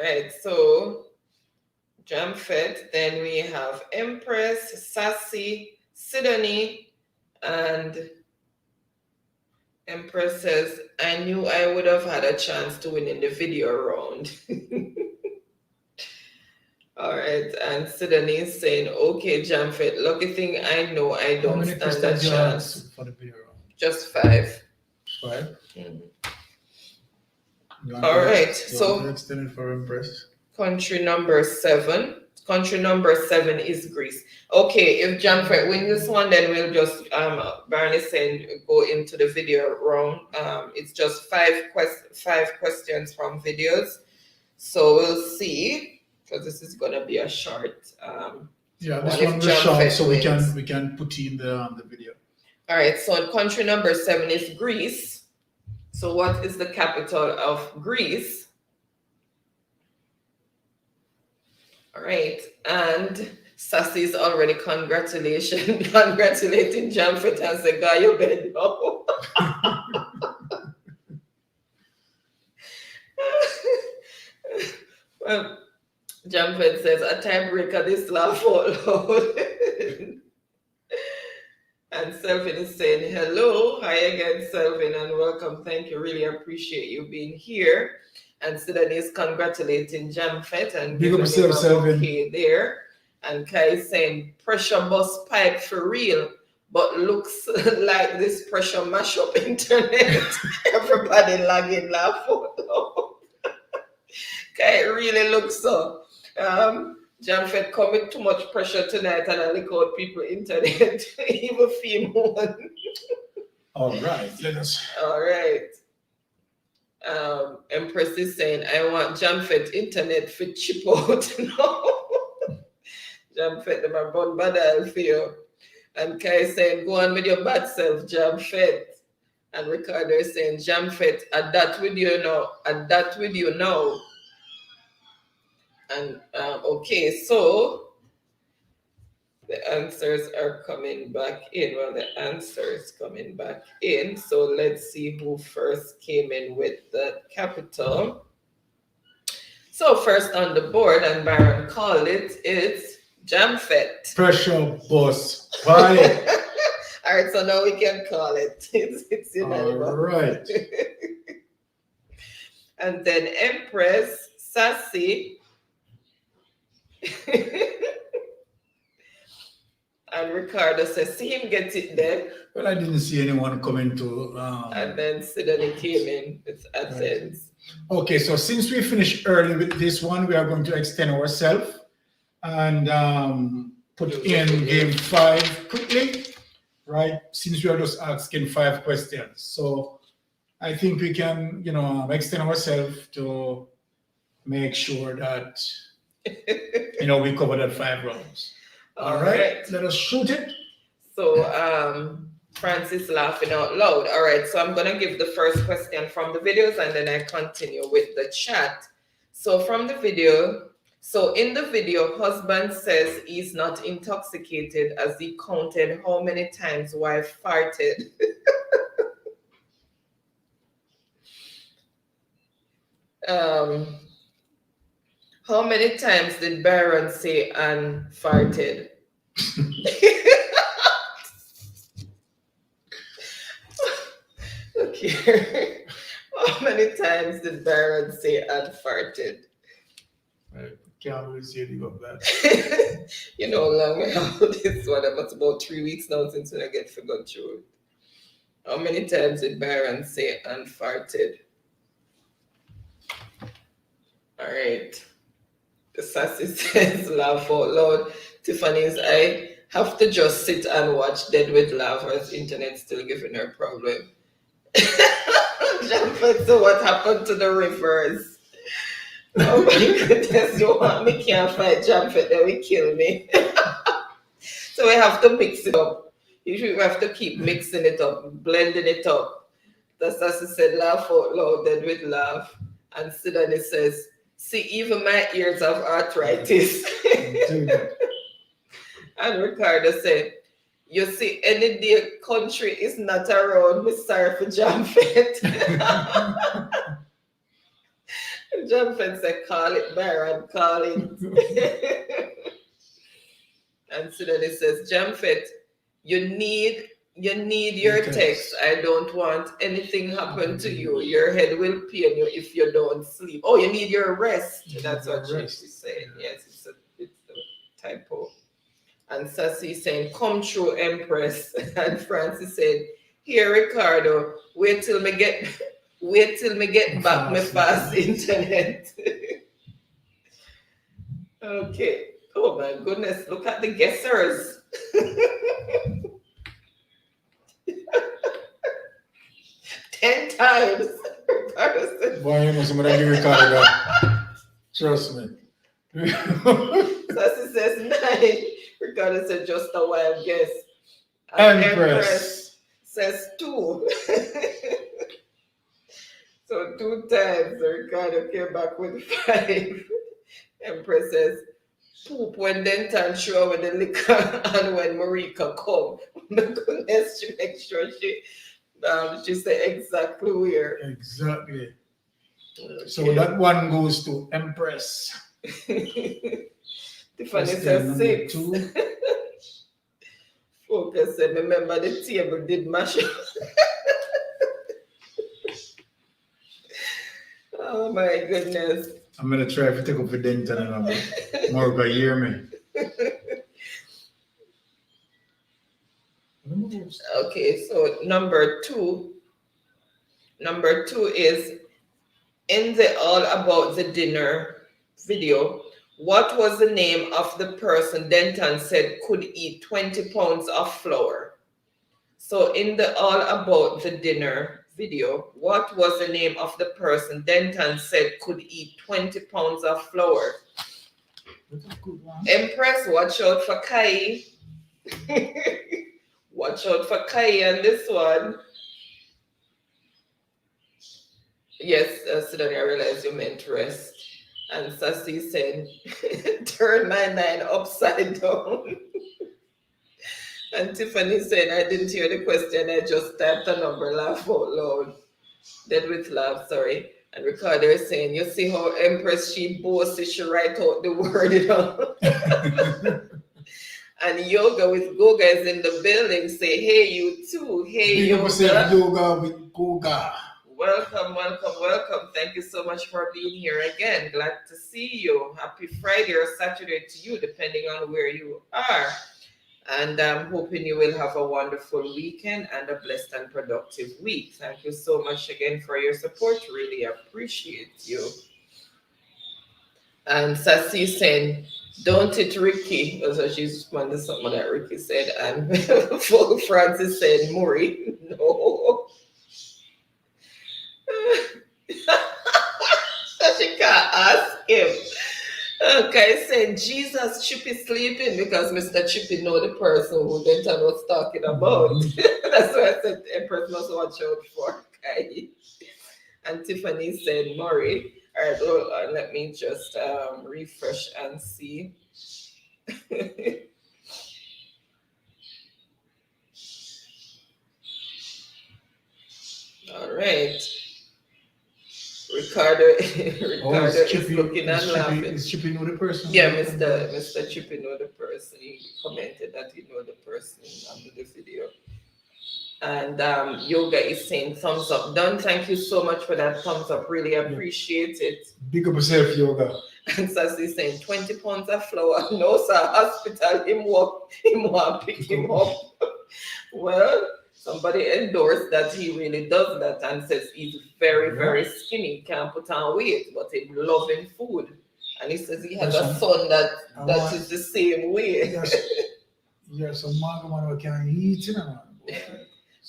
Speaker 2: right. So Jamfet. Then we have Empress, Sassy, Sidonie, and Empress says, I knew I would have had a chance to win in the video round. All right, and Sidonie is saying, okay, Jamfet, lucky thing I know I don't stand a chance.
Speaker 1: For the video round?
Speaker 2: Just 5.
Speaker 1: 5?
Speaker 2: All right, so
Speaker 1: extended for Empress.
Speaker 2: Country number 7. Country number 7 is Greece. Okay, if Jamfet win this one, then we'll just Barney saying go into the video round. It's just 5 questions from videos. So we'll see. Because this is gonna be a short.
Speaker 1: Yeah, this one was short, so we can put in the video.
Speaker 2: All right. So country number 7 is Greece. So what is the capital of Greece? All right, and Sassy is already congratulating Jamfet and say, "Go your bed now." Well, Jamfet says, a tiebreaker, this laugh out loud. And Selvin is saying, hello. Hi again, Selvin, and welcome. Thank you. Really appreciate you being here. And Sidonie is congratulating Jamfet and
Speaker 1: big up yourself, Selvin.
Speaker 2: There. And Kai is saying, pressure bus pipe for real, but looks like this pressure mash up internet. Everybody lagging laugh out loud. Kai really looks so. Jamfet come with too much pressure tonight and I look out people internet, even female one.
Speaker 1: All right, let us.
Speaker 2: All right. Empress is saying, I want Jamfet internet for chip out now. Jamfet, them are born bad for you. And Kai is saying, go on with your bad self, Jamfet. And Ricardo is saying, Jamfet, add that with you now. And okay, so the answers are coming back in. Well, the answer is coming back in. So let's see who first came in with the capital. So first on the board, and Byron called it, it's Jamfet.
Speaker 1: Pressure bus. Bye.
Speaker 2: All right, so now we can call it. It's
Speaker 1: All
Speaker 2: unanimous.
Speaker 1: right.
Speaker 2: And then Empress, Sassy, and Ricardo says, see him get it then.
Speaker 1: Well, I didn't see anyone coming to.
Speaker 2: And then Sidonie came in with Athens.
Speaker 1: Okay, so since we finished early with this one, we are going to extend ourselves and put in game 5 quickly, right? Since we are just asking 5 questions. So I think we can, extend ourselves to make sure that, we cover that 5 rounds. All right, let us shoot it.
Speaker 2: So, Francis laughing out loud. All right, so I'm going to give the first question from the videos and then I continue with the chat. So from the video, in the video, husband says he's not intoxicated as he counted how many times wife farted. How many times did Byron say and farted? Okay. How many times did Byron say and farted?
Speaker 1: I can't really see anything of that.
Speaker 2: Long this one, it's about 3 weeks now since I get forgot through it. How many times did Byron say and farted? All right. The Sassy says, laugh out loud. Tiffany's, I have to just sit and watch Dead with Laugh or his internet still giving her problem. Jamfet, so what happened to the rivers? Oh my goodness, you want me can't fight Jamfet, then we kill me. So we have to mix it up. Usually we have to keep mixing it up, blending it up. The Sassy said, laugh out loud, Dead with Laugh. And Sidonie says, see, even my ears have arthritis. And Ricardo said, you see, any day country is not around, me sorry for Jamfet. Jamfet said, call it Byron, call it. And Sidonie says, Jamfet, you need your text. I don't want anything happen to you. Your head will pain you if you don't sleep. Oh, you need your rest. That's what she's saying. Yes, it's a typo. And Sassy saying, come true, Empress. And Francis said, here, Ricardo, wait till me get back my fast internet. Okay. Oh my goodness, look at the guessers. 10 times.
Speaker 1: Why you must somebody give Ricardo that? Trust me.
Speaker 2: Sassy says 9. Ricardo said just a wild guess.
Speaker 1: And Empress
Speaker 2: says 2. So 2 times Ricardo came back with 5. Empress says poop when Denton show with the liquor and when Marika come. My goodness, she make sure she said exactly where.
Speaker 1: Exactly.
Speaker 2: Okay.
Speaker 1: So that one goes to Empress.
Speaker 2: Tiffany says 6.
Speaker 1: 2.
Speaker 2: Focus said, remember the table did mash up. Oh my goodness.
Speaker 1: I'm gonna try to take up the Denton and more gonna hear me.
Speaker 2: Okay, so number two is in the All About the Dinner video. What was the name of the person Denton said could eat 20 pounds of flour? So in the All About the Dinner video, what was the name of the person Denton said could eat 20 pounds of flour?
Speaker 1: That's a good one.
Speaker 2: Empress, watch out for Kai. Watch out for Kai on this one. Yes, Sidonie, I realized you meant rest. And Sassy said, turn my 9 upside down. And Tiffany said, I didn't hear the question, I just typed a number, laugh out loud. Dead with laugh, sorry. And Ricardo is saying, you see how Empress, she boasts, she write out the word, you know. And Yoga with Goga is in the building. Say, hey, you too. Hey,
Speaker 1: Big up yourself,
Speaker 2: Yoga.
Speaker 1: yoga with Goga.
Speaker 2: Welcome, welcome, welcome. Thank you so much for being here again. Glad to see you. Happy Friday or Saturday to you, depending on where you are. And I'm hoping you will have a wonderful weekend and a blessed and productive week. Thank you so much again for your support. Really appreciate you. And Sassy saying, don't it, Ricky? So she's responding to something that Ricky said. And Francis said, Murray, no. She can't ask him. Okay, saying Jesus Chippy sleeping because Mr. Chippy know the person who Denton was talking about. That's why I said Empress must watch out for. Okay. And Tiffany said Murray. All right, well, let me just refresh and see. All right. Ricardo is looking and laughing.
Speaker 1: Is Chippy know the person?
Speaker 2: Yeah, Mr. Chippy know the person. He commented that he know the person under the video. And Yoga is saying thumbs up. Don, thank you so much for that thumbs up. Really appreciate it.
Speaker 1: Big up yourself, Yoga.
Speaker 2: And Sassy is saying 20 pounds of flour. No, sir, hospital. Him want pick him up. Well, somebody endorsed that he really does that and says he's very, very skinny, can't put on weight, but he's loving food. And he says he has a son that is the same way.
Speaker 1: Yes, some man who can eat, you know.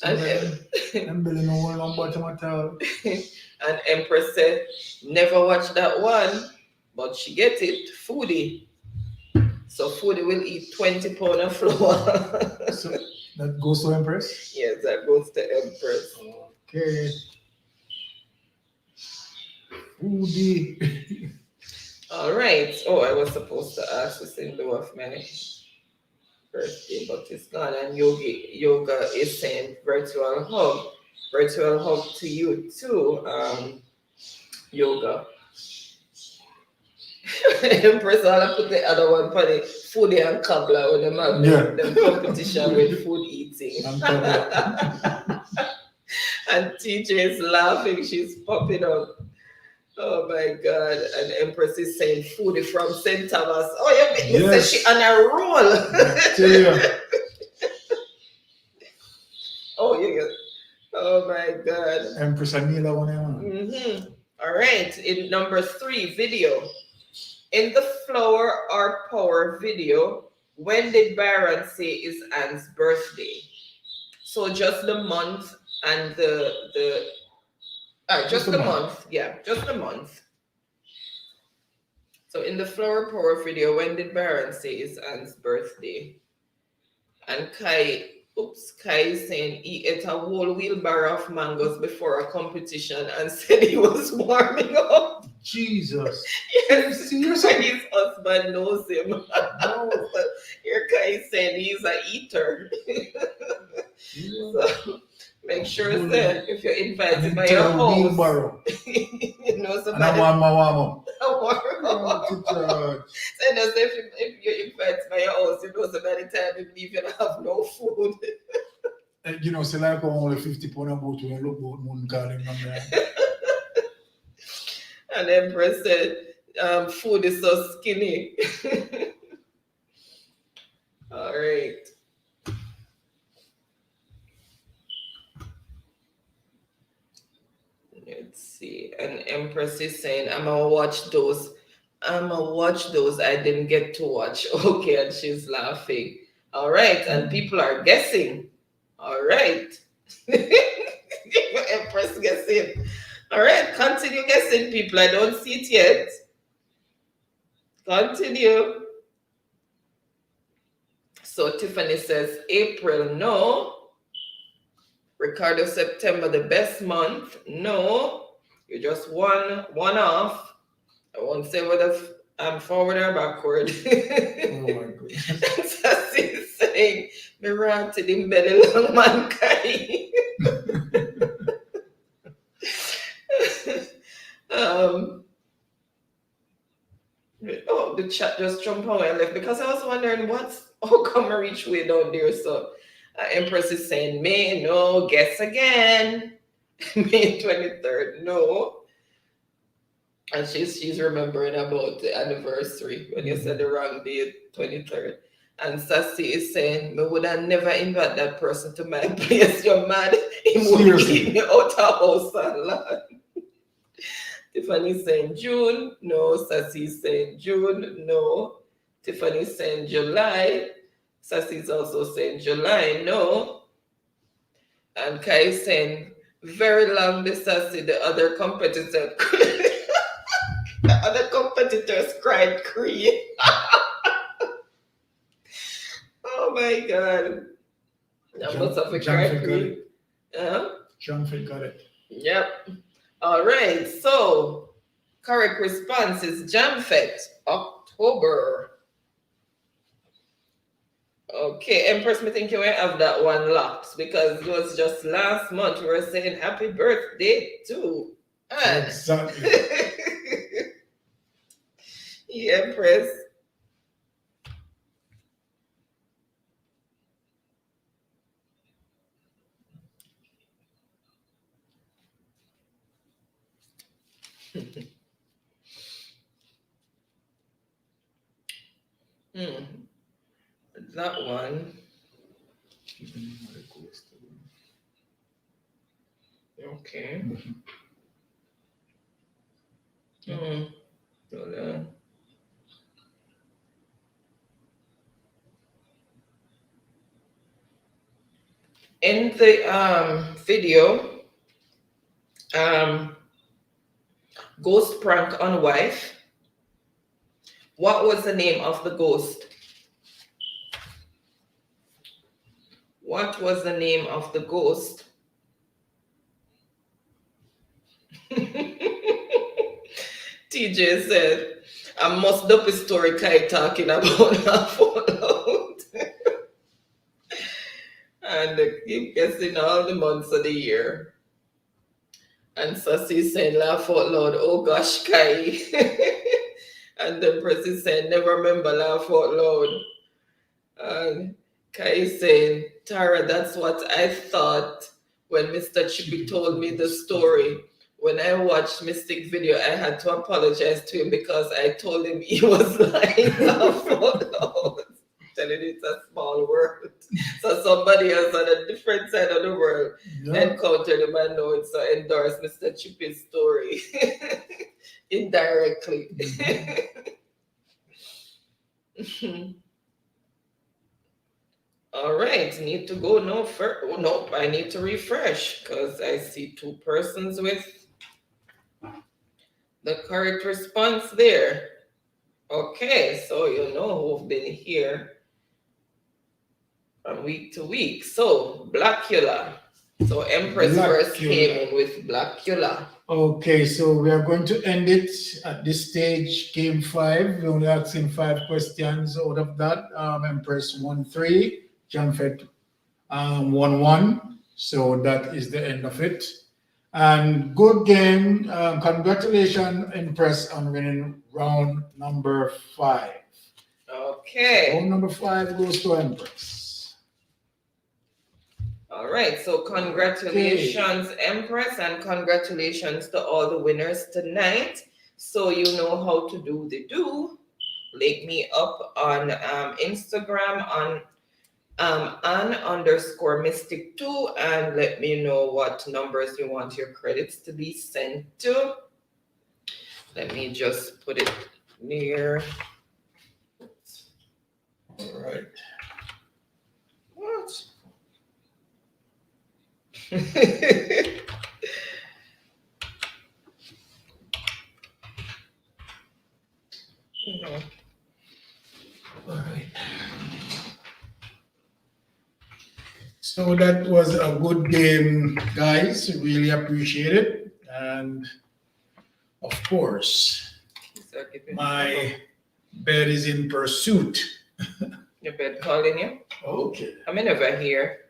Speaker 1: And
Speaker 2: Empress said, never watch that one, but she get it, Foodie. So Foodie will eat 20 pounds of flour.
Speaker 1: So that goes to Empress?
Speaker 2: Yes, that goes to Empress.
Speaker 1: Okay. Foodie.
Speaker 2: All right. Oh, I was supposed to ask this in lieu of my birthday, but it's gone. And Yoga is saying virtual hug. Virtual hug to you too, Yoga. Empress, I'll put the other one for the Foodie and Cobbler when them have them competition with food eating. And TJ is laughing, she's popping up. Oh my God. And Empress is saying Foodie from St. Thomas. Oh, you mean she on a roll. Oh my God.
Speaker 1: Empress Anila one.
Speaker 2: All right. In number 3, video. In the Flower or Power video, when did Byron say is Anne's birthday? So just the month and just the month. Yeah, just the month. So in the Flower Power video, when did Byron say is Anne's birthday? And Kai is saying he ate a whole wheelbarrow of mangoes before a competition and said he was warming up.
Speaker 1: Jesus.
Speaker 2: Yes, seriously? His husband knows him. No. Here Kai is saying he's an eater. So make sure that if you're invited by your house, you know somebody.
Speaker 1: And I want
Speaker 2: And as if you're invited by your house, you know somebody time you leave, you don't have no food.
Speaker 1: And you know, say like only 50 pounds of boat when you look about moon calling them there.
Speaker 2: And Empress said, food is so skinny. All right. Let's see. And Empress is saying, I'm gonna watch those. I didn't get to watch. Okay, and she's laughing. All right, and people are guessing. All right. Empress guessing. All right, continue guessing, people. I don't see it yet. Continue. So Tiffany says April, no. Ricardo, September, the best month. No, you just one off. I won't say whether I'm forward or backward.
Speaker 1: Oh my goodness.
Speaker 2: Sassy saying, me ranted in belly long mankind. Oh, the chat just jumped away and left because I was wondering how come I reach way down there. So Empress is saying May, no, guess again. May 23rd, no. And she's remembering about the anniversary when you said the wrong date, 23rd. And Sassy is saying, me would have never invite that person to my place. You're mad. He would keep me out of house and land. Tiffany's saying June. No. Sassy's saying June. No. Tiffany's saying July. Sassy's also saying July. No. And Kai's saying very long the Sassy, the other competitor. The other competitors cried Cree. Oh my God. That must have a cried Cree.
Speaker 1: John got it.
Speaker 2: Yep. All right. So, correct response is Jamfet, October. Okay, Empress, me think you might have that one locked because it was just last month we were saying happy birthday to Anne.
Speaker 1: Exactly.
Speaker 2: Yeah, Empress. That one. Okay. Hold on. In the video, ghost prank on wife. What was the name of the ghost? What was the name of the ghost? TJ said, I must up a story Kai talking about her fallout. And they keep guessing all the months of the year. And Sassy saying, laugh out loud, oh gosh, Kai. And the person saying, never remember, laugh out loud. And Kai saying, Tara, that's what I thought when Mr. Chippy told me the story. When I watched Mystic video, I had to apologize to him because I told him he was lying. Laugh out loud. Telling you it's a small world. So somebody else on a different side of the world encountered him and know it's endorsed Mr. Chippy's story. Indirectly. All right, need to go no further. Oh, nope, I need to refresh because I see two persons with the correct response there. Okay, so you know who've been here from week to week. So, Blackula. So, Empress first came in with Blackula.
Speaker 1: Okay, so we are going to end it at this stage, game 5. We're only asking 5 questions out of that. Empress won 3, Jamfet 1-1. So that is the end of it. And good game. Congratulations, Empress, on winning round number 5.
Speaker 2: Okay.
Speaker 1: So round number 5 goes to Empress.
Speaker 2: All right, so congratulations, Empress, and congratulations to all the winners tonight. So you know how to do the do. Link me up on Instagram on _mystic2 and let me know what numbers you want your credits to be sent to. Let me just put it near.
Speaker 1: All right.
Speaker 2: What?
Speaker 1: All right. So that was a good game, guys. Really appreciate it. And of course, my bed is in pursuit.
Speaker 2: Your bed calling you?
Speaker 1: Okay.
Speaker 2: I'm never here.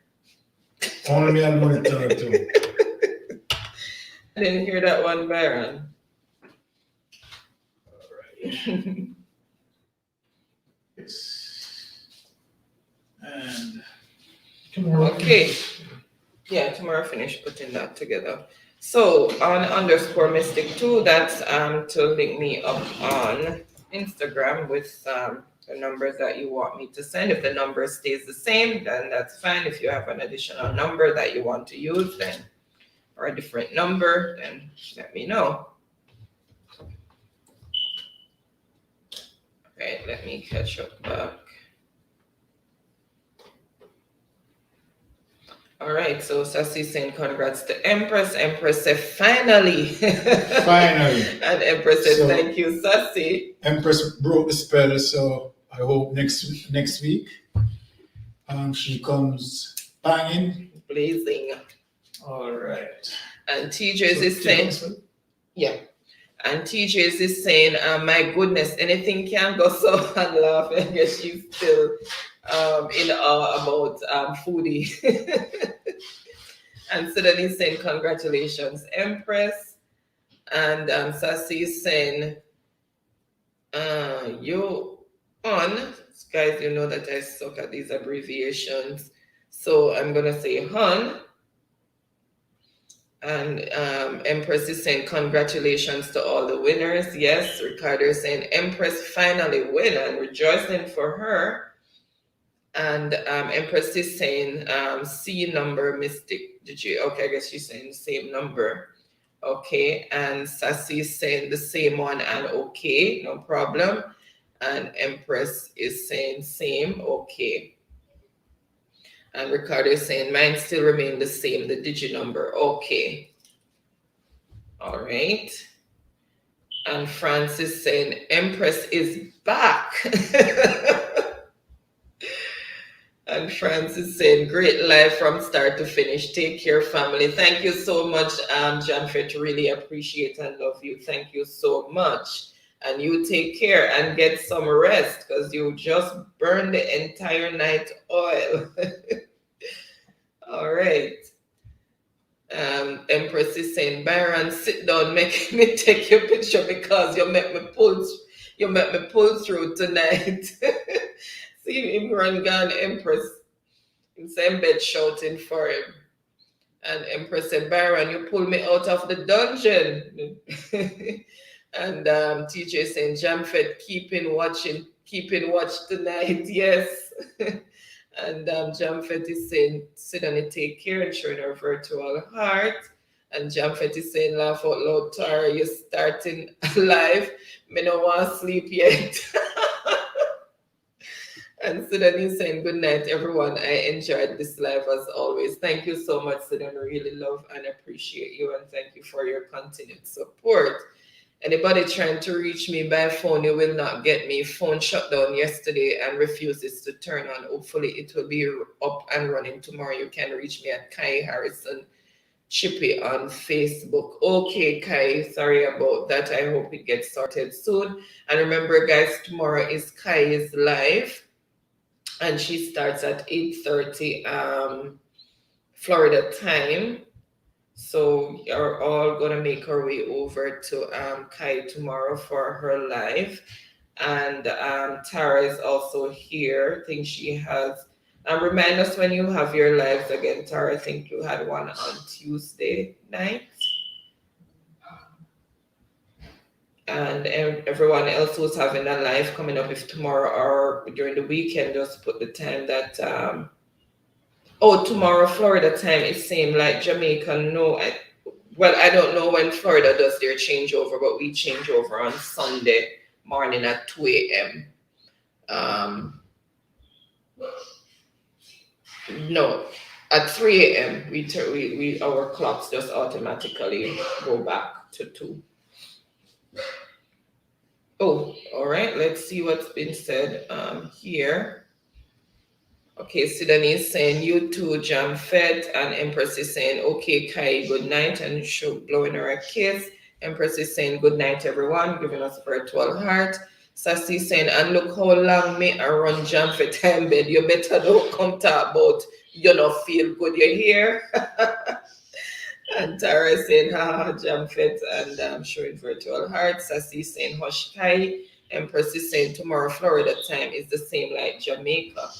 Speaker 1: Only me and Monitor too.
Speaker 2: I didn't hear that one, Baron.
Speaker 1: And tomorrow.
Speaker 2: Okay. Yeah, tomorrow finish putting that together. So on underscore mystic 2, that's to link me up on Instagram with the numbers that you want me to send. If the number stays the same, then that's fine. If you have an additional number that you want to use, then or a different number, then let me know. Right, let me catch up back. All right, so Sassy saying congrats to Empress. Empress said finally.
Speaker 1: Finally.
Speaker 2: And Empress said
Speaker 1: So-
Speaker 2: thank you, Sassy.
Speaker 1: Empress broke the spell, so I hope next week she comes banging.
Speaker 2: Blazing.
Speaker 1: All right.
Speaker 2: And TJ's is saying,
Speaker 1: So,
Speaker 2: yeah. And TJ's is saying, my goodness, anything can go so and laugh. I guess she's still in awe about foodie. And Sudan is saying, congratulations, Empress. And Sassy is saying, you on. Guys, you know that I suck at these abbreviations. So I'm going to say hun. And Empress is saying congratulations to all the winners. Yes, Ricardo is saying Empress finally win and rejoicing for her. And Empress is saying C number mystic. Did you? Okay, I guess she's saying the same number. Okay, and Sassy is saying the same one and okay, no problem. And Empress is saying same, okay. And Ricardo is saying mine still remain the same, the digit number. Okay. All right. And Francis saying Empress is back. And Francis saying great life from start to finish. Take care, family. Thank you so much, Janfet. Really appreciate and love you. Thank you so much. And you take care and get some rest because you just burned the entire night oil. All right. Empress is saying, Byron, sit down, make me take your picture because you make me pull through tonight. See him run gone, Empress. In same bed shouting for him. And Empress said, Byron, you pulled me out of the dungeon. And TJ saying, Jamfet, keeping watch tonight. Yes. And Jamfet is saying, sit down and take care and showing her virtual heart. And Jamfet is saying, laugh out loud, Tara, you're starting live. Me no want to sleep yet. And Sudan is saying, good night, everyone. I enjoyed this live as always. Thank you so much, Sudan. Really love and appreciate you. And thank you for your continued support. Anybody trying to reach me by phone, you will not get me. Phone shut down yesterday and refuses to turn on. Hopefully it will be up and running tomorrow. You can reach me at Kai Harrison Chippy on Facebook. Okay, Kai, sorry about that. I hope it gets sorted soon. And remember, guys, tomorrow is Kai's live. And she starts at 8:30 Florida time. So you're all going to make our way over to Kai tomorrow for her live. And Tara is also here. I think she has. Remind us when you have your lives again, Tara. I think you had one on Tuesday night. And everyone else who's having a live coming up, if tomorrow or during the weekend, just put the time that tomorrow Florida time is same like Jamaica. No, I don't know when Florida does their changeover, but we change over on Sunday morning at 2 a.m. No, at 3 a.m. we our clocks just automatically go back to 2. Oh, all right. Let's see what's been said here. Okay, Sidonie is saying you too, Jam Fed, and Empress is saying, okay, Kai, good night, and she's blowing her a kiss. Empress is saying, good night, everyone, giving us a virtual heart. Sassy is saying, and look how long me I run Jam Fed time bed. You better don't come talk about you not feel good, you hear? And Tara is saying, haha, Jamfet, and showing virtual hearts. Sassy is saying, hush kai. Empress is saying, tomorrow Florida time is the same like Jamaica.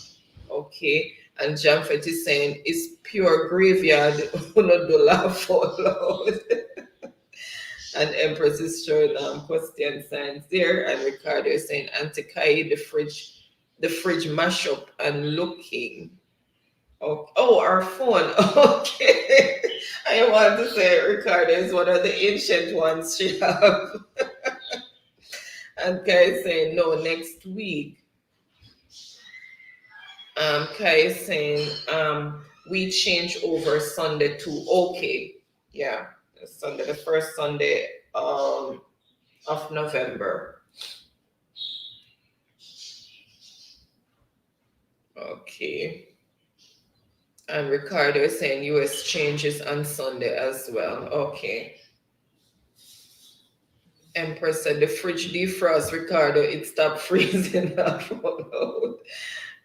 Speaker 2: Okay. And Jamfet is saying, it's pure graveyard. Uno do laugh out loud. And Empress is showing question signs there. And Ricardo is saying, Auntie Kai, the fridge mashup and looking. Oh, our phone. Okay. I want to say Ricardo is one of the ancient ones she have. And Kai is saying, no, next week. Kai is saying, we change over Sunday to okay. Yeah, Sunday, the first Sunday of November. Okay. And Ricardo is saying US changes on Sunday as well. Okay. Empress said the fridge defrost, Ricardo, it stopped freezing. Laugh out loud.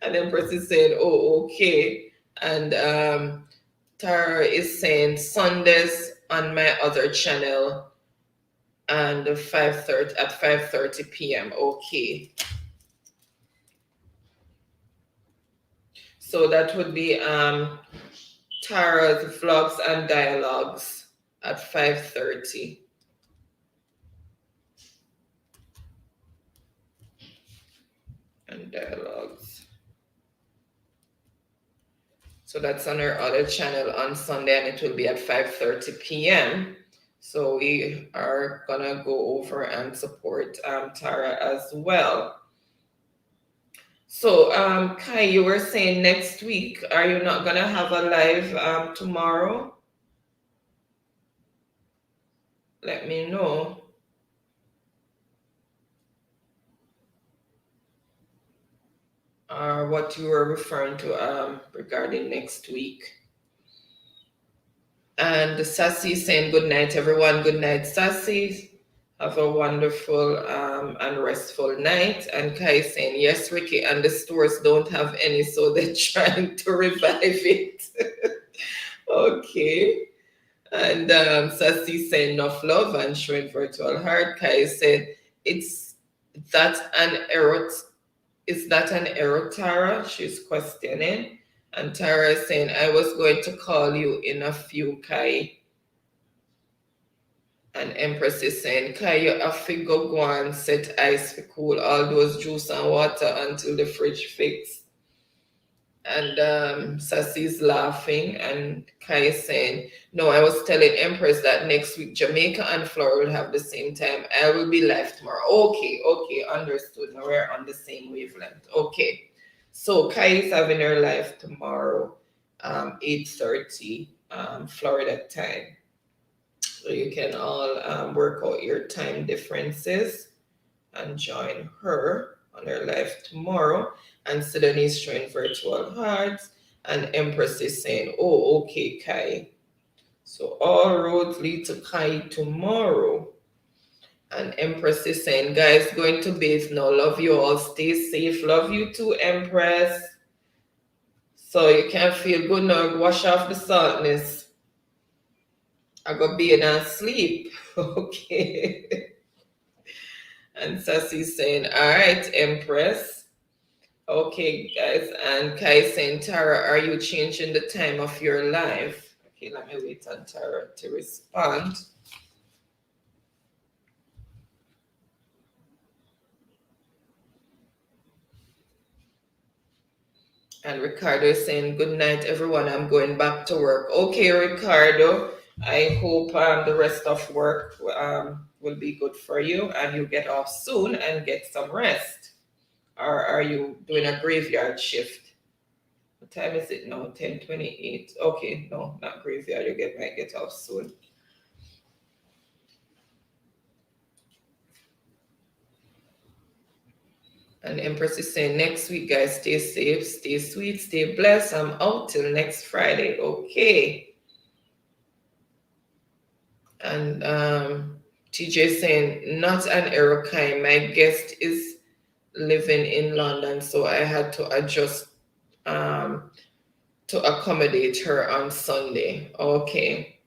Speaker 2: And Empress is saying, oh, okay. And Tara is saying Sundays on my other channel and 5:30 at 5:30 p.m. Okay. So that would be Tara's vlogs and dialogues at 5:30. And dialogues. So that's on our other channel on Sunday, and it will be at 5:30 p.m. So we are gonna go over and support Tara as well. So Kai, you were saying next week, are you not gonna have a live tomorrow? Let me know. What you were referring to regarding next week. And Sassy saying good night, everyone. Good night, Sassy. Have a wonderful and restful night. And Kai saying, yes, Ricky, and the stores don't have any, so they're trying to revive it. Okay. And Sassy saying enough love and showing virtual heart. Kai said, is that an error, Tara? She's questioning. And Tara is saying, I was going to call you in a few, Kai. And Empress is saying, Kai, you have to go and set ice for cool all those juice and water until the fridge fix. And Sassy's laughing, and Kai is saying, no, I was telling Empress that next week Jamaica and Florida will have the same time. I will be live tomorrow. Okay, understood. Now we're on the same wavelength. Okay. So Kai is having her live tomorrow, 8:30 Florida time. So you can all work out your time differences and join her on her live tomorrow. And Sidonie is showing virtual hearts, and Empress is saying, oh, okay, Kai. So all roads lead to Kai tomorrow. And Empress is saying, guys, going to bathe now. Love you all. Stay safe. Love you too, Empress. So you can feel good now. Wash off the saltness. I go bathe and sleep. Okay. And Sassy's saying, all right, Empress. Okay, guys. And Kai saying, Tara, are you changing the time of your life? Okay, let me wait on Tara to respond. And Ricardo is saying, good night, everyone. I'm going back to work. Okay, Ricardo. I hope the rest of work will be good for you and you get off soon and get some rest. Or are you doing a graveyard shift? What time is it now? 10:28. Okay, no, not graveyard. You might get off soon. And Empress is saying, next week, guys, stay safe, stay sweet, stay blessed. I'm out till next Friday. Okay. And TJ saying, not an error kind. My guest is living in London, so I had to adjust to accommodate her on Sunday. Okay.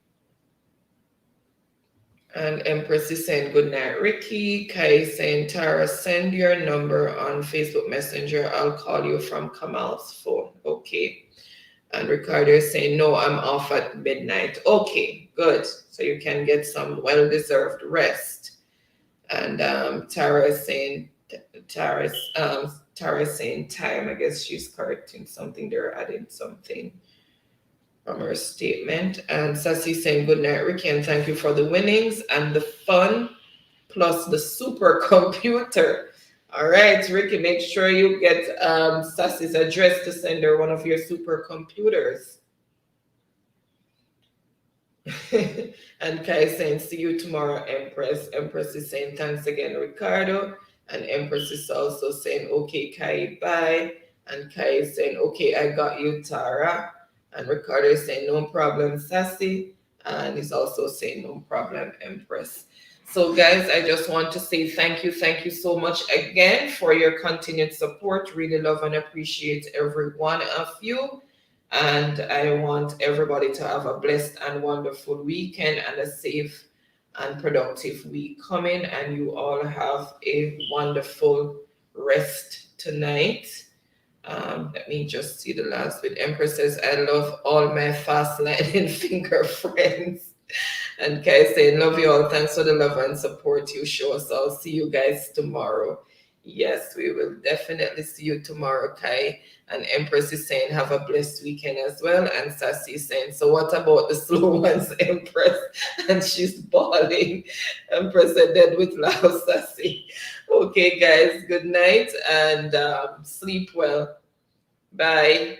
Speaker 2: And Empress is saying good night, Ricky. Kai is saying, Tara, send your number on Facebook Messenger. I'll call you from Kamal's phone. Okay. And Ricardo is saying, no, I'm off at midnight. Okay, good. So you can get some well-deserved rest. And Tara is saying time. I guess she's correcting something. They're adding something from her statement. And Sassy saying, good night, Ricky, and thank you for the winnings and the fun, plus the supercomputer. All right, Ricky, make sure you get Sassy's address to send her one of your supercomputers. And Kai saying, see you tomorrow, Empress. Empress is saying, thanks again, Ricardo. And Empress is also saying, okay, Kai, bye. And Kai is saying, okay, I got you, Tara. And Ricardo is saying, no problem, Sassy. And he's also saying, no problem, Empress. So guys, I just want to say thank you so much again for your continued support. Really love and appreciate every one of you. And I want everybody to have a blessed and wonderful weekend and a safe and productive week coming. And you all have a wonderful rest tonight. Let me just see the last bit. Empress says, I love all my fast lightning finger friends. And Kai saying, love you all. Thanks for the love and support you show us. I'll see you guys tomorrow. Yes, we will definitely see you tomorrow, Kai. And Empress is saying, have a blessed weekend as well. And Sassy is saying, so what about the slow ones, Empress? And she's bawling. Empress said, dead with laugh, Sassy. Okay, guys, good night and sleep well. Bye.